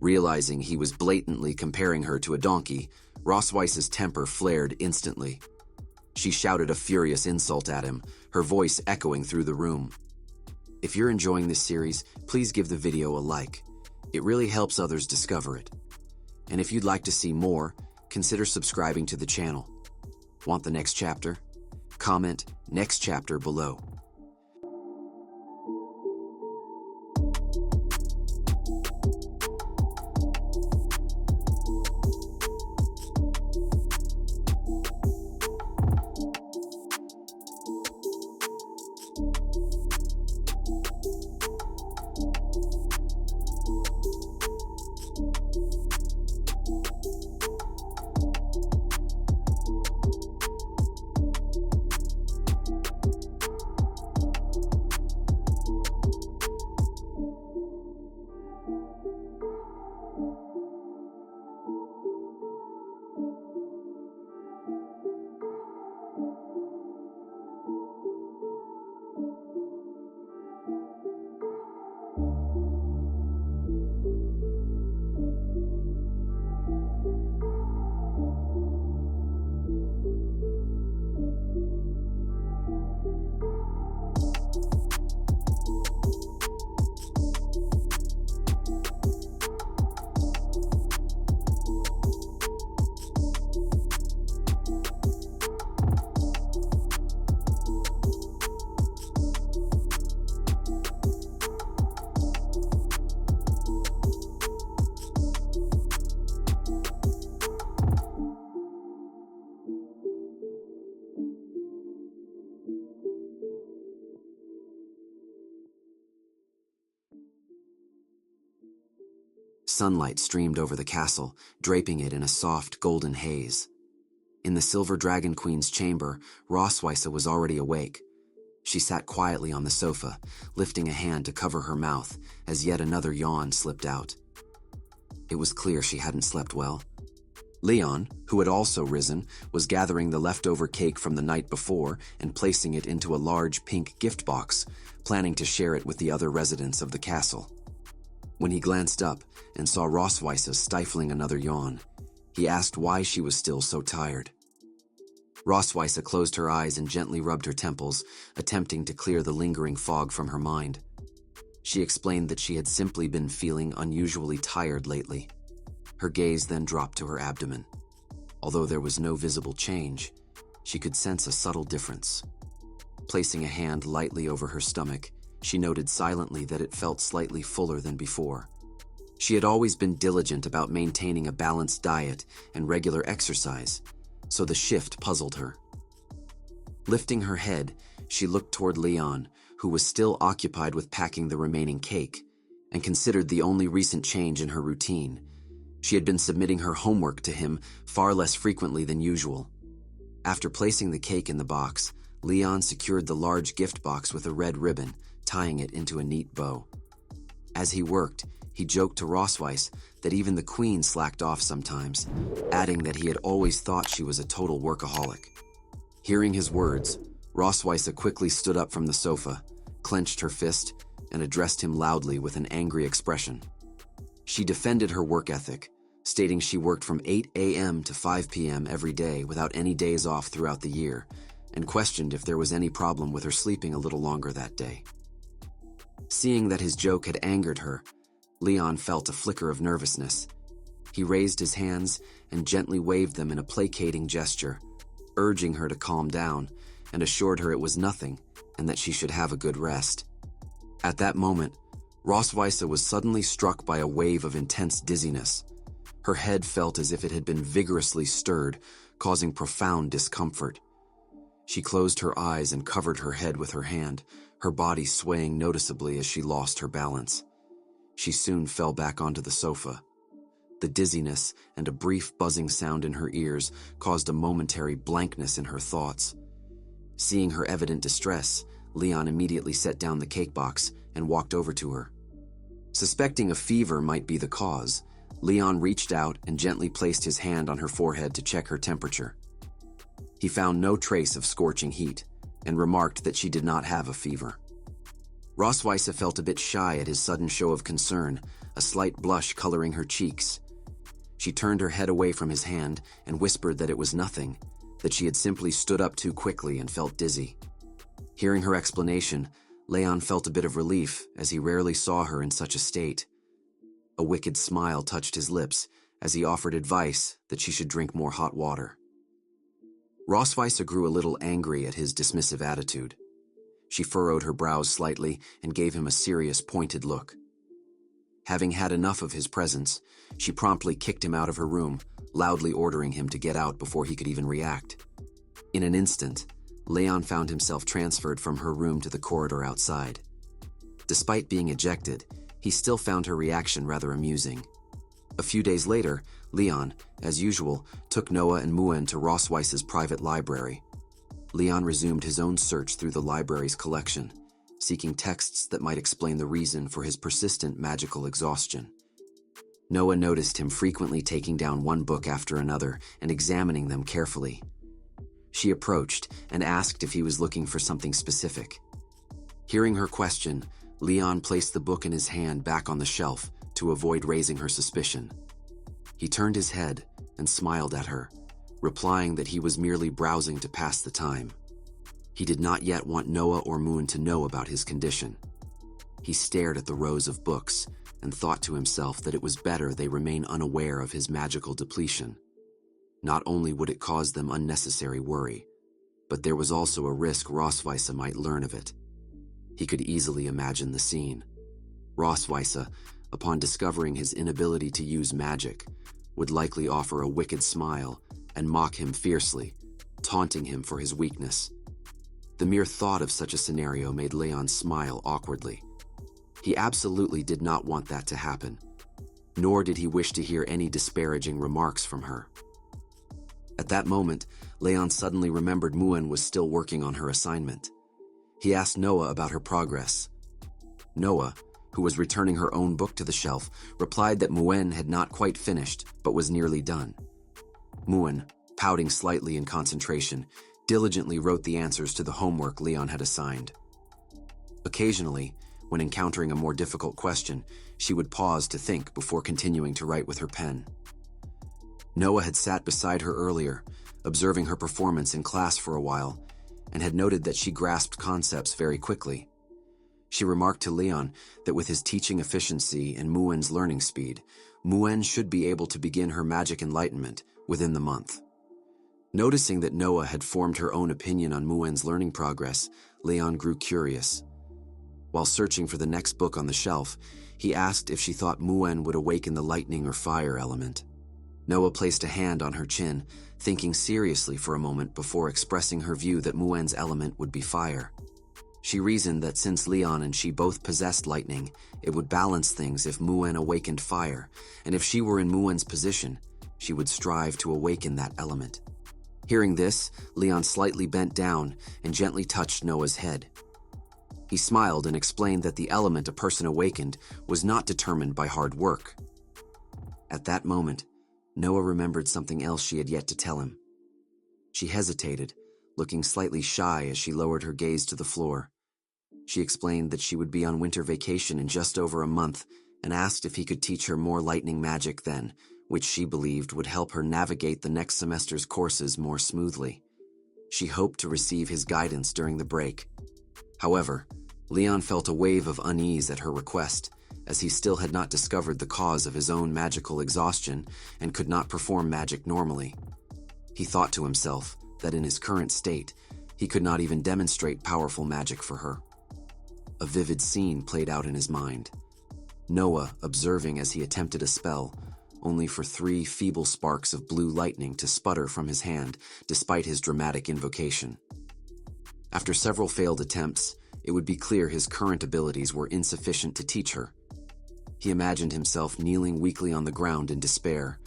[SPEAKER 1] Realizing he was blatantly comparing her to a donkey, Rossweisse's temper flared instantly. She shouted a furious insult at him, her voice echoing through the room. If you're enjoying this series, please give the video a like. It really helps others discover it. And if you'd like to see more, consider subscribing to the channel. Want the next chapter? Comment "next chapter" below. Sunlight streamed over the castle, draping it in a soft, golden haze. In the Silver Dragon Queen's chamber, Rossweisse was already awake. She sat quietly on the sofa, lifting a hand to cover her mouth as yet another yawn slipped out. It was clear she hadn't slept well. Leon, who had also risen, was gathering the leftover cake from the night before and placing it into a large pink gift box, planning to share it with the other residents of the castle. When he glanced up and saw Rossweisse stifling another yawn, he asked why she was still so tired. Rossweisse closed her eyes and gently rubbed her temples, attempting to clear the lingering fog from her mind. She explained that she had simply been feeling unusually tired lately. Her gaze then dropped to her abdomen. Although there was no visible change, she could sense a subtle difference. Placing a hand lightly over her stomach, she noted silently that it felt slightly fuller than before. She had always been diligent about maintaining a balanced diet and regular exercise, so the shift puzzled her. Lifting her head, she looked toward Leon, who was still occupied with packing the remaining cake, and considered the only recent change in her routine. She had been submitting her homework to him far less frequently than usual. After placing the cake in the box, Leon secured the large gift box with a red ribbon, tying it into a neat bow. As he worked, he joked to Rossweisse that even the queen slacked off sometimes, adding that he had always thought she was a total workaholic. Hearing his words, Rossweisse quickly stood up from the sofa, clenched her fist, and addressed him loudly with an angry expression. She defended her work ethic, stating she worked from 8 a.m. to 5 p.m. every day without any days off throughout the year, and questioned if there was any problem with her sleeping a little longer that day. Seeing that his joke had angered her, Leon felt a flicker of nervousness. He raised his hands and gently waved them in a placating gesture, urging her to calm down, and assured her it was nothing and that she should have a good rest. At that moment, Rossweisse was suddenly struck by a wave of intense dizziness. Her head felt as if it had been vigorously stirred, causing profound discomfort. She closed her eyes and covered her head with her hand, her body swaying noticeably as she lost her balance. She soon fell back onto the sofa. The dizziness and a brief buzzing sound in her ears caused a momentary blankness in her thoughts. Seeing her evident distress, Leon immediately set down the cake box and walked over to her. Suspecting a fever might be the cause, Leon reached out and gently placed his hand on her forehead to check her temperature. He found no trace of scorching heat and remarked that she did not have a fever. Rossweisse felt a bit shy at his sudden show of concern, a slight blush coloring her cheeks. She turned her head away from his hand and whispered that it was nothing, that she had simply stood up too quickly and felt dizzy. Hearing her explanation, Leon felt a bit of relief, as he rarely saw her in such a state. A wicked smile touched his lips as he offered advice that she should drink more hot water. Rossweisse grew a little angry at his dismissive attitude. She furrowed her brows slightly and gave him a serious, pointed look. Having had enough of his presence, she promptly kicked him out of her room, loudly ordering him to get out before he could even react. In an instant, Leon found himself transferred from her room to the corridor outside. Despite being ejected, he still found her reaction rather amusing. A few days later, Leon, as usual, took Noah and Muen to Rossweisse's private library. Leon resumed his own search through the library's collection, seeking texts that might explain the reason for his persistent magical exhaustion. Noah noticed him frequently taking down one book after another and examining them carefully. She approached and asked if he was looking for something specific. Hearing her question, Leon placed the book in his hand back on the shelf to avoid raising her suspicion. He turned his head and smiled at her, replying that he was merely browsing to pass the time. He did not yet want Noah or Moon to know about his condition. He stared at the rows of books and thought to himself that it was better they remain unaware of his magical depletion. Not only would it cause them unnecessary worry, but there was also a risk Rossweisse might learn of it. He could easily imagine the scene. Rossweisse, upon discovering his inability to use magic, would likely offer a wicked smile and mock him fiercely, taunting him for his weakness. The mere thought of such a scenario made Leon smile awkwardly. He absolutely did not want that to happen, nor did he wish to hear any disparaging remarks from her. At that moment, Leon suddenly remembered Muen was still working on her assignment. He asked Noah about her progress. Noah, who was returning her own book to the shelf, replied that Muen had not quite finished, but was nearly done. Muen, pouting slightly in concentration, diligently wrote the answers to the homework Leon had assigned. Occasionally, when encountering a more difficult question, she would pause to think before continuing to write with her pen. Noah had sat beside her earlier, observing her performance in class for a while, and had noted that she grasped concepts very quickly. She remarked to Leon that with his teaching efficiency and Muen's learning speed, Muen should be able to begin her magic enlightenment within the month. Noticing that Noah had formed her own opinion on Muen's learning progress, Leon grew curious. While searching for the next book on the shelf, he asked if she thought Muen would awaken the lightning or fire element. Noah placed a hand on her chin, thinking seriously for a moment before expressing her view that Muen's element would be fire. She reasoned that since Leon and she both possessed lightning, it would balance things if Muen awakened fire, and if she were in Muen's position, she would strive to awaken that element. Hearing this, Leon slightly bent down and gently touched Noah's head. He smiled and explained that the element a person awakened was not determined by hard work. At that moment, Noah remembered something else she had yet to tell him. She hesitated, looking slightly shy as she lowered her gaze to the floor. She explained that she would be on winter vacation in just over a month and asked if he could teach her more lightning magic then, which she believed would help her navigate the next semester's courses more smoothly. She hoped to receive his guidance during the break. However, Leon felt a wave of unease at her request, as he still had not discovered the cause of his own magical exhaustion and could not perform magic normally. He thought to himself that in his current state, he could not even demonstrate powerful magic for her. A vivid scene played out in his mind. Noah observing as he attempted a spell, only for 3 feeble sparks of blue lightning to sputter from his hand despite his dramatic invocation. After several failed attempts, it would be clear his current abilities were insufficient to teach her. He imagined himself kneeling weakly on the ground in despair,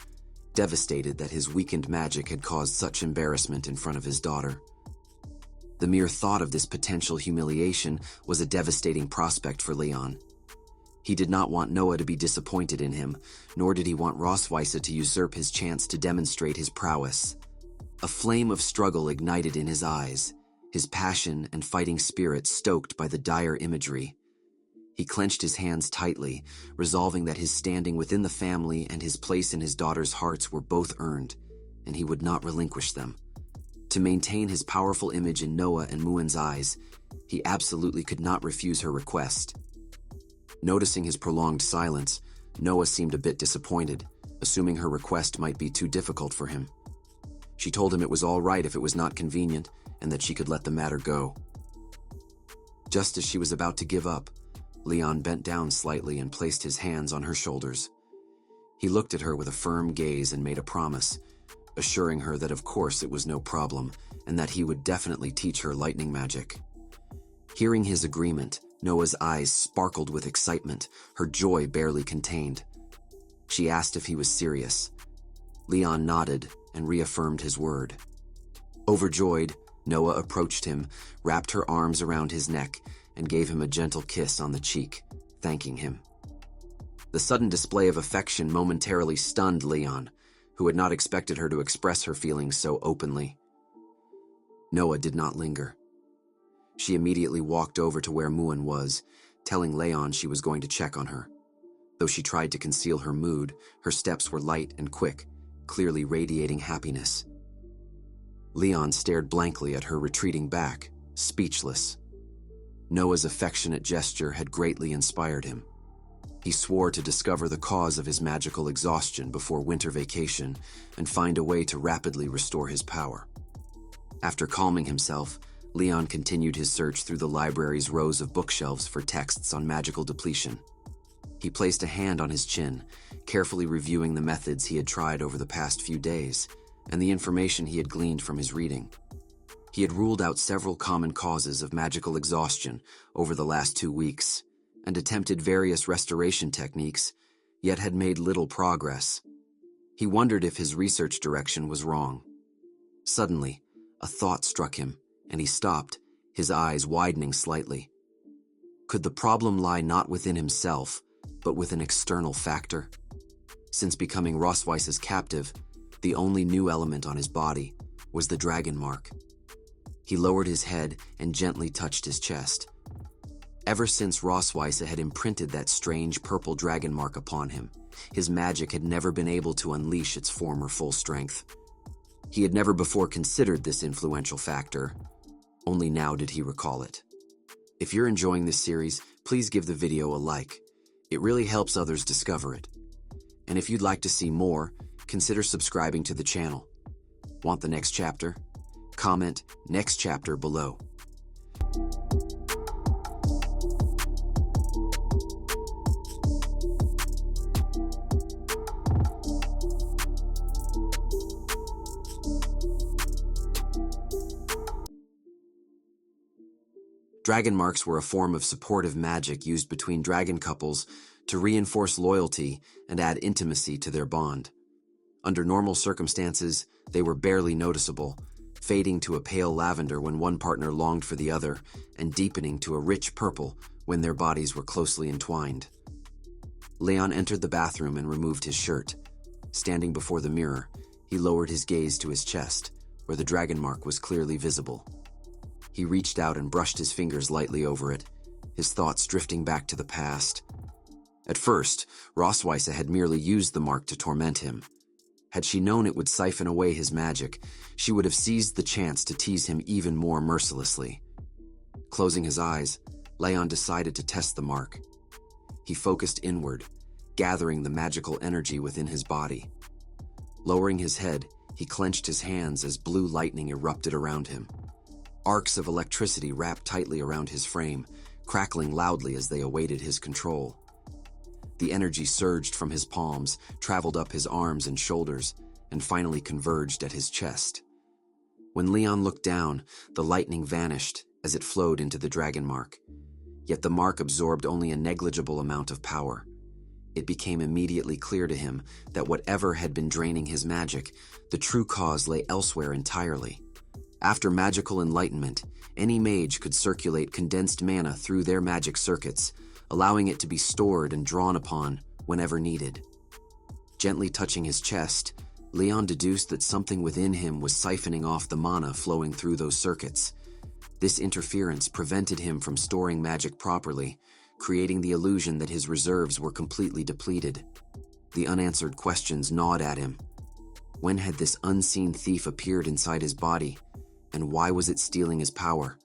[SPEAKER 1] devastated that his weakened magic had caused such embarrassment in front of his daughter. The mere thought of this potential humiliation was a devastating prospect for Leon. He did not want Noah to be disappointed in him, nor did he want Rossweisse to usurp his chance to demonstrate his prowess. A flame of struggle ignited in his eyes, his passion and fighting spirit stoked by the dire imagery. He clenched his hands tightly, resolving that his standing within the family and his place in his daughter's hearts were both earned, and he would not relinquish them. To maintain his powerful image in Noah and Muen's eyes, he absolutely could not refuse her request. Noticing his prolonged silence, Noah seemed a bit disappointed, assuming her request might be too difficult for him. She told him it was all right if it was not convenient, and that she could let the matter go. Just as she was about to give up, Leon bent down slightly and placed his hands on her shoulders. He looked at her with a firm gaze and made a promise, assuring her that of course it was no problem, and that he would definitely teach her lightning magic. Hearing his agreement, Noah's eyes sparkled with excitement, her joy barely contained. She asked if he was serious. Leon nodded and reaffirmed his word. Overjoyed, Noah approached him, wrapped her arms around his neck, and gave him a gentle kiss on the cheek, thanking him. The sudden display of affection momentarily stunned Leon, who had not expected her to express her feelings so openly. Noah did not linger. She immediately walked over to where Muen was, telling Leon she was going to check on her. Though she tried to conceal her mood, her steps were light and quick, clearly radiating happiness. Leon stared blankly at her retreating back, speechless. Noah's affectionate gesture had greatly inspired him. He swore to discover the cause of his magical exhaustion before winter vacation and find a way to rapidly restore his power. After calming himself, Leon continued his search through the library's rows of bookshelves for texts on magical depletion. He placed a hand on his chin, carefully reviewing the methods he had tried over the past few days and the information he had gleaned from his reading. He had ruled out several common causes of magical exhaustion over the last 2 weeks and attempted various restoration techniques, yet had made little progress. He wondered if his research direction was wrong. Suddenly, a thought struck him, and he stopped, his eyes widening slightly. Could the problem lie not within himself, but with an external factor? Since becoming Rossweisse's captive, the only new element on his body was the dragon mark. He lowered his head and gently touched his chest. Ever since Rossweisse had imprinted that strange purple dragon mark upon him, his magic had never been able to unleash its former full strength. He had never before considered this influential factor. Only now did he recall it. If you're enjoying this series, please give the video a like. It really helps others discover it. And if you'd like to see more, consider subscribing to the channel. Want the next chapter? Comment "next chapter" below. Dragon marks were a form of supportive magic used between dragon couples to reinforce loyalty and add intimacy to their bond. Under normal circumstances, they were barely noticeable, fading to a pale lavender when one partner longed for the other, and deepening to a rich purple when their bodies were closely entwined. Leon entered the bathroom and removed his shirt. Standing before the mirror, he lowered his gaze to his chest, where the dragon mark was clearly visible. He reached out and brushed his fingers lightly over it, his thoughts drifting back to the past. At first, Rossweisse had merely used the mark to torment him. Had she known it would siphon away his magic, she would have seized the chance to tease him even more mercilessly. Closing his eyes, Leon decided to test the mark. He focused inward, gathering the magical energy within his body. Lowering his head, he clenched his hands as blue lightning erupted around him. Arcs of electricity wrapped tightly around his frame, crackling loudly as they awaited his control. The energy surged from his palms, traveled up his arms and shoulders, and finally converged at his chest. When Leon looked down, the lightning vanished as it flowed into the dragon mark. Yet the mark absorbed only a negligible amount of power. It became immediately clear to him that whatever had been draining his magic, the true cause lay elsewhere entirely. After magical enlightenment, any mage could circulate condensed mana through their magic circuits, allowing it to be stored and drawn upon whenever needed. Gently touching his chest, Leon deduced that something within him was siphoning off the mana flowing through those circuits. This interference prevented him from storing magic properly, creating the illusion that his reserves were completely depleted. The unanswered questions gnawed at him. When had this unseen thief appeared inside his body, and why was it stealing his power?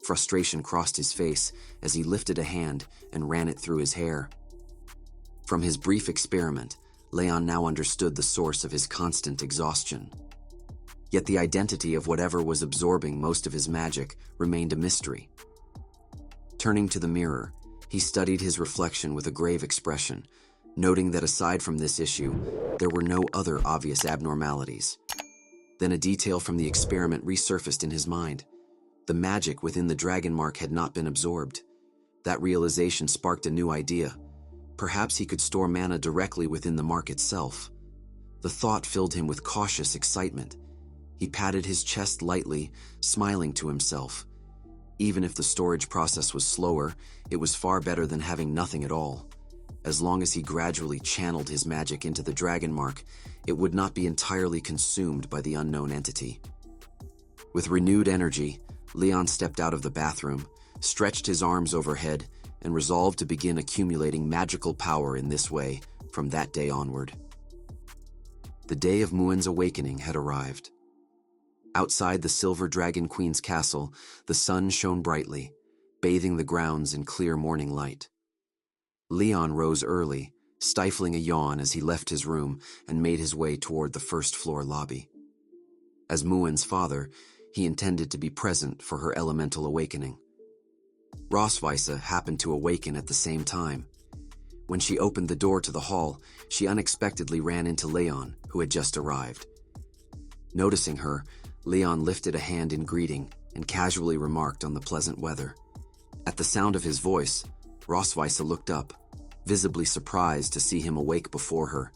[SPEAKER 1] Frustration crossed his face as he lifted a hand and ran it through his hair. From his brief experiment, Leon now understood the source of his constant exhaustion. Yet the identity of whatever was absorbing most of his magic remained a mystery. Turning to the mirror, he studied his reflection with a grave expression, noting that aside from this issue, there were no other obvious abnormalities. Then a detail from the experiment resurfaced in his mind. The magic within the dragon mark had not been absorbed. That realization sparked a new idea. Perhaps he could store mana directly within the mark itself. The thought filled him with cautious excitement. He patted his chest lightly, smiling to himself. Even if the storage process was slower, it was far better than having nothing at all. As long as he gradually channeled his magic into the dragon mark, it would not be entirely consumed by the unknown entity. With renewed energy, Leon stepped out of the bathroom, stretched his arms overhead, and resolved to begin accumulating magical power in this way from that day onward. The day of Muen's awakening had arrived. Outside the Silver Dragon Queen's castle, the sun shone brightly, bathing the grounds in clear morning light. Leon rose early, stifling a yawn as he left his room and made his way toward the first-floor lobby. As Muen's father, he intended to be present for her elemental awakening. Rossweisse happened to awaken at the same time. When she opened the door to the hall, she unexpectedly ran into Leon, who had just arrived. Noticing her, Leon lifted a hand in greeting and casually remarked on the pleasant weather. At the sound of his voice, Rossweisse looked up, visibly surprised to see him awake before her,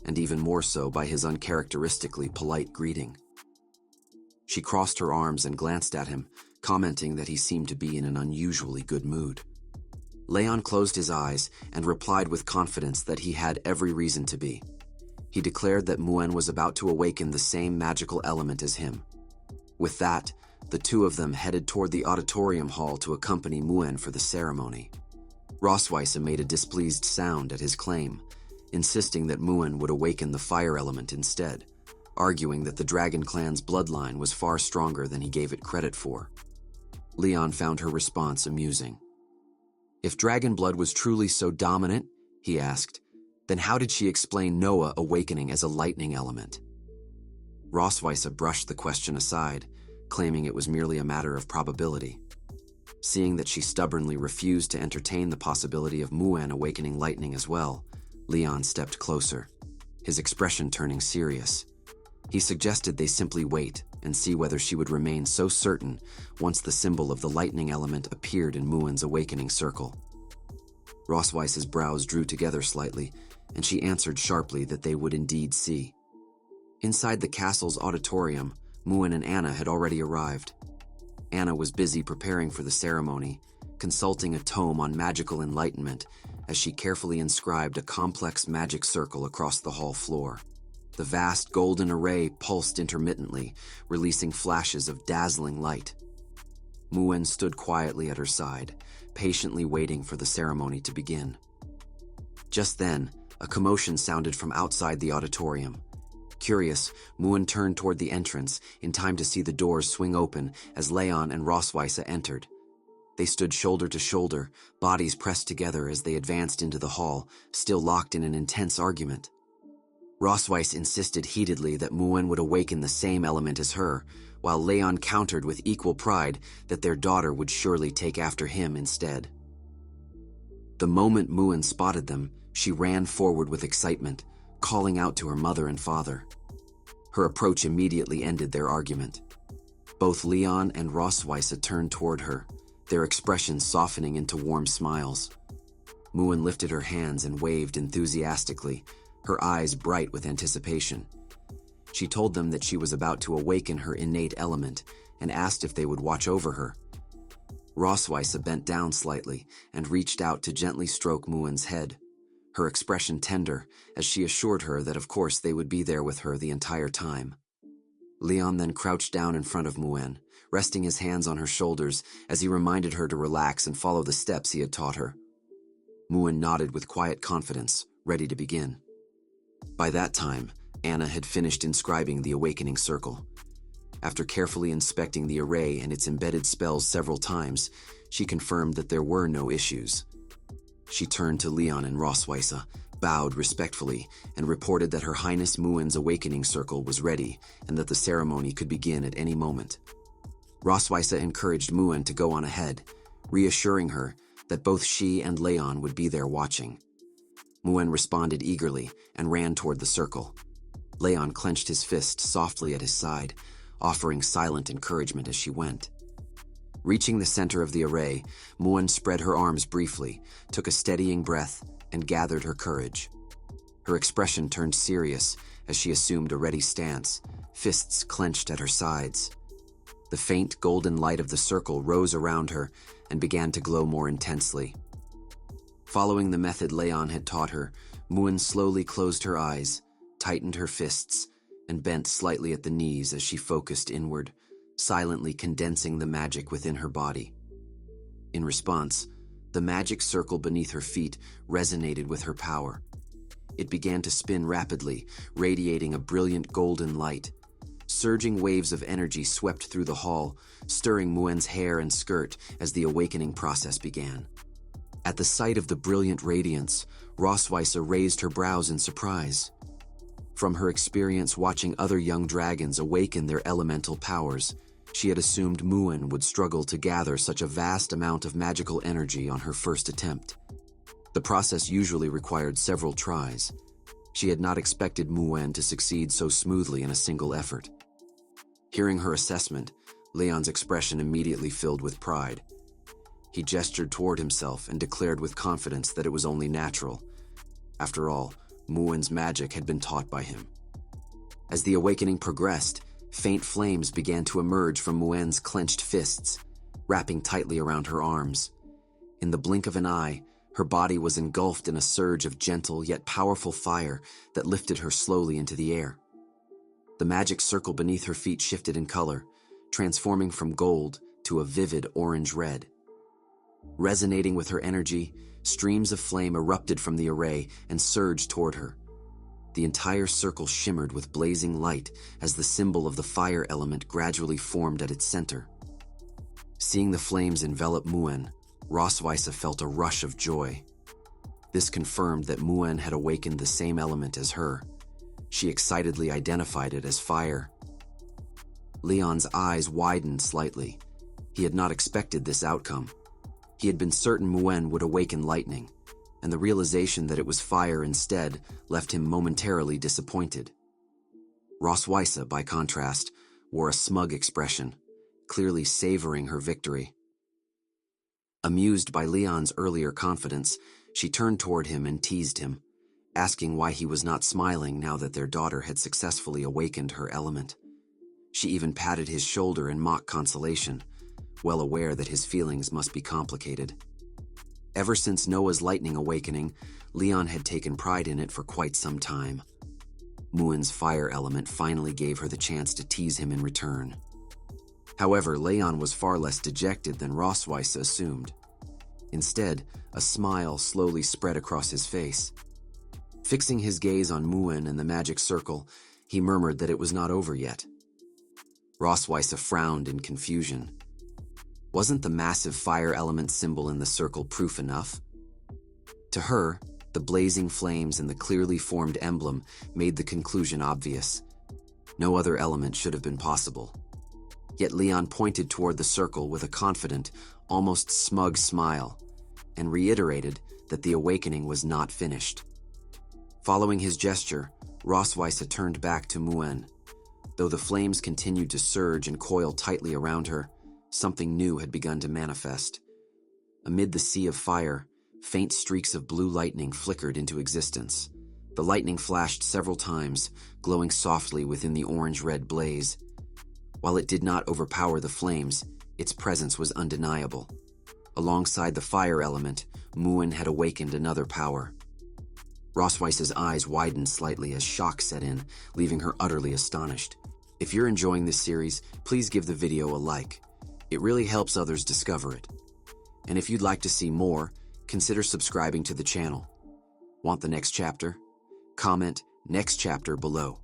[SPEAKER 1] and even more so by his uncharacteristically polite greeting. She crossed her arms and glanced at him, commenting that he seemed to be in an unusually good mood. Leon closed his eyes and replied with confidence that he had every reason to be. He declared that Muen was about to awaken the same magical element as him. With that, the two of them headed toward the auditorium hall to accompany Muen for the ceremony. Rossweisse made a displeased sound at his claim, insisting that Muen would awaken the fire element instead, arguing that the Dragon Clan's bloodline was far stronger than he gave it credit for. Leon found her response amusing. If dragon blood was truly so dominant, he asked, then how did she explain Noah awakening as a lightning element? Rossweisse brushed the question aside, claiming it was merely a matter of probability. Seeing that she stubbornly refused to entertain the possibility of Muen awakening lightning as well, Leon stepped closer, his expression turning serious. He suggested they simply wait and see whether she would remain so certain once the symbol of the lightning element appeared in Muen's awakening circle. Rossweisse's brows drew together slightly, and she answered sharply that they would indeed see. Inside the castle's auditorium, Muen and Anna had already arrived. Anna was busy preparing for the ceremony, consulting a tome on magical enlightenment as she carefully inscribed a complex magic circle across the hall floor. The vast golden array pulsed intermittently, releasing flashes of dazzling light. Muen stood quietly at her side, patiently waiting for the ceremony to begin. Just then, a commotion sounded from outside the auditorium. Curious, Muen turned toward the entrance, in time to see the doors swing open as Leon and Rossweisse entered. They stood shoulder to shoulder, bodies pressed together as they advanced into the hall, still locked in an intense argument. Rossweisse insisted heatedly that Muen would awaken the same element as her, while Leon countered with equal pride that their daughter would surely take after him instead. The moment Muen spotted them, she ran forward with excitement, calling out to her mother and father. Her approach immediately ended their argument. Both Leon and Rossweisse turned toward her, their expressions softening into warm smiles. Muen lifted her hands and waved enthusiastically, her eyes bright with anticipation. She told them that she was about to awaken her innate element and asked if they would watch over her. Rossweisse bent down slightly and reached out to gently stroke Muen's head, her expression tender as she assured her that of course they would be there with her the entire time. Leon then crouched down in front of Muen, resting his hands on her shoulders as he reminded her to relax and follow the steps he had taught her. Muen nodded with quiet confidence, ready to begin. By that time, Anna had finished inscribing the awakening circle. After carefully inspecting the array and its embedded spells several times, she confirmed that there were no issues. She turned to Leon and Rossweisse, bowed respectfully, and reported that Her Highness Muen's awakening circle was ready and that the ceremony could begin at any moment. Rossweisse encouraged Muen to go on ahead, reassuring her that both she and Leon would be there watching. Muen responded eagerly and ran toward the circle. Leon clenched his fist softly at his side, offering silent encouragement as she went. Reaching the center of the array, Muen spread her arms briefly, took a steadying breath, and gathered her courage. Her expression turned serious as she assumed a ready stance, fists clenched at her sides. The faint golden light of the circle rose around her and began to glow more intensely. Following the method Leon had taught her, Muen slowly closed her eyes, tightened her fists, and bent slightly at the knees as she focused inward, silently condensing the magic within her body. In response, the magic circle beneath her feet resonated with her power. It began to spin rapidly, radiating a brilliant golden light. Surging waves of energy swept through the hall, stirring Muen's hair and skirt as the awakening process began. At the sight of the brilliant radiance, Rossweisse raised her brows in surprise. From her experience watching other young dragons awaken their elemental powers, she had assumed Muen would struggle to gather such a vast amount of magical energy on her first attempt. The process usually required several tries. She had not expected Muen to succeed so smoothly in a single effort. Hearing her assessment, Leon's expression immediately filled with pride. He gestured toward himself and declared with confidence that it was only natural. After all, Muen's magic had been taught by him. As the awakening progressed, faint flames began to emerge from Muen's clenched fists, wrapping tightly around her arms. In the blink of an eye, her body was engulfed in a surge of gentle yet powerful fire that lifted her slowly into the air. The magic circle beneath her feet shifted in color, transforming from gold to a vivid orange-red. Resonating with her energy, streams of flame erupted from the array and surged toward her. The entire circle shimmered with blazing light as the symbol of the fire element gradually formed at its center. Seeing the flames envelop Muen, Rossweisse felt a rush of joy. This confirmed that Muen had awakened the same element as her. She excitedly identified it as fire. Leon's eyes widened slightly. He had not expected this outcome. He had been certain Muen would awaken lightning, and the realization that it was fire instead left him momentarily disappointed. Rossweisse, by contrast, wore a smug expression, clearly savoring her victory. Amused by Leon's earlier confidence, she turned toward him and teased him, asking why he was not smiling now that their daughter had successfully awakened her element. She even patted his shoulder in mock consolation, well aware that his feelings must be complicated. Ever since Noah's lightning awakening, Leon had taken pride in it for quite some time. Muen's fire element finally gave her the chance to tease him in return. However, Leon was far less dejected than Rossweisse assumed. Instead, a smile slowly spread across his face. Fixing his gaze on Muen and the magic circle, he murmured that it was not over yet. Rossweisse frowned in confusion. Wasn't the massive fire element symbol in the circle proof enough? To her, the blazing flames and the clearly formed emblem made the conclusion obvious. No other element should have been possible. Yet Leon pointed toward the circle with a confident, almost smug smile, and reiterated that the awakening was not finished. Following his gesture, Rossweisse turned back to Muen. Though the flames continued to surge and coil tightly around her, something new had begun to manifest. Amid the sea of fire, faint streaks of blue lightning flickered into existence. The lightning flashed several times, glowing softly within the orange-red blaze. While it did not overpower the flames, its presence was undeniable. Alongside the fire element, Muen had awakened another power. Rossweisse's eyes widened slightly as shock set in, leaving her utterly astonished. If you're enjoying this series, please give the video a like. It really helps others discover it. And if you'd like to see more, consider subscribing to the channel. Want the next chapter? Comment "next chapter" below.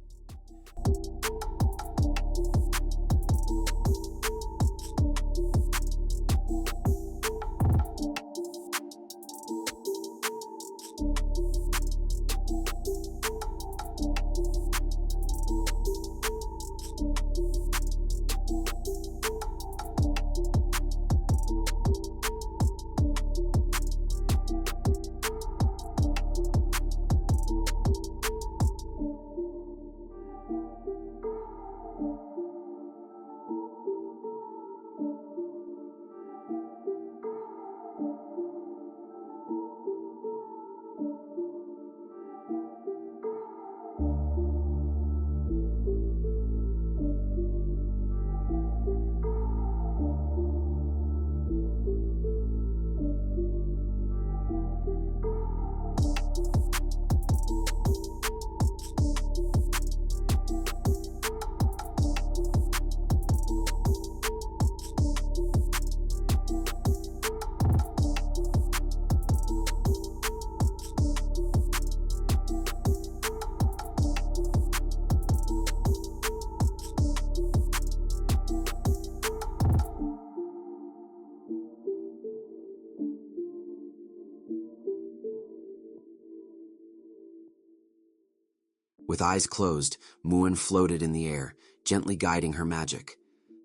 [SPEAKER 1] With eyes closed, Muin floated in the air, gently guiding her magic.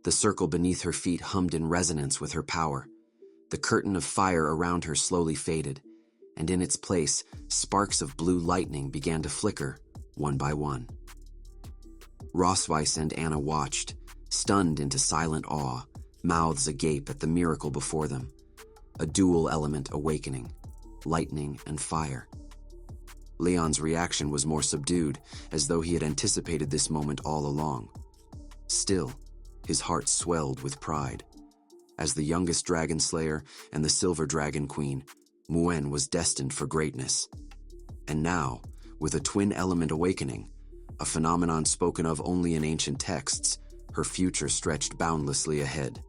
[SPEAKER 1] The circle beneath her feet hummed in resonance with her power. The curtain of fire around her slowly faded, and in its place, sparks of blue lightning began to flicker, one by one. Rossweisse and Anna watched, stunned into silent awe, mouths agape at the miracle before them. A dual element awakening, lightning and fire. Leon's reaction was more subdued, as though he had anticipated this moment all along. Still, his heart swelled with pride. As the youngest dragon slayer and the Silver Dragon Queen, Muin was destined for greatness. And now, with a twin element awakening, a phenomenon spoken of only in ancient texts, her future stretched boundlessly ahead.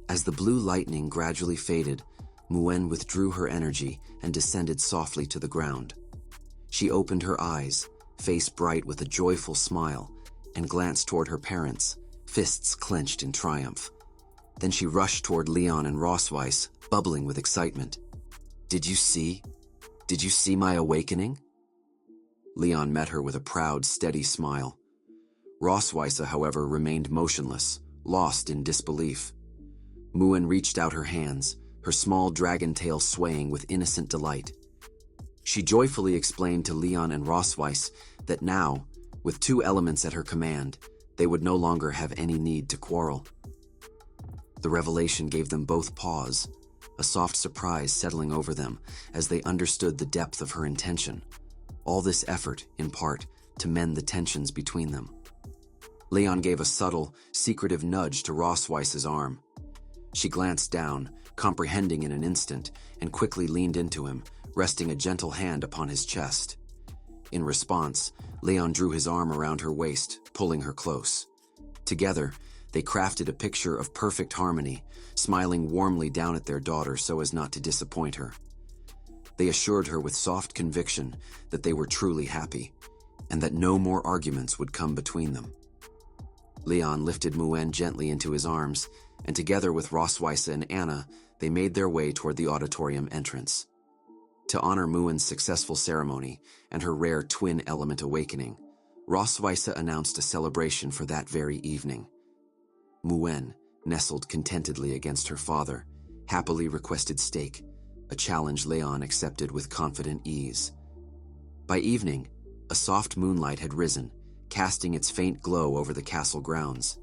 [SPEAKER 1] As the blue lightning gradually faded, Muin withdrew her energy and descended softly to the ground. She opened her eyes, face bright with a joyful smile, and glanced toward her parents, fists clenched in triumph. Then she rushed toward Leon and Rossweisse, bubbling with excitement. Did you see my awakening?" Leon met her with a proud, steady smile. Rossweisse, however, remained motionless, lost in disbelief. Muin reached out her hands, her small dragon tail swaying with innocent delight. She joyfully explained to Leon and Rossweisse that now, with two elements at her command, they would no longer have any need to quarrel. The revelation gave them both pause, a soft surprise settling over them as they understood the depth of her intention. All this effort, in part, to mend the tensions between them. Leon gave a subtle, secretive nudge to Rossweisse's arm. She glanced down, comprehending in an instant, and quickly leaned into him, resting a gentle hand upon his chest. In response, Leon drew his arm around her waist, pulling her close. Together, they crafted a picture of perfect harmony, smiling warmly down at their daughter so as not to disappoint her. They assured her with soft conviction that they were truly happy, and that no more arguments would come between them. Leon lifted Muin gently into his arms, and together with Rossweisse and Anna, they made their way toward the auditorium entrance. To honor Muin's successful ceremony and her rare twin element awakening, Rossweisse announced a celebration for that very evening. Muin, nestled contentedly against her father, happily requested steak, a challenge Leon accepted with confident ease. By evening, a soft moonlight had risen, casting its faint glow over the castle grounds.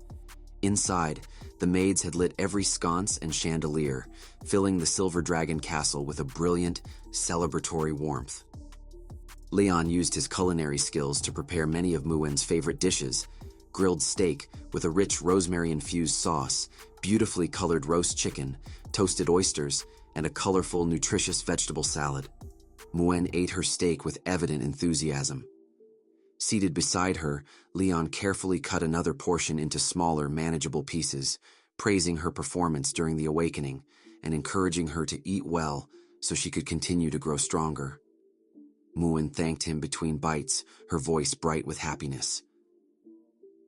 [SPEAKER 1] Inside, the maids had lit every sconce and chandelier, filling the Silver Dragon Castle with a brilliant, celebratory warmth. Leon used his culinary skills to prepare many of Muin's favorite dishes: grilled steak with a rich rosemary-infused sauce, beautifully colored roast chicken, toasted oysters, and a colorful, nutritious vegetable salad. Muin ate her steak with evident enthusiasm. Seated beside her, Leon carefully cut another portion into smaller, manageable pieces, praising her performance during the awakening and encouraging her to eat well so she could continue to grow stronger. Muin thanked him between bites, her voice bright with happiness.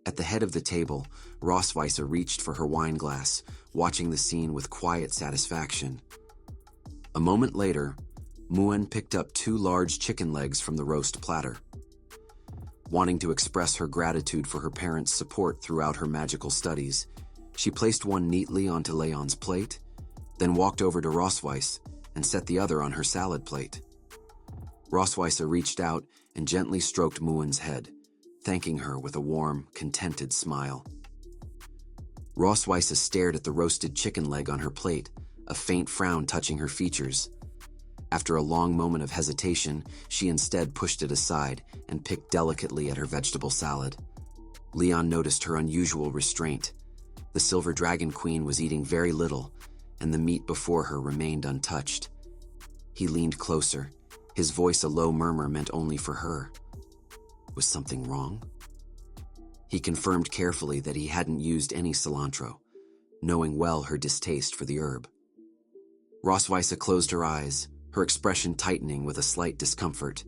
[SPEAKER 1] At the head of the table, Rossweisse reached for her wine glass, watching the scene with quiet satisfaction. A moment later, Muin picked up 2 large chicken legs from the roast platter. Wanting to express her gratitude for her parents' support throughout her magical studies, she placed one neatly onto Leon's plate, then walked over to Rossweisse and set the other on her salad plate. Rossweisse reached out and gently stroked Muin's head, thanking her with a warm, contented smile. Rossweisse stared at the roasted chicken leg on her plate, a faint frown touching her features. After a long moment of hesitation, she instead pushed it aside and picked delicately at her vegetable salad. Leon noticed her unusual restraint. The Silver Dragon Queen was eating very little, and the meat before her remained untouched. He leaned closer, his voice a low murmur meant only for her. Was something wrong? He confirmed carefully that he hadn't used any cilantro, knowing well her distaste for the herb. Rossweisse closed her eyes, her expression tightening with a slight discomfort.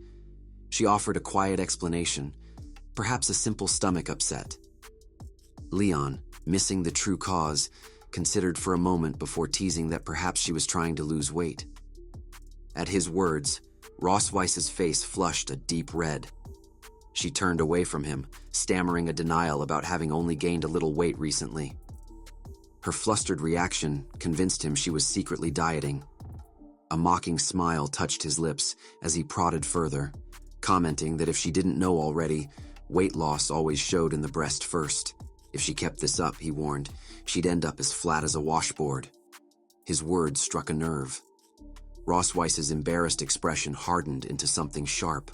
[SPEAKER 1] She offered a quiet explanation, perhaps a simple stomach upset. Leon, missing the true cause, considered for a moment before teasing that perhaps she was trying to lose weight. At his words, Rossweisse's face flushed a deep red. She turned away from him, stammering a denial about having only gained a little weight recently. Her flustered reaction convinced him she was secretly dieting. A mocking smile touched his lips as he prodded further, commenting that if she didn't know already, weight loss always showed in the breast first. If she kept this up, he warned, she'd end up as flat as a washboard. His words struck a nerve. Rossweisse's embarrassed expression hardened into something sharp.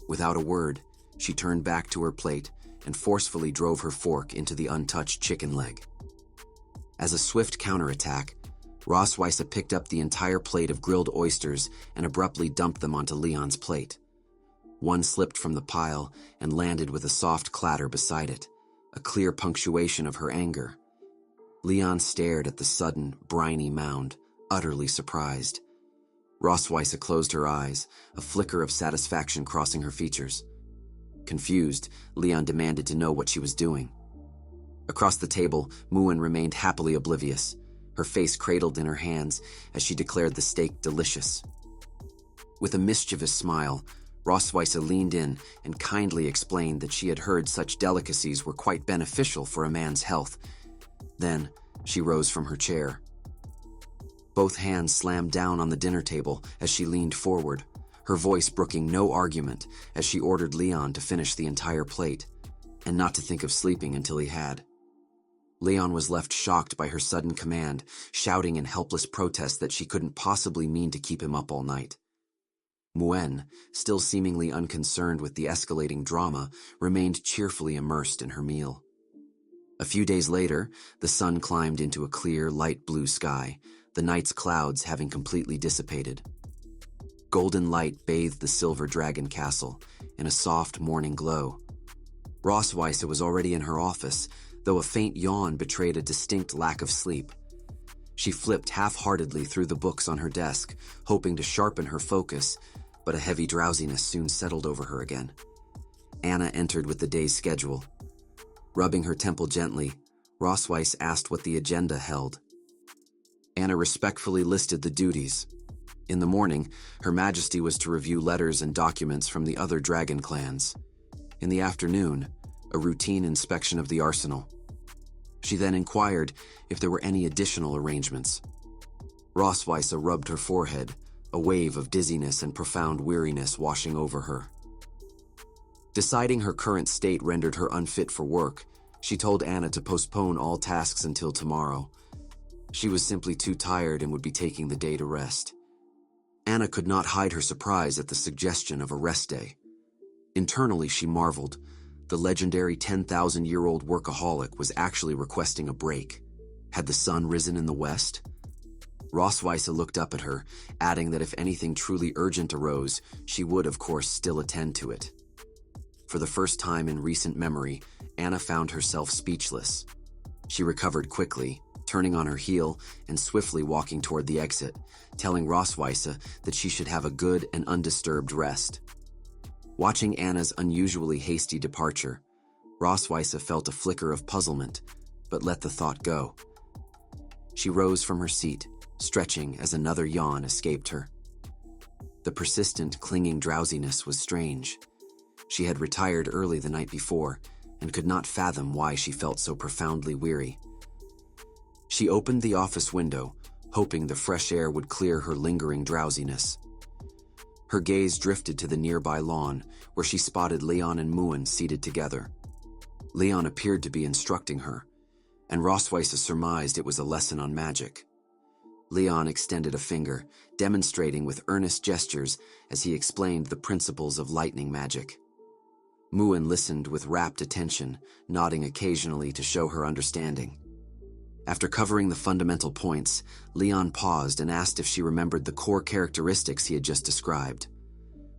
[SPEAKER 1] Without a word, she turned back to her plate and forcefully drove her fork into the untouched chicken leg. As a swift counterattack, Rossweisse picked up the entire plate of grilled oysters and abruptly dumped them onto Leon's plate. One slipped from the pile and landed with a soft clatter beside it, a clear punctuation of her anger. Leon stared at the sudden, briny mound, utterly surprised. Rossweisse closed her eyes, a flicker of satisfaction crossing her features. Confused, Leon demanded to know what she was doing. Across the table, Muin remained happily oblivious, her face cradled in her hands as she declared the steak delicious. With a mischievous smile, Rossweisse leaned in and kindly explained that she had heard such delicacies were quite beneficial for a man's health. Then, she rose from her chair. Both hands slammed down on the dinner table as she leaned forward, her voice brooking no argument as she ordered Leon to finish the entire plate, and not to think of sleeping until he had. Leon was left shocked by her sudden command, shouting in helpless protest that she couldn't possibly mean to keep him up all night. Muin, still seemingly unconcerned with the escalating drama, remained cheerfully immersed in her meal. A few days later, the sun climbed into a clear, light blue sky, the night's clouds having completely dissipated. Golden light bathed the Silver Dragon Castle in a soft morning glow. Rossweisse was already in her office, though a faint yawn betrayed a distinct lack of sleep. She flipped half-heartedly through the books on her desk, hoping to sharpen her focus, but a heavy drowsiness soon settled over her again. Anna entered with the day's schedule. Rubbing her temple gently, Rossweisse asked what the agenda held. Anna respectfully listed the duties. In the morning, Her Majesty was to review letters and documents from the other dragon clans. In the afternoon, a routine inspection of the arsenal. She then inquired if there were any additional arrangements. Rossweisse rubbed her forehead, a wave of dizziness and profound weariness washing over her. Deciding her current state rendered her unfit for work, she told Anna to postpone all tasks until tomorrow. She was simply too tired and would be taking the day to rest. Anna could not hide her surprise at the suggestion of a rest day. Internally, she marveled. The legendary 10,000-year-old workaholic was actually requesting a break. Had the sun risen in the west? Rossweisse looked up at her, adding that if anything truly urgent arose, she would, of course, still attend to it. For the first time in recent memory, Anna found herself speechless. She recovered quickly, turning on her heel and swiftly walking toward the exit, telling Rossweisse that she should have a good and undisturbed rest. Watching Anna's unusually hasty departure, Rossweisse felt a flicker of puzzlement, but let the thought go. She rose from her seat, stretching as another yawn escaped her. The persistent, clinging drowsiness was strange. She had retired early the night before and could not fathom why she felt so profoundly weary. She opened the office window, hoping the fresh air would clear her lingering drowsiness. Her gaze drifted to the nearby lawn, where she spotted Leon and Muin seated together. Leon appeared to be instructing her, and Rossweisse surmised it was a lesson on magic. Leon extended a finger, demonstrating with earnest gestures as he explained the principles of lightning magic. Muin listened with rapt attention, nodding occasionally to show her understanding. After covering the fundamental points, Leon paused and asked if she remembered the core characteristics he had just described.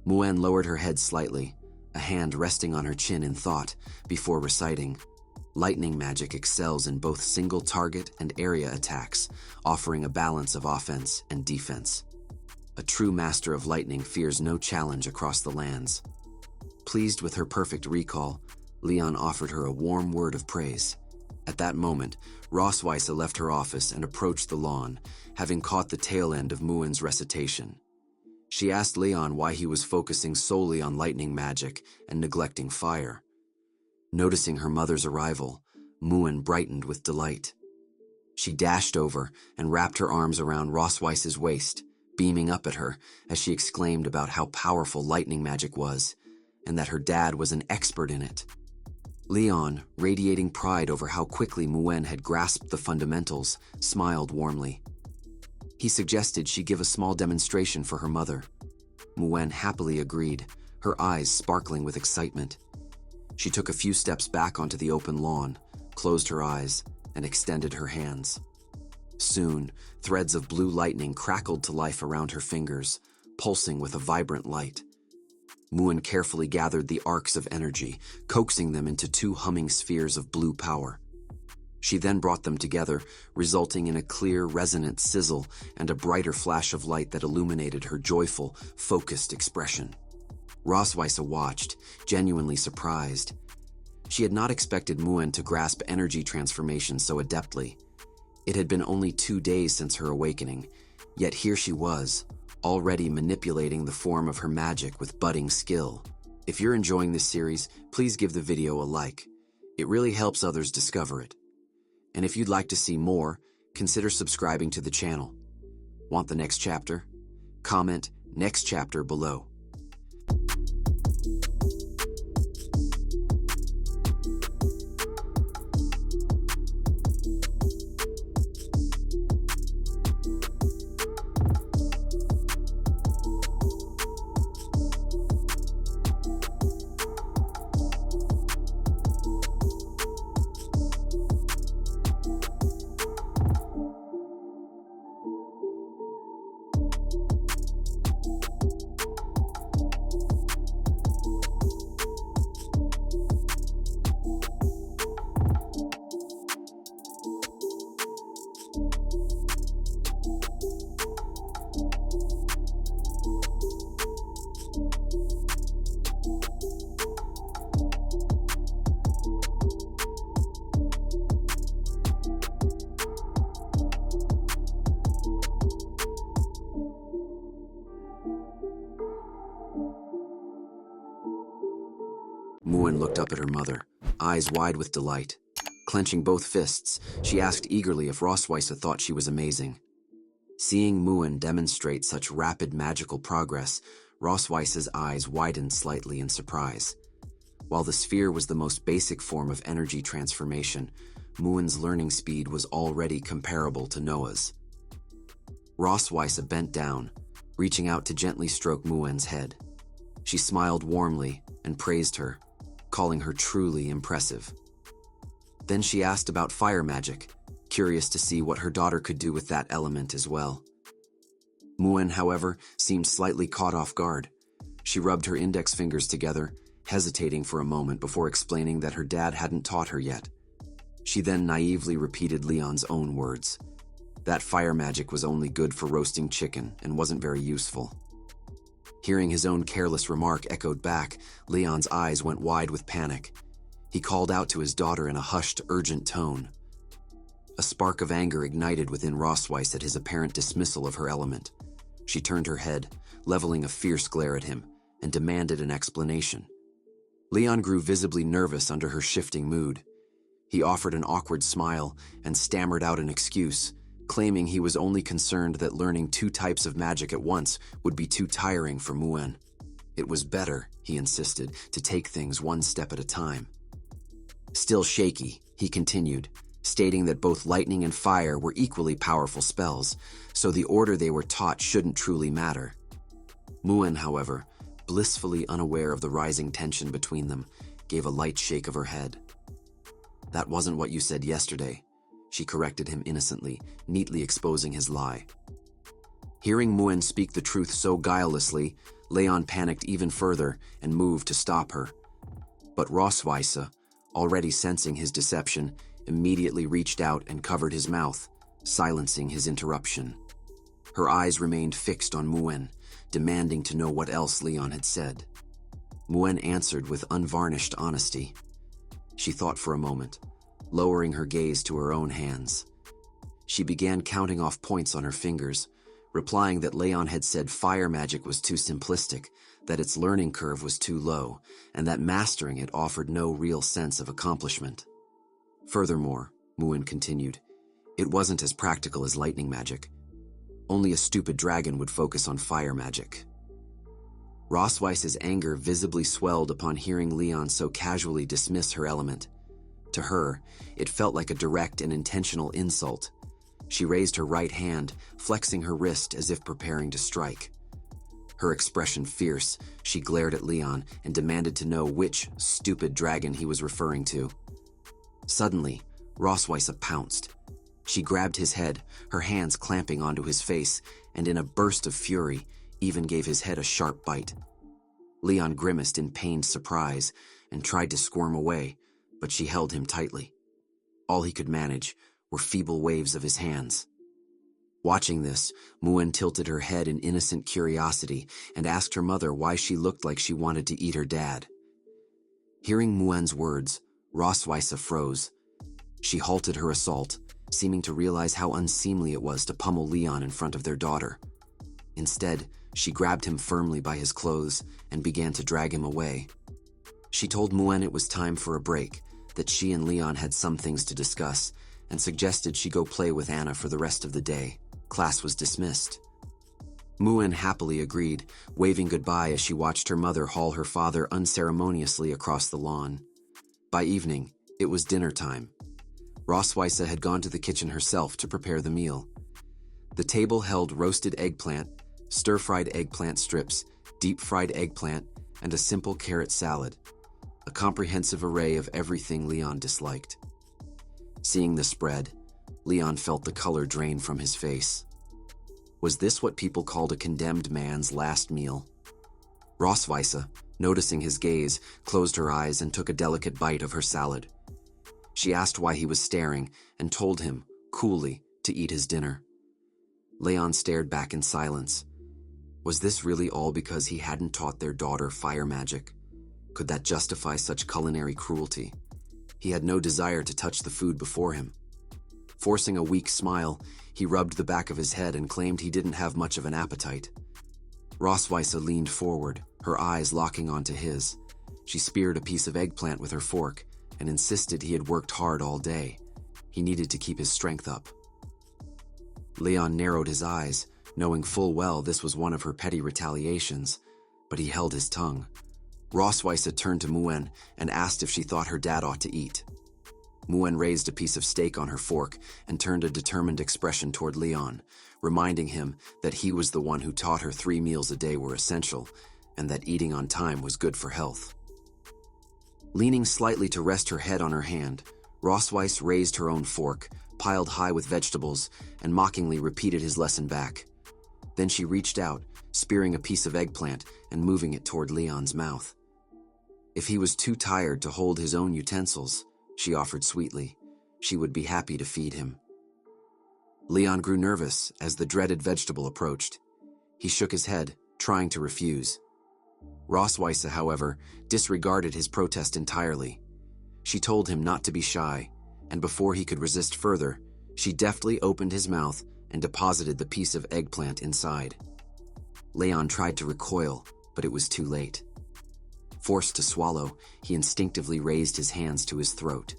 [SPEAKER 1] Muin lowered her head slightly, a hand resting on her chin in thought, before reciting, "Lightning magic excels in both single target and area attacks, offering a balance of offense and defense. A true master of lightning fears no challenge across the lands." Pleased with her perfect recall, Leon offered her a warm word of praise. At that moment, Rossweisse left her office and approached the lawn, having caught the tail end of Muin's recitation. She asked Leon why he was focusing solely on lightning magic and neglecting fire. Noticing her mother's arrival, Muin brightened with delight. She dashed over and wrapped her arms around Rossweisse's waist, beaming up at her as she exclaimed about how powerful lightning magic was, and that her dad was an expert in it. Leon, radiating pride over how quickly Muin had grasped the fundamentals, smiled warmly. He suggested she give a small demonstration for her mother. Muin happily agreed, her eyes sparkling with excitement. She took a few steps back onto the open lawn, closed her eyes, and extended her hands. Soon, threads of blue lightning crackled to life around her fingers, pulsing with a vibrant light. Muin carefully gathered the arcs of energy, coaxing them into two humming spheres of blue power. She then brought them together, resulting in a clear, resonant sizzle and a brighter flash of light that illuminated her joyful, focused expression. Rossweisse watched, genuinely surprised. She had not expected Muin to grasp energy transformation so adeptly. It had been only 2 days since her awakening, yet here she was, already manipulating the form of her magic with budding skill. If you're enjoying this series, please give the video a like. It really helps others discover it. And if you'd like to see more, consider subscribing to the channel. Want the next chapter? Comment "next chapter" below. Muin looked up at her mother, eyes wide with delight. Clenching both fists, she asked eagerly if Rossweisse thought she was amazing. Seeing Muin demonstrate such rapid magical progress, Rossweisse's eyes widened slightly in surprise. While the sphere was the most basic form of energy transformation, Muin's learning speed was already comparable to Noah's. Rossweisse bent down, reaching out to gently stroke Muin's head. She smiled warmly and praised her, calling her truly impressive. Then she asked about fire magic, curious to see what her daughter could do with that element as well. Muin, however, seemed slightly caught off guard. She rubbed her index fingers together hesitating for a moment before explaining that her dad hadn't taught her yet. She then naively repeated Leon's own words. That fire magic was only good for roasting chicken and wasn't very useful. Hearing his own careless remark echoed back, Leon's eyes went wide with panic. He called out to his daughter in a hushed, urgent tone. A spark of anger ignited within Rossweisse at his apparent dismissal of her element. She turned her head, leveling a fierce glare at him, and demanded an explanation. Leon grew visibly nervous under her shifting mood. He offered an awkward smile and stammered out an excuse, claiming he was only concerned that learning 2 types of magic at once would be too tiring for Muen. It was better, he insisted, to take things 1 step at a time. Still shaky, he continued, stating that both lightning and fire were equally powerful spells, so the order they were taught shouldn't truly matter. Muen, however, blissfully unaware of the rising tension between them, gave a light shake of her head. That wasn't what you said yesterday, she corrected him innocently, neatly exposing his lie. Hearing Muen speak the truth so guilelessly, Leon panicked even further and moved to stop her. But Rossweisse, already sensing his deception, immediately reached out and covered his mouth, silencing his interruption. Her eyes remained fixed on Muen, demanding to know what else Leon had said. Muen answered with unvarnished honesty. She thought for a moment, lowering her gaze to her own hands. She began counting off points on her fingers, replying that Leon had said fire magic was too simplistic, that its learning curve was too low, and that mastering it offered no real sense of accomplishment. Furthermore, Muen continued, it wasn't as practical as lightning magic. Only a stupid dragon would focus on fire magic. Rossweisse's anger visibly swelled upon hearing Leon so casually dismiss her element. To her, it felt like a direct and intentional insult. She raised her right hand, flexing her wrist as if preparing to strike. Her expression fierce, she glared at Leon and demanded to know which stupid dragon he was referring to. Suddenly, Rossweisse pounced. She grabbed his head, her hands clamping onto his face, and in a burst of fury, even gave his head a sharp bite. Leon grimaced in pained surprise and tried to squirm away, but she held him tightly. All he could manage were feeble waves of his hands. Watching this, Muen tilted her head in innocent curiosity and asked her mother why she looked like she wanted to eat her dad. Hearing Muen's words, Rossweisse froze. She halted her assault, seeming to realize how unseemly it was to pummel Leon in front of their daughter. Instead, she grabbed him firmly by his clothes and began to drag him away. She told Muen it was time for a break, that she and Leon had some things to discuss, and suggested she go play with Anna for the rest of the day. Class was dismissed. Muen happily agreed, waving goodbye as she watched her mother haul her father unceremoniously across the lawn. By evening, it was dinner time. Rossweisse had gone to the kitchen herself to prepare the meal. The table held roasted eggplant, stir-fried eggplant strips, deep-fried eggplant, and a simple carrot salad, a comprehensive array of everything Leon disliked. Seeing the spread, Leon felt the color drain from his face. Was this what people called a condemned man's last meal? Rossweisse, noticing his gaze, closed her eyes and took a delicate bite of her salad. She asked why he was staring and told him, coolly, to eat his dinner. Leon stared back in silence. Was this really all because he hadn't taught their daughter fire magic? Could that justify such culinary cruelty? He had no desire to touch the food before him. Forcing a weak smile, he rubbed the back of his head and claimed he didn't have much of an appetite. Rossweisse leaned forward, her eyes locking onto his. She speared a piece of eggplant with her fork and insisted he had worked hard all day. He needed to keep his strength up. Leon narrowed his eyes, knowing full well this was one of her petty retaliations, but he held his tongue. Rossweisse turned to Muen and asked if she thought her dad ought to eat. Muen raised a piece of steak on her fork and turned a determined expression toward Leon, reminding him that he was the one who taught her 3 meals a day were essential and that eating on time was good for health. Leaning slightly to rest her head on her hand, Rossweisse raised her own fork, piled high with vegetables, and mockingly repeated his lesson back. Then she reached out, spearing a piece of eggplant and moving it toward Leon's mouth. If he was too tired to hold his own utensils, she offered sweetly, she would be happy to feed him. Leon grew nervous as the dreaded vegetable approached. He shook his head, trying to refuse. Rossweisse, however, disregarded his protest entirely. She told him not to be shy, and before he could resist further, she deftly opened his mouth and deposited the piece of eggplant inside. Leon tried to recoil, but it was too late. Forced to swallow, he instinctively raised his hands to his throat.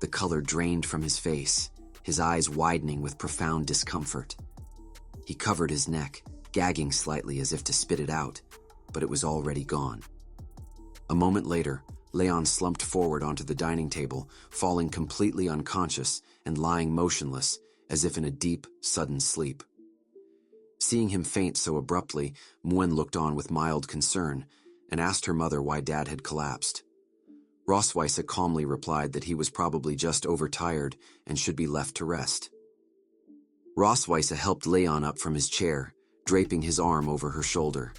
[SPEAKER 1] The color drained from his face, his eyes widening with profound discomfort. He covered his neck, gagging slightly as if to spit it out, but it was already gone. A moment later, Leon slumped forward onto the dining table, falling completely unconscious and lying motionless, as if in a deep, sudden sleep. Seeing him faint so abruptly, Muen looked on with mild concern and asked her mother why Dad had collapsed. Rossweisse calmly replied that he was probably just overtired and should be left to rest. Rossweisse helped Leon up from his chair, draping his arm over her shoulder.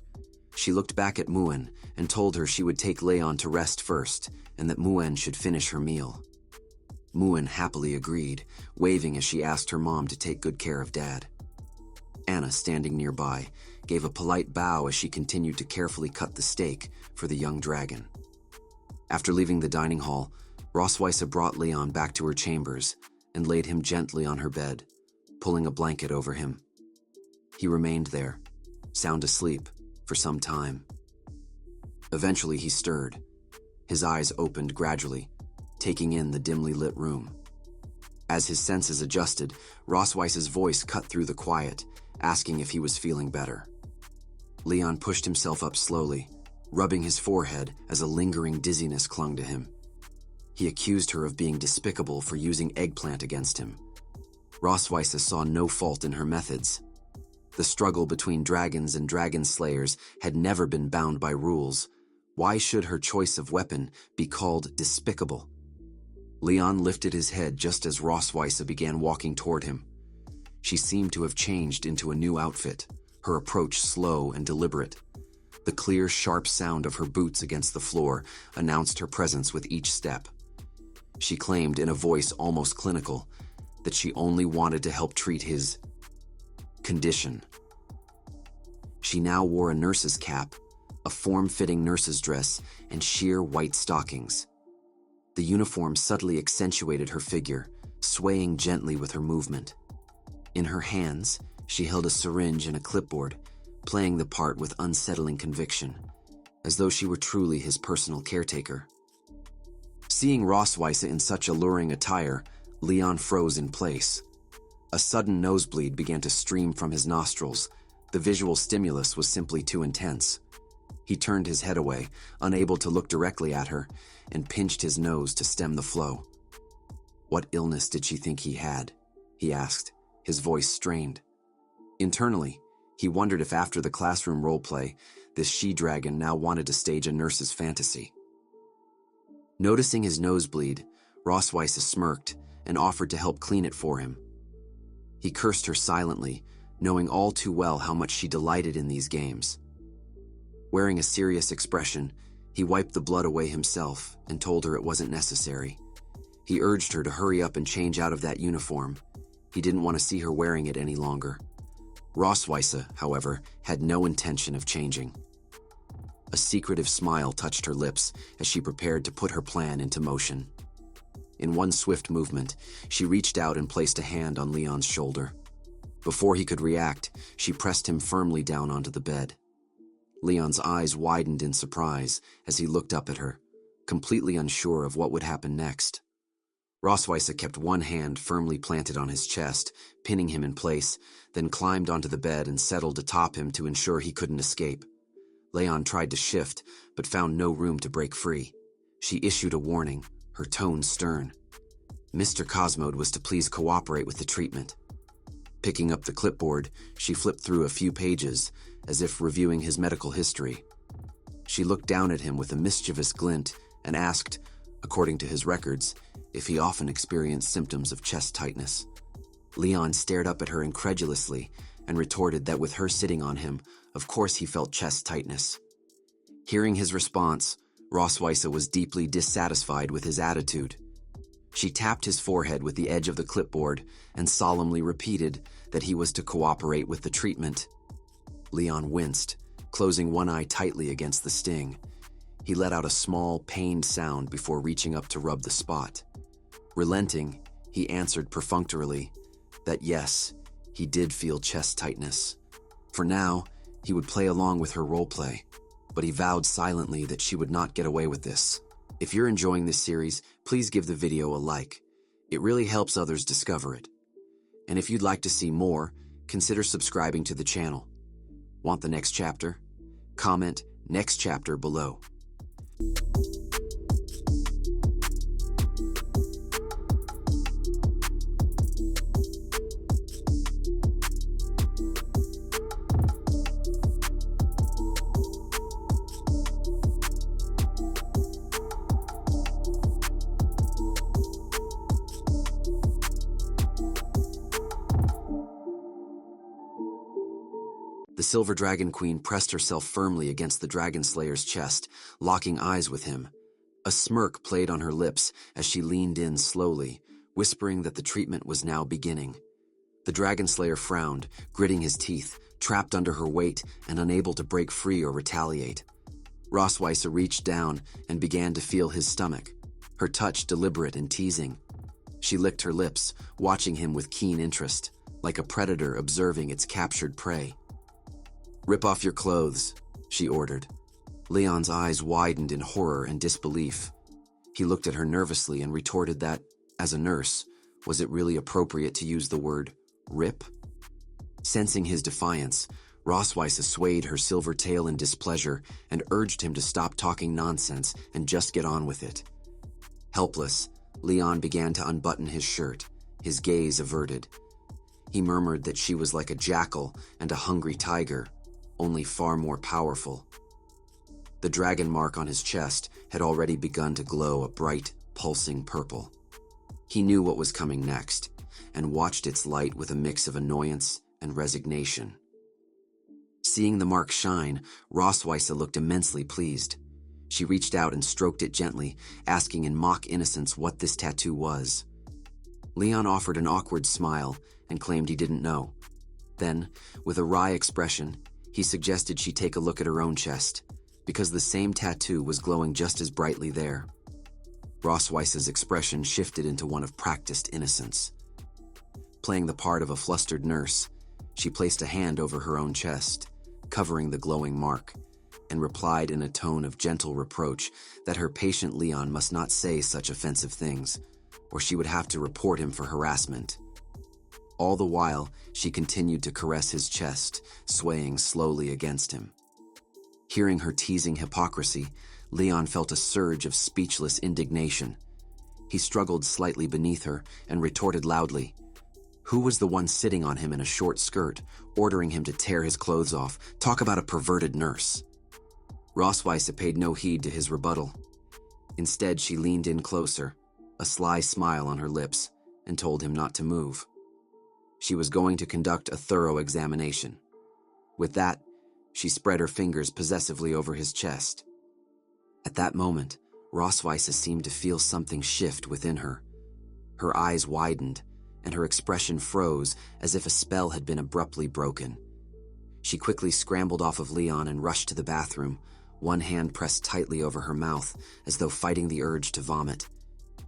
[SPEAKER 1] She looked back at Muen and told her she would take Leon to rest first and that Muen should finish her meal. Muen happily agreed, waving as she asked her mom to take good care of Dad. Anna, standing nearby, gave a polite bow as she continued to carefully cut the steak for the young dragon. After leaving the dining hall, Rossweisse brought Leon back to her chambers and laid him gently on her bed, pulling a blanket over him. He remained there, sound asleep, for some time. Eventually he stirred. His eyes opened gradually, taking in the dimly lit room. As his senses adjusted, Rossweisse's voice cut through the quiet, asking if he was feeling better. Leon pushed himself up slowly, rubbing his forehead as a lingering dizziness clung to him. He accused her of being despicable for using eggplant against him. Rossweisse saw no fault in her methods. The struggle between dragons and dragon slayers had never been bound by rules. Why should her choice of weapon be called despicable? Leon lifted his head just as Rossweisse began walking toward him. She seemed to have changed into a new outfit, her approach slow and deliberate. The clear, sharp sound of her boots against the floor announced her presence with each step. She claimed in a voice almost clinical that she only wanted to help treat his condition. She now wore a nurse's cap, a form-fitting nurse's dress, and sheer white stockings. The uniform subtly accentuated her figure, swaying gently with her movement. In her hands, she held a syringe and a clipboard, playing the part with unsettling conviction, as though she were truly his personal caretaker. Seeing Rossweisse in such alluring attire, Leon froze in place. A sudden nosebleed began to stream from his nostrils. The visual stimulus was simply too intense. He turned his head away, unable to look directly at her, and pinched his nose to stem the flow. What illness did she think he had? He asked, his voice strained. Internally, he wondered if after the classroom roleplay, this she-dragon now wanted to stage a nurse's fantasy. Noticing his nosebleed, Rossweisse smirked and offered to help clean it for him. He cursed her silently, knowing all too well how much she delighted in these games. Wearing a serious expression, he wiped the blood away himself and told her it wasn't necessary. He urged her to hurry up and change out of that uniform. He didn't want to see her wearing it any longer. Rossweisse, however, had no intention of changing. A secretive smile touched her lips as she prepared to put her plan into motion. In one swift movement, she reached out and placed a hand on Leon's shoulder. Before he could react, she pressed him firmly down onto the bed. Leon's eyes widened in surprise as he looked up at her, completely unsure of what would happen next. Rossweisse kept one hand firmly planted on his chest, pinning him in place, then climbed onto the bed and settled atop him to ensure he couldn't escape. Leon tried to shift, but found no room to break free. She issued a warning, her tone stern. Mr. Cosmode was to please cooperate with the treatment. Picking up the clipboard, she flipped through a few pages, as if reviewing his medical history. She looked down at him with a mischievous glint and asked, according to his records, if he often experienced symptoms of chest tightness. Leon stared up at her incredulously and retorted that with her sitting on him, of course he felt chest tightness. Hearing his response, Rossweisse was deeply dissatisfied with his attitude. She tapped his forehead with the edge of the clipboard and solemnly repeated that he was to cooperate with the treatment. Leon winced, closing one eye tightly against the sting. He let out a small, pained sound before reaching up to rub the spot. Relenting, he answered perfunctorily that yes, he did feel chest tightness. For now, he would play along with her roleplay, but he vowed silently that she would not get away with this. If you're enjoying this series, please give the video a like. It really helps others discover it. And if you'd like to see more, consider subscribing to the channel. Want the next chapter? Comment "next chapter" below. The Silver Dragon Queen pressed herself firmly against the Dragon Slayer's chest, locking eyes with him. A smirk played on her lips as she leaned in slowly, whispering that the treatment was now beginning. The Dragon Slayer frowned, gritting his teeth, trapped under her weight and unable to break free or retaliate. Rossweisse reached down and began to feel his stomach, her touch deliberate and teasing. She licked her lips, watching him with keen interest, like a predator observing its captured prey. "Rip off your clothes," she ordered. Leon's eyes widened in horror and disbelief. He looked at her nervously and retorted that, as a nurse, was it really appropriate to use the word rip? Sensing his defiance, Rossweisse swayed her silver tail in displeasure and urged him to stop talking nonsense and just get on with it. Helpless, Leon began to unbutton his shirt, his gaze averted. He murmured that she was like a jackal and a hungry tiger, only far more powerful. The dragon mark on his chest had already begun to glow a bright, pulsing purple. He knew what was coming next, and watched its light with a mix of annoyance and resignation. Seeing the mark shine, Rossweisse looked immensely pleased. She reached out and stroked it gently, asking in mock innocence what this tattoo was. Leon offered an awkward smile and claimed he didn't know. Then, with a wry expression, he suggested she take a look at her own chest, because the same tattoo was glowing just as brightly there. Rossweisse's expression shifted into one of practiced innocence. Playing the part of a flustered nurse, she placed a hand over her own chest, covering the glowing mark, and replied in a tone of gentle reproach that her patient Leon must not say such offensive things, or she would have to report him for harassment. All the while, she continued to caress his chest, swaying slowly against him. Hearing her teasing hypocrisy, Leon felt a surge of speechless indignation. He struggled slightly beneath her and retorted loudly. Who was the one sitting on him in a short skirt, ordering him to tear his clothes off? Talk about a perverted nurse. Rossweisse paid no heed to his rebuttal. Instead, she leaned in closer, a sly smile on her lips, and told him not to move. She was going to conduct a thorough examination. With that, she spread her fingers possessively over his chest. At that moment, Rossweisse seemed to feel something shift within her. Her eyes widened, and her expression froze as if a spell had been abruptly broken. She quickly scrambled off of Leon and rushed to the bathroom, one hand pressed tightly over her mouth as though fighting the urge to vomit.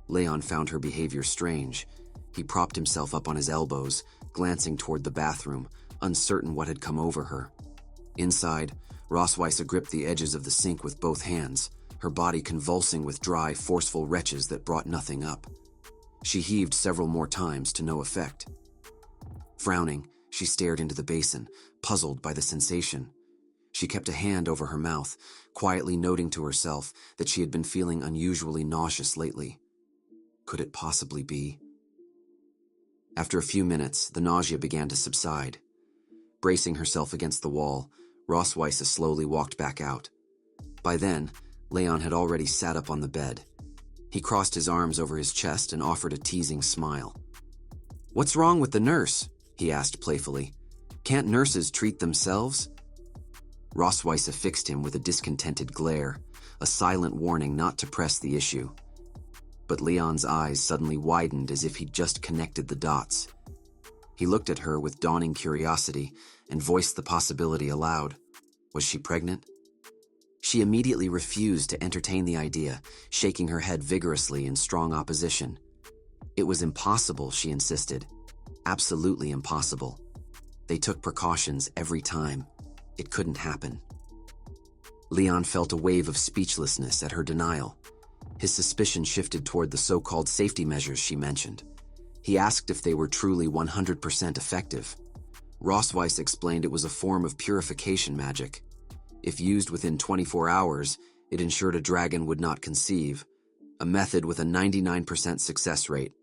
[SPEAKER 1] Leon found her behavior strange. He propped himself up on his elbows, glancing toward the bathroom, uncertain what had come over her. Inside, Rossweisse gripped the edges of the sink with both hands, her body convulsing with dry, forceful retches that brought nothing up. She heaved several more times to no effect. Frowning, she stared into the basin, puzzled by the sensation. She kept a hand over her mouth, quietly noting to herself that she had been feeling unusually nauseous lately. Could it possibly be? After a few minutes, the nausea began to subside. Bracing herself against the wall, Rossweisse slowly walked back out. By then, Leon had already sat up on the bed. He crossed his arms over his chest and offered a teasing smile. "What's wrong with the nurse?" he asked playfully. "Can't nurses treat themselves?" Rossweisse fixed him with a discontented glare, a silent warning not to press the issue. But Leon's eyes suddenly widened as if he'd just connected the dots. He looked at her with dawning curiosity and voiced the possibility aloud. Was she pregnant? She immediately refused to entertain the idea, shaking her head vigorously in strong opposition. It was impossible, she insisted. Absolutely impossible. They took precautions every time. It couldn't happen. Leon felt a wave of speechlessness at her denial. His suspicion shifted toward the so-called safety measures she mentioned. He asked if they were truly 100% effective. Rossweisse explained it was a form of purification magic. If used within 24 hours, it ensured a dragon would not conceive, a method with a 99% success rate.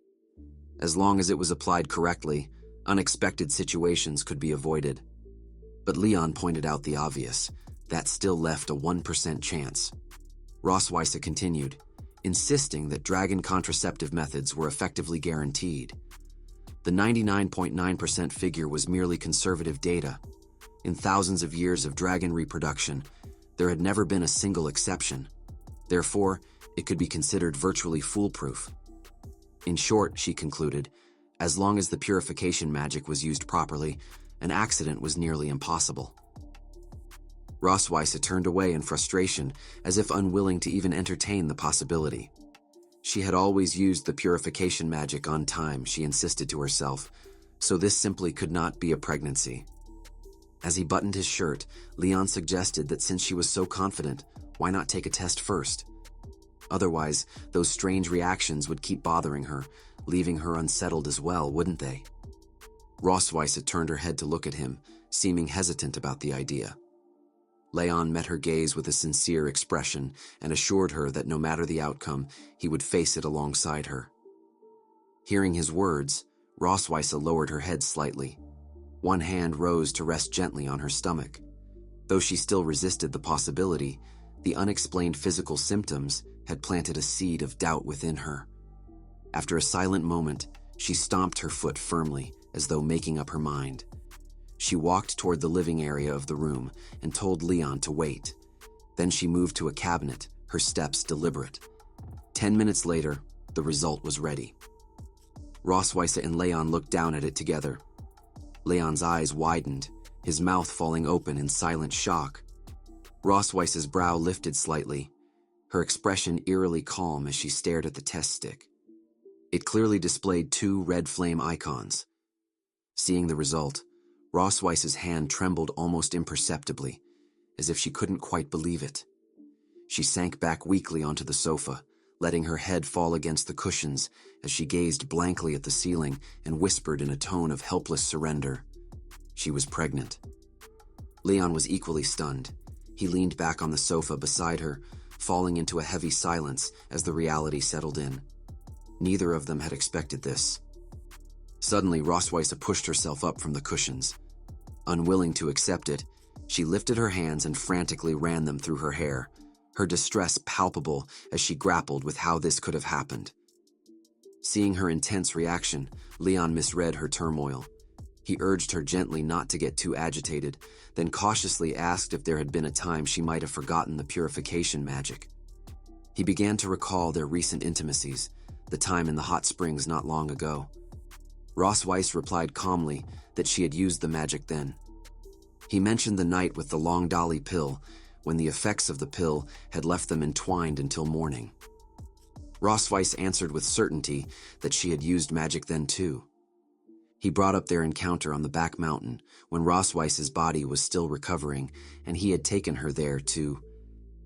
[SPEAKER 1] As long as it was applied correctly, unexpected situations could be avoided. But Leon pointed out the obvious. That still left a 1% chance. Rossweisse continued, insisting that dragon contraceptive methods were effectively guaranteed. The 99.9% figure was merely conservative data. In thousands of years of dragon reproduction, there had never been a single exception. Therefore, it could be considered virtually foolproof. In short, she concluded, as long as the purification magic was used properly, an accident was nearly impossible. Rossweisse turned away in frustration, as if unwilling to even entertain the possibility. She had always used the purification magic on time, she insisted to herself, so this simply could not be a pregnancy. As he buttoned his shirt, Leon suggested that since she was so confident, why not take a test first? Otherwise, those strange reactions would keep bothering her, leaving her unsettled as well, wouldn't they? Rossweisse turned her head to look at him, seeming hesitant about the idea. Leon met her gaze with a sincere expression and assured her that no matter the outcome, he would face it alongside her. Hearing his words, Rossweisse lowered her head slightly. One hand rose to rest gently on her stomach. Though she still resisted the possibility, the unexplained physical symptoms had planted a seed of doubt within her. After a silent moment, she stomped her foot firmly, as though making up her mind. She walked toward the living area of the room and told Leon to wait. Then she moved to a cabinet, her steps deliberate. 10 minutes later, the result was ready. Rossweisse and Leon looked down at it together. Leon's eyes widened, his mouth falling open in silent shock. Rossweisse's brow lifted slightly, her expression eerily calm as she stared at the test stick. It clearly displayed 2 red flame icons. Seeing the result, Rossweisse's hand trembled almost imperceptibly, as if she couldn't quite believe it. She sank back weakly onto the sofa, letting her head fall against the cushions as she gazed blankly at the ceiling and whispered in a tone of helpless surrender. She was pregnant. Leon was equally stunned. He leaned back on the sofa beside her, falling into a heavy silence as the reality settled in. Neither of them had expected this. Suddenly, Rossweisse pushed herself up from the cushions. Unwilling to accept it, she lifted her hands and frantically ran them through her hair, her distress palpable as she grappled with how this could have happened. Seeing her intense reaction, Leon misread her turmoil. He urged her gently not to get too agitated, then cautiously asked if there had been a time she might have forgotten the purification magic. He began to recall their recent intimacies, the time in the hot springs not long ago. Rossweisse replied calmly that she had used the magic then. He mentioned the night with the long dolly pill, when the effects of the pill had left them entwined until morning. Rossweisse answered with certainty that she had used magic then too. He brought up their encounter on the back mountain when Rossweisse's body was still recovering and he had taken her there to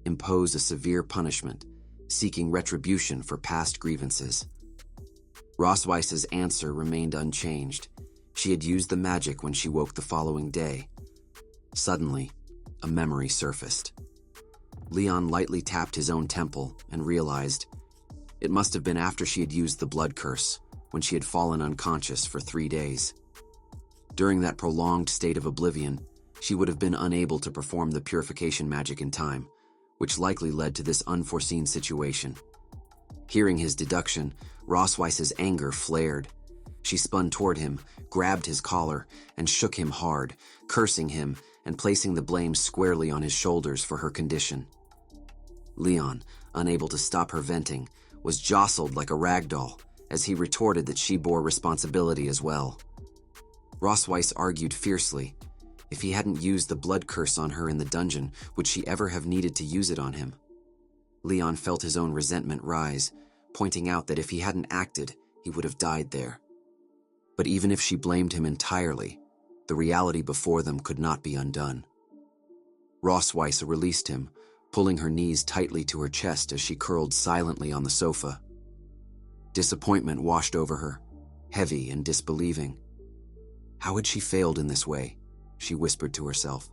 [SPEAKER 1] impose a severe punishment, seeking retribution for past grievances. Rossweisse's answer remained unchanged. She had used the magic when she woke the following day. Suddenly, a memory surfaced. Leon lightly tapped his own temple and realized it must have been after she had used the blood curse, when she had fallen unconscious for 3 days. During that prolonged state of oblivion, she would have been unable to perform the purification magic in time, which likely led to this unforeseen situation. Hearing his deduction, Rossweisse's anger flared. She spun toward him, grabbed his collar, and shook him hard, cursing him and placing the blame squarely on his shoulders for her condition. Leon, unable to stop her venting, was jostled like a rag doll as he retorted that she bore responsibility as well. Rossweisse argued fiercely. If he hadn't used the blood curse on her in the dungeon, would she ever have needed to use it on him? Leon felt his own resentment rise, pointing out that if he hadn't acted, he would have died there. But even if she blamed him entirely, the reality before them could not be undone. Rossweisse released him, pulling her knees tightly to her chest as she curled silently on the sofa. Disappointment washed over her, heavy and disbelieving. How had she failed in this way? She whispered to herself.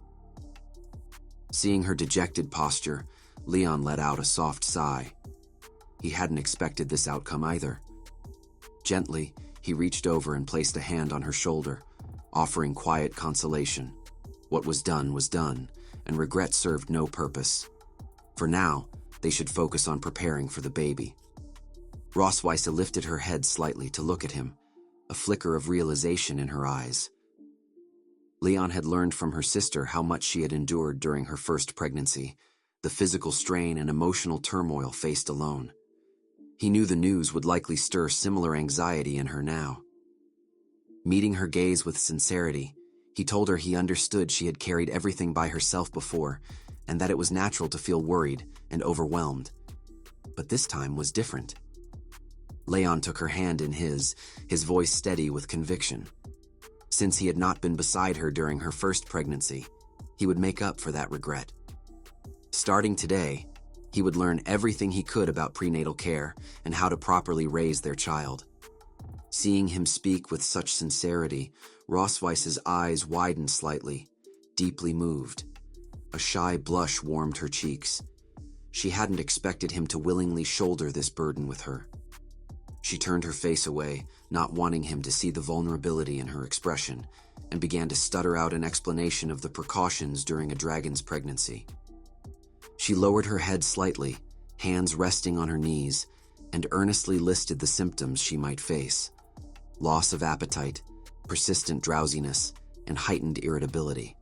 [SPEAKER 1] Seeing her dejected posture, Leon let out a soft sigh. He hadn't expected this outcome either. Gently, he reached over and placed a hand on her shoulder, offering quiet consolation. What was done, and regret served no purpose. For now, they should focus on preparing for the baby. Rossweisse lifted her head slightly to look at him, a flicker of realization in her eyes. Leon had learned from her sister how much she had endured during her first pregnancy, the physical strain and emotional turmoil faced alone. He knew the news would likely stir similar anxiety in her now. Meeting her gaze with sincerity, he told her he understood she had carried everything by herself before, and that it was natural to feel worried and overwhelmed. But this time was different. Leon took her hand in his voice steady with conviction. Since he had not been beside her during her first pregnancy, he would make up for that regret. Starting today, he would learn everything he could about prenatal care and how to properly raise their child. Seeing him speak with such sincerity, Rossweisse's eyes widened slightly, deeply moved. A shy blush warmed her cheeks. She hadn't expected him to willingly shoulder this burden with her. She turned her face away, not wanting him to see the vulnerability in her expression, and began to stutter out an explanation of the precautions during a dragon's pregnancy. She lowered her head slightly, hands resting on her knees, and earnestly listed the symptoms she might face: loss of appetite, persistent drowsiness, and heightened irritability.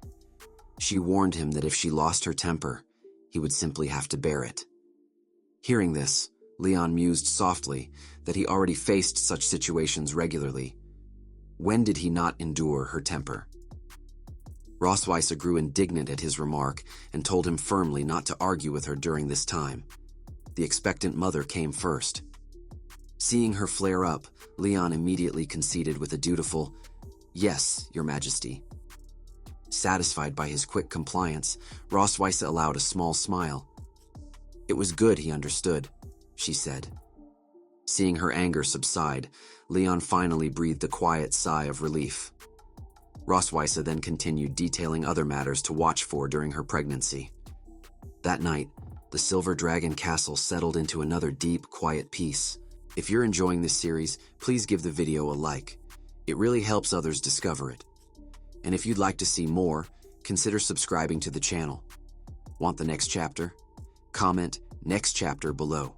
[SPEAKER 1] She warned him that if she lost her temper, he would simply have to bear it. Hearing this, Leon mused softly that he already faced such situations regularly. When did he not endure her temper? Rossweisse grew indignant at his remark and told him firmly not to argue with her during this time. The expectant mother came first. Seeing her flare up, Leon immediately conceded with a dutiful, "Yes, Your Majesty." Satisfied by his quick compliance, Rossweisse allowed a small smile. It was good he understood, she said. Seeing her anger subside, Leon finally breathed a quiet sigh of relief. Rossweisse then continued detailing other matters to watch for during her pregnancy. That night, the Silver Dragon Castle settled into another deep, quiet peace. If you're enjoying this series, please give the video a like. It really helps others discover it. And if you'd like to see more, consider subscribing to the channel. Want the next chapter? Comment "next chapter" below.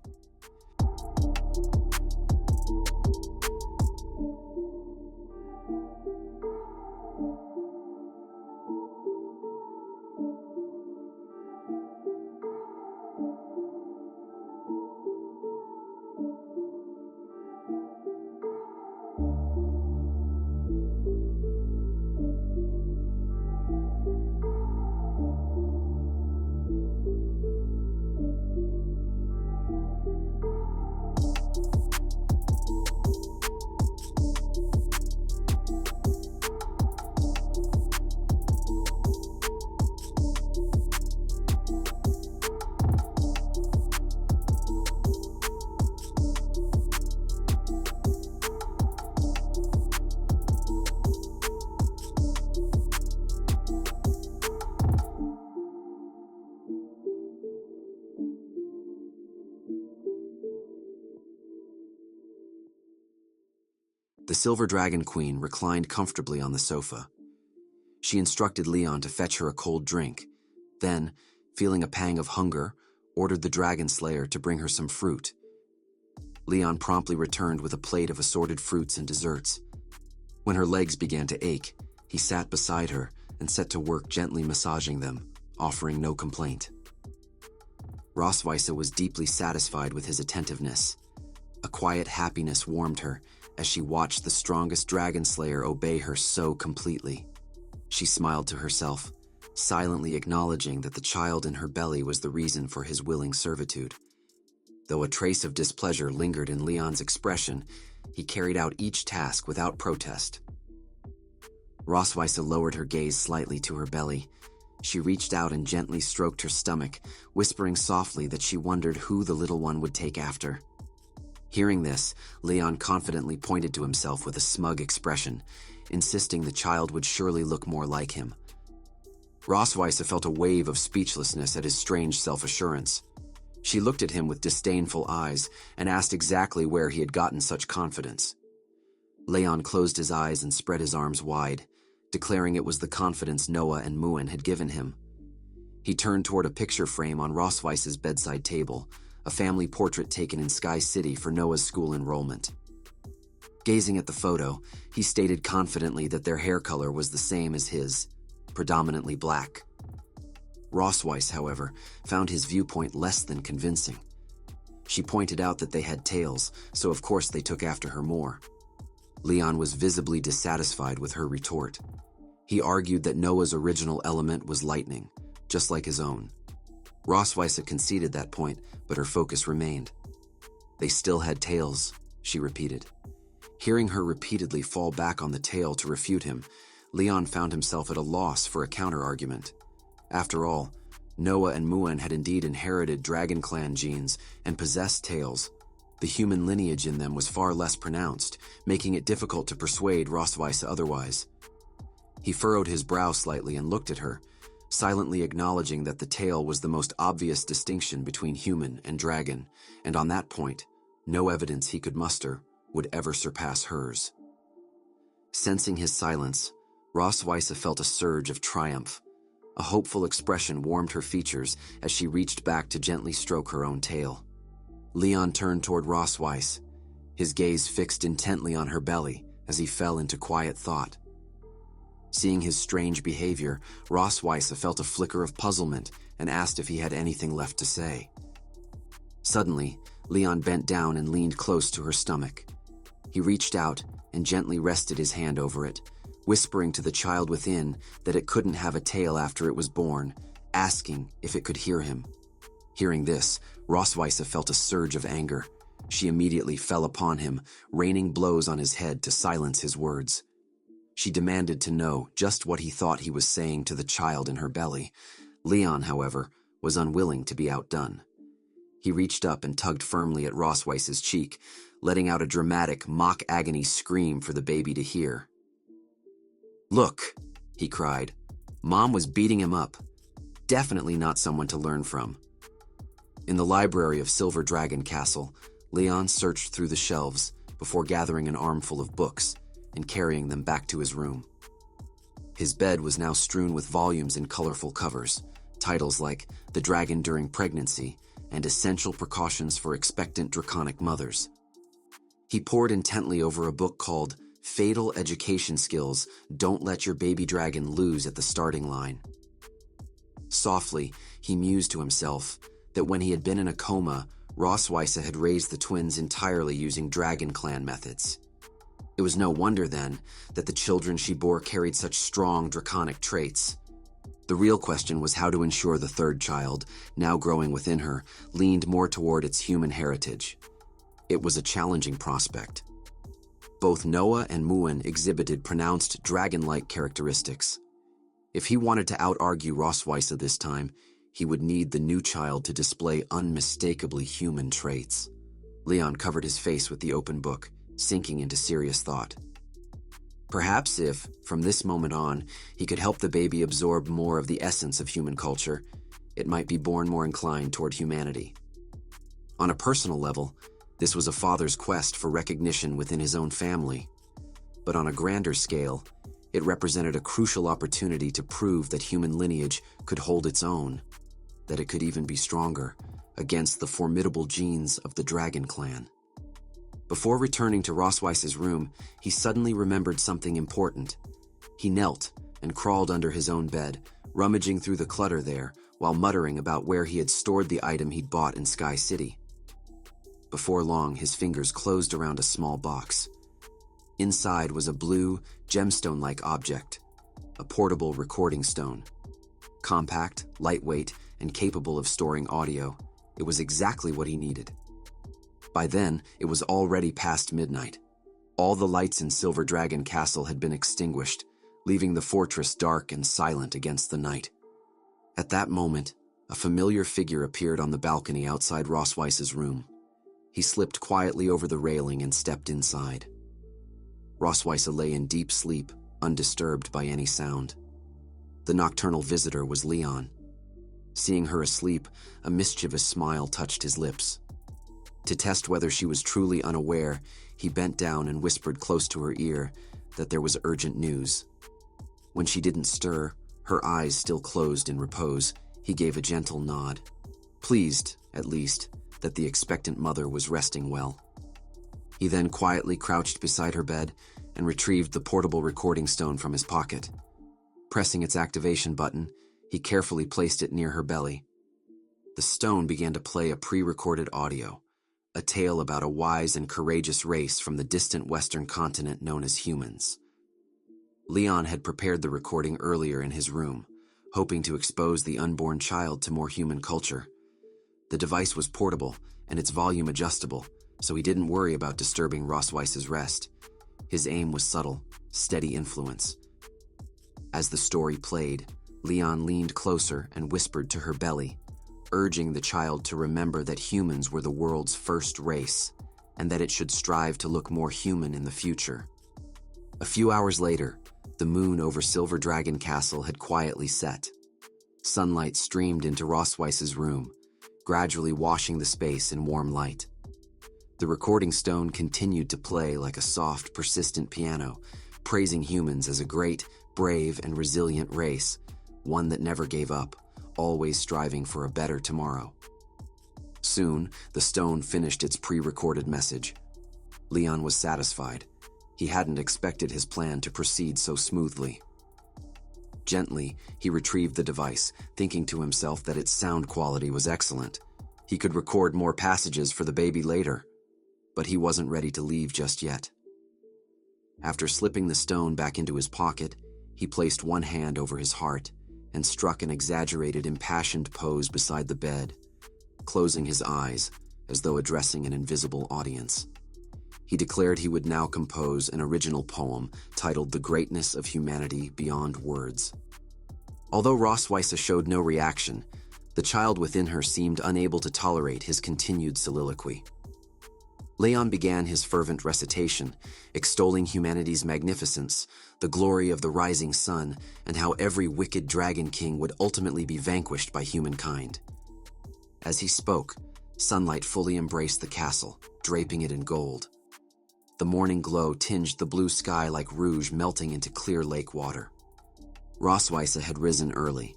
[SPEAKER 1] The Silver Dragon Queen reclined comfortably on the sofa. She instructed Leon to fetch her a cold drink, then, feeling a pang of hunger, ordered the Dragon Slayer to bring her some fruit. Leon promptly returned with a plate of assorted fruits and desserts. When her legs began to ache, he sat beside her and set to work gently massaging them, offering no complaint. Rossweisse was deeply satisfied with his attentiveness. A quiet happiness warmed her as she watched the strongest dragon slayer obey her so completely. She smiled to herself, silently acknowledging that the child in her belly was the reason for his willing servitude. Though a trace of displeasure lingered in Leon's expression, he carried out each task without protest. Rossweisse lowered her gaze slightly to her belly. She reached out and gently stroked her stomach, whispering softly that she wondered who the little one would take after. Hearing this, Leon confidently pointed to himself with a smug expression, insisting the child would surely look more like him. Rossweisse felt a wave of speechlessness at his strange self-assurance. She looked at him with disdainful eyes and asked exactly where he had gotten such confidence. Leon closed his eyes and spread his arms wide, declaring it was the confidence Noah and Muen had given him. He turned toward a picture frame on Rossweisse's bedside table, a family portrait taken in Sky City for Noah's school enrollment. Gazing at the photo, he stated confidently that their hair color was the same as his, predominantly black. Rossweisse, however, found his viewpoint less than convincing. She pointed out that they had tails, so of course they took after her more. Leon was visibly dissatisfied with her retort. He argued that Noah's original element was lightning, just like his own. Rossweisse conceded that point, but her focus remained. They still had tails, she repeated. Hearing her repeatedly fall back on the tail to refute him, Leon found himself at a loss for a counter-argument. After all, Noah and Muen had indeed inherited Dragon Clan genes and possessed tails. The human lineage in them was far less pronounced, making it difficult to persuade Rossweisse otherwise. He furrowed his brow slightly and looked at her, silently acknowledging that the tail was the most obvious distinction between human and dragon, and on that point, no evidence he could muster would ever surpass hers. Sensing his silence, Rossweisse felt a surge of triumph. A hopeful expression warmed her features as she reached back to gently stroke her own tail. Leon turned toward Rossweisse, his gaze fixed intently on her belly as he fell into quiet thought. Seeing his strange behavior, Rossweisse felt a flicker of puzzlement and asked if he had anything left to say. Suddenly, Leon bent down and leaned close to her stomach. He reached out and gently rested his hand over it, whispering to the child within that it couldn't have a tail after it was born, asking if it could hear him. Hearing this, Rossweisse felt a surge of anger. She immediately fell upon him, raining blows on his head to silence his words. She demanded to know just what he thought he was saying to the child in her belly. Leon, however, was unwilling to be outdone. He reached up and tugged firmly at Rossweisse's cheek, letting out a dramatic, mock-agony scream for the baby to hear. "Look," he cried. Mom was beating him up. Definitely not someone to learn from. In the library of Silver Dragon Castle, Leon searched through the shelves before gathering an armful of books and carrying them back to his room. His bed was now strewn with volumes in colorful covers, titles like The Dragon During Pregnancy and Essential Precautions for Expectant Draconic Mothers. He pored intently over a book called Fatal Education Skills Don't Let Your Baby Dragon Lose at the Starting Line. Softly, he mused to himself that when he had been in a coma, Rossweisse had raised the twins entirely using Dragon Clan methods. It was no wonder, then, that the children she bore carried such strong draconic traits. The real question was how to ensure the third child, now growing within her, leaned more toward its human heritage. It was a challenging prospect. Both Noah and Muen exhibited pronounced dragon-like characteristics. If he wanted to out-argue Rossweisse this time, he would need the new child to display unmistakably human traits. Leon covered his face with the open book, sinking into serious thought. Perhaps if, from this moment on, he could help the baby absorb more of the essence of human culture, it might be born more inclined toward humanity. On a personal level, this was a father's quest for recognition within his own family. But on a grander scale, it represented a crucial opportunity to prove that human lineage could hold its own, that it could even be stronger against the formidable genes of the Dragon Clan. Before returning to Rossweisse's room, he suddenly remembered something important. He knelt and crawled under his own bed, rummaging through the clutter there while muttering about where he had stored the item he'd bought in Sky City. Before long, his fingers closed around a small box. Inside was a blue, gemstone-like object, a portable recording stone. Compact, lightweight, and capable of storing audio, it was exactly what he needed. By then, it was already past midnight. All the lights in Silver Dragon Castle had been extinguished, leaving the fortress dark and silent against the night. At that moment, a familiar figure appeared on the balcony outside Rossweisse's room. He slipped quietly over the railing and stepped inside. Rossweisse lay in deep sleep, undisturbed by any sound. The nocturnal visitor was Leon. Seeing her asleep, a mischievous smile touched his lips. To test whether she was truly unaware, he bent down and whispered close to her ear that there was urgent news. When she didn't stir, her eyes still closed in repose, he gave a gentle nod, pleased, at least, that the expectant mother was resting well. He then quietly crouched beside her bed and retrieved the portable recording stone from his pocket. Pressing its activation button, he carefully placed it near her belly. The stone began to play a pre-recorded audio, a tale about a wise and courageous race from the distant western continent known as humans. Leon had prepared the recording earlier in his room, hoping to expose the unborn child to more human culture. The device was portable and its volume adjustable, so he didn't worry about disturbing Rossweisse's rest. His aim was subtle, steady influence. As the story played, Leon leaned closer and whispered to her belly, urging the child to remember that humans were the world's first race, and that it should strive to look more human in the future. A few hours later, the moon over Silver Dragon Castle had quietly set. Sunlight streamed into Rossweisse's room, gradually washing the space in warm light. The recording stone continued to play like a soft, persistent piano, praising humans as a great, brave, and resilient race, one that never gave up, always striving for a better tomorrow. Soon, the stone finished its pre-recorded message. Leon was satisfied. He hadn't expected his plan to proceed so smoothly. Gently, he retrieved the device, thinking to himself that its sound quality was excellent. He could record more passages for the baby later, but he wasn't ready to leave just yet. After slipping the stone back into his pocket, he placed one hand over his heart and struck an exaggerated, impassioned pose beside the bed, closing his eyes as though addressing an invisible audience. He declared he would now compose an original poem titled The Greatness of Humanity Beyond Words. Although Rossweisse showed no reaction, the child within her seemed unable to tolerate his continued soliloquy. Leon began his fervent recitation, extolling humanity's magnificence, the glory of the rising sun, and how every wicked dragon king would ultimately be vanquished by humankind. As he spoke, sunlight fully embraced the castle, draping it in gold. The morning glow tinged the blue sky like rouge melting into clear lake water. Rossweisse had risen early.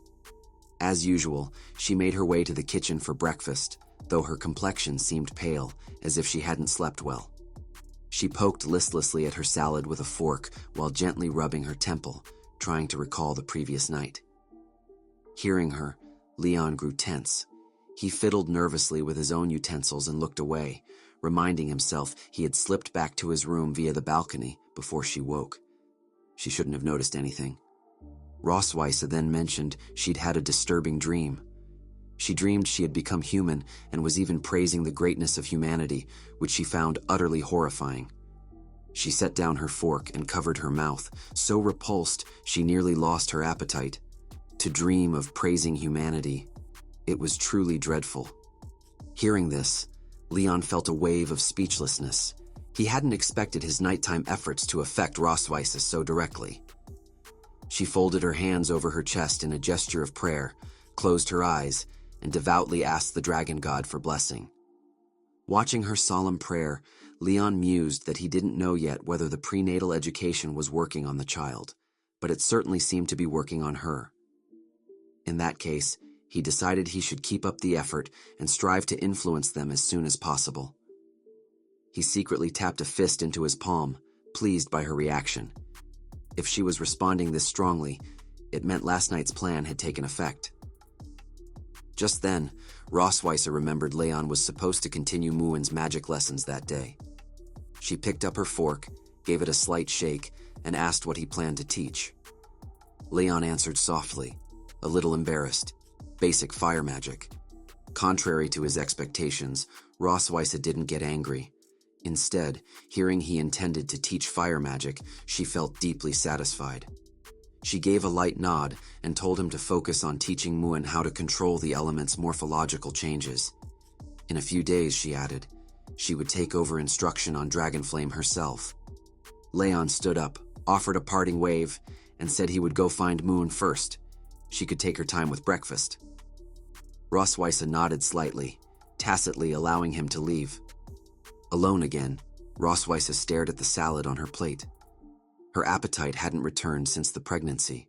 [SPEAKER 1] As usual, she made her way to the kitchen for breakfast, though her complexion seemed pale, as if she hadn't slept well. She poked listlessly at her salad with a fork while gently rubbing her temple, trying to recall the previous night. Hearing her, Leon grew tense. He fiddled nervously with his own utensils and looked away, reminding himself he had slipped back to his room via the balcony before she woke. She shouldn't have noticed anything. Rossweisse then mentioned she'd had a disturbing dream. She dreamed she had become human and was even praising the greatness of humanity, which she found utterly horrifying. She set down her fork and covered her mouth, so repulsed she nearly lost her appetite. To dream of praising humanity, it was truly dreadful. Hearing this, Leon felt a wave of speechlessness. He hadn't expected his nighttime efforts to affect Rossweisse so directly. She folded her hands over her chest in a gesture of prayer, closed her eyes, and devoutly asked the dragon god for blessing. Watching her solemn prayer, Leon mused that he didn't know yet whether the prenatal education was working on the child, but it certainly seemed to be working on her. In that case, he decided he should keep up the effort and strive to influence them as soon as possible. He secretly tapped a fist into his palm, pleased by her reaction. If she was responding this strongly, it meant last night's plan had taken effect. Just then, Rossweisse remembered Leywin was supposed to continue Muen's magic lessons that day. She picked up her fork, gave it a slight shake, and asked what he planned to teach. Leywin answered softly, a little embarrassed. Basic fire magic. Contrary to his expectations, Rossweisse didn't get angry. Instead, hearing he intended to teach fire magic, she felt deeply satisfied. She gave a light nod and told him to focus on teaching Muen how to control the element's morphological changes. In a few days, she added, she would take over instruction on Dragonflame herself. Leywin stood up, offered a parting wave, and said he would go find Muen first. She could take her time with breakfast. Rossweisse nodded slightly, tacitly allowing him to leave. Alone again, Rossweisse stared at the salad on her plate. Her appetite hadn't returned since the pregnancy.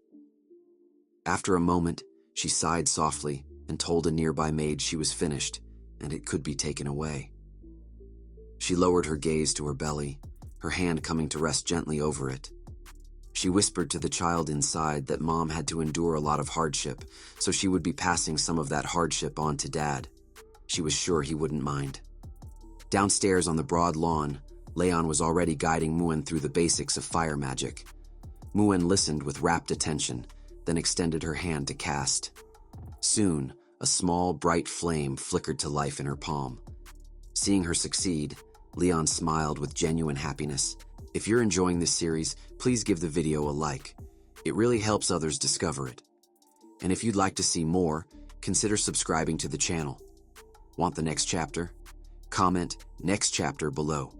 [SPEAKER 1] After a moment, she sighed softly and told a nearby maid she was finished and it could be taken away. She lowered her gaze to her belly, her hand coming to rest gently over it. She whispered to the child inside that Mom had to endure a lot of hardship, so she would be passing some of that hardship on to Dad. She was sure he wouldn't mind. Downstairs on the broad lawn, Leywin was already guiding Muen through the basics of fire magic. Muen listened with rapt attention, then extended her hand to cast. Soon, a small, bright flame flickered to life in her palm. Seeing her succeed, Leywin smiled with genuine happiness. If you're enjoying this series, please give the video a like. It really helps others discover it. And if you'd like to see more, consider subscribing to the channel. Want the next chapter? Comment next chapter below.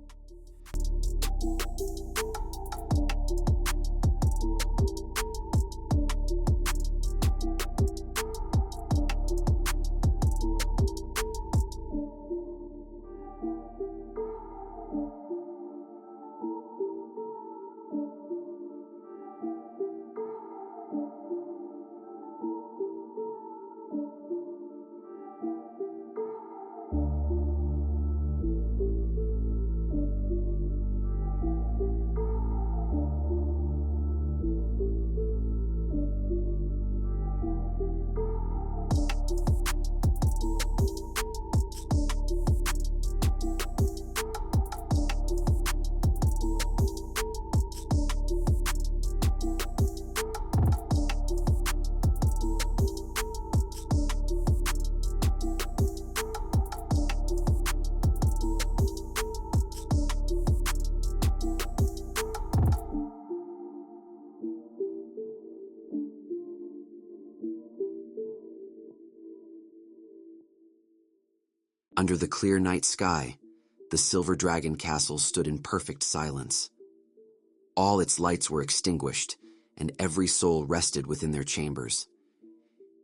[SPEAKER 1] Under the clear night sky, the Silver Dragon Castle stood in perfect silence. All its lights were extinguished, and every soul rested within their chambers.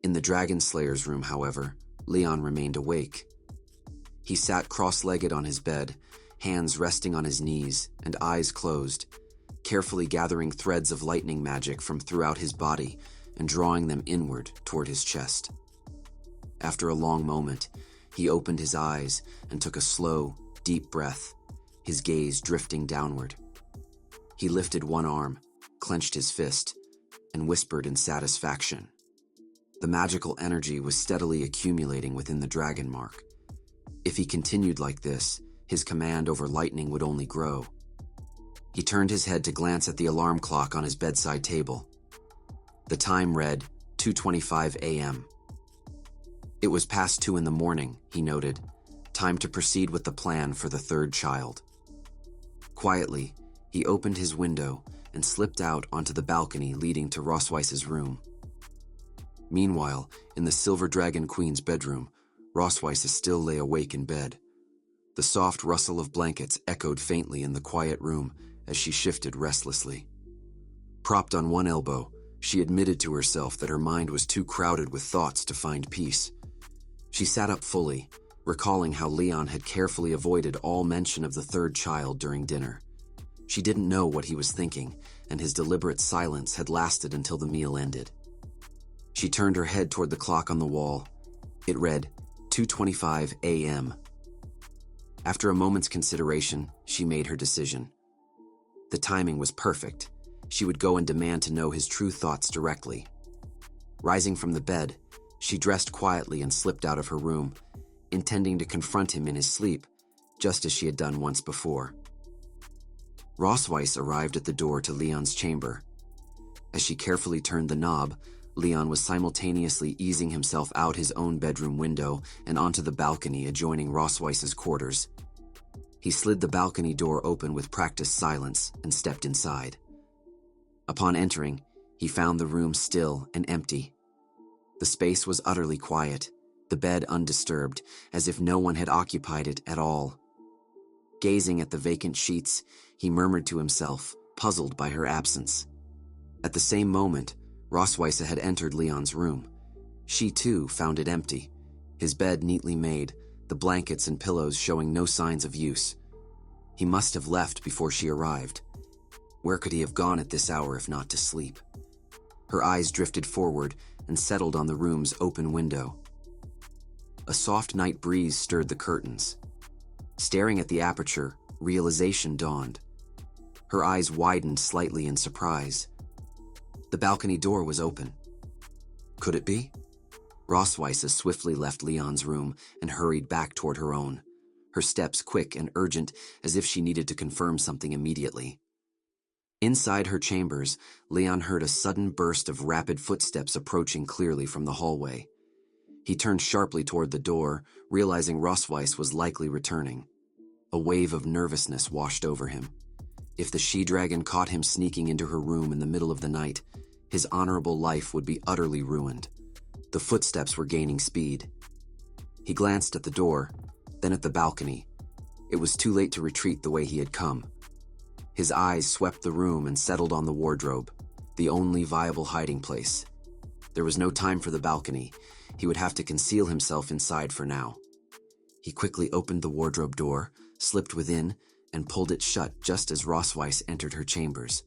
[SPEAKER 1] In the Dragon Slayer's room, however, Leywin remained awake. He sat cross-legged on his bed, hands resting on his knees and eyes closed, carefully gathering threads of lightning magic from throughout his body and drawing them inward toward his chest. After a long moment, he opened his eyes and took a slow, deep breath, his gaze drifting downward. He lifted one arm, clenched his fist, and whispered in satisfaction. The magical energy was steadily accumulating within the dragon mark. If he continued like this, his command over lightning would only grow. He turned his head to glance at the alarm clock on his bedside table. The time read 2:25 a.m. It was past 2 in the morning, he noted. Time to proceed with the plan for the third child. Quietly, he opened his window and slipped out onto the balcony leading to Rossweisse's room. Meanwhile, in the Silver Dragon Queen's bedroom, Rossweisse still lay awake in bed. The soft rustle of blankets echoed faintly in the quiet room as she shifted restlessly. Propped on one elbow, she admitted to herself that her mind was too crowded with thoughts to find peace. She sat up fully, recalling how Leywin had carefully avoided all mention of the third child during dinner. She didn't know what he was thinking, and his deliberate silence had lasted until the meal ended. She turned her head toward the clock on the wall. It read 2:25 a.m. After a moment's consideration, she made her decision. The timing was perfect. She would go and demand to know his true thoughts directly. Rising from the bed, She dressed quietly and slipped out of her room, intending to confront him in his sleep, just as she had done once before. Rossweisse arrived at the door to Leon's chamber. As she carefully turned the knob, Leon was simultaneously easing himself out his own bedroom window and onto the balcony adjoining Rossweisse's quarters. He slid the balcony door open with practiced silence and stepped inside. Upon entering, he found the room still and empty. The space was utterly quiet, the bed undisturbed, as if no one had occupied it at all. Gazing at the vacant sheets, he murmured to himself, puzzled by her absence. At the same moment, Rossweisse had entered Leon's room. She, too, found it empty, his bed neatly made, the blankets and pillows showing no signs of use. He must have left before she arrived. Where could he have gone at this hour if not to sleep? Her eyes drifted forward and settled on the room's open window. A soft night breeze stirred the curtains. Staring at the aperture, realization dawned. Her eyes widened slightly in surprise. The balcony door was open. Could it be? Rossweisse swiftly left Leon's room and hurried back toward her own, her steps quick and urgent as if she needed to confirm something immediately. Inside her chambers, Leon heard a sudden burst of rapid footsteps approaching clearly from the hallway. He turned sharply toward the door, realizing Rossweisse was likely returning. A wave of nervousness washed over him. If the she-dragon caught him sneaking into her room in the middle of the night, his honorable life would be utterly ruined. The footsteps were gaining speed. He glanced at the door, then at the balcony. It was too late to retreat the way he had come. His eyes swept the room and settled on the wardrobe, the only viable hiding place. There was no time for the balcony. He would have to conceal himself inside for now. He quickly opened the wardrobe door, slipped within, and pulled it shut just as Rossweisse entered her chambers.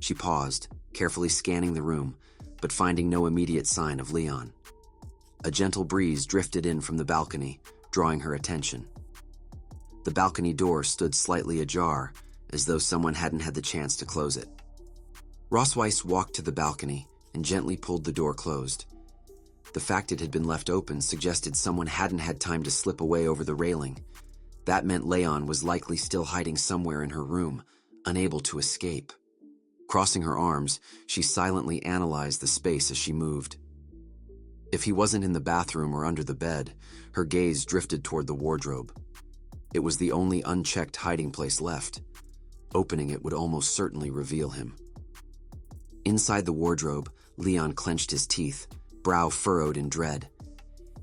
[SPEAKER 1] She paused, carefully scanning the room, but finding no immediate sign of Leon. A gentle breeze drifted in from the balcony, drawing her attention. The balcony door stood slightly ajar, as though someone hadn't had the chance to close it. Rossweisse walked to the balcony and gently pulled the door closed. The fact it had been left open suggested someone hadn't had time to slip away over the railing. That meant Leon was likely still hiding somewhere in her room, unable to escape. Crossing her arms, she silently analyzed the space as she moved. If he wasn't in the bathroom or under the bed, her gaze drifted toward the wardrobe. It was the only unchecked hiding place left. Opening it would almost certainly reveal him. Inside the wardrobe, Leon clenched his teeth, brow furrowed in dread.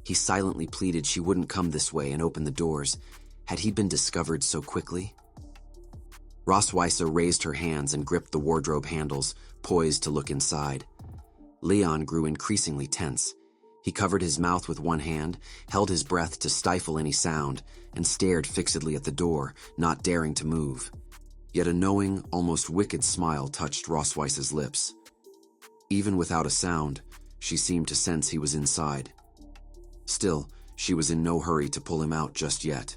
[SPEAKER 1] He silently pleaded she wouldn't come this way and open the doors. Had he been discovered so quickly? Rossweisse raised her hands and gripped the wardrobe handles, poised to look inside. Leon grew increasingly tense. He covered his mouth with one hand, held his breath to stifle any sound, and stared fixedly at the door, not daring to move. Yet a knowing, almost wicked smile touched Rossweisse's lips. Even without a sound, she seemed to sense he was inside. Still, she was in no hurry to pull him out just yet.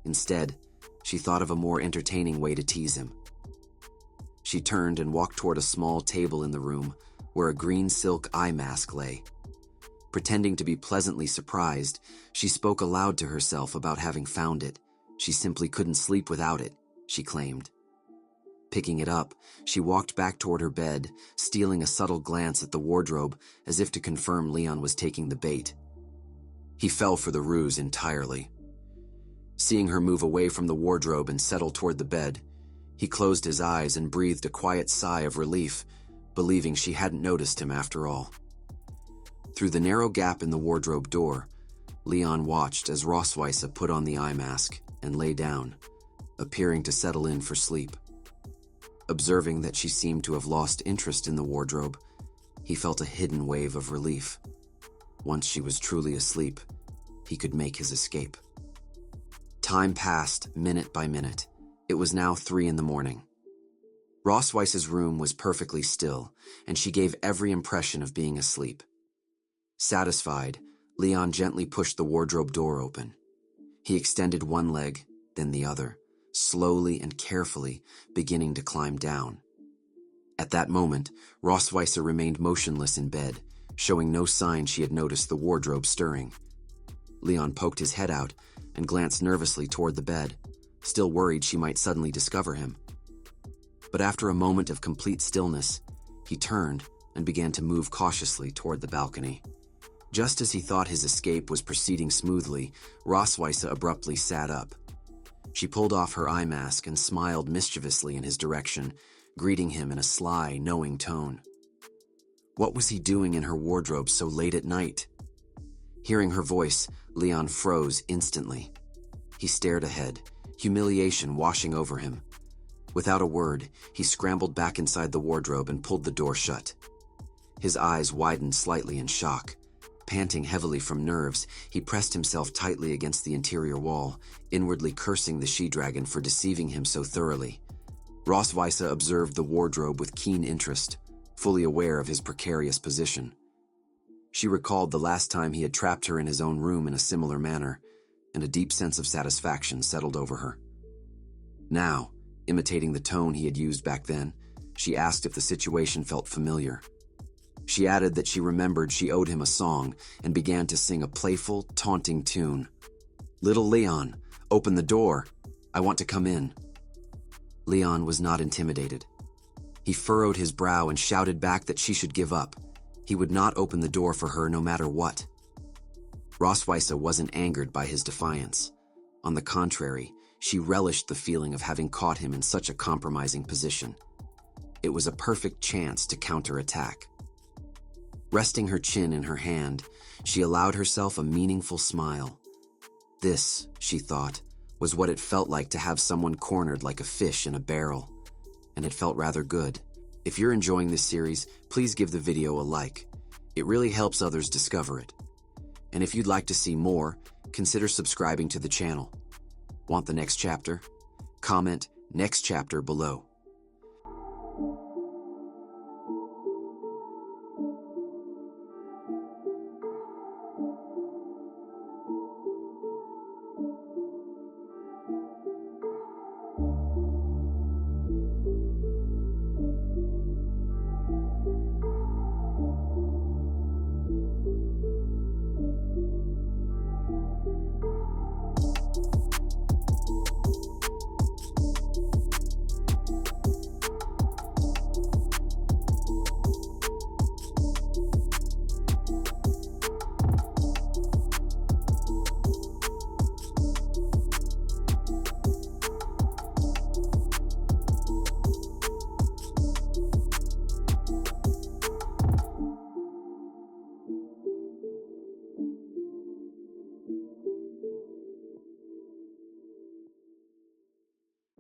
[SPEAKER 1] Instead, she thought of a more entertaining way to tease him. She turned and walked toward a small table in the room where a green silk eye mask lay. Pretending to be pleasantly surprised, she spoke aloud to herself about having found it. She simply couldn't sleep without it, she claimed. Picking it up, she walked back toward her bed, stealing a subtle glance at the wardrobe as if to confirm Leon was taking the bait. He fell for the ruse entirely. Seeing her move away from the wardrobe and settle toward the bed, he closed his eyes and breathed a quiet sigh of relief, believing she hadn't noticed him after all. Through the narrow gap in the wardrobe door, Leon watched as Rossweisse put on the eye mask and lay down, appearing to settle in for sleep. Observing that she seemed to have lost interest in the wardrobe, he felt a hidden wave of relief. Once she was truly asleep, he could make his escape. Time passed, minute by minute. It was now 3 a.m. Rossweisse's room was perfectly still, and she gave every impression of being asleep. Satisfied, Leon gently pushed the wardrobe door open. He extended one leg, then the other, slowly and carefully, beginning to climb down. At that moment, Rossweisse remained motionless in bed, showing no sign she had noticed the wardrobe stirring. Leon poked his head out and glanced nervously toward the bed, still worried she might suddenly discover him. But after a moment of complete stillness, he turned and began to move cautiously toward the balcony. Just as he thought his escape was proceeding smoothly, Rossweisse abruptly sat up. She pulled off her eye mask and smiled mischievously in his direction, greeting him in a sly, knowing tone. What was he doing in her wardrobe so late at night? Hearing her voice, Leon froze instantly. He stared ahead, humiliation washing over him. Without a word, he scrambled back inside the wardrobe and pulled the door shut. His eyes widened slightly in shock. Panting heavily from nerves, he pressed himself tightly against the interior wall, inwardly cursing the she-dragon for deceiving him so thoroughly. Rossweisse observed the wardrobe with keen interest, fully aware of his precarious position. She recalled the last time he had trapped her in his own room in a similar manner, and a deep sense of satisfaction settled over her. Now, imitating the tone he had used back then, she asked if the situation felt familiar. She added that she remembered she owed him a song and began to sing a playful, taunting tune. "Little Leon, open the door. I want to come in." Leon was not intimidated. He furrowed his brow and shouted back that she should give up. He would not open the door for her no matter what. Rossweisse wasn't angered by his defiance. On the contrary, she relished the feeling of having caught him in such a compromising position. It was a perfect chance to counterattack. Resting her chin in her hand, she allowed herself a meaningful smile. This, she thought, was what it felt like to have someone cornered like a fish in a barrel. And it felt rather good. If you're enjoying this series, please give the video a like. It really helps others discover it. And if you'd like to see more, consider subscribing to the channel. Want the next chapter? Comment "next chapter" below.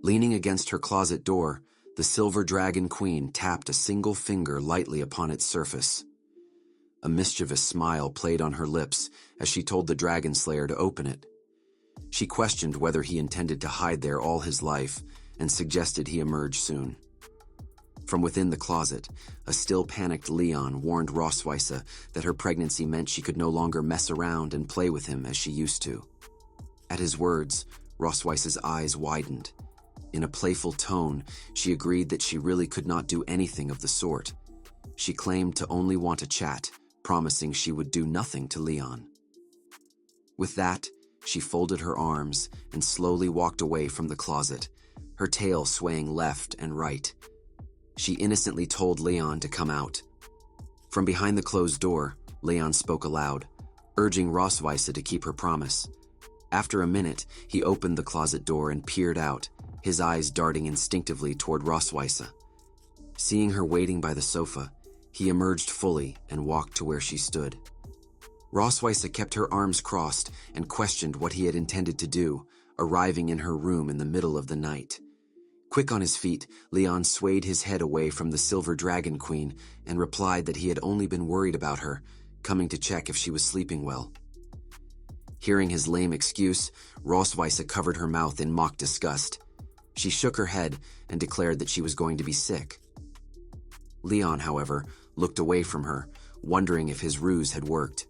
[SPEAKER 1] Leaning against her closet door, the silver dragon queen tapped a single finger lightly upon its surface. A mischievous smile played on her lips as she told the dragon slayer to open it. She questioned whether he intended to hide there all his life and suggested he emerge soon. From within the closet, a still panicked Leon warned Rossweisse that her pregnancy meant she could no longer mess around and play with him as she used to. At his words, Rossweisse's eyes widened. In a playful tone, she agreed that she really could not do anything of the sort. She claimed to only want to chat, promising she would do nothing to Leon. With that, she folded her arms and slowly walked away from the closet, her tail swaying left and right. She innocently told Leon to come out. From behind the closed door, Leon spoke aloud, urging Rossweisse to keep her promise. After a minute, he opened the closet door and peered out, his eyes darting instinctively toward Rossweisse. Seeing her waiting by the sofa, he emerged fully and walked to where she stood. Rossweisse kept her arms crossed and questioned what he had intended to do, arriving in her room in the middle of the night. Quick on his feet, Leon swayed his head away from the silver dragon queen and replied that he had only been worried about her, coming to check if she was sleeping well. Hearing his lame excuse, Rossweisse covered her mouth in mock disgust. She shook her head and declared that she was going to be sick. Leon, however, looked away from her, wondering if his ruse had worked.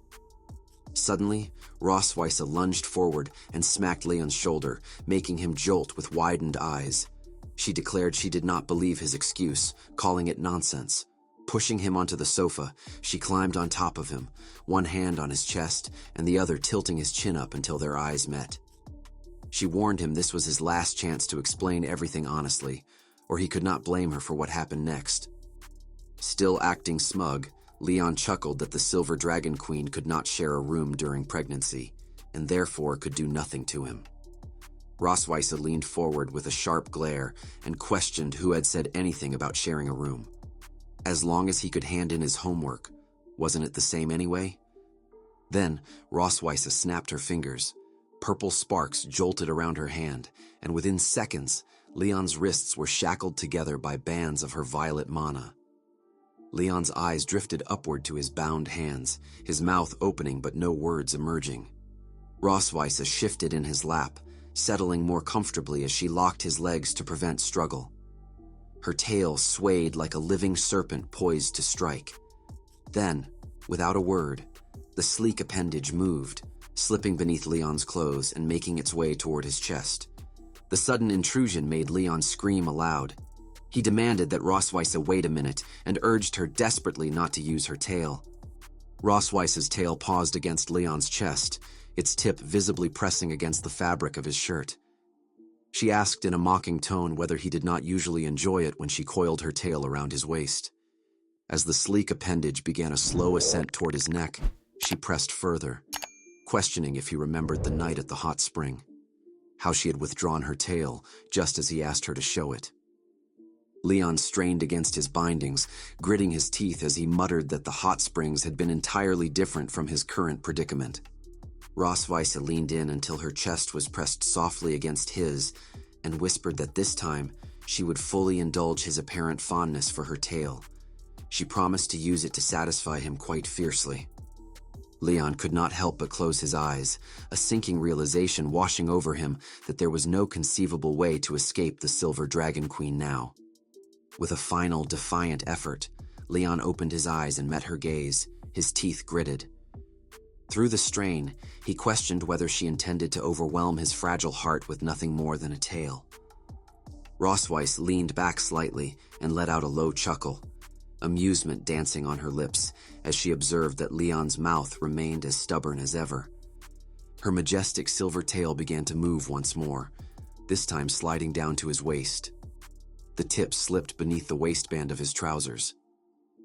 [SPEAKER 1] Suddenly, Rossweisse lunged forward and smacked Leon's shoulder, making him jolt with widened eyes. She declared she did not believe his excuse, calling it nonsense. Pushing him onto the sofa, she climbed on top of him, one hand on his chest and the other tilting his chin up until their eyes met. She warned him this was his last chance to explain everything honestly, or he could not blame her for what happened next. Still acting smug, Leon chuckled that the Silver Dragon Queen could not share a room during pregnancy, and therefore could do nothing to him. Rossweisse leaned forward with a sharp glare and questioned who had said anything about sharing a room. As long as he could hand in his homework, wasn't it the same anyway? Then, Rossweisse snapped her fingers. Purple sparks jolted around her hand, and within seconds, Leon's wrists were shackled together by bands of her violet mana. Leon's eyes drifted upward to his bound hands, his mouth opening but no words emerging. Rossweisse shifted in his lap, settling more comfortably as she locked his legs to prevent struggle. Her tail swayed like a living serpent poised to strike. Then, without a word, the sleek appendage moved, slipping beneath Leon's clothes and making its way toward his chest. The sudden intrusion made Leon scream aloud. He demanded that Rossweisse wait a minute and urged her desperately not to use her tail. Rossweisse's tail paused against Leon's chest, its tip visibly pressing against the fabric of his shirt. She asked in a mocking tone whether he did not usually enjoy it when she coiled her tail around his waist. As the sleek appendage began a slow ascent toward his neck, she pressed further, questioning if he remembered the night at the hot spring, how she had withdrawn her tail just as he asked her to show it. Leon strained against his bindings, gritting his teeth as he muttered that the hot springs had been entirely different from his current predicament. Rossweisse leaned in until her chest was pressed softly against his and whispered that this time she would fully indulge his apparent fondness for her tail. She promised to use it to satisfy him quite fiercely. Leon could not help but close his eyes, a sinking realization washing over him that there was no conceivable way to escape the Silver Dragon Queen now. With a final, defiant effort, Leon opened his eyes and met her gaze, his teeth gritted. Through the strain, he questioned whether she intended to overwhelm his fragile heart with nothing more than a tail. Rossweisse leaned back slightly and let out a low chuckle, amusement dancing on her lips as she observed that Leon's mouth remained as stubborn as ever. Her majestic silver tail began to move once more, this time sliding down to his waist. The tip slipped beneath the waistband of his trousers.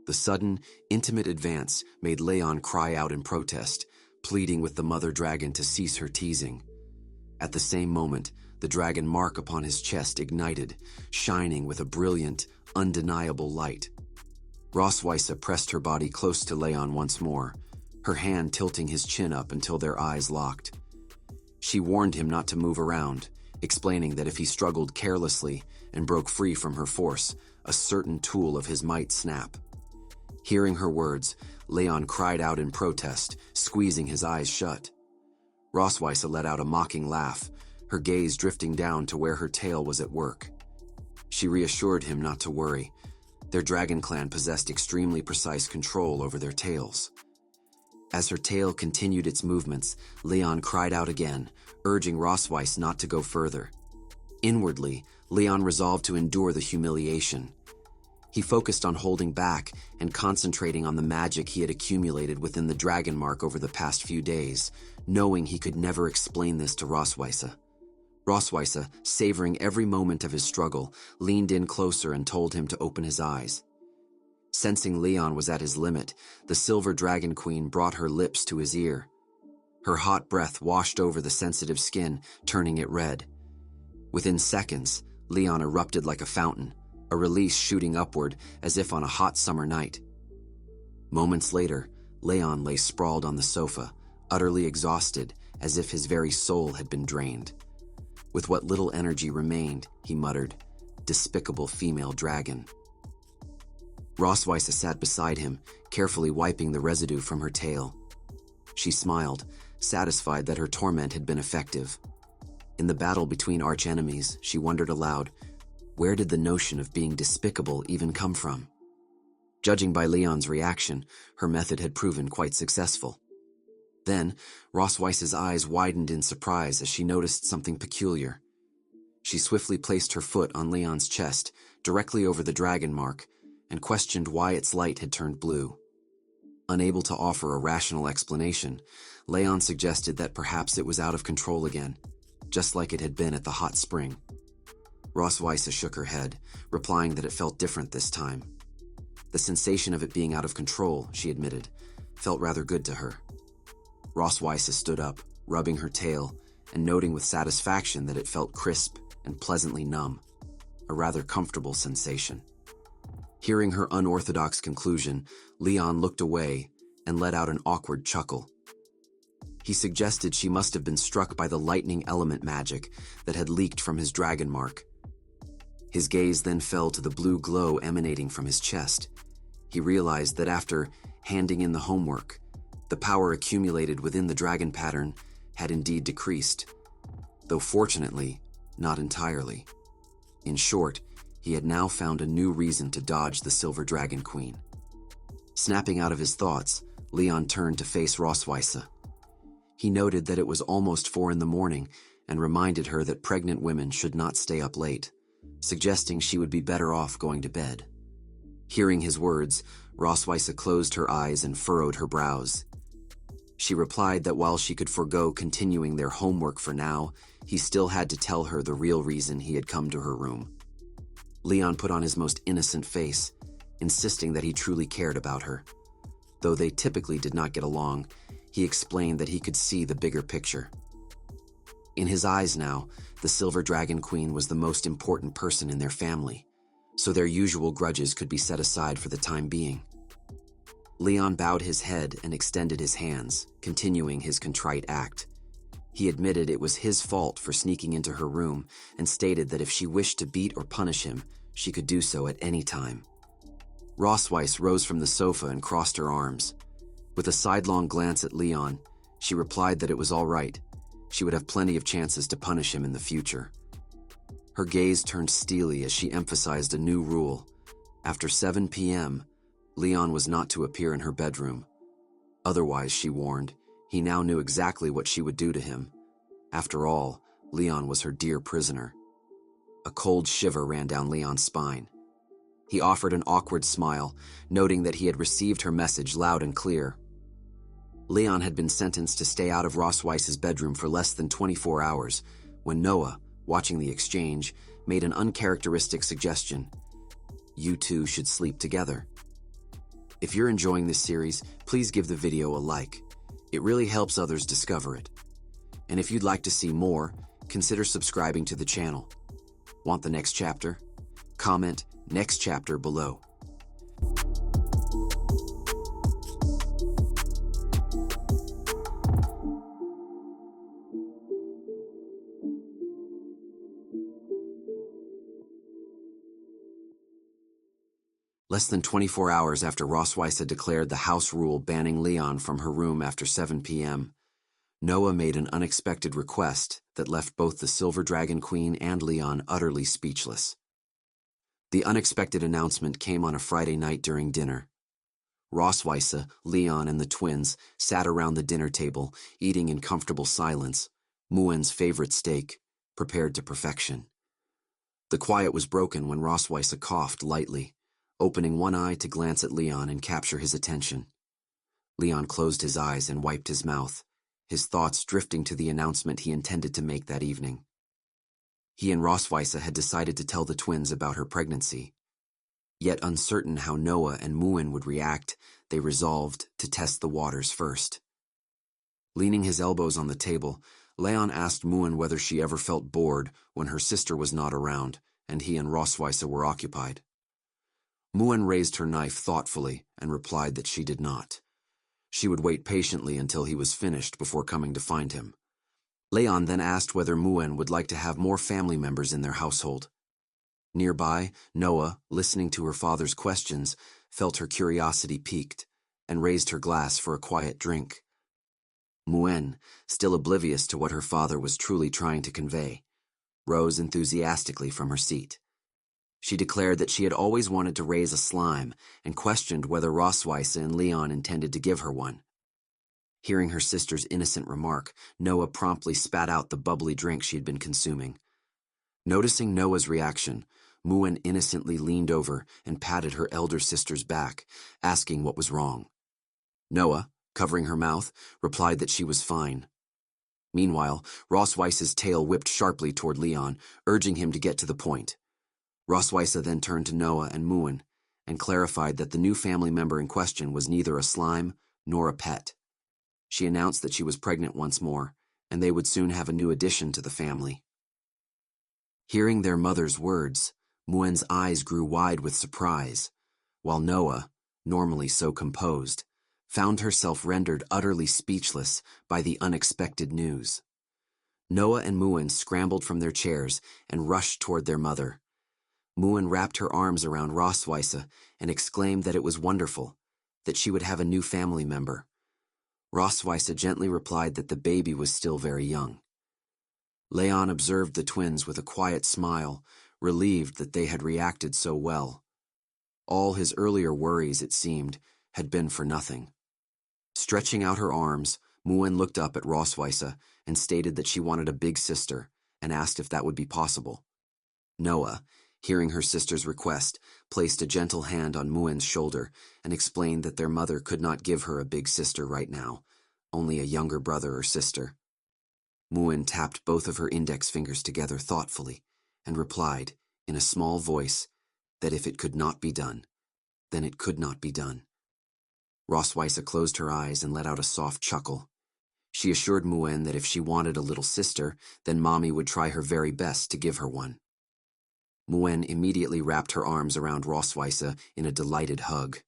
[SPEAKER 1] The sudden, intimate advance made Leon cry out in protest, pleading with the mother dragon to cease her teasing. At the same moment, the dragon mark upon his chest ignited, shining with a brilliant, undeniable light. Rossweisse pressed her body close to Leon once more, her hand tilting his chin up until their eyes locked. She warned him not to move around, explaining that if he struggled carelessly and broke free from her force, a certain tool of his might snap. Hearing her words, Leon cried out in protest, squeezing his eyes shut. Rossweisse let out a mocking laugh, her gaze drifting down to where her tail was at work. She reassured him not to worry. Their dragon clan possessed extremely precise control over their tails. As her tail continued its movements, Leon cried out again, urging Rossweisse not to go further. Inwardly, Leon resolved to endure the humiliation. He focused on holding back and concentrating on the magic he had accumulated within the dragon mark over the past few days, knowing he could never explain this to Rossweisse. Rossweisse, savoring every moment of his struggle, leaned in closer and told him to open his eyes. Sensing Leon was at his limit, the Silver Dragon Queen brought her lips to his ear. Her hot breath washed over the sensitive skin, turning it red. Within seconds, Leon erupted like a fountain, a release shooting upward as if on a hot summer night. Moments later, Leon lay sprawled on the sofa, utterly exhausted, as if his very soul had been drained. With what little energy remained, he muttered, "Despicable female dragon." Rossweisse sat beside him, carefully wiping the residue from her tail. She smiled, satisfied that her torment had been effective. In the battle between arch-enemies, she wondered aloud, where did the notion of being despicable even come from? Judging by Leon's reaction, her method had proven quite successful. Then, Rossweisse's eyes widened in surprise as she noticed something peculiar. She swiftly placed her foot on Leon's chest, directly over the dragon mark, and questioned why its light had turned blue. Unable to offer a rational explanation, Leywin suggested that perhaps it was out of control again, just like it had been at the hot spring. Rossweisse shook her head, replying that it felt different this time. The sensation of it being out of control, she admitted, felt rather good to her. Rossweisse stood up, rubbing her tail, and noting with satisfaction that it felt crisp and pleasantly numb, a rather comfortable sensation. Hearing her unorthodox conclusion, Leywin looked away and let out an awkward chuckle. He suggested she must have been struck by the lightning element magic that had leaked from his dragon mark. His gaze then fell to the blue glow emanating from his chest. He realized that after handing in the homework, the power accumulated within the dragon pattern had indeed decreased, though fortunately, not entirely. In short, he had now found a new reason to dodge the Silver Dragon Queen. Snapping out of his thoughts, Leywin turned to face Rossweisse. He noted that it was almost 4 a.m. and reminded her that pregnant women should not stay up late, suggesting she would be better off going to bed. Hearing his words, Rossweisse closed her eyes and furrowed her brows. She replied that while she could forego continuing their homework for now, he still had to tell her the real reason he had come to her room. Leywin put on his most innocent face, insisting that he truly cared about her. Though they typically did not get along, he explained that he could see the bigger picture. In his eyes now, the Silver Dragon Queen was the most important person in their family, so their usual grudges could be set aside for the time being. Leywin bowed his head and extended his hands, continuing his contrite act. He admitted it was his fault for sneaking into her room and stated that if she wished to beat or punish him, she could do so at any time. Rossweisse rose from the sofa and crossed her arms. With a sidelong glance at Leywin, she replied that it was all right. She would have plenty of chances to punish him in the future. Her gaze turned steely as she emphasized a new rule. After 7 p.m., Leywin was not to appear in her bedroom. Otherwise, she warned, he now knew exactly what she would do to him. After all, Leywin was her dear prisoner. A cold shiver ran down Leywin's spine. He offered an awkward smile, noting that he had received her message loud and clear. Leywin had been sentenced to stay out of Rossweisse's bedroom for less than 24 hours, when Noah, watching the exchange, made an uncharacteristic suggestion. You two should sleep together. If you're enjoying this series, please give the video a like. It really helps others discover it. And if you'd like to see more, consider subscribing to the channel. Want the next chapter? Comment next chapter below. Less than 24 hours after Rossweisse had declared the house rule banning Leywin from her room after 7 p.m., Noah made an unexpected request that left both the Silver Dragon Queen and Leywin utterly speechless. The unexpected announcement came on a Friday night during dinner. Rossweisse, Leywin, and the twins sat around the dinner table, eating in comfortable silence, Muen's favorite steak, prepared to perfection. The quiet was broken when Rossweisse coughed lightly, opening one eye to glance at Leywin and capture his attention. Leywin closed his eyes and wiped his mouth, his thoughts drifting to the announcement he intended to make that evening. He and Rossweisse had decided to tell the twins about her pregnancy. Yet uncertain how Noah and Muen would react, they resolved to test the waters first. Leaning his elbows on the table, Leywin asked Muen whether she ever felt bored when her sister was not around and he and Rossweisse were occupied. Muen raised her knife thoughtfully and replied that she did not. She would wait patiently until he was finished before coming to find him. Leywin then asked whether Muen would like to have more family members in their household. Nearby, Noah, listening to her father's questions, felt her curiosity piqued and raised her glass for a quiet drink. Muen, still oblivious to what her father was truly trying to convey, rose enthusiastically from her seat. She declared that she had always wanted to raise a slime and questioned whether Rossweisse and Leywin intended to give her one. Hearing her sister's innocent remark, Noah promptly spat out the bubbly drink she had been consuming. Noticing Noah's reaction, Muen innocently leaned over and patted her elder sister's back, asking what was wrong. Noah, covering her mouth, replied that she was fine. Meanwhile, Rossweisse's tail whipped sharply toward Leon, urging him to get to the point. Rossweisse then turned to Noah and Muen and clarified that the new family member in question was neither a slime nor a pet. She announced that she was pregnant once more, and they would soon have a new addition to the family. Hearing their mother's words, Muen's eyes grew wide with surprise, while Noah, normally so composed, found herself rendered utterly speechless by the unexpected news. Noah and Muen scrambled from their chairs and rushed toward their mother. Muen wrapped her arms around Rossweisse and exclaimed that it was wonderful, that she would have a new family member. Rossweisse gently replied that the baby was still very young. Leon observed the twins with a quiet smile, relieved that they had reacted so well. All his earlier worries, it seemed, had been for nothing. Stretching out her arms, Muen looked up at Rossweisse and stated that she wanted a big sister and asked if that would be possible. Noah, hearing her sister's request, placed a gentle hand on Muen's shoulder and explained that their mother could not give her a big sister right now, only a younger brother or sister. Muen tapped both of her index fingers together thoughtfully and replied, in a small voice, that if it could not be done, then it could not be done. Rossweisse closed her eyes and let out a soft chuckle. She assured Muen that if she wanted a little sister, then Mommy would try her very best to give her one. Muen immediately wrapped her arms around Rossweisse in a delighted hug.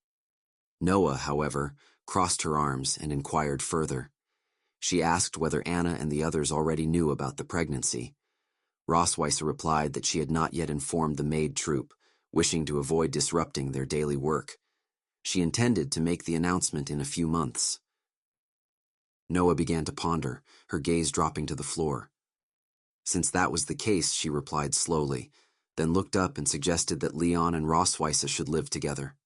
[SPEAKER 1] Noah, however, crossed her arms and inquired further. She asked whether Anna and the others already knew about the pregnancy. Rossweisse replied that she had not yet informed the maid troop, wishing to avoid disrupting their daily work. She intended to make the announcement in a few months. Noah began to ponder, her gaze dropping to the floor. Since that was the case, she replied slowly, then looked up and suggested that Leon and Rossweisse should live together.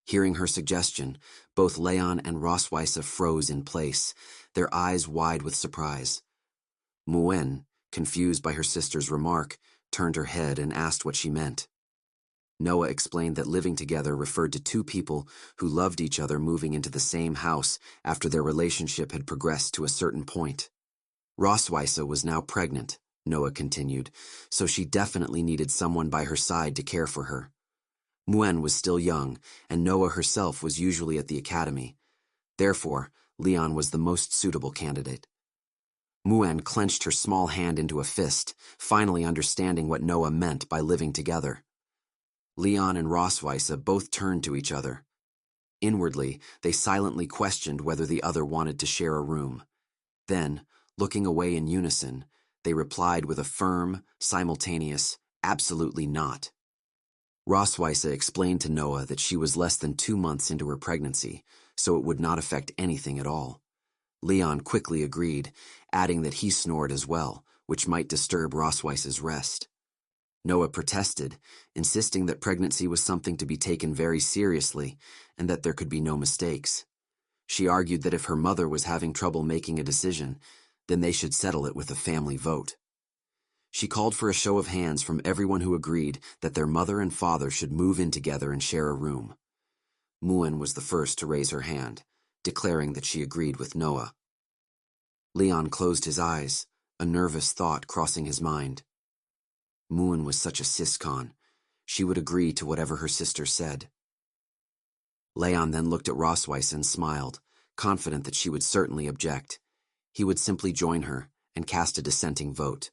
[SPEAKER 1] Hearing her suggestion, both Leon and Rossweisse froze in place, their eyes wide with surprise. Muen, confused by her sister's remark, turned her head and asked what she meant. Noah explained that living together referred to two people who loved each other moving into the same house after their relationship had progressed to a certain point. Rossweisse was now pregnant, Noah continued, so she definitely needed someone by her side to care for her. Muen was still young, and Noah herself was usually at the academy. Therefore, Leon was the most suitable candidate. Muen clenched her small hand into a fist, finally understanding what Noah meant by living together. Leon and Rossweisse both turned to each other. Inwardly, they silently questioned whether the other wanted to share a room. Then, looking away in unison, they replied with a firm, simultaneous, absolutely not. Rossweisse explained to Noah that she was less than 2 months into her pregnancy, so it would not affect anything at all. Leon quickly agreed, adding that he snored as well, which might disturb Rossweisse's rest. Noah protested, insisting that pregnancy was something to be taken very seriously and that there could be no mistakes. She argued that if her mother was having trouble making a decision, then they should settle it with a family vote. She called for a show of hands from everyone who agreed that their mother and father should move in together and share a room. Muen was the first to raise her hand, declaring that she agreed with Noah. Leon closed his eyes, a nervous thought crossing his mind. Muen was such a siscon. She would agree to whatever her sister said. Leon then looked at Rossweisse and smiled, confident that she would certainly object. He would simply join her and cast a dissenting vote.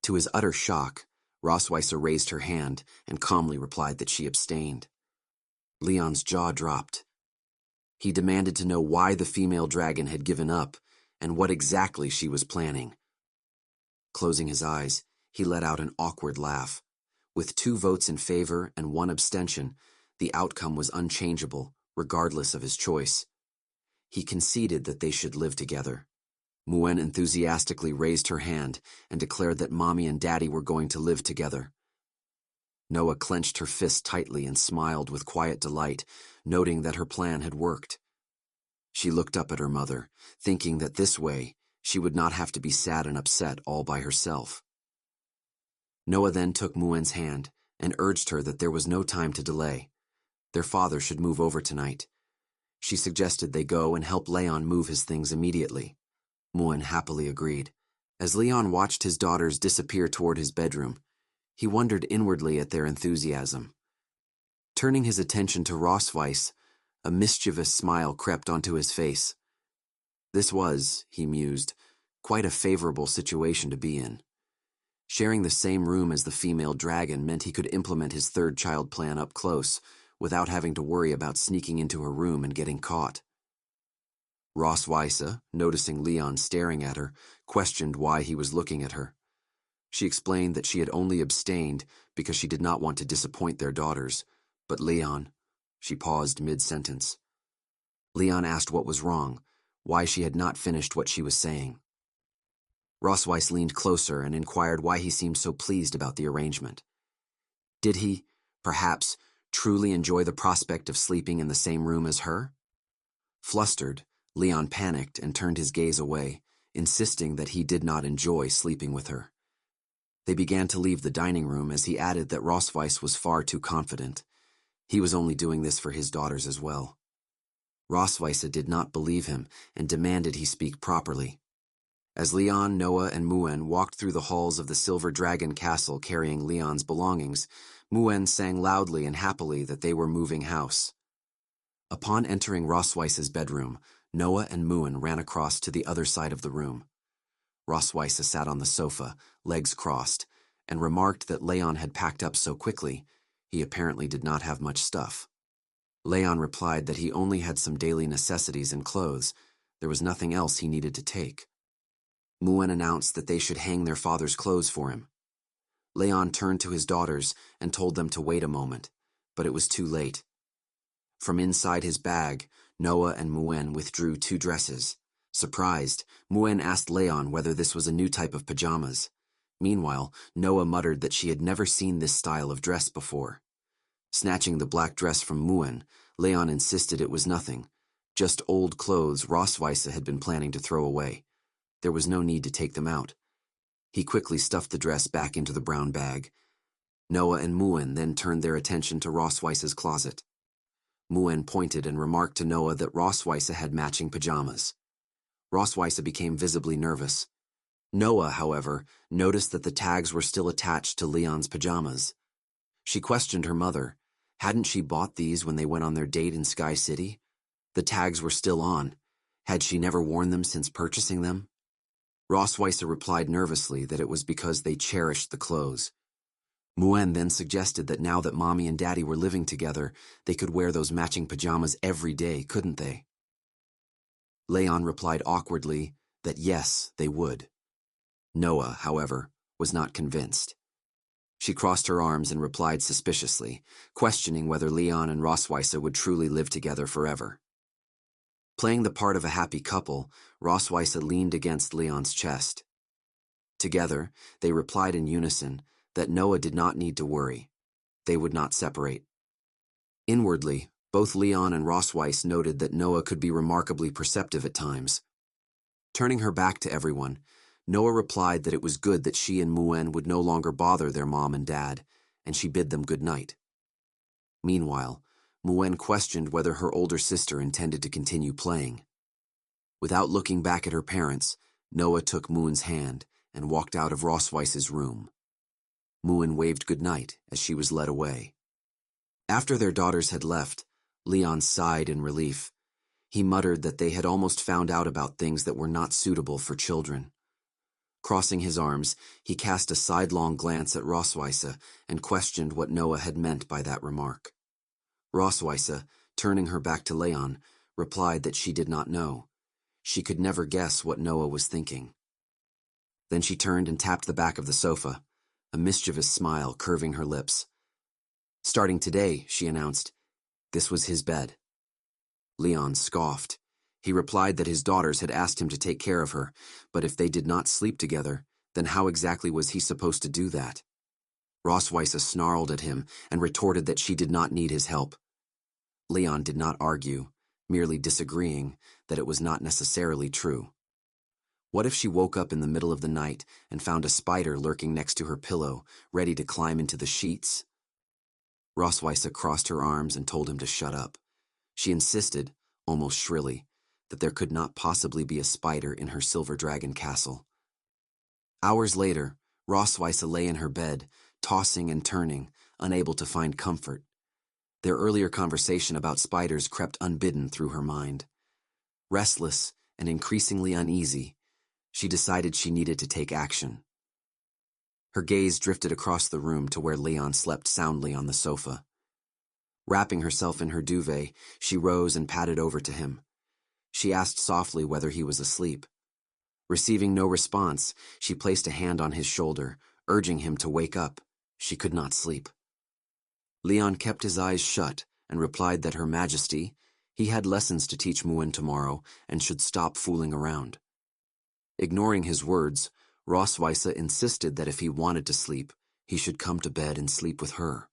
[SPEAKER 1] To his utter shock, Rossweisse raised her hand and calmly replied that she abstained. Leon's jaw dropped. He demanded to know why the female dragon had given up and what exactly she was planning. Closing his eyes, he let out an awkward laugh. With 2 votes in favor and 1 abstention, the outcome was unchangeable, regardless of his choice. He conceded that they should live together. Muen enthusiastically raised her hand and declared that Mommy and Daddy were going to live together. Noah clenched her fist tightly and smiled with quiet delight, noting that her plan had worked. She looked up at her mother, thinking that this way she would not have to be sad and upset all by herself. Noah then took Muen's hand and urged her that there was no time to delay. Their father should move over tonight. She suggested they go and help Leon move his things immediately. Muen happily agreed. As Leon watched his daughters disappear toward his bedroom, he wondered inwardly at their enthusiasm. Turning his attention to Rossweisse, a mischievous smile crept onto his face. This was, he mused, quite a favorable situation to be in. Sharing the same room as the female dragon meant he could implement his third child plan up close, without having to worry about sneaking into her room and getting caught. Rossweisse, noticing Leon staring at her, questioned why he was looking at her. She explained that she had only abstained because she did not want to disappoint their daughters. But Leon, she paused mid-sentence. Leon asked what was wrong, why she had not finished what she was saying. Rossweisse leaned closer and inquired why he seemed so pleased about the arrangement. Did he, perhaps, truly enjoy the prospect of sleeping in the same room as her? Flustered, Leon panicked and turned his gaze away, insisting that he did not enjoy sleeping with her. They began to leave the dining room as he added that Rossweisse was far too confident. He was only doing this for his daughters as well. Rossweisse did not believe him and demanded he speak properly. As Leon, Noah, and Muen walked through the halls of the Silver Dragon Castle carrying Leon's belongings, Muen sang loudly and happily that they were moving house. Upon entering Rossweisse's bedroom, Noah and Muen ran across to the other side of the room. Rossweisse sat on the sofa, legs crossed, and remarked that Leon had packed up so quickly, he apparently did not have much stuff. Leon replied that he only had some daily necessities and clothes. There was nothing else he needed to take. Muen announced that they should hang their father's clothes for him. Leon turned to his daughters and told them to wait a moment, but it was too late. From inside his bag, Noah and Muen withdrew 2 dresses. Surprised, Muen asked Leon whether this was a new type of pajamas. Meanwhile, Noah muttered that she had never seen this style of dress before. Snatching the black dress from Muen, Leon insisted it was nothing, just old clothes Rossweisse had been planning to throw away. There was no need to take them out. He quickly stuffed the dress back into the brown bag. Noah and Muen then turned their attention to Rossweisse's closet. Muen pointed and remarked to Noah that Rossweisse had matching pajamas. Rossweisse became visibly nervous. Noah, however, noticed that the tags were still attached to Leon's pajamas. She questioned her mother. Hadn't she bought these when they went on their date in Sky City? The tags were still on. Had she never worn them since purchasing them? Rossweisse replied nervously that it was because they cherished the clothes. Muen then suggested that now that Mommy and Daddy were living together, they could wear those matching pajamas every day, couldn't they? Leon replied awkwardly that yes, they would. Noah, however, was not convinced. She crossed her arms and replied suspiciously, questioning whether Leon and Rossweisse would truly live together forever. Playing the part of a happy couple, Rossweisse leaned against Leon's chest. Together, they replied in unison that Noah did not need to worry. They would not separate. Inwardly, both Leon and Rossweisse noted that Noah could be remarkably perceptive at times. Turning her back to everyone, Noah replied that it was good that she and Muen would no longer bother their mom and dad, and she bid them good night. Meanwhile, Muen questioned whether her older sister intended to continue playing. Without looking back at her parents, Noah took Muen's hand and walked out of Rossweisse's room. Muen waved goodnight as she was led away. After their daughters had left, Leon sighed in relief. He muttered that they had almost found out about things that were not suitable for children. Crossing his arms, he cast a sidelong glance at Rossweisse and questioned what Noah had meant by that remark. Rossweisse, turning her back to Leon, replied that she did not know. She could never guess what Noah was thinking. Then she turned and tapped the back of the sofa, a mischievous smile curving her lips. Starting today, she announced, this was his bed. Leon scoffed. He replied that his daughters had asked him to take care of her, but if they did not sleep together, then how exactly was he supposed to do that? Rossweisse snarled at him and retorted that she did not need his help. Leon did not argue, merely disagreeing that it was not necessarily true. What if she woke up in the middle of the night and found a spider lurking next to her pillow, ready to climb into the sheets? Rossweisse crossed her arms and told him to shut up. She insisted, almost shrilly, that there could not possibly be a spider in her silver dragon castle. Hours later, Rossweisse lay in her bed, tossing and turning, unable to find comfort. Their earlier conversation about spiders crept unbidden through her mind. Restless and increasingly uneasy, she decided she needed to take action. Her gaze drifted across the room to where Leon slept soundly on the sofa. Wrapping herself in her duvet, she rose and padded over to him. She asked softly whether he was asleep. Receiving no response, she placed a hand on his shoulder, urging him to wake up. She could not sleep. Leon kept his eyes shut and replied that Her Majesty, he had lessons to teach Muin tomorrow and should stop fooling around. Ignoring his words, Rossweisse insisted that if he wanted to sleep, he should come to bed and sleep with her.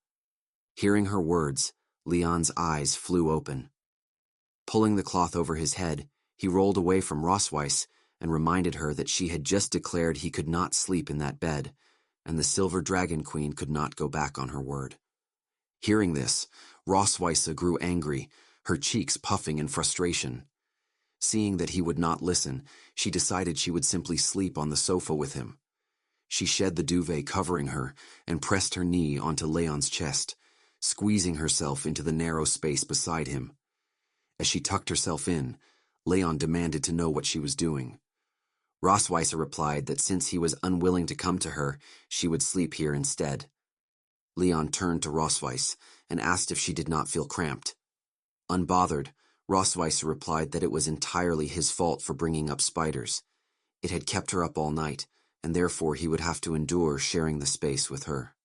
[SPEAKER 1] Hearing her words, Leon's eyes flew open. Pulling the cloth over his head, he rolled away from Rossweisse and reminded her that she had just declared he could not sleep in that bed, and the Silver Dragon Queen could not go back on her word. Hearing this, Rossweisse grew angry, her cheeks puffing in frustration. Seeing that he would not listen, she decided she would simply sleep on the sofa with him. She shed the duvet covering her and pressed her knee onto Leon's chest, squeezing herself into the narrow space beside him. As she tucked herself in, Leon demanded to know what she was doing. Rossweisse replied that since he was unwilling to come to her, she would sleep here instead. Leon turned to Rossweisse and asked if she did not feel cramped. Unbothered, Rossweisse replied that it was entirely his fault for bringing up spiders. It had kept her up all night, and therefore he would have to endure sharing the space with her.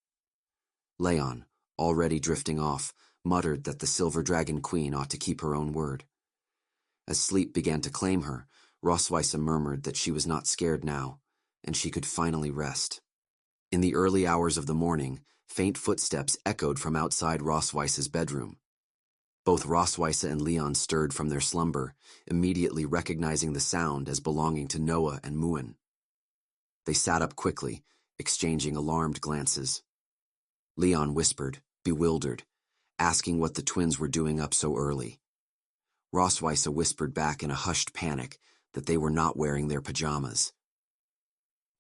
[SPEAKER 1] Leon, already drifting off, muttered that the Silver Dragon Queen ought to keep her own word. As sleep began to claim her, Rossweisse murmured that she was not scared now, and she could finally rest. In the early hours of the morning, faint footsteps echoed from outside Rossweisse's bedroom. Both Rossweisse and Leon stirred from their slumber, immediately recognizing the sound as belonging to Noah and Muin. They sat up quickly, exchanging alarmed glances. Leon whispered, bewildered, asking what the twins were doing up so early. Rossweisse whispered back in a hushed panic that they were not wearing their pajamas.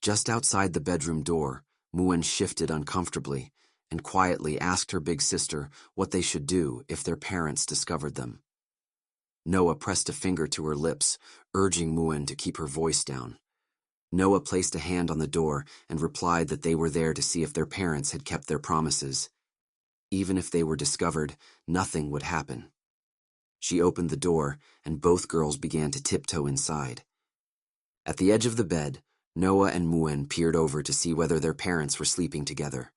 [SPEAKER 1] Just outside the bedroom door, Muin shifted uncomfortably and quietly asked her big sister what they should do if their parents discovered them. Noah pressed a finger to her lips, urging Muin to keep her voice down. Noah placed a hand on the door and replied that they were there to see if their parents had kept their promises. Even if they were discovered, nothing would happen. She opened the door, and both girls began to tiptoe inside. At the edge of the bed, Noah and Muin peered over to see whether their parents were sleeping together.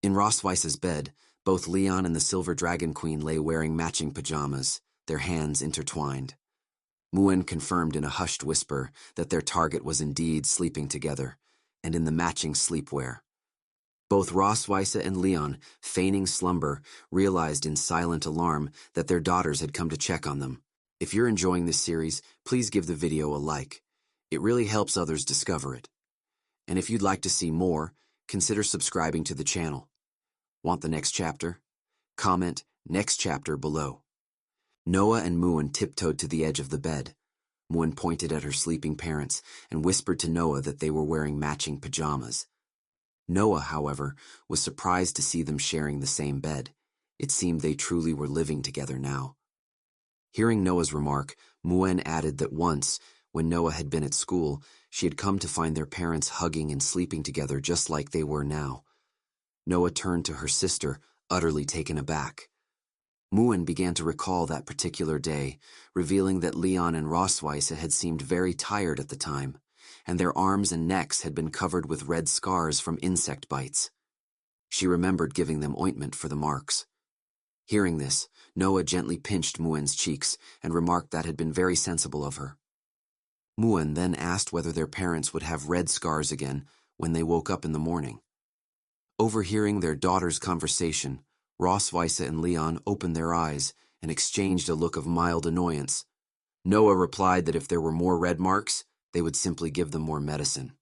[SPEAKER 1] In Rossweisse's bed, both Leon and the Silver Dragon Queen lay wearing matching pajamas, their hands intertwined. Muin confirmed in a hushed whisper that their target was indeed sleeping together, and in the matching sleepwear. Both Rossweisse and Leon, feigning slumber, realized in silent alarm that their daughters had come to check on them. If you're enjoying this series, please give the video a like. It really helps others discover it. And if you'd like to see more, consider subscribing to the channel. Want the next chapter? Comment "next chapter" below. Noah and Muin tiptoed to the edge of the bed. Muin pointed at her sleeping parents and whispered to Noah that they were wearing matching pajamas. Noah, however, was surprised to see them sharing the same bed. It seemed they truly were living together now. Hearing Noah's remark, Muin added that once, when Noah had been at school, she had come to find their parents hugging and sleeping together just like they were now. Noah turned to her sister, utterly taken aback. Muin began to recall that particular day, revealing that Leon and Rossweisse had seemed very tired at the time, and their arms and necks had been covered with red scars from insect bites. She remembered giving them ointment for the marks. Hearing this, Noah gently pinched Muin's cheeks and remarked that had been very sensible of her. Muin then asked whether their parents would have red scars again when they woke up in the morning. Overhearing their daughter's conversation, Rossweisse and Leon opened their eyes and exchanged a look of mild annoyance. Noah replied that if there were more red marks, They would simply give them more medicine.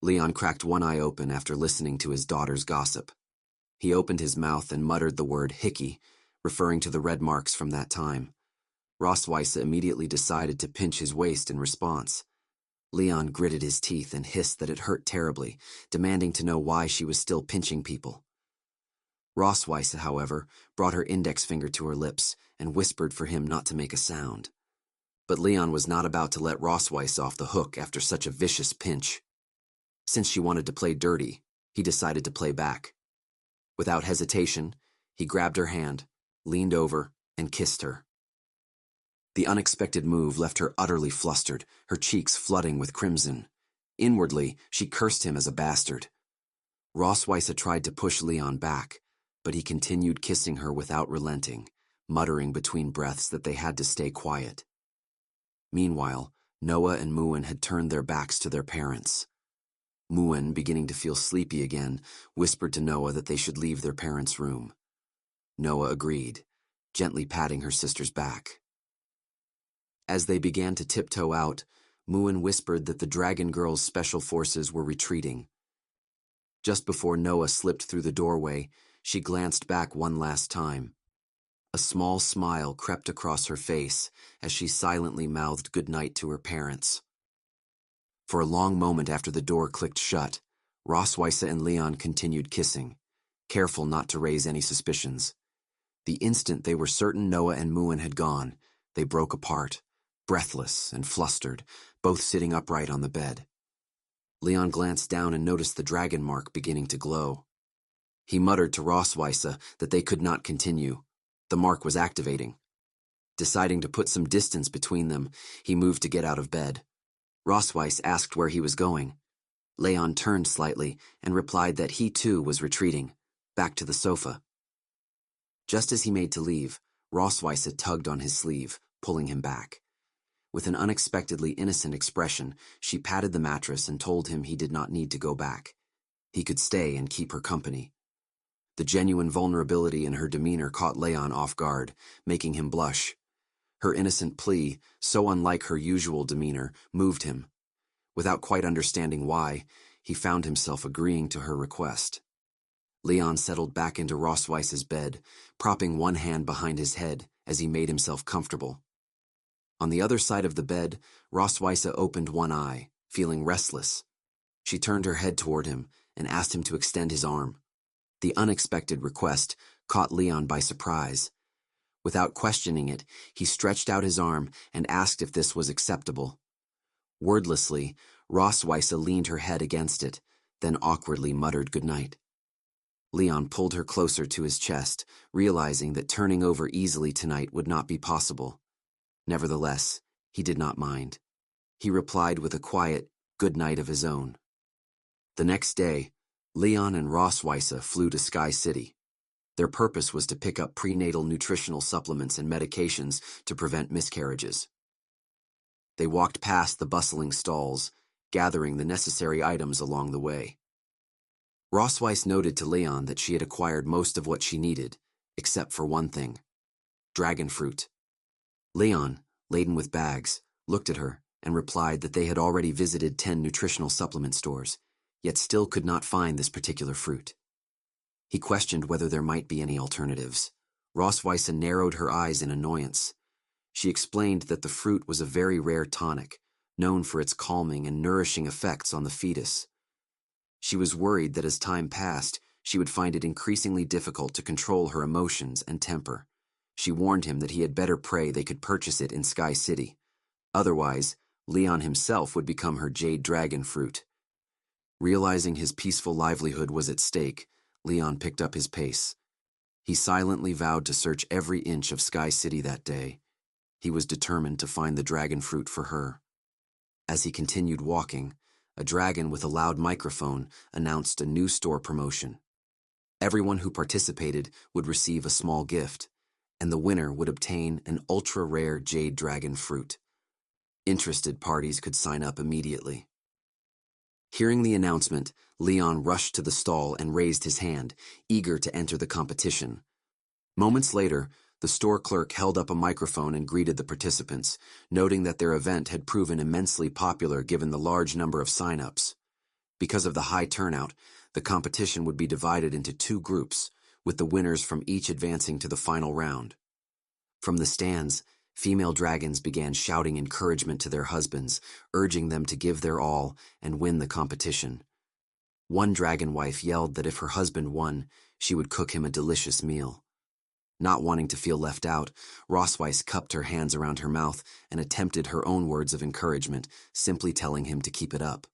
[SPEAKER 1] Leon cracked one eye open after listening to his daughter's gossip. He opened his mouth and muttered the word hickey, referring to the red marks from that time. Rossweisse immediately decided to pinch his waist in response. Leon gritted his teeth and hissed that it hurt terribly, demanding to know why she was still pinching people. Rossweisse, however, brought her index finger to her lips and whispered for him not to make a sound. But Leon was not about to let Rossweisse off the hook after such a vicious pinch. Since she wanted to play dirty, he decided to play back. Without hesitation, he grabbed her hand, leaned over, and kissed her. The unexpected move left her utterly flustered, her cheeks flooding with crimson. Inwardly, she cursed him as a bastard. Rossweisse tried to push Leon back, but he continued kissing her without relenting, muttering between breaths that they had to stay quiet. Meanwhile, Noah and Muin had turned their backs to their parents. Muin, beginning to feel sleepy again, whispered to Noah that they should leave their parents' room. Noah agreed, gently patting her sister's back. As they began to tiptoe out, Muin whispered that the Dragon Girl's special forces were retreating. Just before Noah slipped through the doorway, she glanced back one last time. A small smile crept across her face as she silently mouthed goodnight to her parents. For a long moment after the door clicked shut, Rossweisse and Leon continued kissing, careful not to raise any suspicions. The instant they were certain Noah and Muin had gone, they broke apart, breathless and flustered, both sitting upright on the bed. Leon glanced down and noticed the dragon mark beginning to glow. He muttered to Rossweisse that they could not continue. The mark was activating. Deciding to put some distance between them, he moved to get out of bed. Rossweisse asked where he was going. Leon turned slightly and replied that he too was retreating, back to the sofa. Just as he made to leave, Rossweisse tugged on his sleeve, pulling him back. With an unexpectedly innocent expression, she patted the mattress and told him he did not need to go back. He could stay and keep her company. The genuine vulnerability in her demeanor caught Leon off guard, making him blush. Her innocent plea, so unlike her usual demeanor, moved him. Without quite understanding why, he found himself agreeing to her request. Leon settled back into Rossweisse's bed, propping one hand behind his head as he made himself comfortable. On the other side of the bed, Rossweisse opened one eye, feeling restless. She turned her head toward him and asked him to extend his arm. The unexpected request caught Leon by surprise. Without questioning it, he stretched out his arm and asked if this was acceptable. Wordlessly, Rossweisse leaned her head against it, then awkwardly muttered goodnight. Leon pulled her closer to his chest, realizing that turning over easily tonight would not be possible. Nevertheless, he did not mind. He replied with a quiet good night of his own. The next day, Leon and Rossweisse flew to Sky City. Their purpose was to pick up prenatal nutritional supplements and medications to prevent miscarriages. They walked past the bustling stalls, gathering the necessary items along the way. Rossweisse noted to Leon that she had acquired most of what she needed, except for one thing: dragon fruit. Leon, laden with bags, looked at her and replied that they had already visited 10 nutritional supplement stores, yet still could not find this particular fruit. He questioned whether there might be any alternatives. Rossweisse narrowed her eyes in annoyance. She explained that the fruit was a very rare tonic, known for its calming and nourishing effects on the fetus. She was worried that as time passed, she would find it increasingly difficult to control her emotions and temper. She warned him that he had better pray they could purchase it in Sky City. Otherwise, Leon himself would become her jade dragon fruit. Realizing his peaceful livelihood was at stake, Leon picked up his pace. He silently vowed to search every inch of Sky City that day. He was determined to find the dragon fruit for her. As he continued walking, a dragon with a loud microphone announced a new store promotion. Everyone who participated would receive a small gift, and the winner would obtain an ultra-rare jade dragon fruit. Interested parties could sign up immediately. Hearing the announcement, Leon rushed to the stall and raised his hand, eager to enter the competition. Moments later, The store clerk held up a microphone and greeted the participants, noting that their event had proven immensely popular given the large number of sign-ups. Because of the high turnout, the competition would be divided into 2 groups, with the winners from each advancing to the final round. From the stands, female dragons began shouting encouragement to their husbands, urging them to give their all and win the competition. One dragon wife yelled that if her husband won, she would cook him a delicious meal. Not wanting to feel left out, Rossweisse cupped her hands around her mouth and attempted her own words of encouragement, simply telling him to keep it up.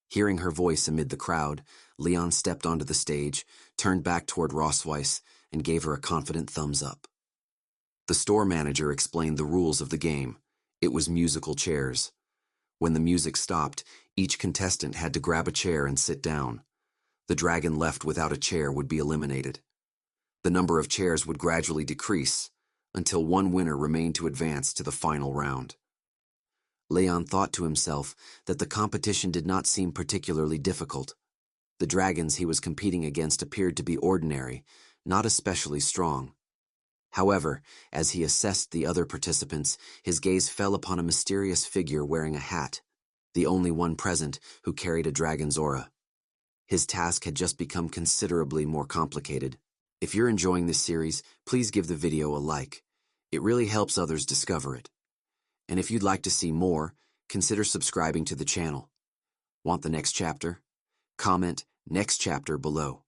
[SPEAKER 1] Hearing her voice amid the crowd, Leon stepped onto the stage, turned back toward Rossweisse, and gave her a confident thumbs up. The store manager explained the rules of the game. It was musical chairs. When the music stopped, each contestant had to grab a chair and sit down. The dragon left without a chair would be eliminated. The number of chairs would gradually decrease, until one winner remained to advance to the final round. Leon thought to himself that the competition did not seem particularly difficult. The dragons he was competing against appeared to be ordinary, not especially strong. However, as he assessed the other participants, his gaze fell upon a mysterious figure wearing a hat, the only one present who carried a dragon's aura. His task had just become considerably more complicated. If you're enjoying this series, please give the video a like. It really helps others discover it. And if you'd like to see more, consider subscribing to the channel. Want the next chapter? Comment "next chapter" below.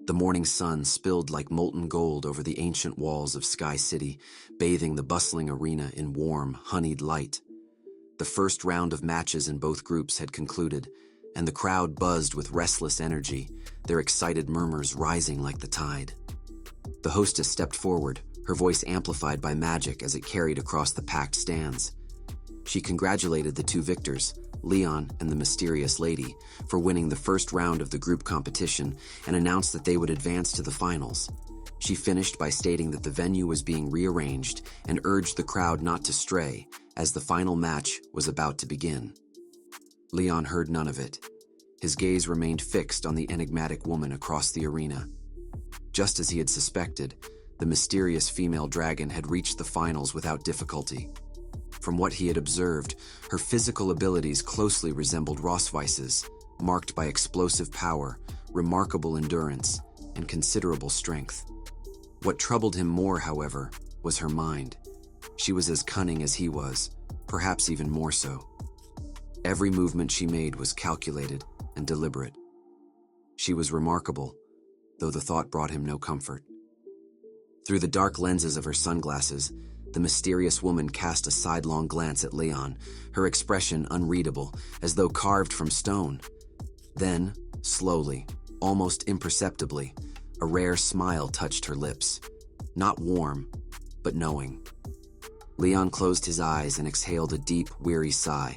[SPEAKER 1] The morning sun spilled like molten gold over the ancient walls of Sky City, bathing the bustling arena in warm, honeyed light. The first round of matches in both groups had concluded, and the crowd buzzed with restless energy, their excited murmurs rising like the tide. The hostess stepped forward, her voice amplified by magic as it carried across the packed stands. She congratulated the 2 victors, Leon and the mysterious lady, for winning the first round of the group competition and announced that they would advance to the finals. She finished by stating that the venue was being rearranged and urged the crowd not to stray, as the final match was about to begin. Leon heard none of it. His gaze remained fixed on the enigmatic woman across the arena. Just as he had suspected, the mysterious female dragon had reached the finals without difficulty. From what he had observed, her physical abilities closely resembled Rossweisse's, marked by explosive power, remarkable endurance, and considerable strength. What troubled him more, however, was her mind. She was as cunning as he was, perhaps even more so. Every movement she made was calculated and deliberate. She was remarkable, though the thought brought him no comfort. Through the dark lenses of her sunglasses, the mysterious woman cast a sidelong glance at Leon, her expression unreadable, as though carved from stone. Then, slowly, almost imperceptibly, a rare smile touched her lips. Not warm, but knowing. Leon closed his eyes and exhaled a deep, weary sigh.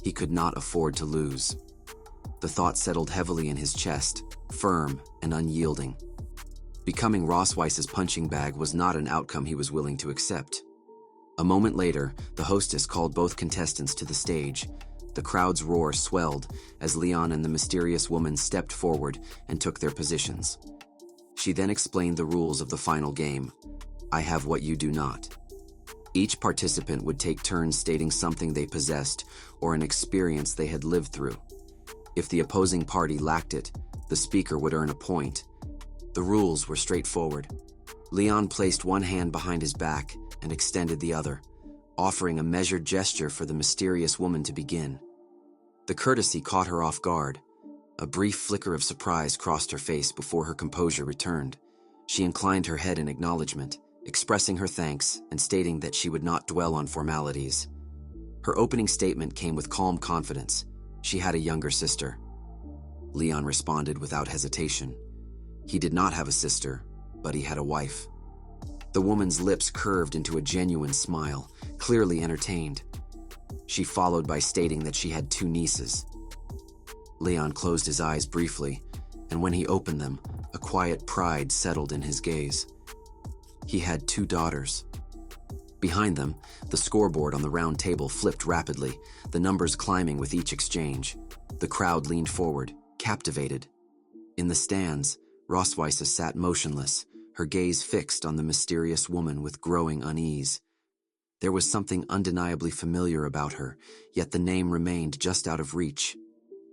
[SPEAKER 1] He could not afford to lose. The thought settled heavily in his chest, firm and unyielding. Becoming Rossweisse's punching bag was not an outcome he was willing to accept. A moment later, the hostess called both contestants to the stage. The crowd's roar swelled as Leon and the mysterious woman stepped forward and took their positions. She then explained the rules of the final game. I have what you do not. Each participant would take turns stating something they possessed or an experience they had lived through. If the opposing party lacked it, the speaker would earn a point. The rules were straightforward. Leon placed one hand behind his back and extended the other, offering a measured gesture for the mysterious woman to begin. The courtesy caught her off guard. A brief flicker of surprise crossed her face before her composure returned. She inclined her head in acknowledgement, expressing her thanks and stating that she would not dwell on formalities. Her opening statement came with calm confidence. She had a younger sister. Leon responded without hesitation. He did not have a sister, but he had a wife. The woman's lips curved into a genuine smile, clearly entertained. She followed by stating that she had 2 nieces. Leon closed his eyes briefly, and when he opened them, a quiet pride settled in his gaze. He had 2 daughters. Behind them, the scoreboard on the round table flipped rapidly, the numbers climbing with each exchange. The crowd leaned forward, captivated. In the stands, Rossweisse sat motionless, her gaze fixed on the mysterious woman with growing unease. There was something undeniably familiar about her, yet the name remained just out of reach.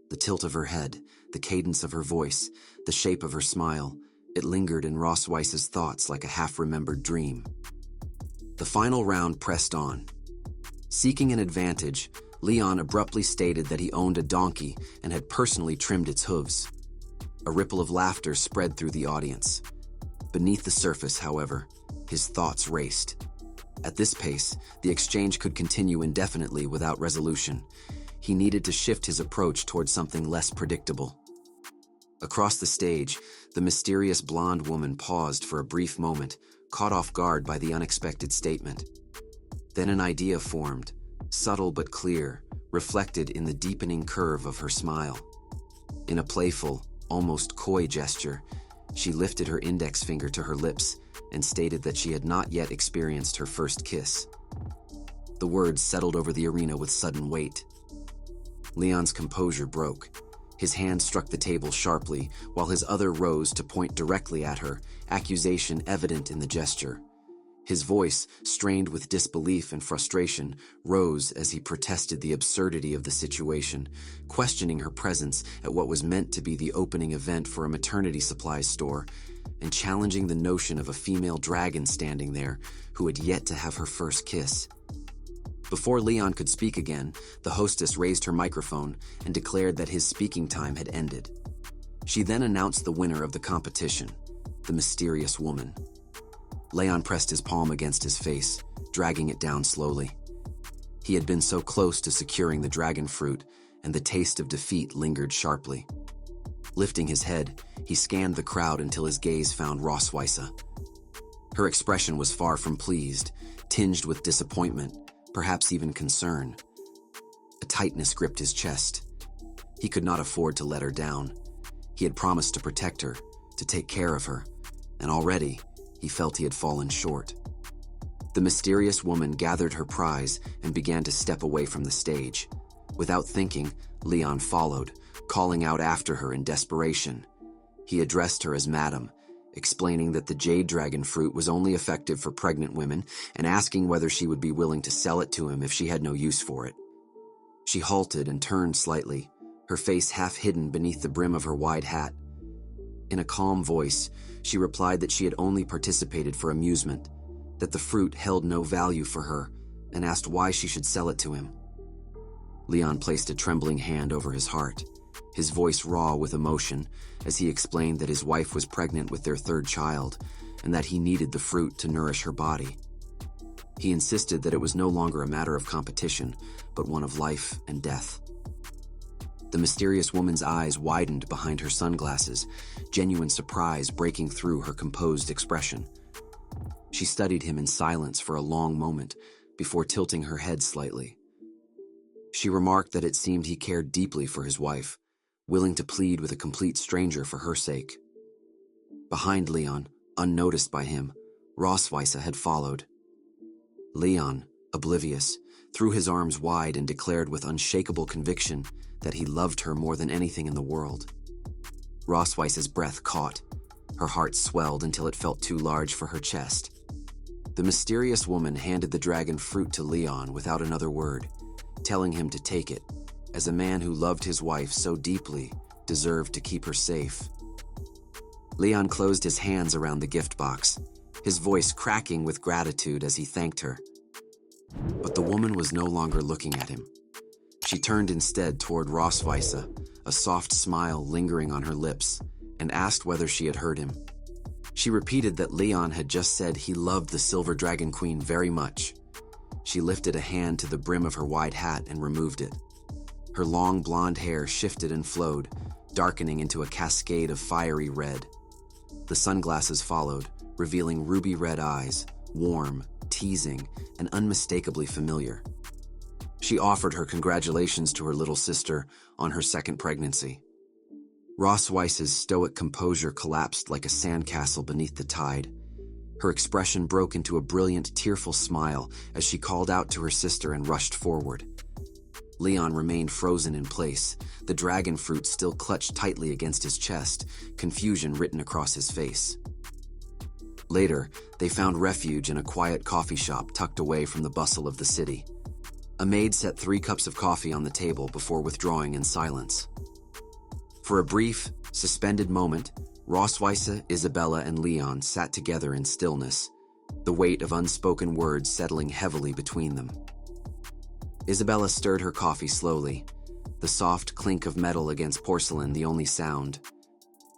[SPEAKER 1] The tilt of her head, the cadence of her voice, the shape of her smile, it lingered in Rossweisse's thoughts like a half-remembered dream. The final round pressed on. Seeking an advantage, Leon abruptly stated that he owned a donkey and had personally trimmed its hooves. A ripple of laughter spread through the audience. Beneath the surface, however, his thoughts raced. At this pace, the exchange could continue indefinitely without resolution. He needed to shift his approach towards something less predictable. Across the stage, the mysterious blonde woman paused for a brief moment, caught off guard by the unexpected statement. Then an idea formed, subtle but clear, reflected in the deepening curve of her smile. In a playful, almost coy gesture, she lifted her index finger to her lips and stated that she had not yet experienced her first kiss. The words settled over the arena with sudden weight. Leon's composure broke. His hand struck the table sharply, while his other rose to point directly at her, accusation evident in the gesture. His voice, strained with disbelief and frustration, rose as he protested the absurdity of the situation, questioning her presence at what was meant to be the opening event for a maternity supplies store, and challenging the notion of a female dragon standing there who had yet to have her first kiss. Before Leon could speak again, the hostess raised her microphone and declared that his speaking time had ended. She then announced the winner of the competition, the mysterious woman. Leon pressed his palm against his face, dragging it down slowly. He had been so close to securing the dragon fruit, and the taste of defeat lingered sharply. Lifting his head, he scanned the crowd until his gaze found Rossweisse. Her expression was far from pleased, tinged with disappointment, perhaps even concern. A tightness gripped his chest. He could not afford to let her down. He had promised to protect her, to take care of her, and already he felt he had fallen short. The mysterious woman gathered her prize and began to step away from the stage. Without thinking, Leon followed, calling out after her in desperation. He addressed her as Madam, explaining that the jade dragon fruit was only effective for pregnant women and asking whether she would be willing to sell it to him if she had no use for it. She halted and turned slightly, her face half hidden beneath the brim of her wide hat. In a calm voice, she replied that she had only participated for amusement, that the fruit held no value for her, and asked why she should sell it to him. Leon placed a trembling hand over his heart, his voice raw with emotion, as he explained that his wife was pregnant with their third child, and that he needed the fruit to nourish her body. He insisted that it was no longer a matter of competition, but one of life and death. The mysterious woman's eyes widened behind her sunglasses, genuine surprise breaking through her composed expression. She studied him in silence for a long moment, before tilting her head slightly. She remarked that it seemed he cared deeply for his wife, willing to plead with a complete stranger for her sake. Behind Leon, unnoticed by him, Rossweisse had followed. Leon, oblivious, threw his arms wide and declared with unshakable conviction that he loved her more than anything in the world. Rossweisse's breath caught. Her heart swelled until it felt too large for her chest. The mysterious woman handed the dragon fruit to Leon without another word, telling him to take it, as a man who loved his wife so deeply deserved to keep her safe. Leon closed his hands around the gift box, his voice cracking with gratitude as he thanked her. But the woman was no longer looking at him. She turned instead toward Rossweisse, a soft smile lingering on her lips, and asked whether she had heard him. She repeated that Leon had just said he loved the Silver Dragon Queen very much. She lifted a hand to the brim of her wide hat and removed it. Her long blonde hair shifted and flowed, darkening into a cascade of fiery red. The sunglasses followed, revealing ruby red eyes, warm, teasing, and unmistakably familiar. She offered her congratulations to her little sister on her second pregnancy. Rossweisse's stoic composure collapsed like a sandcastle beneath the tide. Her expression broke into a brilliant, tearful smile as she called out to her sister and rushed forward. Leon remained frozen in place, the dragon fruit still clutched tightly against his chest, confusion written across his face. Later, they found refuge in a quiet coffee shop tucked away from the bustle of the city. A maid set 3 cups of coffee on the table before withdrawing in silence. For a brief, suspended moment, Rossweisse, Isabella, and Leon sat together in stillness, the weight of unspoken words settling heavily between them. Isabella stirred her coffee slowly, the soft clink of metal against porcelain the only sound.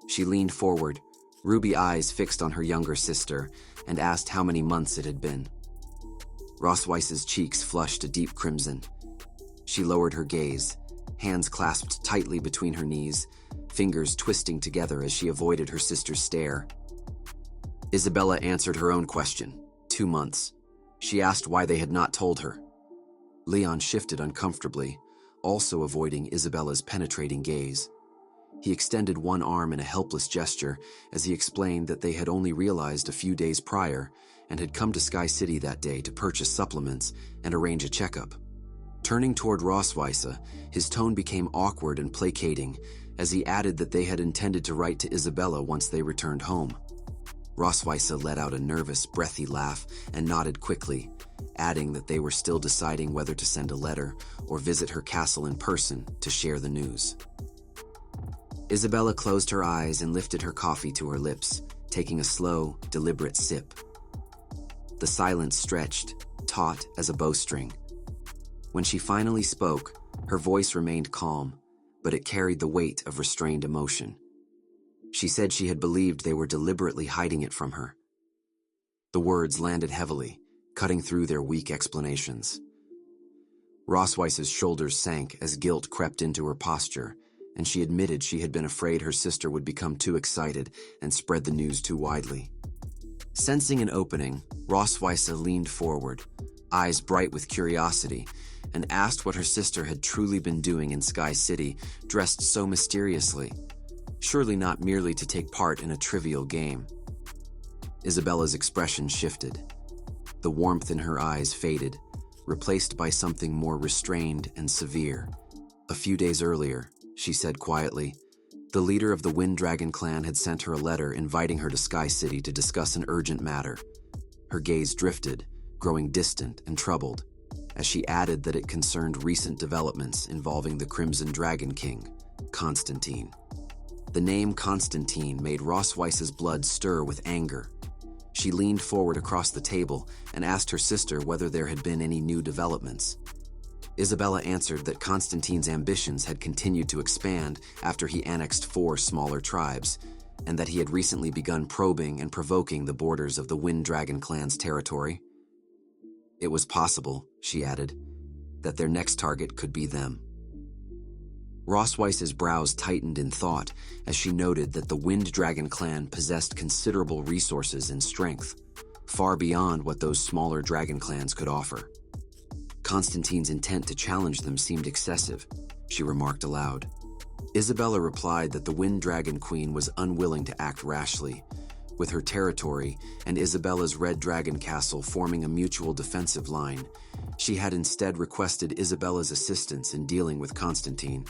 [SPEAKER 1] She leaned forward, ruby eyes fixed on her younger sister, and asked how many months it had been. Rossweisse's cheeks flushed a deep crimson. She lowered her gaze, hands clasped tightly between her knees, fingers twisting together as she avoided her sister's stare. Isabella answered her own question. 2 months. She asked why they had not told her. Leon shifted uncomfortably, also avoiding Isabella's penetrating gaze. He extended one arm in a helpless gesture as he explained that they had only realized a few days prior and had come to Sky City that day to purchase supplements and arrange a checkup. Turning toward Rossweisse, his tone became awkward and placating as he added that they had intended to write to Isabella once they returned home. Rossweisse let out a nervous, breathy laugh and nodded quickly, adding that they were still deciding whether to send a letter or visit her castle in person to share the news. Isabella closed her eyes and lifted her coffee to her lips, taking a slow, deliberate sip. The silence stretched, taut as a bowstring. When she finally spoke, her voice remained calm, but it carried the weight of restrained emotion. She said she had believed they were deliberately hiding it from her. The words landed heavily, cutting through their weak explanations. Rossweisse's shoulders sank as guilt crept into her posture, and she admitted she had been afraid her sister would become too excited and spread the news too widely. Sensing an opening, Rossweisse leaned forward, eyes bright with curiosity, and asked what her sister had truly been doing in Sky City, dressed so mysteriously, surely not merely to take part in a trivial game. Isabella's expression shifted. The warmth in her eyes faded, replaced by something more restrained and severe. A few days earlier, she said quietly, the leader of the Wind Dragon clan had sent her a letter inviting her to Sky City to discuss an urgent matter. Her gaze drifted, growing distant and troubled, as she added that it concerned recent developments involving the Crimson Dragon King, Constantine. The name Constantine made Rossweisse's blood stir with anger. She leaned forward across the table and asked her sister whether there had been any new developments. Isabella answered that Constantine's ambitions had continued to expand after he annexed 4 smaller tribes, and that he had recently begun probing and provoking the borders of the Wind Dragon clan's territory. It was possible, she added, that their next target could be them. Rossweisse's brows tightened in thought as she noted that the Wind Dragon clan possessed considerable resources and strength, far beyond what those smaller dragon clans could offer. Constantine's intent to challenge them seemed excessive, she remarked aloud. Isabella replied that the Wind Dragon Queen was unwilling to act rashly, with her territory and Isabella's Red Dragon Castle forming a mutual defensive line. She had instead requested Isabella's assistance in dealing with Constantine.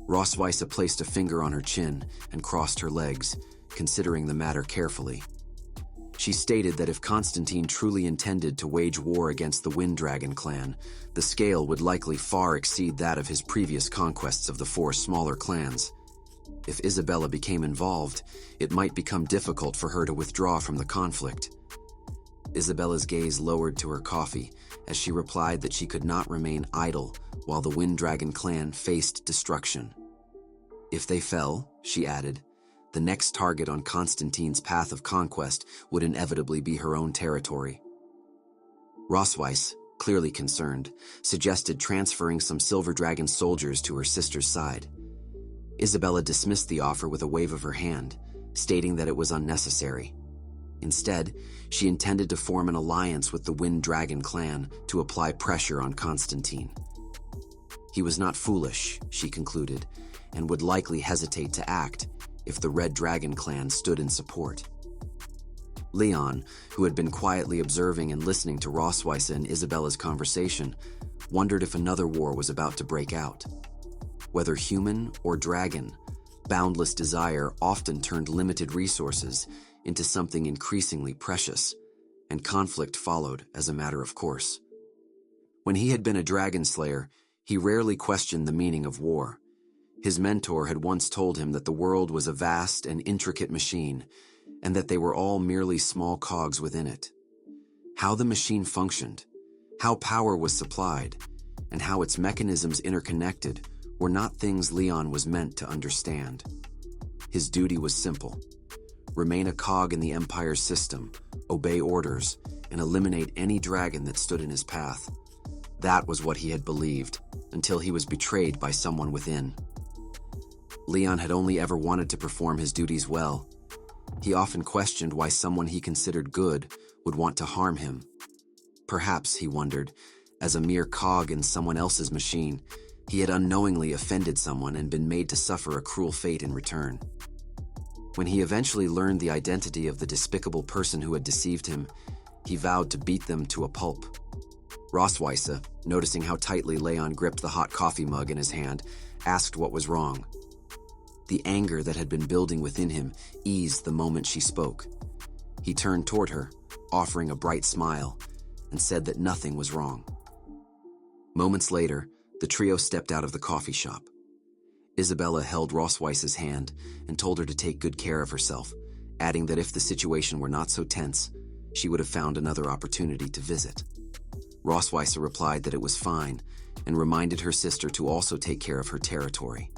[SPEAKER 1] Rossweisse placed a finger on her chin and crossed her legs, considering the matter carefully. She stated that if Constantine truly intended to wage war against the Wind Dragon clan, the scale would likely far exceed that of his previous conquests of the 4 smaller clans. If Isabella became involved, it might become difficult for her to withdraw from the conflict. Isabella's gaze lowered to her coffee as she replied that she could not remain idle while the Wind Dragon clan faced destruction. If they fell, she added, the next target on Constantine's path of conquest would inevitably be her own territory. Rossweisse, clearly concerned, suggested transferring some Silver Dragon soldiers to her sister's side. Isabella dismissed the offer with a wave of her hand, stating that it was unnecessary. Instead, she intended to form an alliance with the Wind Dragon clan to apply pressure on Constantine. He was not foolish, she concluded, and would likely hesitate to act if the Red Dragon clan stood in support. Leon, who had been quietly observing and listening to Rossweisse and Isabella's conversation, wondered if another war was about to break out. Whether human or dragon, boundless desire often turned limited resources into something increasingly precious, and conflict followed as a matter of course. When he had been a dragon slayer, he rarely questioned the meaning of war. His mentor had once told him that the world was a vast and intricate machine, and that they were all merely small cogs within it. How the machine functioned, how power was supplied, and how its mechanisms interconnected were not things Leon was meant to understand. His duty was simple: remain a cog in the Empire's system, obey orders, and eliminate any dragon that stood in his path. That was what he had believed, until he was betrayed by someone within. Leon had only ever wanted to perform his duties well. He often questioned why someone he considered good would want to harm him. Perhaps, he wondered, as a mere cog in someone else's machine, he had unknowingly offended someone and been made to suffer a cruel fate in return. When he eventually learned the identity of the despicable person who had deceived him, he vowed to beat them to a pulp. Rossweisse, noticing how tightly Leon gripped the hot coffee mug in his hand, asked what was wrong. The anger that had been building within him eased the moment she spoke. He turned toward her, offering a bright smile, and said that nothing was wrong. Moments later, the trio stepped out of the coffee shop. Isabella held Rossweisse's hand and told her to take good care of herself, adding that if the situation were not so tense, she would have found another opportunity to visit. Rossweisse replied that it was fine and reminded her sister to also take care of her territory.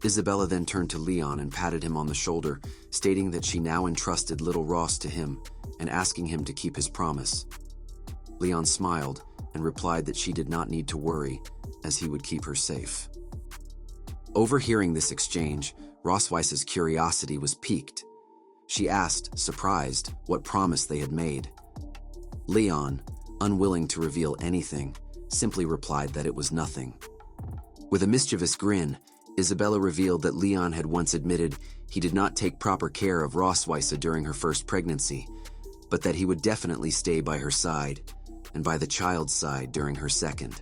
[SPEAKER 1] Isabella then turned to Leon and patted him on the shoulder, stating that she now entrusted little Ross to him and asking him to keep his promise. Leon smiled and replied that she did not need to worry, as he would keep her safe. Overhearing this exchange, Rossweisse's curiosity was piqued. She asked, surprised, what promise they had made. Leon, unwilling to reveal anything, simply replied that it was nothing. With a mischievous grin, Isabella revealed that Leon had once admitted he did not take proper care of Rossweisse during her first pregnancy, but that he would definitely stay by her side, and by the child's side during her second.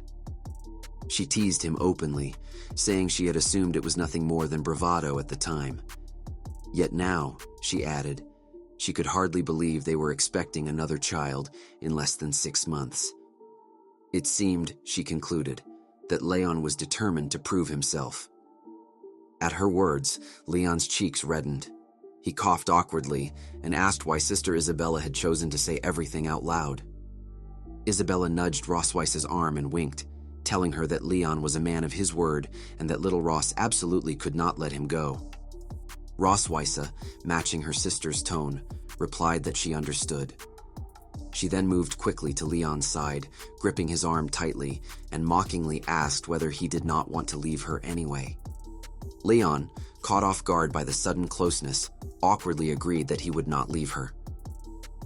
[SPEAKER 1] She teased him openly, saying she had assumed it was nothing more than bravado at the time. Yet now, she added, she could hardly believe they were expecting another child in less than 6 months. It seemed, she concluded, that Leon was determined to prove himself. At her words, Leon's cheeks reddened. He coughed awkwardly and asked why Sister Isabella had chosen to say everything out loud. Isabella nudged Rossweisse's arm and winked, telling her that Leon was a man of his word and that little Ross absolutely could not let him go. Rossweisse, matching her sister's tone, replied that she understood. She then moved quickly to Leon's side, gripping his arm tightly, and mockingly asked whether he did not want to leave her anyway. Leon, caught off guard by the sudden closeness, awkwardly agreed that he would not leave her.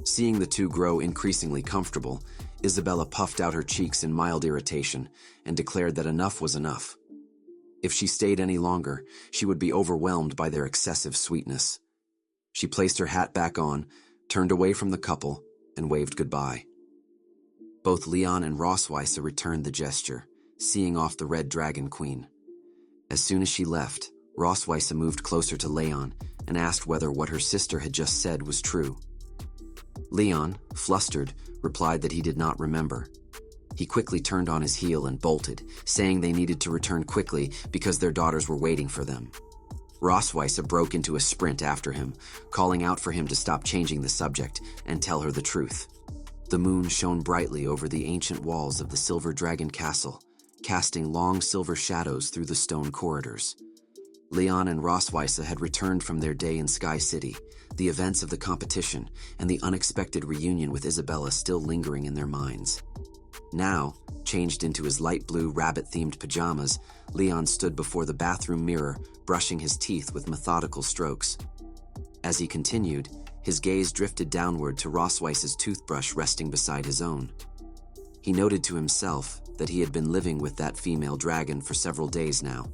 [SPEAKER 1] Seeing the two grow increasingly comfortable, Isabella puffed out her cheeks in mild irritation and declared that enough was enough. If she stayed any longer, she would be overwhelmed by their excessive sweetness. She placed her hat back on, turned away from the couple, and waved goodbye. Both Leon and Rossweisse returned the gesture, seeing off the Red Dragon Queen. As soon as she left, Rossweisse moved closer to Leon and asked whether what her sister had just said was true. Leon, flustered, replied that he did not remember. He quickly turned on his heel and bolted, saying they needed to return quickly because their daughters were waiting for them. Rossweisse broke into a sprint after him, calling out for him to stop changing the subject and tell her the truth. The moon shone brightly over the ancient walls of the Silver Dragon Castle, casting long silver shadows through the stone corridors. Leon and Rossweisse had returned from their day in Sky City, the events of the competition and the unexpected reunion with Isabella still lingering in their minds. Now, changed into his light blue rabbit-themed pajamas, Leon stood before the bathroom mirror, brushing his teeth with methodical strokes. As he continued, his gaze drifted downward to Rossweisse's toothbrush resting beside his own. He noted to himself that he had been living with that female dragon for several days now,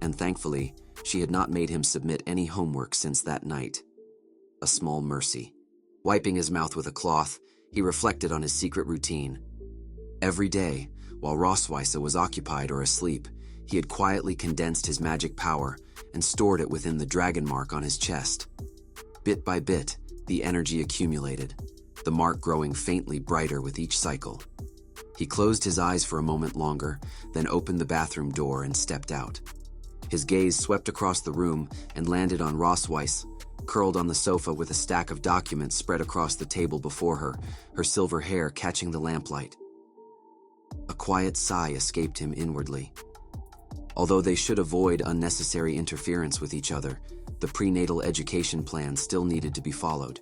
[SPEAKER 1] and thankfully, she had not made him submit any homework since that night. A small mercy. Wiping his mouth with a cloth, he reflected on his secret routine. Every day, while Rossweisse was occupied or asleep, he had quietly condensed his magic power and stored it within the dragon mark on his chest. Bit by bit, the energy accumulated, the mark growing faintly brighter with each cycle. He closed his eyes for a moment longer, then opened the bathroom door and stepped out. His gaze swept across the room and landed on Rossweisse, curled on the sofa with a stack of documents spread across the table before her, her silver hair catching the lamplight. A quiet sigh escaped him inwardly. Although they should avoid unnecessary interference with each other, the prenatal education plan still needed to be followed.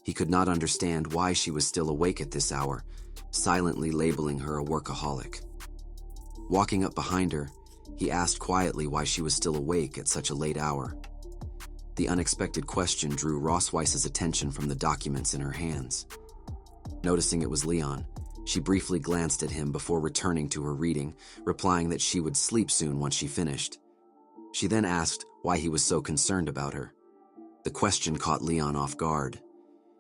[SPEAKER 1] He could not understand why she was still awake at this hour, silently labeling her a workaholic. Walking up behind her, he asked quietly why she was still awake at such a late hour. The unexpected question drew Rossweisse's attention from the documents in her hands. Noticing it was Leon, she briefly glanced at him before returning to her reading, replying that she would sleep soon once she finished. She then asked why he was so concerned about her. The question caught Leon off guard.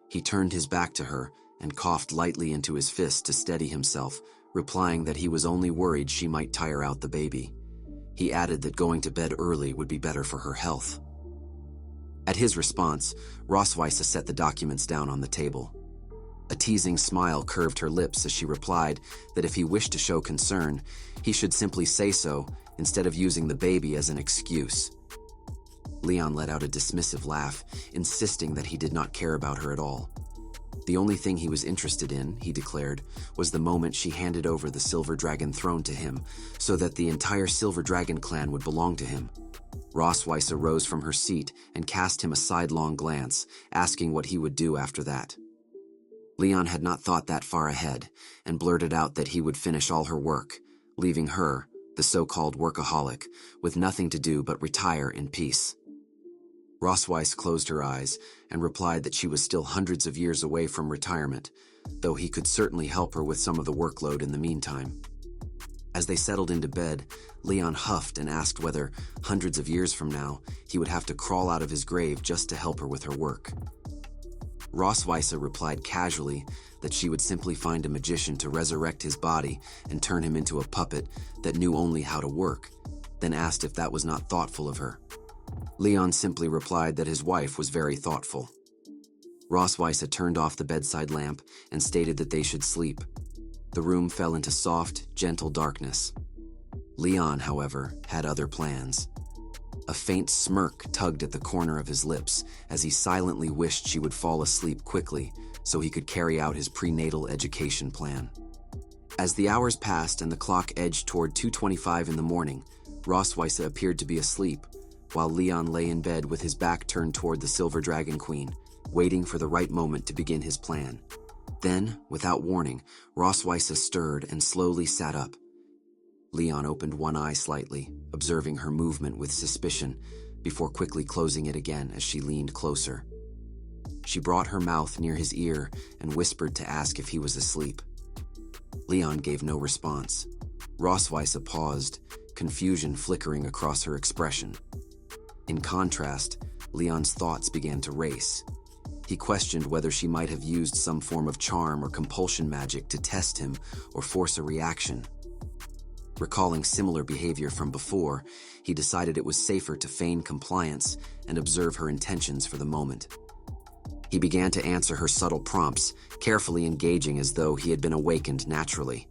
[SPEAKER 1] He turned his back to her and coughed lightly into his fist to steady himself, replying that he was only worried she might tire out the baby. He added that going to bed early would be better for her health. At his response, Rossweisse set the documents down on the table. A teasing smile curved her lips as she replied that if he wished to show concern, he should simply say so instead of using the baby as an excuse. Leon let out a dismissive laugh, insisting that he did not care about her at all. The only thing he was interested in, he declared, was the moment she handed over the Silver Dragon throne to him, so that the entire Silver Dragon clan would belong to him. Rossweisse rose from her seat and cast him a sidelong glance, asking what he would do after that. Leon had not thought that far ahead, and blurted out that he would finish all her work, leaving her, the so-called workaholic, with nothing to do but retire in peace. Rossweisse closed her eyes and replied that she was still hundreds of years away from retirement, though he could certainly help her with some of the workload in the meantime. As they settled into bed, Leon huffed and asked whether, hundreds of years from now, he would have to crawl out of his grave just to help her with her work. Rossweisse replied casually that she would simply find a magician to resurrect his body and turn him into a puppet that knew only how to work, then asked if that was not thoughtful of her. Leon simply replied that his wife was very thoughtful. Rossweisse turned off the bedside lamp and stated that they should sleep. The room fell into soft, gentle darkness. Leon, however, had other plans. A faint smirk tugged at the corner of his lips as he silently wished she would fall asleep quickly so he could carry out his prenatal education plan. As the hours passed and the clock edged toward 2:25 in the morning, Rossweisse appeared to be asleep, while Leon lay in bed with his back turned toward the Silver Dragon Queen, waiting for the right moment to begin his plan. Then, without warning, Rossweisse stirred and slowly sat up. Leon opened one eye slightly, observing her movement with suspicion, before quickly closing it again as she leaned closer. She brought her mouth near his ear and whispered to ask if he was asleep. Leon gave no response. Rossweisse paused, confusion flickering across her expression. In contrast, Leon's thoughts began to race. He questioned whether she might have used some form of charm or compulsion magic to test him or force a reaction. Recalling similar behavior from before, he decided it was safer to feign compliance and observe her intentions for the moment. He began to answer her subtle prompts, carefully engaging as though he had been awakened naturally.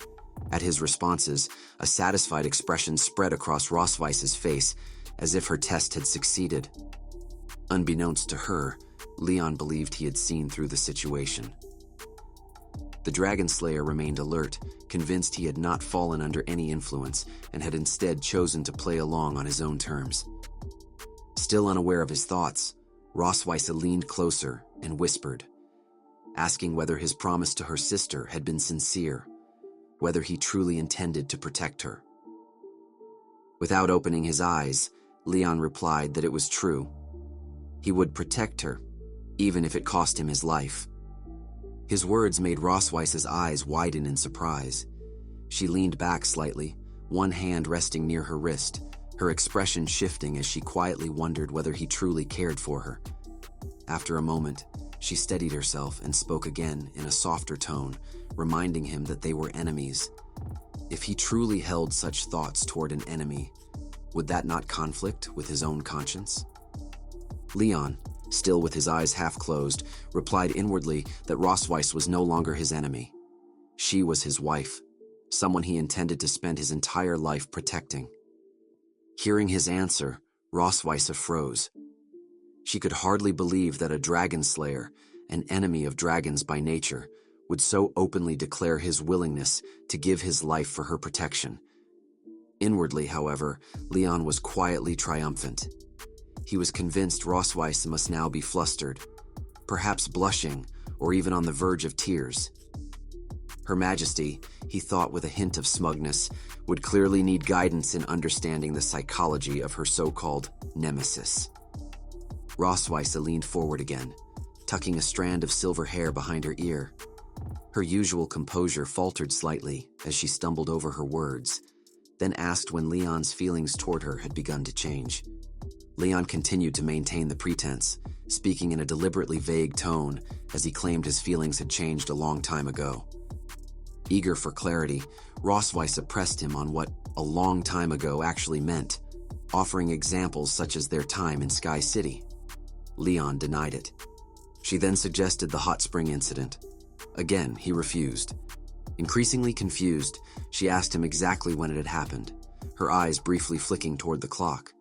[SPEAKER 1] At his responses, a satisfied expression spread across Rossweisse's face, as if her test had succeeded. Unbeknownst to her, Leon believed he had seen through the situation. The Dragon Slayer remained alert, convinced he had not fallen under any influence and had instead chosen to play along on his own terms. Still unaware of his thoughts, Rossweisse leaned closer and whispered, asking whether his promise to her sister had been sincere, whether he truly intended to protect her. Without opening his eyes, Leon replied that it was true. He would protect her, even if it cost him his life. His words made Rossweisse's eyes widen in surprise. She leaned back slightly, one hand resting near her wrist, her expression shifting as she quietly wondered whether he truly cared for her. After a moment, she steadied herself and spoke again in a softer tone, reminding him that they were enemies. If he truly held such thoughts toward an enemy, would that not conflict with his own conscience? Leon, still with his eyes half closed, replied inwardly that Rossweisse was no longer his enemy. She was his wife, someone he intended to spend his entire life protecting. Hearing his answer, Rossweisse froze. She could hardly believe that a dragon slayer, an enemy of dragons by nature, would so openly declare his willingness to give his life for her protection. Inwardly, however, Leon was quietly triumphant. He was convinced Rossweisse must now be flustered, perhaps blushing, or even on the verge of tears. Her Majesty, he thought with a hint of smugness, would clearly need guidance in understanding the psychology of her so-called nemesis. Rossweisse leaned forward again, tucking a strand of silver hair behind her ear. Her usual composure faltered slightly as she stumbled over her words, then asked when Leon's feelings toward her had begun to change. Leon continued to maintain the pretense, speaking in a deliberately vague tone as he claimed his feelings had changed a long time ago. Eager for clarity, Rossweisse pressed him on what a long time ago actually meant, offering examples such as their time in Sky City. Leon denied it. She then suggested the hot spring incident. Again, he refused. Increasingly confused, she asked him exactly when it had happened, her eyes briefly flicking toward the clock.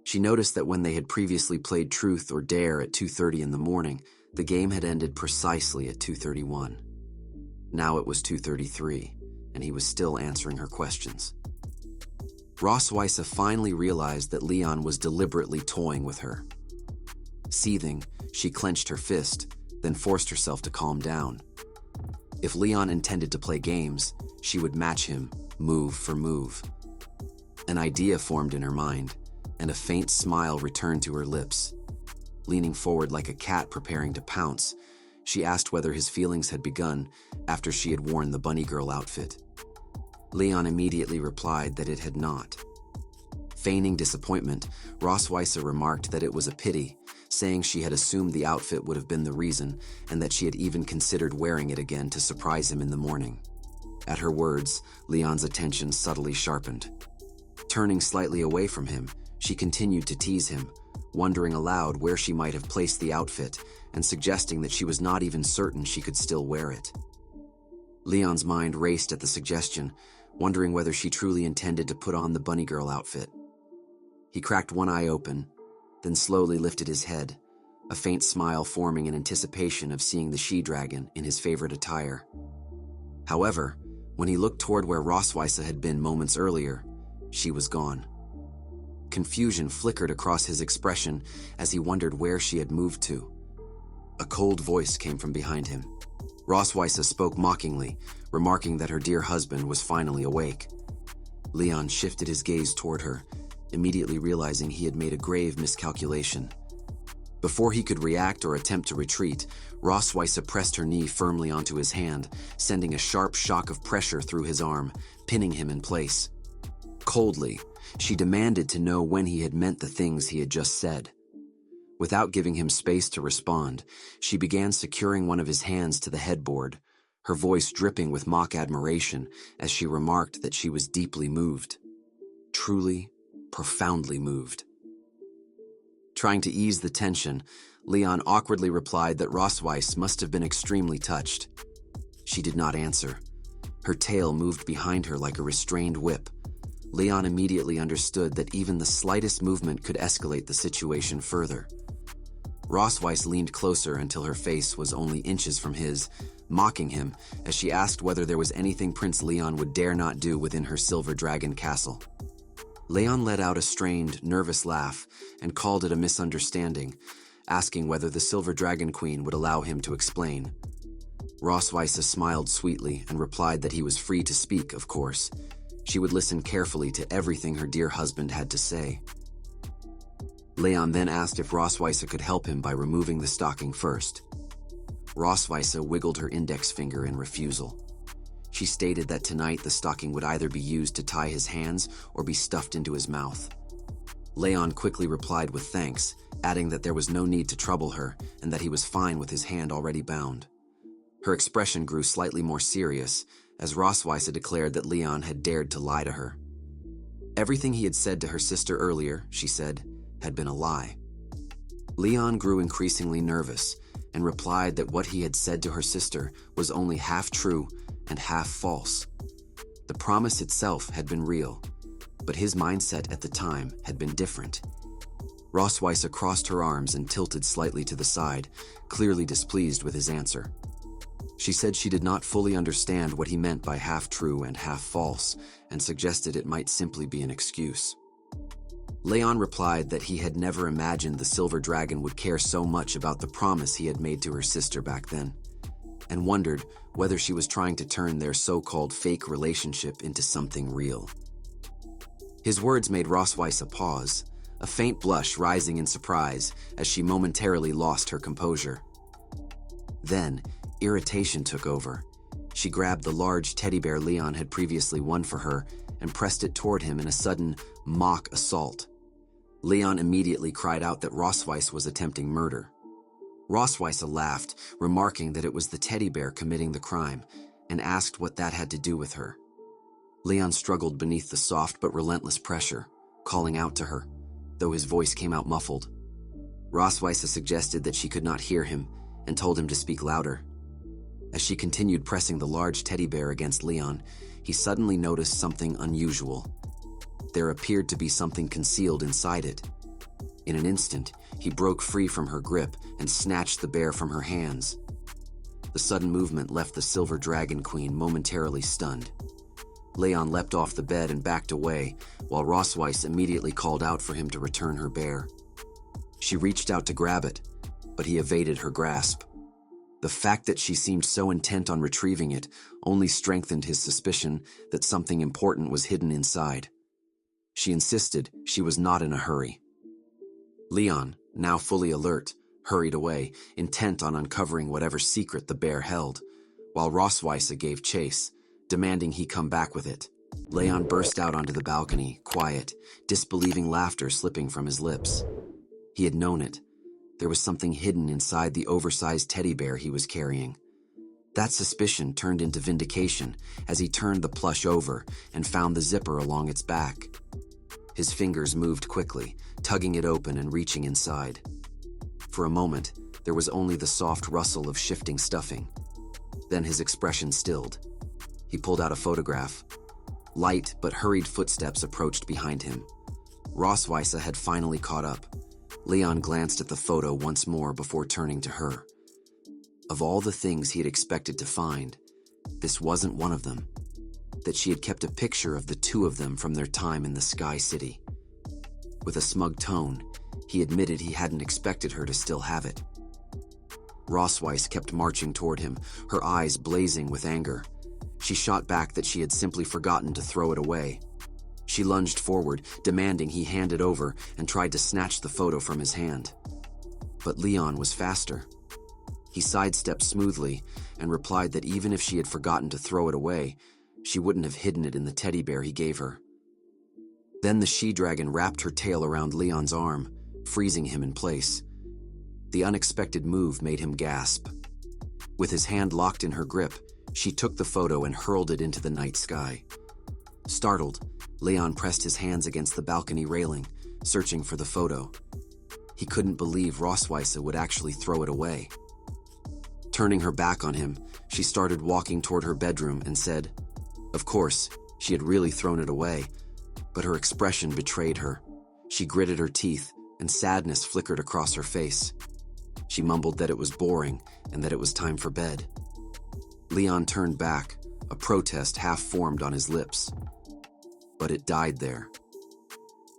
[SPEAKER 1] She noticed that when they had previously played Truth or Dare at 2:30 in the morning, the game had ended precisely at 2:31. Now it was 2:33, and he was still answering her questions. Rossweisse finally realized that Leon was deliberately toying with her. Seething, she clenched her fist, then forced herself to calm down. If Leon intended to play games, she would match him, move for move. An idea formed in her mind, and a faint smile returned to her lips. Leaning forward like a cat preparing to pounce, she asked whether his feelings had begun after she had worn the bunny girl outfit. Leon immediately replied that it had not. Feigning disappointment, Rossweisse remarked that it was a pity, saying she had assumed the outfit would have been the reason and that she had even considered wearing it again to surprise him in the morning. At her words, Leon's attention subtly sharpened. Turning slightly away from him, she continued to tease him, wondering aloud where she might have placed the outfit and suggesting that she was not even certain she could still wear it. Leon's mind raced at the suggestion, wondering whether she truly intended to put on the bunny girl outfit. He cracked one eye open, then slowly lifted his head, a faint smile forming in anticipation of seeing the she-dragon in his favorite attire. However, when he looked toward where Rossweisse had been moments earlier, she was gone. Confusion flickered across his expression as he wondered where she had moved to. A cold voice came from behind him. Rossweisse spoke mockingly, remarking that her dear husband was finally awake. Leon shifted his gaze toward her, immediately realizing he had made a grave miscalculation. Before he could react or attempt to retreat, Rossweisse pressed her knee firmly onto his hand, sending a sharp shock of pressure through his arm, pinning him in place. Coldly, she demanded to know when he had meant the things he had just said. Without giving him space to respond, she began securing one of his hands to the headboard, her voice dripping with mock admiration as she remarked that she was deeply moved. Truly, profoundly moved. Trying to ease the tension, Leon awkwardly replied that Rossweisse must have been extremely touched. She did not answer. Her tail moved behind her like a restrained whip. Leon immediately understood that even the slightest movement could escalate the situation further. Rossweisse leaned closer until her face was only inches from his, mocking him as she asked whether there was anything Prince Leon would dare not do within her silver dragon castle. Leon let out a strained, nervous laugh and called it a misunderstanding, asking whether the Silver Dragon Queen would allow him to explain. Rossweisse smiled sweetly and replied that he was free to speak, of course. She would listen carefully to everything her dear husband had to say. Leon then asked if Rossweisse could help him by removing the stocking first. Rossweisse wiggled her index finger in refusal. She stated that tonight the stocking would either be used to tie his hands or be stuffed into his mouth. Leon quickly replied with thanks, adding that there was no need to trouble her and that he was fine with his hand already bound. Her expression grew slightly more serious as Rossweisse declared that Leon had dared to lie to her. Everything he had said to her sister earlier, she said, had been a lie. Leon grew increasingly nervous and replied that what he had said to her sister was only half true and half false. The promise itself had been real, but his mindset at the time had been different. Rossweisse crossed her arms and tilted slightly to the side, clearly displeased with his answer. She said she did not fully understand what he meant by half true and half false, and suggested it might simply be an excuse. Leon replied that he had never imagined the silver dragon would care so much about the promise he had made to her sister back then, and wondered whether she was trying to turn their so-called fake relationship into something real. His words made Rossweisse pause, a faint blush rising in surprise as she momentarily lost her composure. Then, irritation took over. She grabbed the large teddy bear Leon had previously won for her and pressed it toward him in a sudden, mock assault. Leon immediately cried out that Rossweisse was attempting murder. Rossweisse laughed, remarking that it was the teddy bear committing the crime, and asked what that had to do with her. Leon struggled beneath the soft but relentless pressure, calling out to her, though his voice came out muffled. Rossweisse suggested that she could not hear him and told him to speak louder. As she continued pressing the large teddy bear against Leon, he suddenly noticed something unusual. There appeared to be something concealed inside it. In an instant, he broke free from her grip and snatched the bear from her hands. The sudden movement left the Silver Dragon Queen momentarily stunned. Leon leapt off the bed and backed away, while Rossweisse immediately called out for him to return her bear. She reached out to grab it, but he evaded her grasp. The fact that she seemed so intent on retrieving it only strengthened his suspicion that something important was hidden inside. She insisted she was not in a hurry. Leon, now fully alert, hurried away, intent on uncovering whatever secret the bear held, while Rossweisse gave chase, demanding he come back with it. Leon burst out onto the balcony, quiet, disbelieving laughter slipping from his lips. He had known it. There was something hidden inside the oversized teddy bear he was carrying. That suspicion turned into vindication as he turned the plush over and found the zipper along its back. His fingers moved quickly, tugging it open and reaching inside. For a moment, there was only the soft rustle of shifting stuffing. Then his expression stilled. He pulled out a photograph. Light but hurried footsteps approached behind him. Rossweisse had finally caught up. Leon glanced at the photo once more before turning to her. Of all the things he had expected to find, this wasn't one of them. That she had kept a picture of the two of them from their time in the Sky City. With a smug tone, he admitted he hadn't expected her to still have it. Rossweisse kept marching toward him, her eyes blazing with anger. She shot back that she had simply forgotten to throw it away. She lunged forward, demanding he hand it over, and tried to snatch the photo from his hand. But Leon was faster. He sidestepped smoothly and replied that even if she had forgotten to throw it away, she wouldn't have hidden it in the teddy bear he gave her. Then the she-dragon wrapped her tail around Leon's arm, freezing him in place. The unexpected move made him gasp. With his hand locked in her grip, she took the photo and hurled it into the night sky. Startled, Leon pressed his hands against the balcony railing, searching for the photo. He couldn't believe Rossweisse would actually throw it away. Turning her back on him, she started walking toward her bedroom and said, of course, she had really thrown it away, but her expression betrayed her. She gritted her teeth, and sadness flickered across her face. She mumbled that it was boring and that it was time for bed. Leon turned back, a protest half formed on his lips. But it died there.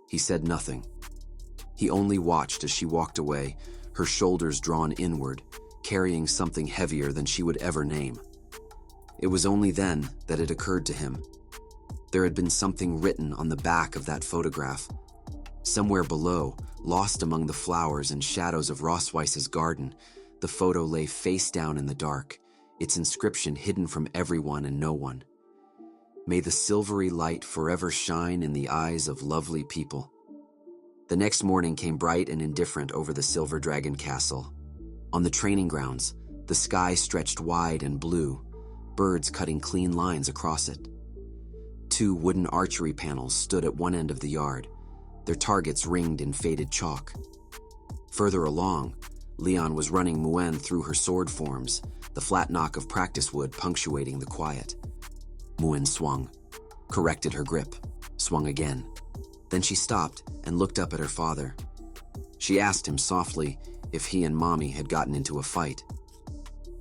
[SPEAKER 1] He said nothing. He only watched as she walked away, her shoulders drawn inward, carrying something heavier than she would ever name. It was only then that it occurred to him. There had been something written on the back of that photograph. Somewhere below, lost among the flowers and shadows of Rossweisse's garden, the photo lay face down in the dark, its inscription hidden from everyone and no one. May the silvery light forever shine in the eyes of lovely people. The next morning came bright and indifferent over the Silver Dragon Castle. On the training grounds, the sky stretched wide and blue, birds cutting clean lines across it. 2 wooden archery panels stood at one end of the yard, their targets ringed in faded chalk. Further along, Leon was running Muen through her sword forms, the flat knock of practice wood punctuating the quiet. Muen swung, corrected her grip, swung again. Then she stopped and looked up at her father. She asked him softly if he and Mommy had gotten into a fight.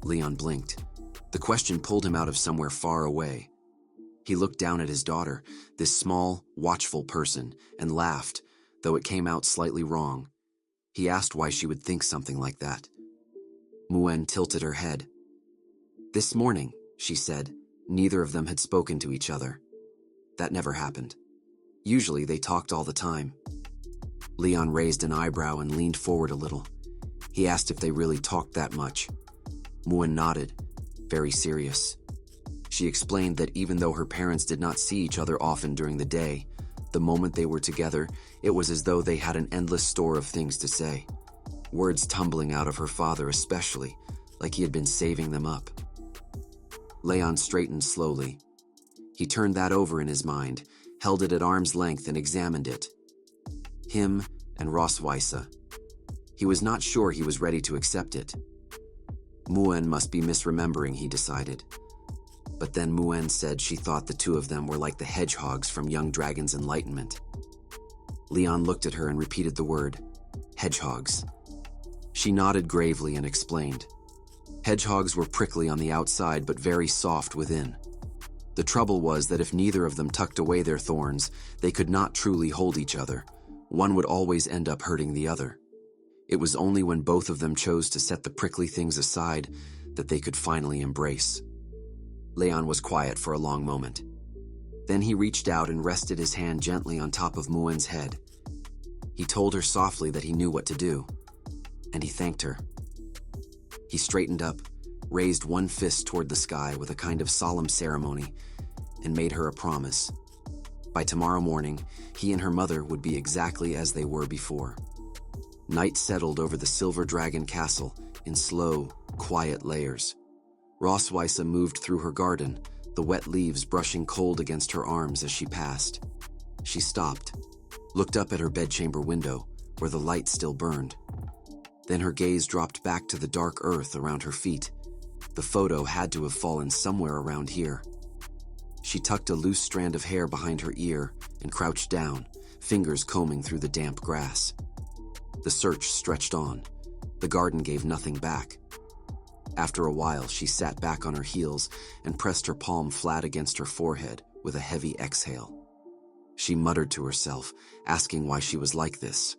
[SPEAKER 1] Leon blinked. The question pulled him out of somewhere far away. He looked down at his daughter, this small, watchful person, and laughed, though it came out slightly wrong. He asked why she would think something like that. Muen tilted her head. This morning, she said, neither of them had spoken to each other. That never happened. Usually they talked all the time. Leon raised an eyebrow and leaned forward a little. He asked if they really talked that much. Muen nodded, very serious. She explained that even though her parents did not see each other often during the day, the moment they were together, it was as though they had an endless store of things to say. Words tumbling out of her father especially, like he had been saving them up. Leon straightened slowly. He turned that over in his mind, held it at arm's length and examined it. Him and Rossweisse. He was not sure he was ready to accept it. Muen must be misremembering, he decided. But then Muen said she thought the two of them were like the hedgehogs from Young Dragon's Enlightenment. Leon looked at her and repeated the word, hedgehogs. She nodded gravely and explained. Hedgehogs were prickly on the outside but very soft within. The trouble was that if neither of them tucked away their thorns, they could not truly hold each other. One would always end up hurting the other. It was only when both of them chose to set the prickly things aside that they could finally embrace. Leon was quiet for a long moment. Then he reached out and rested his hand gently on top of Muen's head. He told her softly that he knew what to do, and he thanked her. He straightened up, raised one fist toward the sky with a kind of solemn ceremony, and made her a promise. By tomorrow morning, he and her mother would be exactly as they were before. Night settled over the Silver Dragon Castle in slow, quiet layers. Rossweisse moved through her garden, the wet leaves brushing cold against her arms as she passed. She stopped, looked up at her bedchamber window, where the light still burned. Then her gaze dropped back to the dark earth around her feet. The photo had to have fallen somewhere around here. She tucked a loose strand of hair behind her ear and crouched down, fingers combing through the damp grass. The search stretched on. The garden gave nothing back. After a while, she sat back on her heels and pressed her palm flat against her forehead with a heavy exhale. She muttered to herself, asking why she was like this.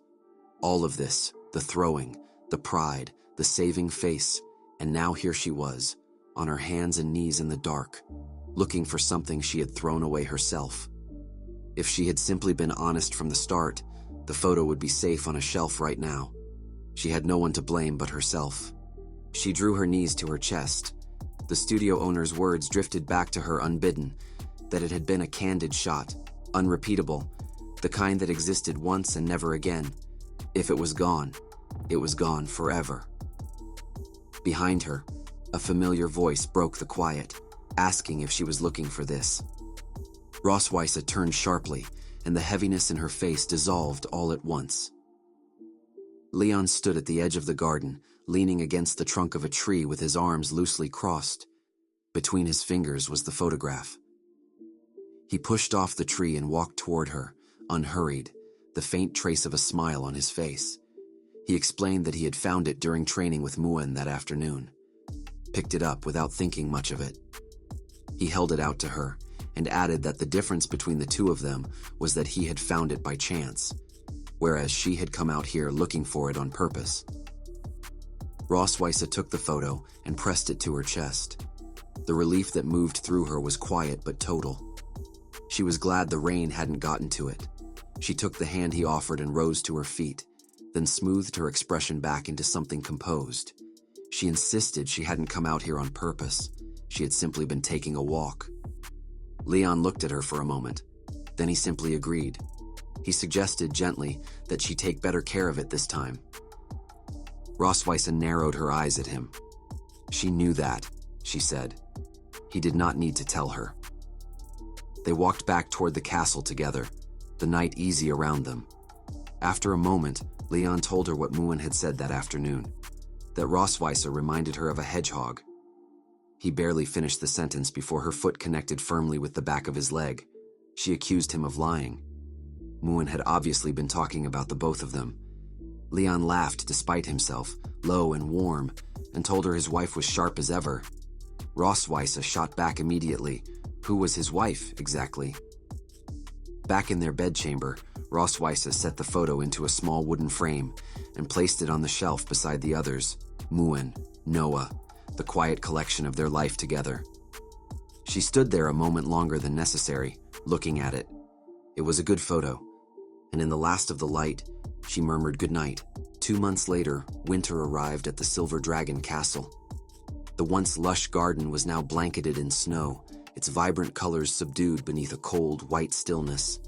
[SPEAKER 1] All of this, the throwing, the pride, the saving face, and now here she was, on her hands and knees in the dark, looking for something she had thrown away herself. If she had simply been honest from the start, the photo would be safe on a shelf right now. She had no one to blame but herself. She drew her knees to her chest. The studio owner's words drifted back to her unbidden, that it had been a candid shot, unrepeatable, the kind that existed once and never again. If it was gone forever. Behind her, a familiar voice broke the quiet, asking if she was looking for this. Rossweisse turned sharply, and the heaviness in her face dissolved all at once. Leon stood at the edge of the garden, leaning against the trunk of a tree with his arms loosely crossed. Between his fingers was the photograph. He pushed off the tree and walked toward her, unhurried, the faint trace of a smile on his face. He explained that he had found it during training with Muen that afternoon. Picked it up without thinking much of it. He held it out to her, and added that the difference between the two of them was that he had found it by chance, whereas she had come out here looking for it on purpose. Rossweisse took the photo and pressed it to her chest. The relief that moved through her was quiet but total. She was glad the rain hadn't gotten to it. She took the hand he offered and rose to her feet, then smoothed her expression back into something composed. She insisted she hadn't come out here on purpose. She had simply been taking a walk. Leon looked at her for a moment. Then he simply agreed. He suggested gently that she take better care of it this time. Rossweisse narrowed her eyes at him. She knew that, she said. He did not need to tell her. They walked back toward the castle together, the night easy around them. After a moment, Leon told her what Muin had said that afternoon, that Rossweisse reminded her of a hedgehog. He barely finished the sentence before her foot connected firmly with the back of his leg. She accused him of lying. Muin had obviously been talking about the both of them. Leon laughed despite himself, low and warm, and told her his wife was sharp as ever. Rossweisse shot back immediately. Who was his wife, exactly? Back in their bedchamber, Rossweisse set the photo into a small wooden frame and placed it on the shelf beside the others, Muin, Noah, the quiet collection of their life together. She stood there a moment longer than necessary, looking at it. It was a good photo, and in the last of the light, she murmured goodnight. 2 months later, winter arrived at the Silver Dragon Castle. The once lush garden was now blanketed in snow, its vibrant colors subdued beneath a cold, white stillness.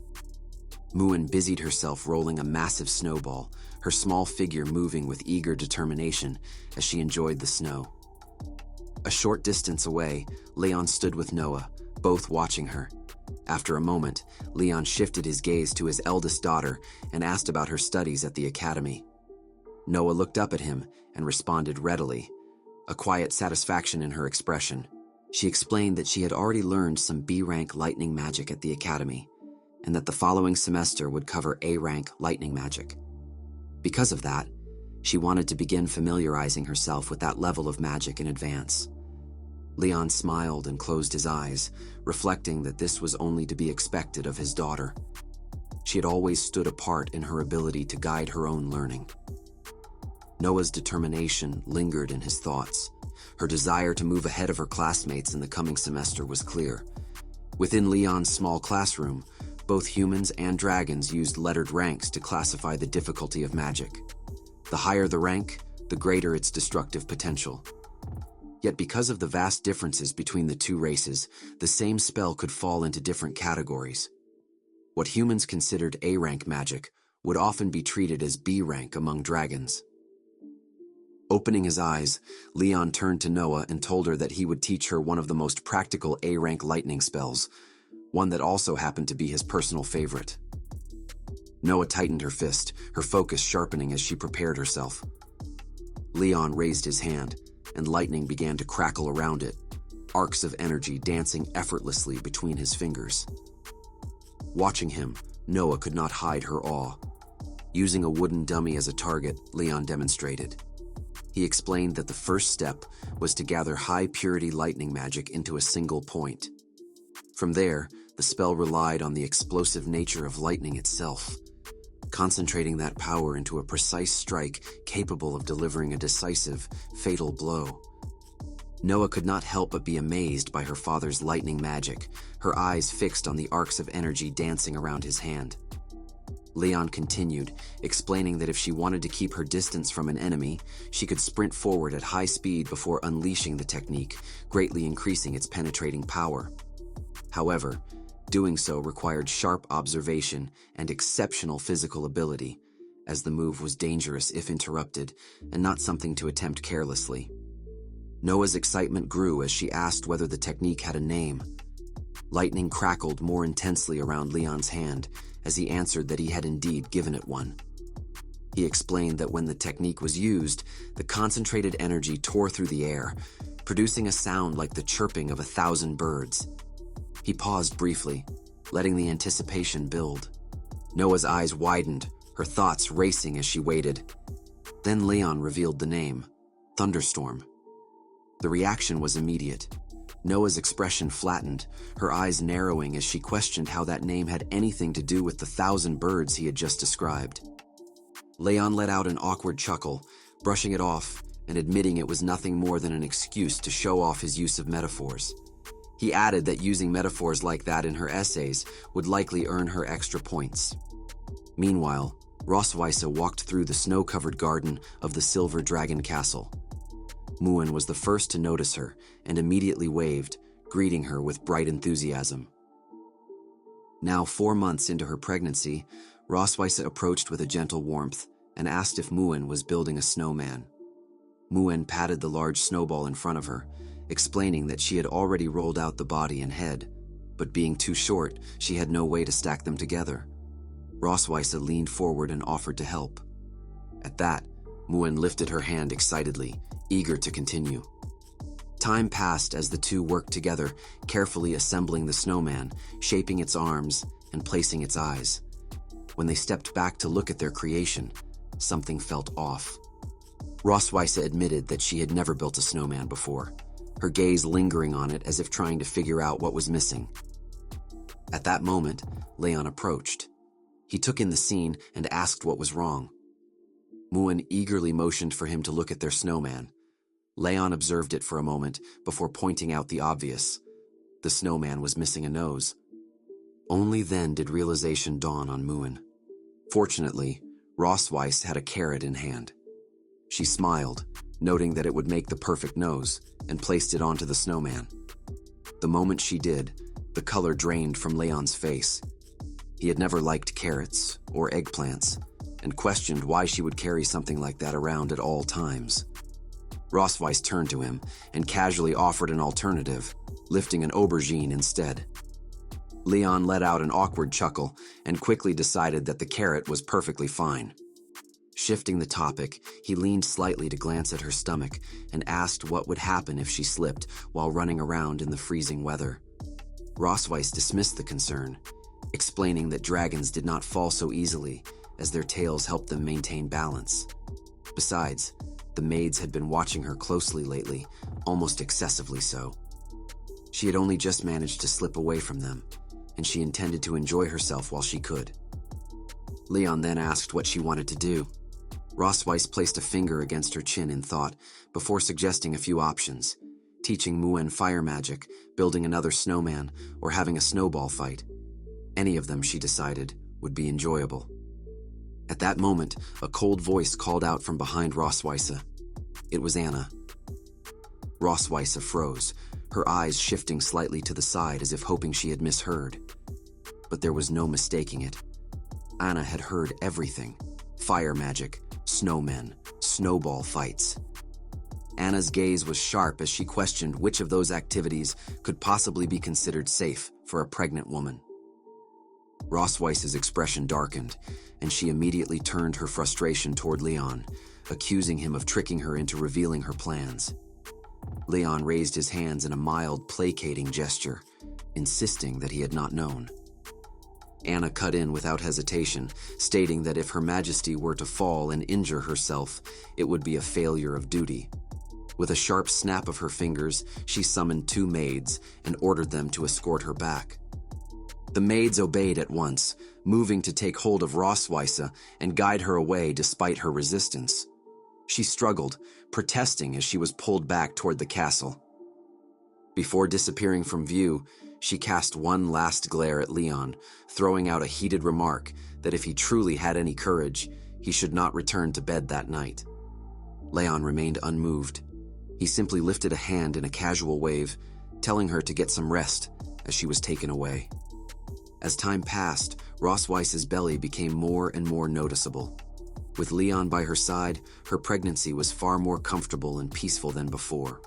[SPEAKER 1] Muin busied herself rolling a massive snowball, her small figure moving with eager determination as she enjoyed the snow. A short distance away, Leon stood with Noah, both watching her. After a moment, Leon shifted his gaze to his eldest daughter and asked about her studies at the academy. Noah looked up at him and responded readily, a quiet satisfaction in her expression. She explained that she had already learned some B-rank lightning magic at the academy, and that the following semester would cover A-rank lightning magic. Because of that, she wanted to begin familiarizing herself with that level of magic in advance. Leon smiled and closed his eyes, reflecting that this was only to be expected of his daughter. She had always stood apart in her ability to guide her own learning. Noah's determination lingered in his thoughts. Her desire to move ahead of her classmates in the coming semester was clear. Within Leon's small classroom, both humans and dragons used lettered ranks to classify the difficulty of magic. The higher the rank, the greater its destructive potential. Yet because of the vast differences between the two races, the same spell could fall into different categories. What humans considered A-rank magic would often be treated as B-rank among dragons. Opening his eyes, Leon turned to Noah and told her that he would teach her one of the most practical A-rank lightning spells, one that also happened to be his personal favorite. Noah tightened her fist, her focus sharpening as she prepared herself. Leon raised his hand, and lightning began to crackle around it, arcs of energy dancing effortlessly between his fingers. Watching him, Noah could not hide her awe. Using a wooden dummy as a target, Leon demonstrated. He explained that the first step was to gather high-purity lightning magic into a single point. From there, the spell relied on the explosive nature of lightning itself, concentrating that power into a precise strike capable of delivering a decisive, fatal blow. Noah could not help but be amazed by her father's lightning magic, her eyes fixed on the arcs of energy dancing around his hand. Leon continued, explaining that if she wanted to keep her distance from an enemy, she could sprint forward at high speed before unleashing the technique, greatly increasing its penetrating power. However, doing so required sharp observation and exceptional physical ability, as the move was dangerous if interrupted, and not something to attempt carelessly. Noah's excitement grew as she asked whether the technique had a name. Lightning crackled more intensely around Leon's hand, as he answered that he had indeed given it one. He explained that when the technique was used, the concentrated energy tore through the air, producing a sound like the chirping of 1,000 birds. He paused briefly, letting the anticipation build. Noah's eyes widened, her thoughts racing as she waited. Then Leon revealed the name, Thunderstorm. The reaction was immediate. Noah's expression flattened, her eyes narrowing as she questioned how that name had anything to do with the 1,000 birds he had just described. Leon let out an awkward chuckle, brushing it off and admitting it was nothing more than an excuse to show off his use of metaphors. He added that using metaphors like that in her essays would likely earn her extra points. Meanwhile, Rossweisse walked through the snow-covered garden of the Silver Dragon Castle. Muin was the first to notice her and immediately waved, greeting her with bright enthusiasm. Now 4 months into her pregnancy, Rossweisse approached with a gentle warmth and asked if Muin was building a snowman. Muin patted the large snowball in front of her, explaining that she had already rolled out the body and head, but being too short, she had no way to stack them together. Rossweisse leaned forward and offered to help. At that, Muin lifted her hand excitedly, eager to continue. Time passed as the two worked together, carefully assembling the snowman, shaping its arms, and placing its eyes. When they stepped back to look at their creation, something felt off. Rossweisse admitted that she had never built a snowman before, her gaze lingering on it as if trying to figure out what was missing. At that moment, Leywin approached. He took in the scene and asked what was wrong. Muin eagerly motioned for him to look at their snowman. Leywin observed it for a moment before pointing out the obvious. The snowman was missing a nose. Only then did realization dawn on Muin. Fortunately, Rossweisse had a carrot in hand. She smiled, noting that it would make the perfect nose, and placed it onto the snowman. The moment she did, the color drained from Leywin's face. He had never liked carrots or eggplants, and questioned why she would carry something like that around at all times. Rossweisse turned to him and casually offered an alternative, lifting an aubergine instead. Leywin let out an awkward chuckle and quickly decided that the carrot was perfectly fine. Shifting the topic, he leaned slightly to glance at her stomach and asked what would happen if she slipped while running around in the freezing weather. Rossweisse dismissed the concern, explaining that dragons did not fall so easily, as their tails helped them maintain balance. Besides, the maids had been watching her closely lately, almost excessively so. She had only just managed to slip away from them, and she intended to enjoy herself while she could. Leywin then asked what she wanted to do. Rossweisse placed a finger against her chin in thought before suggesting a few options: teaching Muin fire magic, building another snowman, or having a snowball fight. Any of them, she decided, would be enjoyable. At that moment, a cold voice called out from behind Rossweisse. It was Anna. Rossweisse froze, her eyes shifting slightly to the side as if hoping she had misheard. But there was no mistaking it. Anna had heard everything: fire magic, snowmen, snowball fights. Anna's gaze was sharp as she questioned which of those activities could possibly be considered safe for a pregnant woman. Rossweisse's expression darkened, and she immediately turned her frustration toward Leywin, accusing him of tricking her into revealing her plans. Leywin raised his hands in a mild, placating gesture, insisting that he had not known. Anna cut in without hesitation, stating that if Her Majesty were to fall and injure herself, it would be a failure of duty. With a sharp snap of her fingers, she summoned 2 maids and ordered them to escort her back. The maids obeyed at once, moving to take hold of Rossweisse and guide her away despite her resistance. She struggled, protesting as she was pulled back toward the castle. Before disappearing from view, she cast one last glare at Leywin, throwing out a heated remark that if he truly had any courage, he should not return to bed that night. Leywin remained unmoved. He simply lifted a hand in a casual wave, telling her to get some rest as she was taken away. As time passed, Rossweisse's belly became more and more noticeable. With Leywin by her side, her pregnancy was far more comfortable and peaceful than before.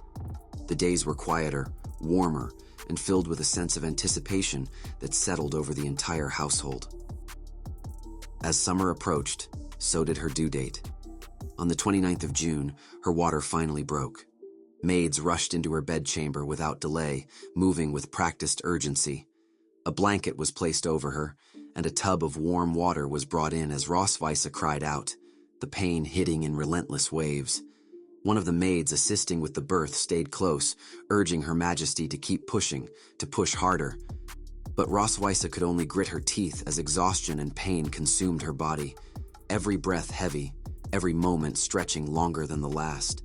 [SPEAKER 1] The days were quieter, warmer, and filled with a sense of anticipation that settled over the entire household. As summer approached, so did her due date. On the 29th of June, her water finally broke. Maids rushed into her bedchamber without delay, moving with practiced urgency. A blanket was placed over her, and a tub of warm water was brought in as Rossweisse cried out, the pain hitting in relentless waves. One of the maids assisting with the birth stayed close, urging Her Majesty to keep pushing, to push harder. But Rossweisse could only grit her teeth as exhaustion and pain consumed her body, every breath heavy, every moment stretching longer than the last.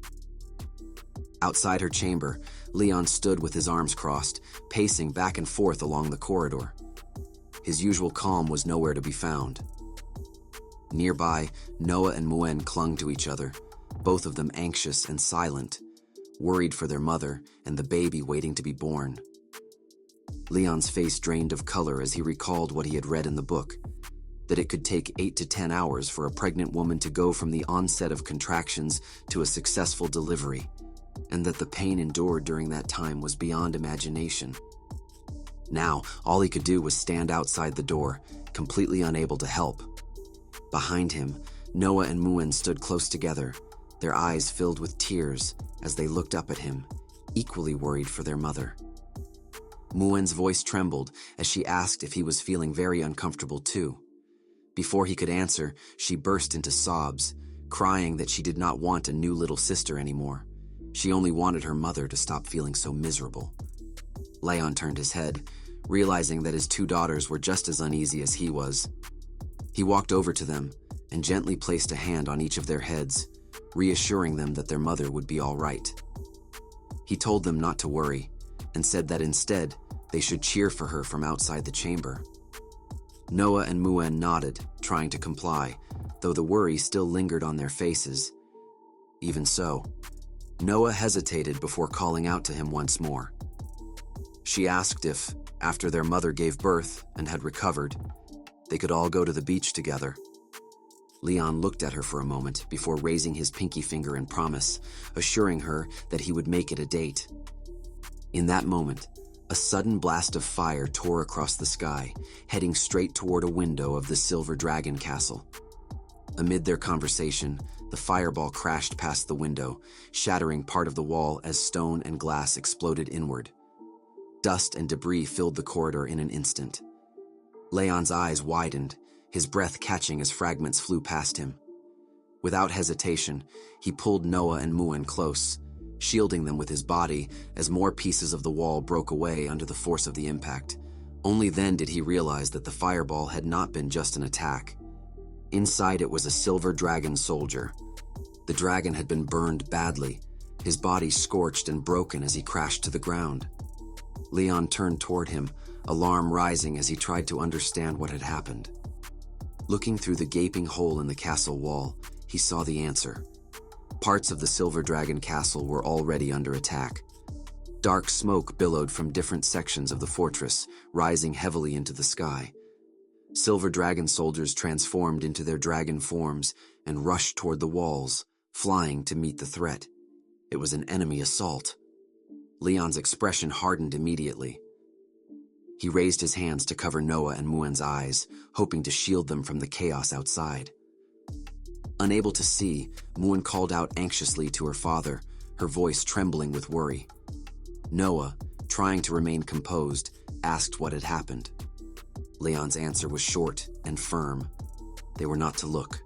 [SPEAKER 1] Outside her chamber, Leywin stood with his arms crossed, pacing back and forth along the corridor. His usual calm was nowhere to be found. Nearby, Noah and Muin clung to each other, both of them anxious and silent, worried for their mother and the baby waiting to be born. Leywin's face drained of color as he recalled what he had read in the book, that it could take 8 to 10 hours for a pregnant woman to go from the onset of contractions to a successful delivery, and that the pain endured during that time was beyond imagination. Now, all he could do was stand outside the door, completely unable to help. Behind him, Noah and Muin stood close together, their eyes filled with tears as they looked up at him, equally worried for their mother. Muin's voice trembled as she asked if he was feeling very uncomfortable too. Before he could answer, she burst into sobs, crying that she did not want a new little sister anymore. She only wanted her mother to stop feeling so miserable. Leon turned his head, realizing that his two daughters were just as uneasy as he was. He walked over to them and gently placed a hand on each of their heads, reassuring them that their mother would be all right. He told them not to worry and said that instead they should cheer for her from outside the chamber. Noah and Muin nodded, trying to comply, though the worry still lingered on their faces. Even so, Noah hesitated before calling out to him once more. She asked if, after their mother gave birth and had recovered, they could all go to the beach together. Leon looked at her for a moment before raising his pinky finger in promise, assuring her that he would make it a date. In that moment, a sudden blast of fire tore across the sky, heading straight toward a window of the Silver Dragon Castle. Amid their conversation, the fireball crashed past the window, shattering part of the wall as stone and glass exploded inward. Dust and debris filled the corridor in an instant. Leon's eyes widened, his breath catching as fragments flew past him. Without hesitation, he pulled Noah and Muin close, shielding them with his body as more pieces of the wall broke away under the force of the impact. Only then did he realize that the fireball had not been just an attack. Inside it was a silver dragon soldier. The dragon had been burned badly, his body scorched and broken as he crashed to the ground. Leon turned toward him, alarm rising as he tried to understand what had happened. Looking through the gaping hole in the castle wall, he saw the answer. Parts of the Silver Dragon Castle were already under attack. Dark smoke billowed from different sections of the fortress, rising heavily into the sky. Silver Dragon soldiers transformed into their dragon forms and rushed toward the walls, flying to meet the threat. It was an enemy assault. Leon's expression hardened immediately. He raised his hands to cover Noah and Muin's eyes, hoping to shield them from the chaos outside. Unable to see, Muin called out anxiously to her father, her voice trembling with worry. Noah, trying to remain composed, asked what had happened. Leon's answer was short and firm. They were not to look.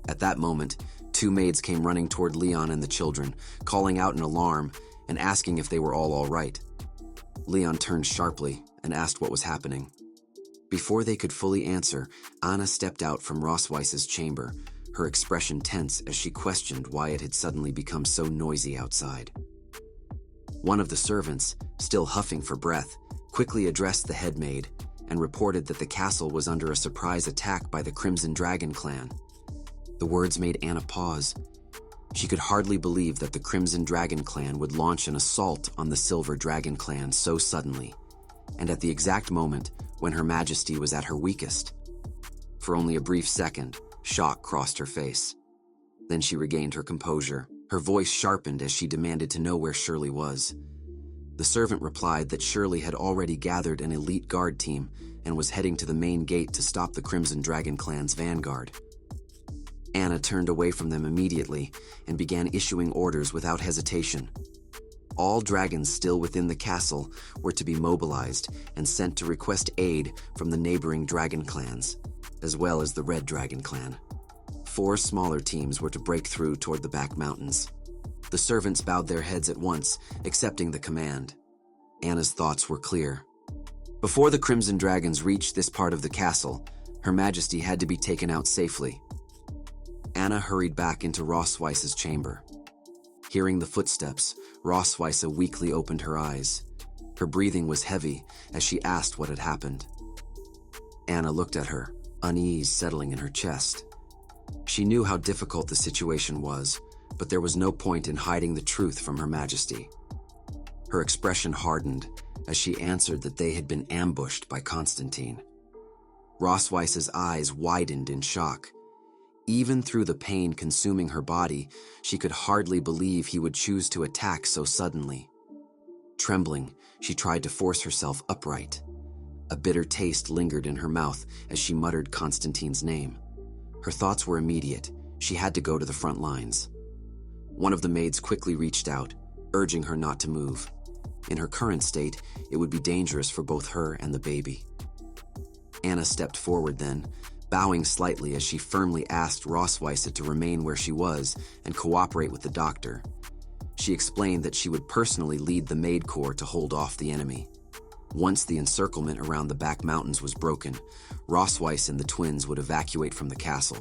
[SPEAKER 1] At that moment, two maids came running toward Leon and the children, calling out in alarm and asking if they were all right. Leon turned sharply and asked what was happening. Before they could fully answer, Anna stepped out from Rossweisse's chamber, her expression tense as she questioned why it had suddenly become so noisy outside. One of the servants, still huffing for breath, quickly addressed the head maid and reported that the castle was under a surprise attack by the Crimson Dragon clan. The words made Anna pause. She could hardly believe that the Crimson Dragon clan would launch an assault on the Silver Dragon clan so suddenly, and at the exact moment when Her Majesty was at her weakest. For only a brief second, shock crossed her face. Then she regained her composure. Her voice sharpened as she demanded to know where Shirley was. The servant replied that Shirley had already gathered an elite guard team and was heading to the main gate to stop the Crimson Dragon clan's vanguard. Anna turned away from them immediately and began issuing orders without hesitation. All dragons still within the castle were to be mobilized and sent to request aid from the neighboring dragon clans, as well as the Red Dragon clan. 4 smaller teams were to break through toward the back mountains. The servants bowed their heads at once, accepting the command. Anna's thoughts were clear. Before the Crimson Dragons reached this part of the castle, Her Majesty had to be taken out safely. Anna hurried back into Rossweisse's chamber. Hearing the footsteps, Rossweisse weakly opened her eyes. Her breathing was heavy as she asked what had happened. Anna looked at her, unease settling in her chest. She knew how difficult the situation was, but there was no point in hiding the truth from Her Majesty. Her expression hardened as she answered that they had been ambushed by Constantine. Rossweisse's eyes widened in shock. Even through the pain consuming her body, she could hardly believe he would choose to attack so suddenly. Trembling, she tried to force herself upright. A bitter taste lingered in her mouth as she muttered Constantine's name. Her thoughts were immediate. She had to go to the front lines. One of the maids quickly reached out, urging her not to move. In her current state, it would be dangerous for both her and the baby. Anna stepped forward then, bowing slightly as she firmly asked Rossweisse to remain where she was and cooperate with the doctor. She explained that she would personally lead the maid corps to hold off the enemy. Once the encirclement around the back mountains was broken, Rossweisse and the twins would evacuate from the castle.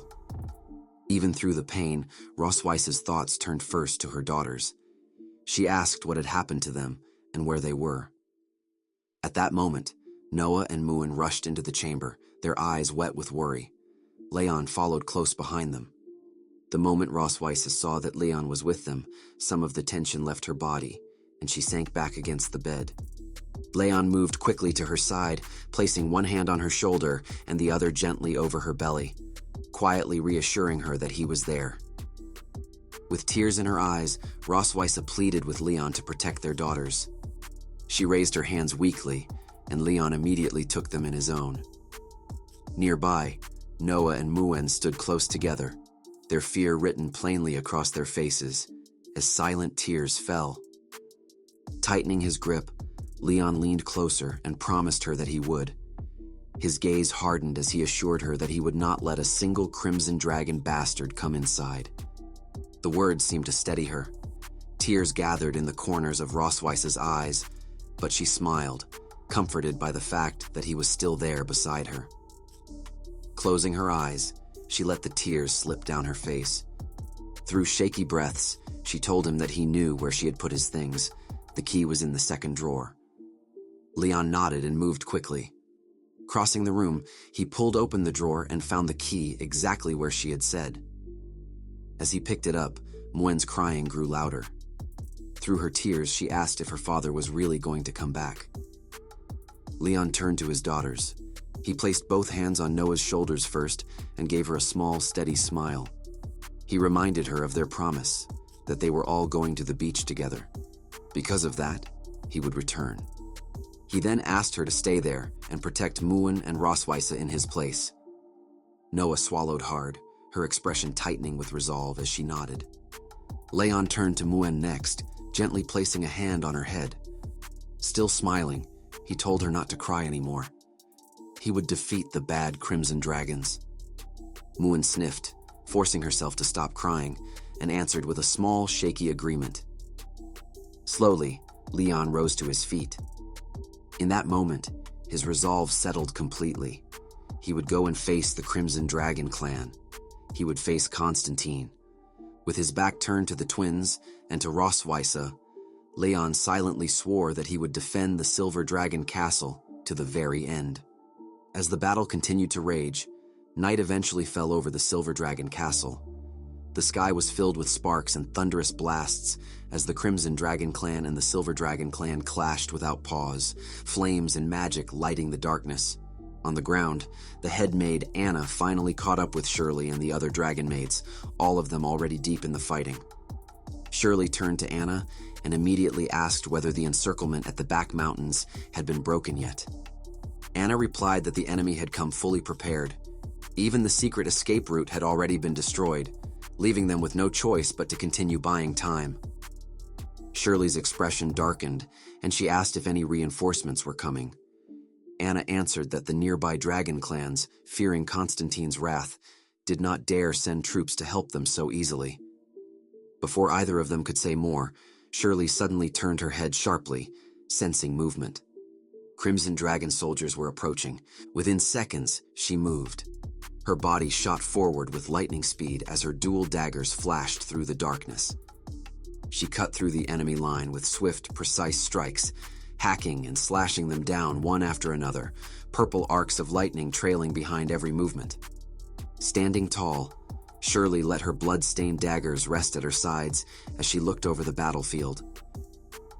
[SPEAKER 1] Even through the pain, Rossweisse's thoughts turned first to her daughters. She asked what had happened to them and where they were. At that moment, Noah and Muin rushed into the chamber, their eyes wet with worry. Leon followed close behind them. The moment Rossweisse saw that Leon was with them, some of the tension left her body, and she sank back against the bed. Leon moved quickly to her side, placing one hand on her shoulder and the other gently over her belly, quietly reassuring her that he was there. With tears in her eyes, Rossweisse pleaded with Leon to protect their daughters. She raised her hands weakly, and Leon immediately took them in his own. Nearby, Noah and Muin stood close together, their fear written plainly across their faces, as silent tears fell. Tightening his grip, Leon leaned closer and promised her that he would. His gaze hardened as he assured her that he would not let a single Crimson Dragon bastard come inside. The words seemed to steady her. Tears gathered in the corners of Rossweisse's eyes, but she smiled, comforted by the fact that he was still there beside her. Closing her eyes, she let the tears slip down her face. Through shaky breaths, she told him that he knew where she had put his things. The key was in the second drawer. Leon nodded and moved quickly. Crossing the room, he pulled open the drawer and found the key exactly where she had said. As he picked it up, Muin's crying grew louder. Through her tears, she asked if her father was really going to come back. Leon turned to his daughters. He placed both hands on Noah's shoulders first and gave her a small, steady smile. He reminded her of their promise, that they were all going to the beach together. Because of that, he would return. He then asked her to stay there and protect Muin and Rossweisse in his place. Noah swallowed hard, her expression tightening with resolve as she nodded. Leon turned to Muin next, gently placing a hand on her head. Still smiling, he told her not to cry anymore. He would defeat the bad Crimson Dragons. Muin sniffed, forcing herself to stop crying, and answered with a small, shaky agreement. Slowly, Leon rose to his feet. In that moment, his resolve settled completely. He would go and face the Crimson Dragon clan. He would face Constantine. With his back turned to the twins and to Rossweisse, Leon silently swore that he would defend the Silver Dragon Castle to the very end. As the battle continued to rage, night eventually fell over the Silver Dragon Castle. The sky was filled with sparks and thunderous blasts as the Crimson Dragon Clan and the Silver Dragon Clan clashed without pause, flames and magic lighting the darkness. On the ground, the head maid Anna finally caught up with Shirley and the other dragon maids, all of them already deep in the fighting. Shirley turned to Anna and immediately asked whether the encirclement at the back mountains had been broken yet. Anna replied that the enemy had come fully prepared. Even the secret escape route had already been destroyed, leaving them with no choice but to continue buying time. Shirley's expression darkened, and she asked if any reinforcements were coming. Anna answered that the nearby dragon clans, fearing Constantine's wrath, did not dare send troops to help them so easily. Before either of them could say more, Shirley suddenly turned her head sharply, sensing movement. Crimson Dragon soldiers were approaching. Within seconds, she moved. Her body shot forward with lightning speed as her dual daggers flashed through the darkness. She cut through the enemy line with swift, precise strikes, hacking and slashing them down one after another, purple arcs of lightning trailing behind every movement. Standing tall, Shirley let her blood-stained daggers rest at her sides as she looked over the battlefield.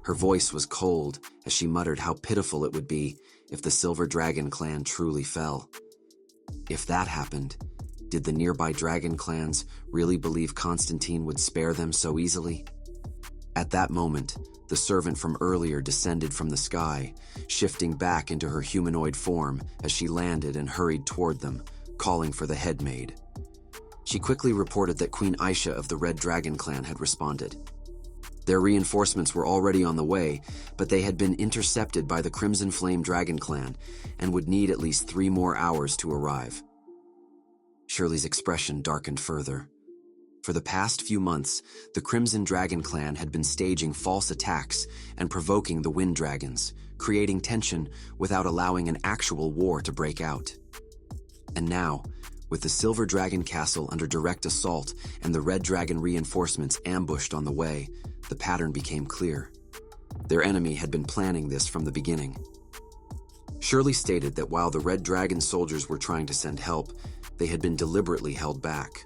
[SPEAKER 1] Her voice was cold as she muttered how pitiful it would be if the Silver Dragon clan truly fell. If that happened, did the nearby dragon clans really believe Constantine would spare them so easily? At that moment, The servant from earlier descended from the sky, shifting back into her humanoid form as she landed and hurried toward them, calling for the head maid. She quickly reported that Queen Aisha of the Red Dragon clan had responded. Their reinforcements were already on the way, but they had been intercepted by the Crimson Flame Dragon clan and would need at least 3 more hours to arrive. Shirley's expression darkened further. For the past few months, the Crimson Dragon clan had been staging false attacks and provoking the Wind Dragons, creating tension without allowing an actual war to break out. And now, with the Silver Dragon Castle under direct assault and the Red Dragon reinforcements ambushed on the way, the pattern became clear. Their enemy had been planning this from the beginning. Shirley stated that while the Red Dragon soldiers were trying to send help, they had been deliberately held back.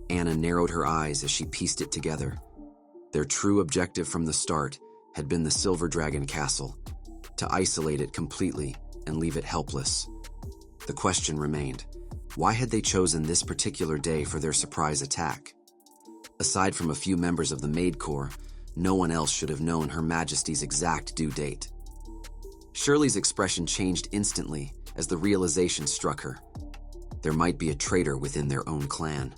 [SPEAKER 1] Anna narrowed her eyes as she pieced it together. Their true objective from the start had been the Silver Dragon Castle, to isolate it completely and leave it helpless. The question remained, why had they chosen this particular day for their surprise attack? Aside from a few members of the Maid Corps, no one else should have known Her Majesty's exact due date. Shirley's expression changed instantly as the realization struck her. There might be a traitor within their own clan.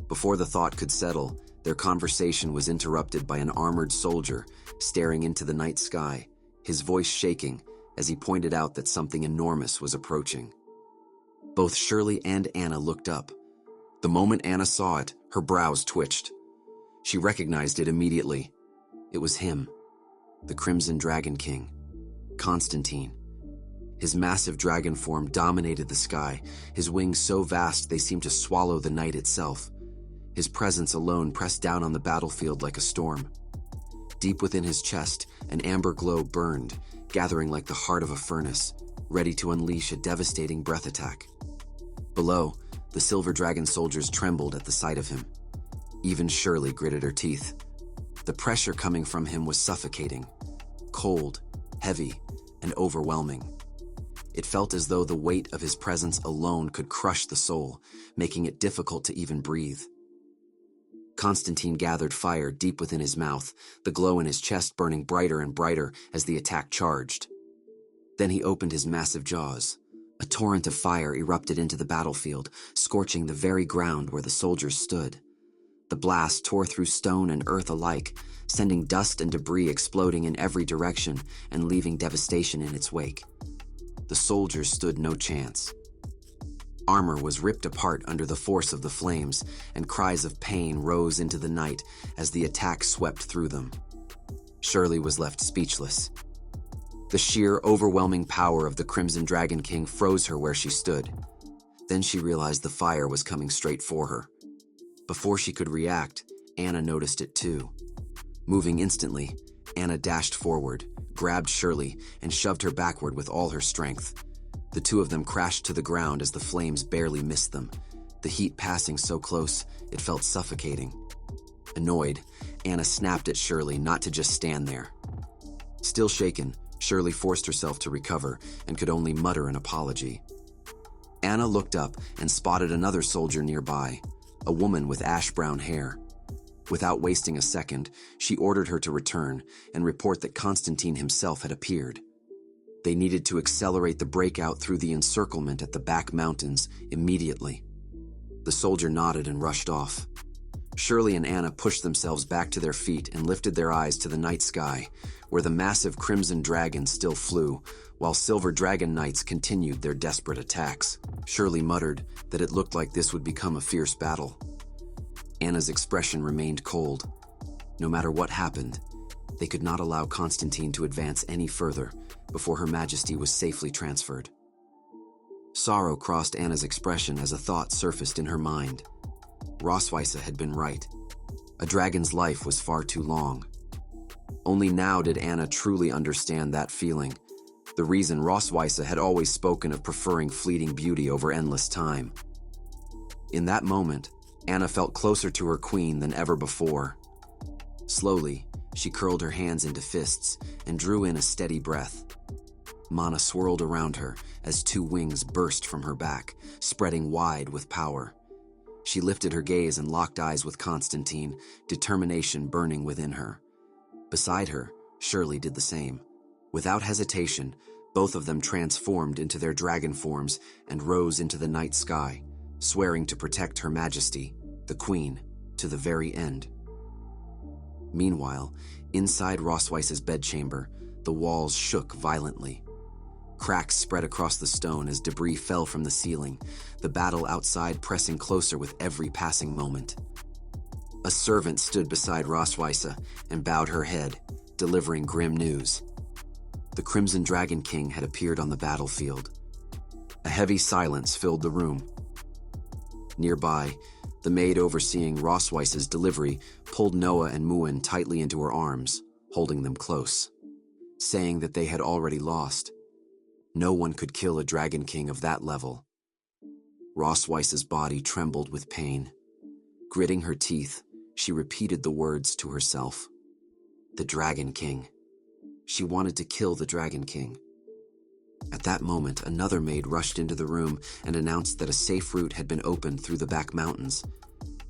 [SPEAKER 1] Before the thought could settle, their conversation was interrupted by an armored soldier staring into the night sky, his voice shaking as he pointed out that something enormous was approaching. Both Shirley and Anna looked up. The moment Anna saw it, her brows twitched. She recognized it immediately. It was him, the Crimson Dragon King, Constantine. His massive dragon form dominated the sky, his wings so vast they seemed to swallow the night itself. His presence alone pressed down on the battlefield like a storm. Deep within his chest, an amber glow burned, gathering like the heart of a furnace, ready to unleash a devastating breath attack. Below, the Silver Dragon soldiers trembled at the sight of him. Even Shirley gritted her teeth. The pressure coming from him was suffocating, cold, heavy, and overwhelming. It felt as though the weight of his presence alone could crush the soul, making it difficult to even breathe. Constantine gathered fire deep within his mouth, the glow in his chest burning brighter and brighter as the attack charged. Then he opened his massive jaws. A torrent of fire erupted into the battlefield, scorching the very ground where the soldiers stood. The blast tore through stone and earth alike, sending dust and debris exploding in every direction and leaving devastation in its wake. The soldiers stood no chance. Armor was ripped apart under the force of the flames, and cries of pain rose into the night as the attack swept through them. Shirley was left speechless. The sheer, overwhelming power of the Crimson Dragon King froze her where she stood. Then she realized the fire was coming straight for her. Before she could react, Anna noticed it too. Moving instantly, Anna dashed forward, grabbed Shirley, and shoved her backward with all her strength. The two of them crashed to the ground as the flames barely missed them, the heat passing so close it felt suffocating. Annoyed, Anna snapped at Shirley not to just stand there. Still shaken, Shirley forced herself to recover and could only mutter an apology. Anna looked up and spotted another soldier nearby, a woman with ash-brown hair. Without wasting a second, she ordered her to return and report that Constantine himself had appeared. They needed to accelerate the breakout through the encirclement at the back mountains immediately. The soldier nodded and rushed off. Shirley and Anna pushed themselves back to their feet and lifted their eyes to the night sky, where the massive crimson dragon still flew, while silver dragon knights continued their desperate attacks. Shirley muttered that it looked like this would become a fierce battle. Anna's expression remained cold. No matter what happened, they could not allow Constantine to advance any further before Her Majesty was safely transferred. Sorrow crossed Anna's expression as a thought surfaced in her mind. Rossweisse had been right. A dragon's life was far too long. Only now did Anna truly understand that feeling, the reason Rossweisse had always spoken of preferring fleeting beauty over endless time. In that moment, Anna felt closer to her queen than ever before. Slowly, she curled her hands into fists and drew in a steady breath. Mana swirled around her as 2 wings burst from her back, spreading wide with power. She lifted her gaze and locked eyes with Constantine, determination burning within her. Beside her, Shirley did the same. Without hesitation, both of them transformed into their dragon forms and rose into the night sky, swearing to protect Her Majesty, the Queen, to the very end. Meanwhile, inside Rossweisse's bedchamber, the walls shook violently. Cracks spread across the stone as debris fell from the ceiling, the battle outside pressing closer with every passing moment. A servant stood beside Rossweisse and bowed her head, delivering grim news. The Crimson Dragon King had appeared on the battlefield. A heavy silence filled the room. Nearby, the maid overseeing Rossweisse's delivery pulled Noah and Muin tightly into her arms, holding them close, saying that they had already lost. No one could kill a Dragon King of that level. Rossweisse's body trembled with pain. Gritting her teeth, she repeated the words to herself. The Dragon King. She wanted to kill the Dragon King. At that moment, another maid rushed into the room and announced that a safe route had been opened through the back mountains.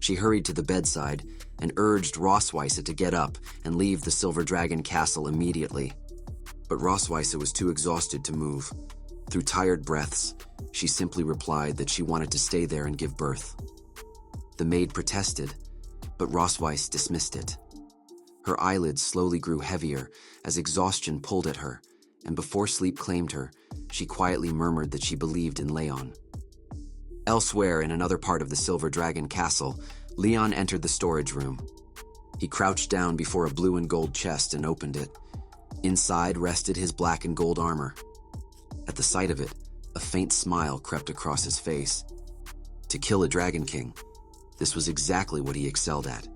[SPEAKER 1] She hurried to the bedside and urged Rossweisse to get up and leave the Silver Dragon Castle immediately. But Rossweisse was too exhausted to move. Through tired breaths, she simply replied that she wanted to stay there and give birth. The maid protested, but Rossweisse dismissed it. Her eyelids slowly grew heavier as exhaustion pulled at her, and before sleep claimed her, she quietly murmured that she believed in Leon. Elsewhere in another part of the Silver Dragon Castle, Leon entered the storage room. He crouched down before a blue and gold chest and opened it. Inside rested his black and gold armor. At the sight of it, a faint smile crept across his face. To kill a Dragon King, this was exactly what he excelled at.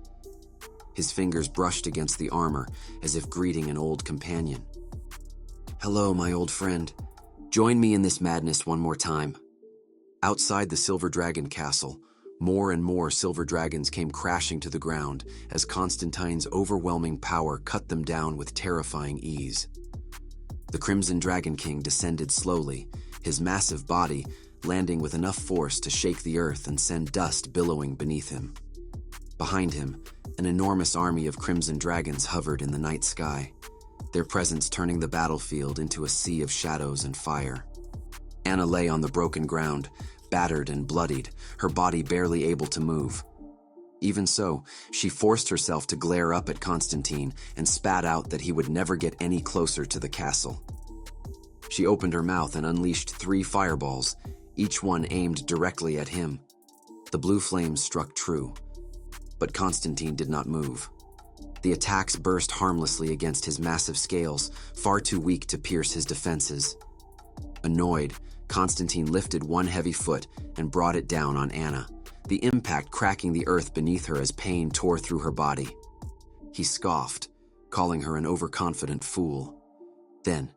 [SPEAKER 1] His fingers brushed against the armor as if greeting an old companion. Hello, my old friend. Join me in this madness one more time. Outside the Silver Dragon Castle, more and more silver dragons came crashing to the ground as Constantine's overwhelming power cut them down with terrifying ease. The Crimson Dragon King descended slowly, his massive body landing with enough force to shake the earth and send dust billowing beneath him. Behind him, an enormous army of crimson dragons hovered in the night sky, their presence turning the battlefield into a sea of shadows and fire. Anna lay on the broken ground, battered and bloodied, her body barely able to move. Even so, she forced herself to glare up at Constantine and spat out that he would never get any closer to the castle. She opened her mouth and unleashed 3 fireballs, each one aimed directly at him. The blue flames struck true, but Constantine did not move. The attacks burst harmlessly against his massive scales, far too weak to pierce his defenses. Annoyed, Constantine lifted one heavy foot and brought it down on Anna, the impact cracking the earth beneath her as pain tore through her body. He scoffed, calling her an overconfident fool. Then,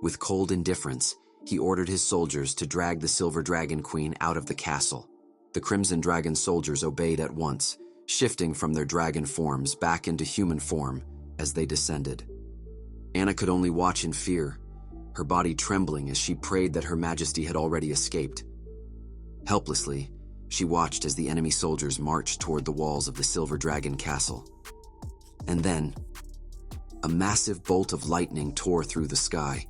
[SPEAKER 1] with cold indifference, he ordered his soldiers to drag the Silver Dragon Queen out of the castle. The Crimson Dragon soldiers obeyed at once, shifting from their dragon forms back into human form as they descended. Anna could only watch in fear, her body trembling as she prayed that Her Majesty had already escaped. Helplessly, she watched as the enemy soldiers marched toward the walls of the Silver Dragon Castle. And then, a massive bolt of lightning tore through the sky.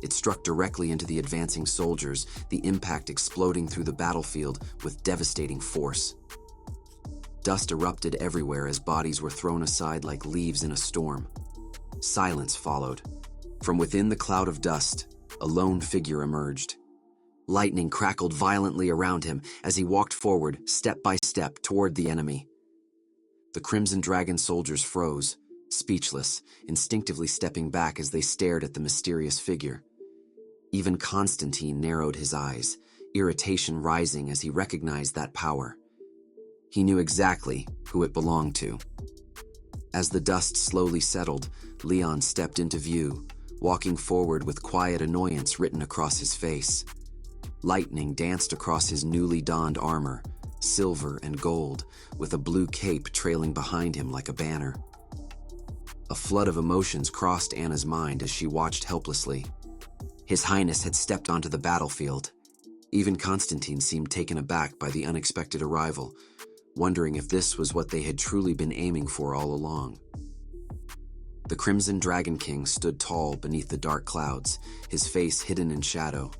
[SPEAKER 1] It struck directly into the advancing soldiers, the impact exploding through the battlefield with devastating force. Dust erupted everywhere as bodies were thrown aside like leaves in a storm. Silence followed. From within the cloud of dust, a lone figure emerged. Lightning crackled violently around him as he walked forward, step by step, toward the enemy. The Crimson Dragon soldiers froze, speechless, instinctively stepping back as they stared at the mysterious figure. Even Constantine narrowed his eyes, irritation rising as he recognized that power. He knew exactly who it belonged to. As the dust slowly settled, Leon stepped into view, walking forward with quiet annoyance written across his face. Lightning danced across his newly donned armor, silver and gold, with a blue cape trailing behind him like a banner. A flood of emotions crossed Anna's mind as she watched helplessly. His Highness had stepped onto the battlefield. Even Constantine seemed taken aback by the unexpected arrival, wondering if this was what they had truly been aiming for all along. The Crimson Dragon King stood tall beneath the dark clouds, his face hidden in shadow,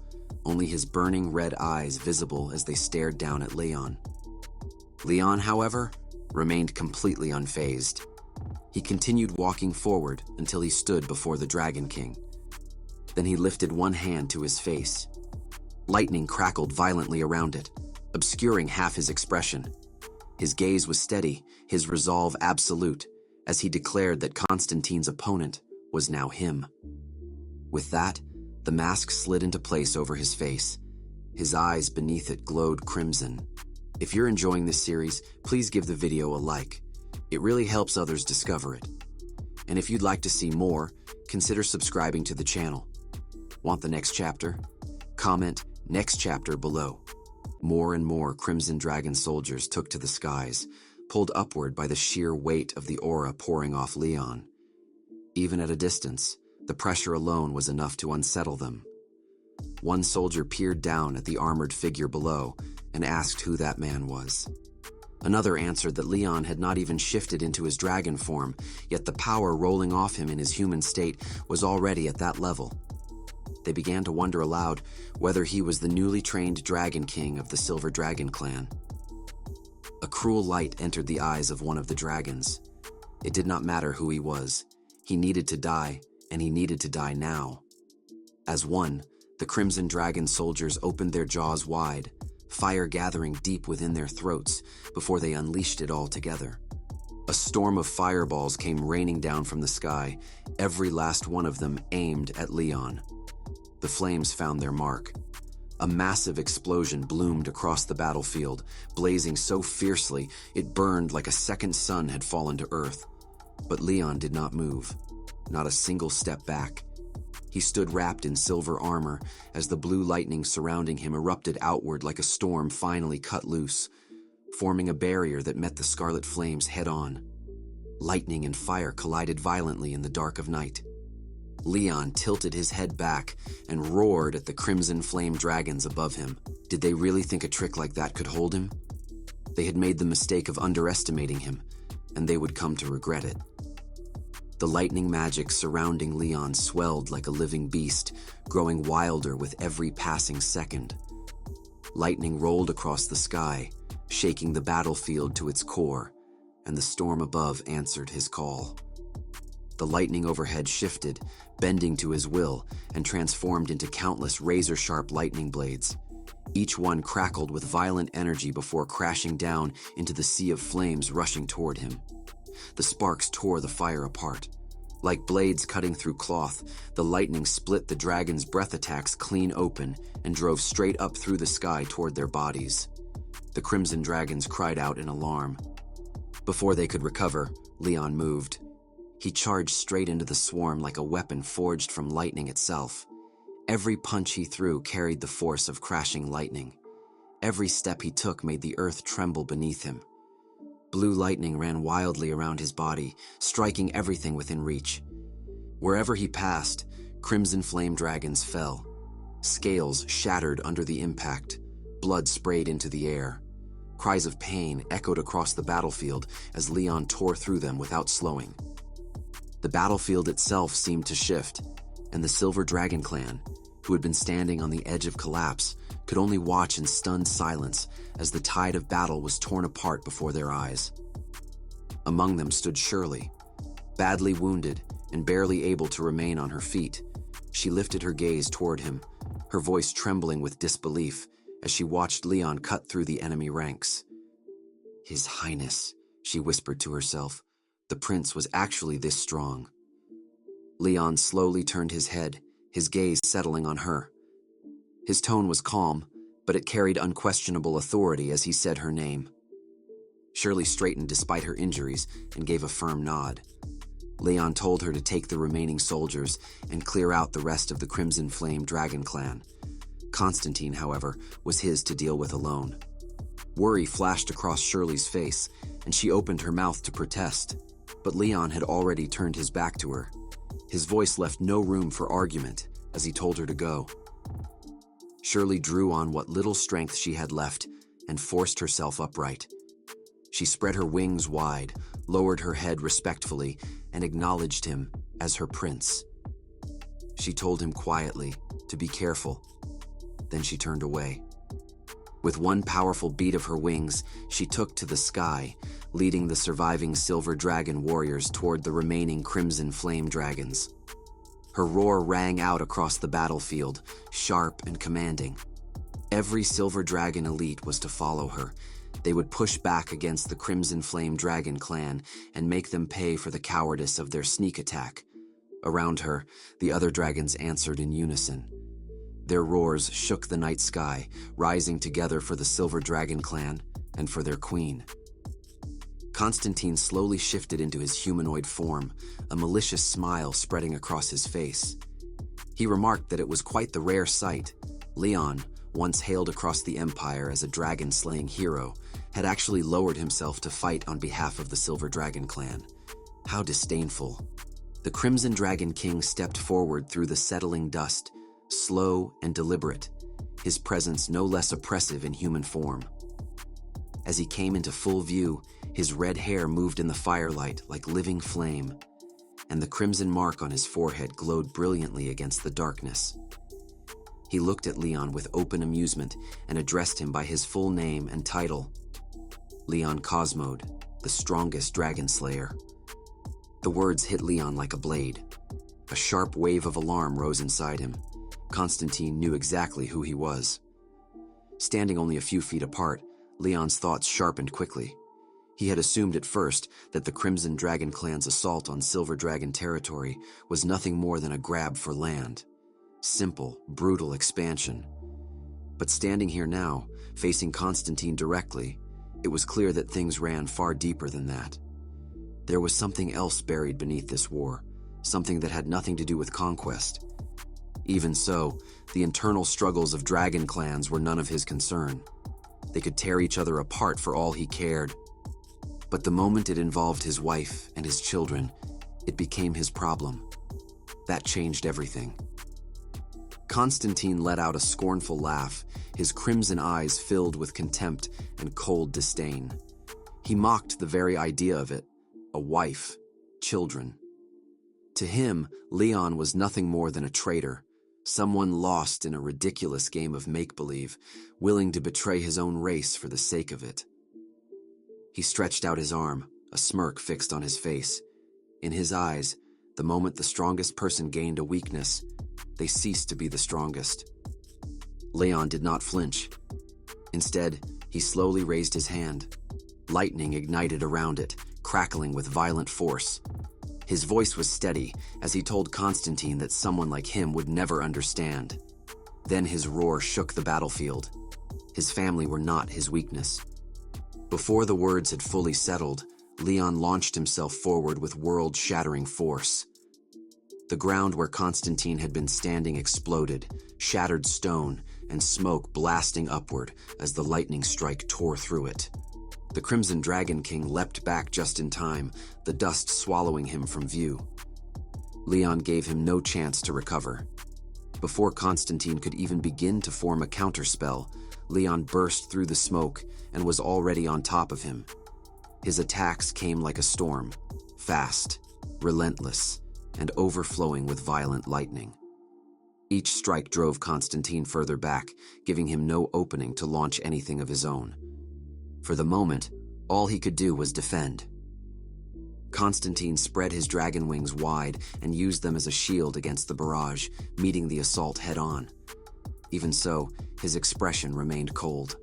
[SPEAKER 1] only his burning red eyes visible as they stared down at Leon. Leon, however, remained completely unfazed. He continued walking forward until he stood before the Dragon King. Then he lifted one hand to his face. Lightning crackled violently around it, obscuring half his expression. His gaze was steady, his resolve absolute, as he declared that Constantine's opponent was now him. With that, the mask slid into place over his face. His eyes beneath it glowed crimson. If you're enjoying this series, please give the video a like. It really helps others discover it. And if you'd like to see more, consider subscribing to the channel. Want the next chapter? Comment "next chapter" below. More and more Crimson Dragon soldiers took to the skies, pulled upward by the sheer weight of the aura pouring off Leon. Even at a distance, the pressure alone was enough to unsettle them. One soldier peered down at the armored figure below and asked who that man was. Another answered that Leon had not even shifted into his dragon form, yet the power rolling off him in his human state was already at that level. They began to wonder aloud whether he was the newly trained Dragon King of the Silver Dragon clan. A cruel light entered the eyes of one of the dragons. It did not matter who he was. He needed to die, and he needed to die now. As one, the Crimson Dragon soldiers opened their jaws wide, fire gathering deep within their throats before they unleashed it all together. A storm of fireballs came raining down from the sky, every last one of them aimed at Leon. The flames found their mark. A massive explosion bloomed across the battlefield, blazing so fiercely it burned like a second sun had fallen to earth. But Leon did not move, not a single step back. He stood wrapped in silver armor as the blue lightning surrounding him erupted outward like a storm finally cut loose, forming a barrier that met the scarlet flames head-on. Lightning and fire collided violently in the dark of night. Leon tilted his head back and roared at the crimson flame dragons above him. Did they really think a trick like that could hold him? They had made the mistake of underestimating him, and they would come to regret it. The lightning magic surrounding Leon swelled like a living beast, growing wilder with every passing second. Lightning rolled across the sky, shaking the battlefield to its core, and the storm above answered his call. The lightning overhead shifted, bending to his will, and transformed into countless razor-sharp lightning blades. Each one crackled with violent energy before crashing down into the sea of flames rushing toward him. The sparks tore the fire apart. Like blades cutting through cloth, the lightning split the dragon's breath attacks clean open and drove straight up through the sky toward their bodies. The crimson dragons cried out in alarm. Before they could recover, Leon moved. He charged straight into the swarm like a weapon forged from lightning itself. Every punch he threw carried the force of crashing lightning. Every step he took made the earth tremble beneath him. Blue lightning ran wildly around his body, striking everything within reach. Wherever he passed, crimson flame dragons fell. Scales shattered under the impact. Blood sprayed into the air. Cries of pain echoed across the battlefield as Leon tore through them without slowing. The battlefield itself seemed to shift, and the Silver Dragon clan, who had been standing on the edge of collapse, could only watch in stunned silence as the tide of battle was torn apart before their eyes. Among them stood Shirley, badly wounded and barely able to remain on her feet. She lifted her gaze toward him, her voice trembling with disbelief as she watched Leon cut through the enemy ranks. "His Highness," she whispered to herself. The prince was actually this strong. Leon slowly turned his head, his gaze settling on her. His tone was calm, but it carried unquestionable authority as he said her name. Shirley straightened despite her injuries and gave a firm nod. Leon told her to take the remaining soldiers and clear out the rest of the Crimson Flame Dragon clan. Constantine, however, was his to deal with alone. Worry flashed across Shirley's face, and she opened her mouth to protest. But Leon had already turned his back to her. His voice left no room for argument as he told her to go. Shirley drew on what little strength she had left and forced herself upright. She spread her wings wide, lowered her head respectfully, and acknowledged him as her prince. She told him quietly to be careful. Then she turned away. With one powerful beat of her wings, she took to the sky, leading the surviving silver dragon warriors toward the remaining crimson flame dragons. Her roar rang out across the battlefield, sharp and commanding. Every silver dragon elite was to follow her. They would push back against the Crimson Flame Dragon clan and make them pay for the cowardice of their sneak attack. Around her, the other dragons answered in unison. Their roars shook the night sky, rising together for the Silver Dragon clan and for their queen. Constantine slowly shifted into his humanoid form, a malicious smile spreading across his face. He remarked that it was quite the rare sight. Leon, once hailed across the empire as a dragon-slaying hero, had actually lowered himself to fight on behalf of the Silver Dragon clan. How disdainful. The Crimson Dragon King stepped forward through the settling dust, slow and deliberate, his presence no less oppressive in human form. As he came into full view, his red hair moved in the firelight like living flame, and the crimson mark on his forehead glowed brilliantly against the darkness. He looked at Leon with open amusement and addressed him by his full name and title, Leon Cosmode, the strongest dragon slayer. The words hit Leon like a blade. A sharp wave of alarm rose inside him. Constantine knew exactly who he was. Standing only a few feet apart, Leon's thoughts sharpened quickly. He had assumed at first that the Crimson Dragon clan's assault on Silver Dragon territory was nothing more than a grab for land. Simple, brutal expansion. But standing here now, facing Constantine directly, it was clear that things ran far deeper than that. There was something else buried beneath this war, something that had nothing to do with conquest. Even so, the internal struggles of dragon clans were none of his concern. They could tear each other apart for all he cared. But the moment it involved his wife and his children, it became his problem. That changed everything. Constantine let out a scornful laugh, his crimson eyes filled with contempt and cold disdain. He mocked the very idea of it, a wife, children. To him, Leon was nothing more than a traitor, someone lost in a ridiculous game of make-believe, willing to betray his own race for the sake of it. He stretched out his arm, a smirk fixed on his face. In his eyes, the moment the strongest person gained a weakness, they ceased to be the strongest. Leon did not flinch. Instead, he slowly raised his hand. Lightning ignited around it, crackling with violent force. His voice was steady as he told Constantine that someone like him would never understand. Then his roar shook the battlefield. His family were not his weakness. Before the words had fully settled, Leon launched himself forward with world-shattering force. The ground where Constantine had been standing exploded, shattered stone, and smoke blasting upward as the lightning strike tore through it. The Crimson Dragon King leapt back just in time, the dust swallowing him from view. Leon gave him no chance to recover. Before Constantine could even begin to form a counterspell, Leon burst through the smoke and was already on top of him. His attacks came like a storm, fast, relentless, and overflowing with violent lightning. Each strike drove Constantine further back, giving him no opening to launch anything of his own. For the moment, all he could do was defend. Constantine spread his dragon wings wide and used them as a shield against the barrage, meeting the assault head-on. Even so, his expression remained cold.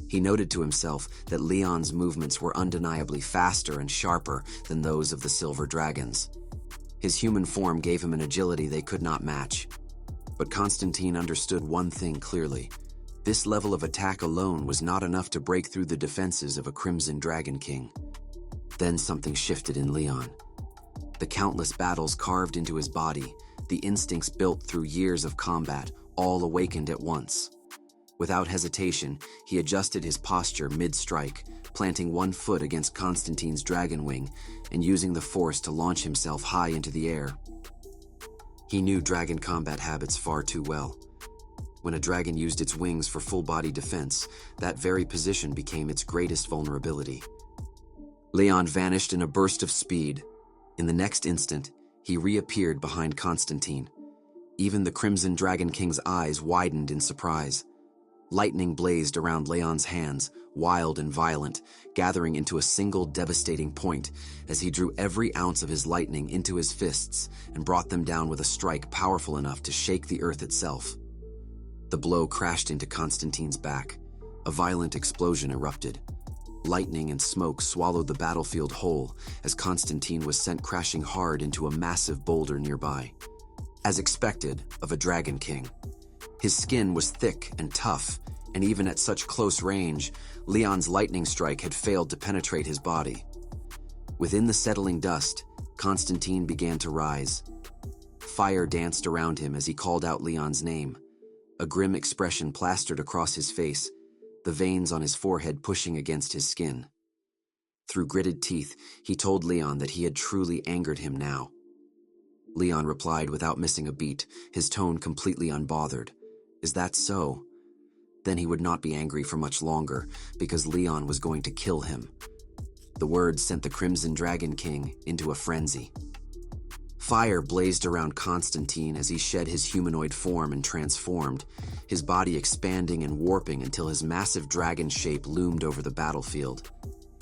[SPEAKER 1] He noted to himself that Leon's movements were undeniably faster and sharper than those of the silver dragons. His human form gave him an agility they could not match. But Constantine understood one thing clearly. This level of attack alone was not enough to break through the defenses of a Crimson Dragon King. Then something shifted in Leon. The countless battles carved into his body, the instincts built through years of combat, all awakened at once. Without hesitation, he adjusted his posture mid-strike, planting one foot against Constantine's dragon wing and using the force to launch himself high into the air. He knew dragon combat habits far too well. When a dragon used its wings for full-body defense, that very position became its greatest vulnerability. Leon vanished in a burst of speed. In the next instant, He reappeared behind Constantine. Even the Crimson Dragon King's eyes widened in surprise. Lightning blazed around Leon's hands, wild and violent, gathering into a single devastating point as he drew every ounce of his lightning into his fists and brought them down with a strike powerful enough to shake the earth itself. The blow crashed into Constantine's back. A violent explosion erupted. Lightning and smoke swallowed the battlefield whole as Constantine was sent crashing hard into a massive boulder nearby. As expected of a Dragon King, his skin was thick and tough, and even at such close range, Leon's lightning strike had failed to penetrate his body. Within the settling dust, Constantine began to rise. Fire danced around him as he called out Leon's name. A grim expression plastered across his face, the veins on his forehead pushing against his skin. Through gritted teeth, he told Leon that he had truly angered him now. Leon replied without missing a beat, his tone completely unbothered. Is that so? Then he would not be angry for much longer, because Leon was going to kill him. The words sent the Crimson Dragon King into a frenzy. Fire blazed around Constantine as he shed his humanoid form and transformed, his body expanding and warping until his massive dragon shape loomed over the battlefield.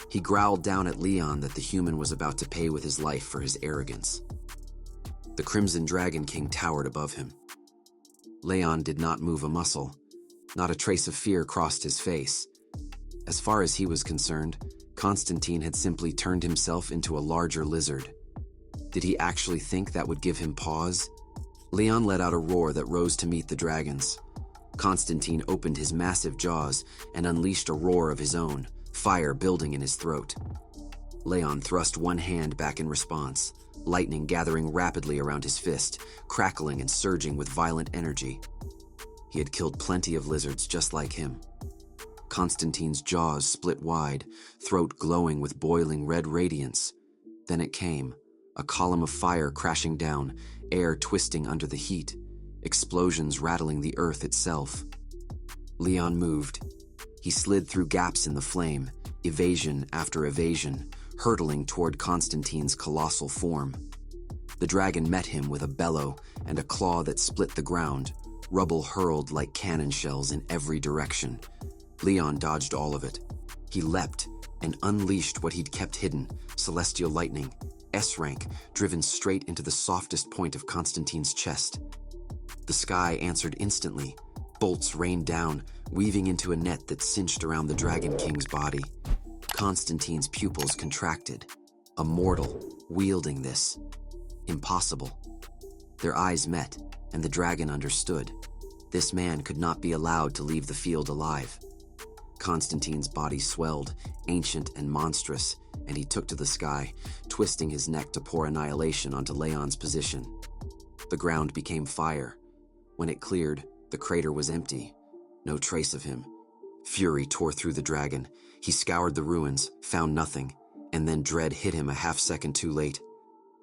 [SPEAKER 1] He growled down at Leon that the human was about to pay with his life for his arrogance. The Crimson Dragon King towered above him. Leon did not move a muscle. Not a trace of fear crossed his face. As far as he was concerned, Constantine had simply turned himself into a larger lizard. Did he actually think that would give him pause? Leon let out a roar that rose to meet the dragons. Constantine opened his massive jaws and unleashed a roar of his own, fire building in his throat. Leon thrust one hand back in response, lightning gathering rapidly around his fist, crackling and surging with violent energy. He had killed plenty of lizards just like him. Constantine's jaws split wide, throat glowing with boiling red radiance. Then it came, a column of fire crashing down, air twisting under the heat, explosions rattling the earth itself. Leon moved. He slid through gaps in the flame, evasion after evasion, hurtling toward Constantine's colossal form. The dragon met him with a bellow and a claw that split the ground, rubble hurled like cannon shells in every direction. Leon dodged all of it. He leapt and unleashed what he'd kept hidden, celestial lightning, S-rank, driven straight into the softest point of Constantine's chest. The sky answered instantly. Bolts rained down, weaving into a net that cinched around the Dragon King's body. Constantine's pupils contracted. A mortal, wielding this. Impossible. Their eyes met, and the dragon understood. This man could not be allowed to leave the field alive. Constantine's body swelled, ancient and monstrous, and he took to the sky, twisting his neck to pour annihilation onto Leon's position. The ground became fire. When it cleared, the crater was empty. No trace of him. Fury tore through the dragon. He scoured the ruins, found nothing, and then dread hit him a half-second too late.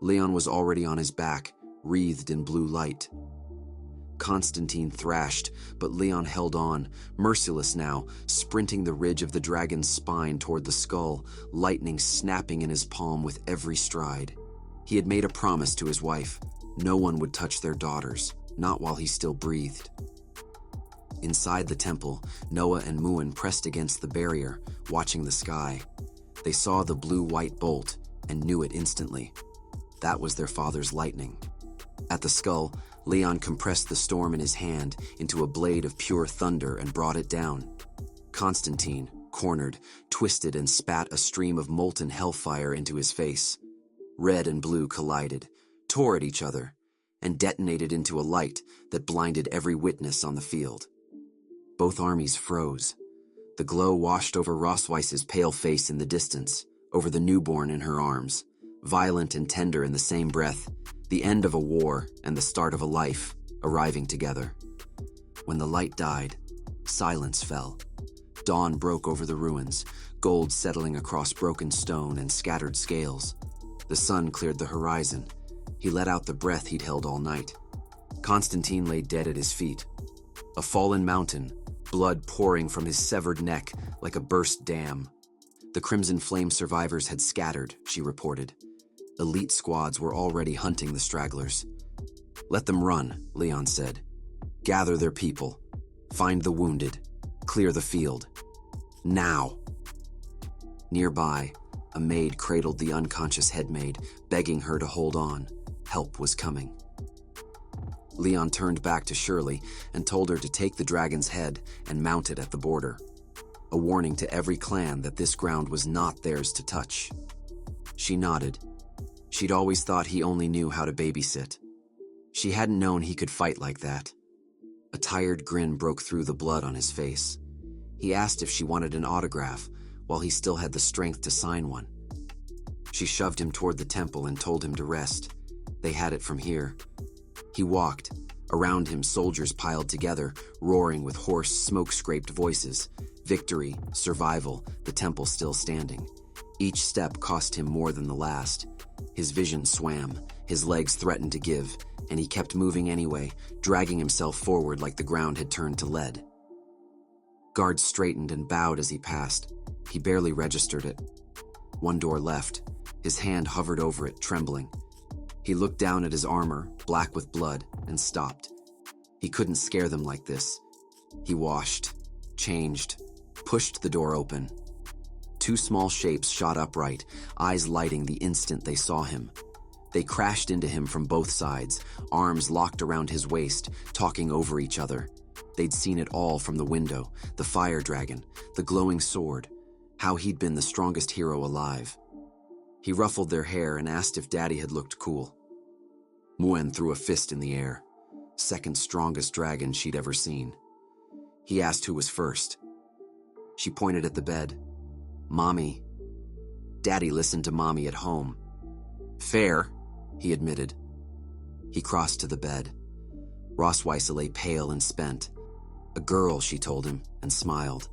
[SPEAKER 1] Leon was already on his back, wreathed in blue light. Constantine thrashed, but Leon held on, merciless now, sprinting the ridge of the dragon's spine toward the skull, lightning snapping in his palm with every stride. He had made a promise to his wife. No one would touch their daughters, not while he still breathed. Inside the temple, Noah and Muin pressed against the barrier, watching the sky. They saw the blue-white bolt and knew it instantly. That was their father's lightning. At the skull, Leon compressed the storm in his hand into a blade of pure thunder and brought it down. Constantine, cornered, twisted and spat a stream of molten hellfire into his face. Red and blue collided, tore at each other, and detonated into a light that blinded every witness on the field. Both armies froze. The glow washed over Rossweisse's pale face in the distance, over the newborn in her arms, violent and tender in the same breath, the end of a war and the start of a life, arriving together. When the light died, silence fell. Dawn broke over the ruins, gold settling across broken stone and scattered scales. The sun cleared the horizon. He let out the breath he'd held all night. Constantine lay dead at his feet. A fallen mountain, blood pouring from his severed neck like a burst dam. The Crimson Flame survivors had scattered, she reported. Elite squads were already hunting the stragglers. "Let them run," Leon said. "Gather their people. Find the wounded. Clear the field. Now!" Nearby, a maid cradled the unconscious headmaid, begging her to hold on. Help was coming. Leon turned back to Shirley and told her to take the dragon's head and mount it at the border, a warning to every clan that this ground was not theirs to touch. She nodded. She'd always thought he only knew how to babysit. She hadn't known he could fight like that. A tired grin broke through the blood on his face. He asked if she wanted an autograph, while he still had the strength to sign one. She shoved him toward the temple and told him to rest. They had it from here. He walked. Around him, soldiers piled together, roaring with hoarse, smoke-scraped voices. Victory, survival, the temple still standing. Each step cost him more than the last. His vision swam, his legs threatened to give, and he kept moving anyway, dragging himself forward like the ground had turned to lead. Guards straightened and bowed as he passed. He barely registered it. One door left. His hand hovered over it, trembling. He looked down at his armor, black with blood, and stopped. He couldn't scare them like this. He washed, changed, pushed the door open. Two small shapes shot upright, eyes lighting the instant they saw him. They crashed into him from both sides, arms locked around his waist, talking over each other. They'd seen it all from the window, the fire dragon, the glowing sword, how he'd been the strongest hero alive. He ruffled their hair and asked if Daddy had looked cool. Muen threw a fist in the air, second strongest dragon she'd ever seen. He asked who was first. She pointed at the bed. Mommy. Daddy listened to Mommy at home. Fair, he admitted. He crossed to the bed. Rossweisse lay pale and spent. A girl, she told him, and smiled.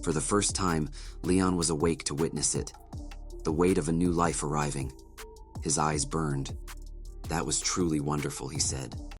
[SPEAKER 1] For the first time, Leon was awake to witness it. The weight of a new life arriving. His eyes burned. That was truly wonderful, he said.